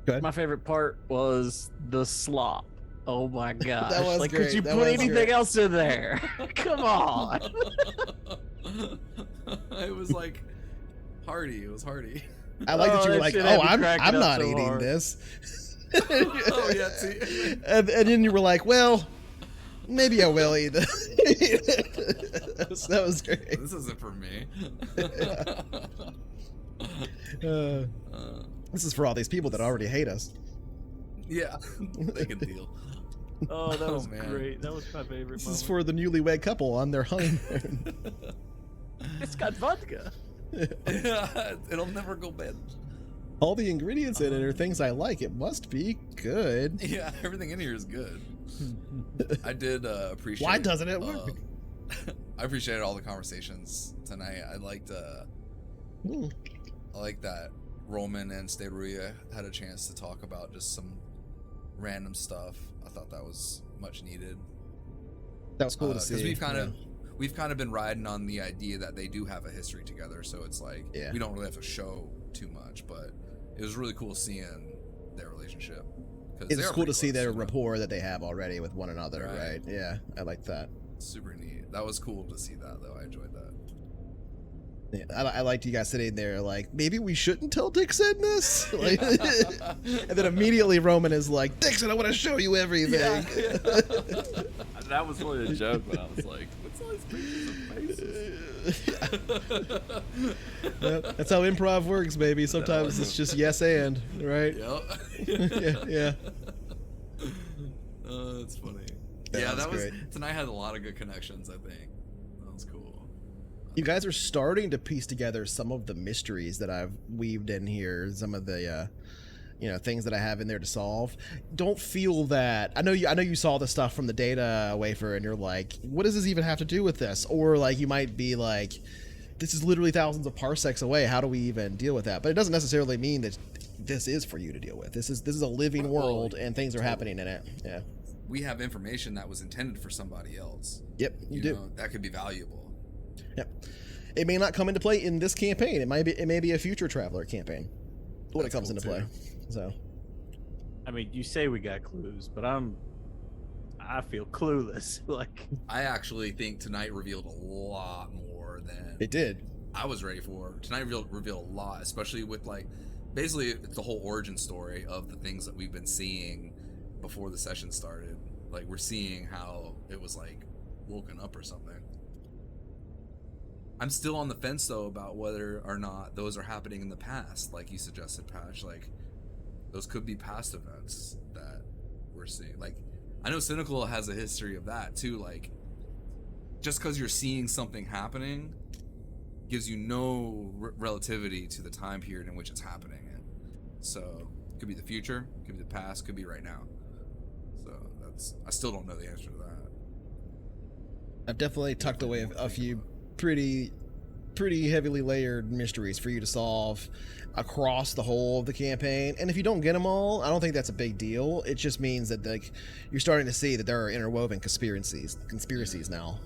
Go ahead. My favorite part was the slop. Oh my gosh. That was like, great. could you That put was anything great. else in there? Come on. It was like hearty. It was hearty. I like that you were that like, shit oh, had me I'm cracking up not so eating hard. this. Oh yeah, see. and then you were like, well, maybe I will eat this. that was great. This isn't for me. This is for all these people that already hate us. Yeah, they can deal. Oh, that was man. great. That was my favorite This moment. is for the newlywed couple on their honeymoon. It's got vodka. It'll never go bad. All the ingredients in it are things I like. It must be good. Yeah, everything in here is good. I did appreciate. Why doesn't it work? I appreciated all the conversations tonight. I liked that Roman and Steruya had a chance to talk about just some random stuff. I thought that was much needed. That was cool to see. Because we've kind of been riding on the idea that they do have a history together, so it's like we don't really have to show too much, but it was really cool seeing their relationship. It's cool to see their rapport that they have already with one another, Right. right? Yeah, I like that. Super neat. That was cool to see that, though. I enjoyed that. Yeah, I liked you guys sitting there like, maybe we shouldn't tell Dixon this? Like, and then immediately Roman is like, Dixon, I want to show you everything. Yeah. That was really a joke, but I was like, what's all these pictures of faces? Well, that's how improv works, baby. Sometimes it's just yes and, right? Yep. Yeah. Oh, that's funny. Yeah, That was great. tonight had a lot of good connections, I think. That was cool. You guys are starting to piece together some of the mysteries that I've weaved in here, some of the things that I have in there to solve. Don't feel that I know you saw the stuff from the data wafer and you're like, what does this even have to do with this? Or like you might be like, this is literally thousands of parsecs away. How do we even deal with that? But it doesn't necessarily mean that this is for you to deal with. This is a living world and things are happening in it. Yeah. We have information that was intended for somebody else. Yep, you do. That could be valuable. Yep. It may not come into play in this campaign. It may be a future Traveller campaign when That's it comes cool, into too. play. So I mean, you say we got clues, but I feel clueless. Like, I actually think tonight revealed a lot more than it did. I was ready for. Tonight revealed a lot, especially with like basically it's the whole origin story of the things that we've been seeing before the session started. Like we're seeing how it was like woken up or something. I'm still on the fence though about whether or not those are happening in the past, like you suggested, Patch. Like those could be past events that we're seeing. Like I know Cynical has a history of that too. Like just because you're seeing something happening gives you no relativity to the time period in which it's happening in. So it could be the future, could be the past, could be right now. So I still don't know the answer to that. I've definitely tucked away a few pretty heavily layered mysteries for you to solve across the whole of the campaign. And if you don't get them all, I don't think that's a big deal. It just means that like you're starting to see that there are interwoven conspiracies now.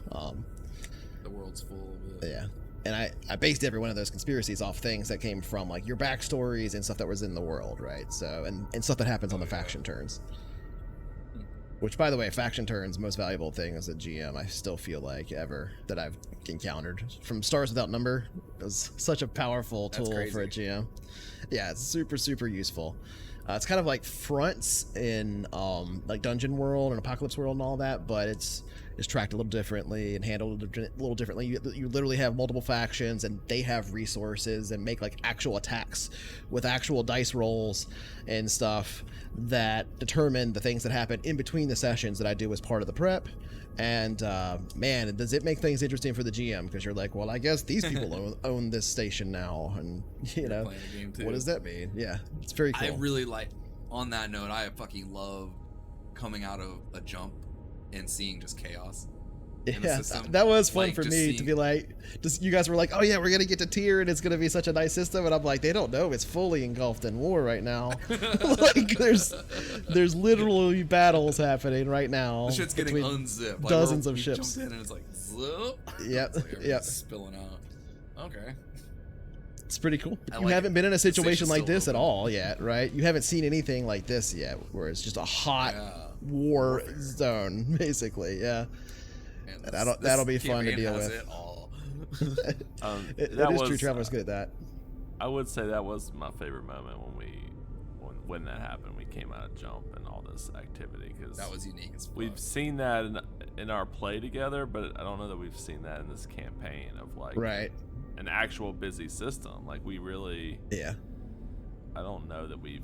The world's full of it. Yeah. And I based every one of those conspiracies off things that came from like your backstories and stuff that was in the world, right? So and stuff that happens on the faction turns. Which, by the way, faction turns most valuable thing as a GM. I still feel like ever that I've encountered from Stars Without Number. It was such a powerful tool for a GM. Yeah, it's super useful. It's kind of like fronts in like Dungeon World and Apocalypse World and all that, but it's tracked a little differently and handled a little differently. You literally have multiple factions and they have resources and make like actual attacks with actual dice rolls and stuff that determine the things that happen in between the sessions that I do as part of the prep. And man, does it make things interesting for the GM, because you're like, well, I guess these people own this station now, and you know, playing a game too. what does that mean? Yeah, it's very cool. I really like, on that note, I fucking love coming out of a jump and seeing just chaos in the Yeah, system. that was fun Like, for just me to seeing- be like, just you guys were like, oh yeah, we're gonna get to tier and it's gonna be such a nice system, and I'm like, they don't know it's fully engulfed in war right now. Like there's literally battles happening right now. The shit's getting between unzipped. Like, dozens of we ships. Jumped in and it's like, zip. Yep, It's like everything's yep. spilling out. Okay. It's pretty cool. I You like haven't it. been in a The situation station's like still this at open. all yet, right? You haven't seen anything like this yet, where it's just a hot war zone, basically. Yeah. Man, That'll be this fun to campaign deal has with. it all. It That is true. was, Traveler's good at that. I would say that was my favorite moment when that happened. We came out of jump and all this activity, because That was unique as fuck. we've seen that in our play together, but I don't know that we've seen that in this campaign of like Right. an actual busy system. Like we really, Yeah. I don't know that we've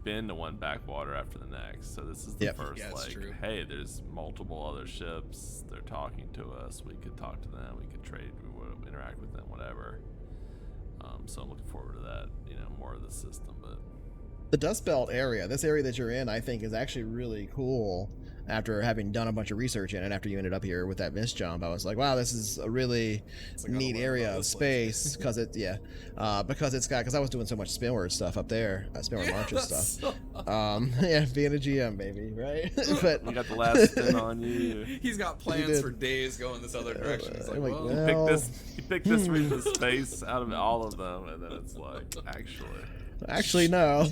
been to one backwater after the next. So this is the Yep. first Yeah, it's like, true. hey, there's multiple other ships. They're talking to us. We could talk to them. We could trade. We would interact with them. Whatever. So I'm looking forward to that. You know, more of the system, but. The Dust Belt area, this area that you're in, I think is actually really cool. After having done a bunch of research in it, after you ended up here with that mist jump, I was like, wow, this is a really like, I neat gotta learn area about of this place. space, because because I was doing so much Spinward stuff up there, Spinward Marches stuff. Yeah, being a GM, baby, right? But You got the last spin on you. He's got plans did. for days going this other direction. He's like, I'm like, well, well, You pick this region of space out of all of them, and then it's like, actually, no.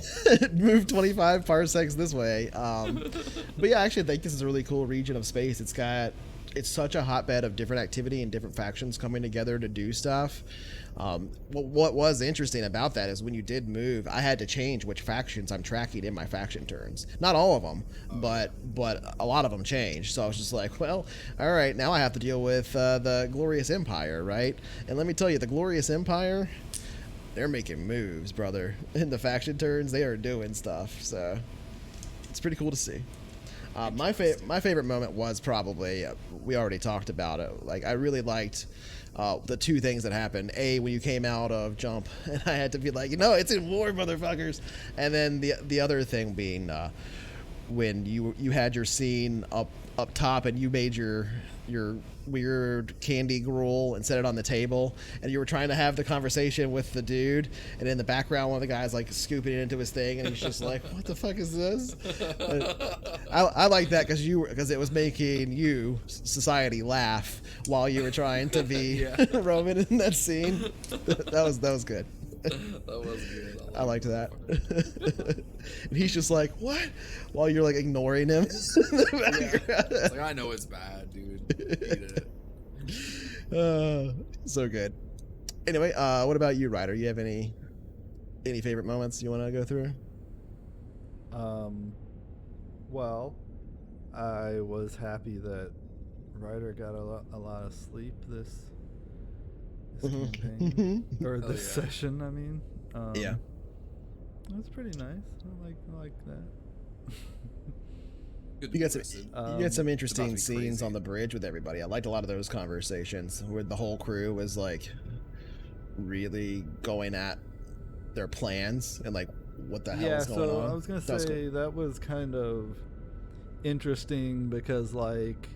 Move 25 parsecs this way. But yeah, I actually think this is a really cool region of space. It's such a hotbed of different activity and different factions coming together to do stuff. What was interesting about that is when you did move, I had to change which factions I'm tracking in my faction turns. Not all of them, but a lot of them changed. So I was just like, well, all right, now I have to deal with the Glorious Empire, right? And let me tell you, the Glorious Empire, they're making moves, brother. In the faction turns, they are doing stuff. So it's pretty cool to see. My favorite moment was probably, we already talked about it. Like, I really liked the two things that happened. A, when you came out of jump, and I had to be like, it's in war, motherfuckers. And then the other thing being when you had your scene up top, and you made your weird candy gruel and set it on the table, and you were trying to have the conversation with the dude, and in the background one of the guys like scooping it into his thing, and he's just like, what the fuck is this? I like that because it was making you, society, laugh while you were trying to be Roman in that scene. That was good. That was good. I liked that. And he's just like, what? While you're like ignoring him. It's like, I know it's bad, dude. Eat it. So good. Anyway, what about you, Ryder? You have any favorite moments you want to go through? Well, I was happy that Ryder got a lot of sleep this campaign or this session. I mean, yeah, that's pretty nice. I like that. You got some interesting scenes on the bridge with everybody. I liked a lot of those conversations where the whole crew was like really going at their plans and like what the hell is going on. I was gonna say that was kind of interesting because, like,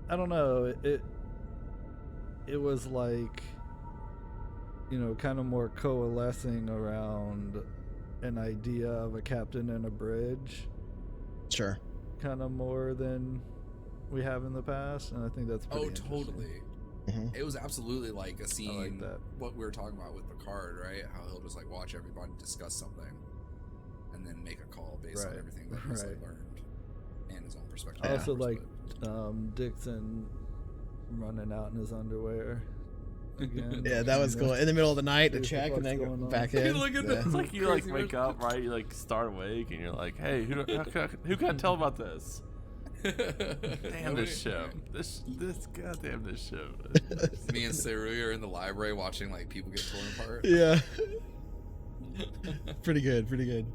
I don't know, it was like, kind of more coalescing around an idea of a captain and a bridge. Sure. Kind of more than we have in the past, and I think that's pretty totally. Mm-hmm. It was absolutely like a scene, like that. What we were talking about with Picard, right? How he'll just like watch everybody discuss something and then make a call based on everything that he's like learned and his own perspective. I also like Dixon running out in his underwear again. Yeah, that was cool. In the middle of the night to check and then go back in. Look at it's like you like wake up, right? You like start awake and you're like, hey, who can tell about this? Damn this show. This goddamn this show. Me and Seruya are in the library watching like people get torn apart. Yeah. Pretty good.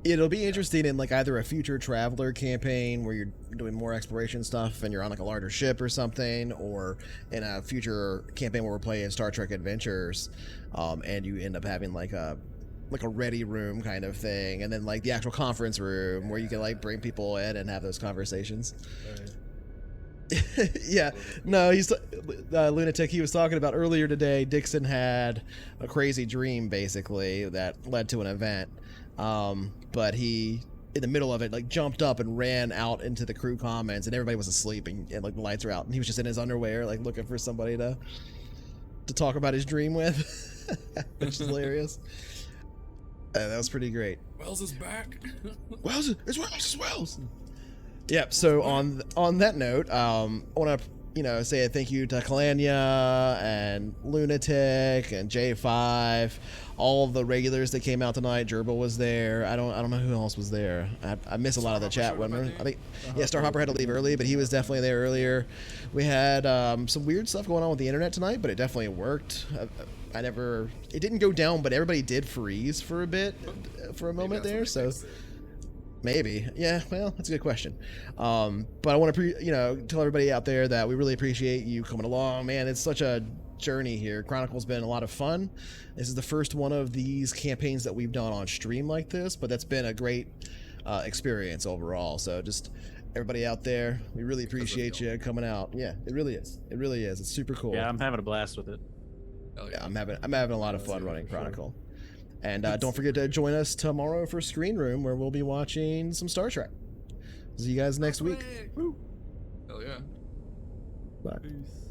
It'll be interesting in like either a future Traveller campaign where you're doing more exploration stuff and you're on like a larger ship or something, or in a future campaign where we're playing Star Trek Adventures, and you end up having like a ready room kind of thing, and then like the actual conference room where you can like bring people in and have those conversations. Yeah, no, he's Lunatic. He was talking about earlier today. Dixon had a crazy dream basically that led to an event, but he in the middle of it like jumped up and ran out into the crew commons, and everybody was asleep and like the lights were out, and he was just in his underwear like looking for somebody to talk about his dream with, which is hilarious. That was pretty great. Wells is back. It's Wells. Yep. So on that note, I want to say a thank you to Kalania and Lunatic and J5, all the regulars that came out tonight. Gerbil was there. I don't know who else was there. I miss a lot of the chat. I think Starhopper had to leave early, but he was definitely there earlier. We had some weird stuff going on with the internet tonight, but it definitely worked. It didn't go down, but everybody did freeze for a moment there. So maybe, yeah. Well, that's a good question. But I want to tell everybody out there that we really appreciate you coming along, man. It's such a journey here. Chronicle's been a lot of fun. This is the first one of these campaigns that we've done on stream like this, but that's been a great experience overall. So just everybody out there, we really appreciate you coming out. Yeah, it really is. It's super cool. Yeah, I'm having a blast with it. Yeah, I'm having a lot of fun running Chronicle. And don't forget to join us tomorrow for Screen Room, where we'll be watching some Star Trek. See you guys next week. Woo. Hell yeah. Bye. Peace.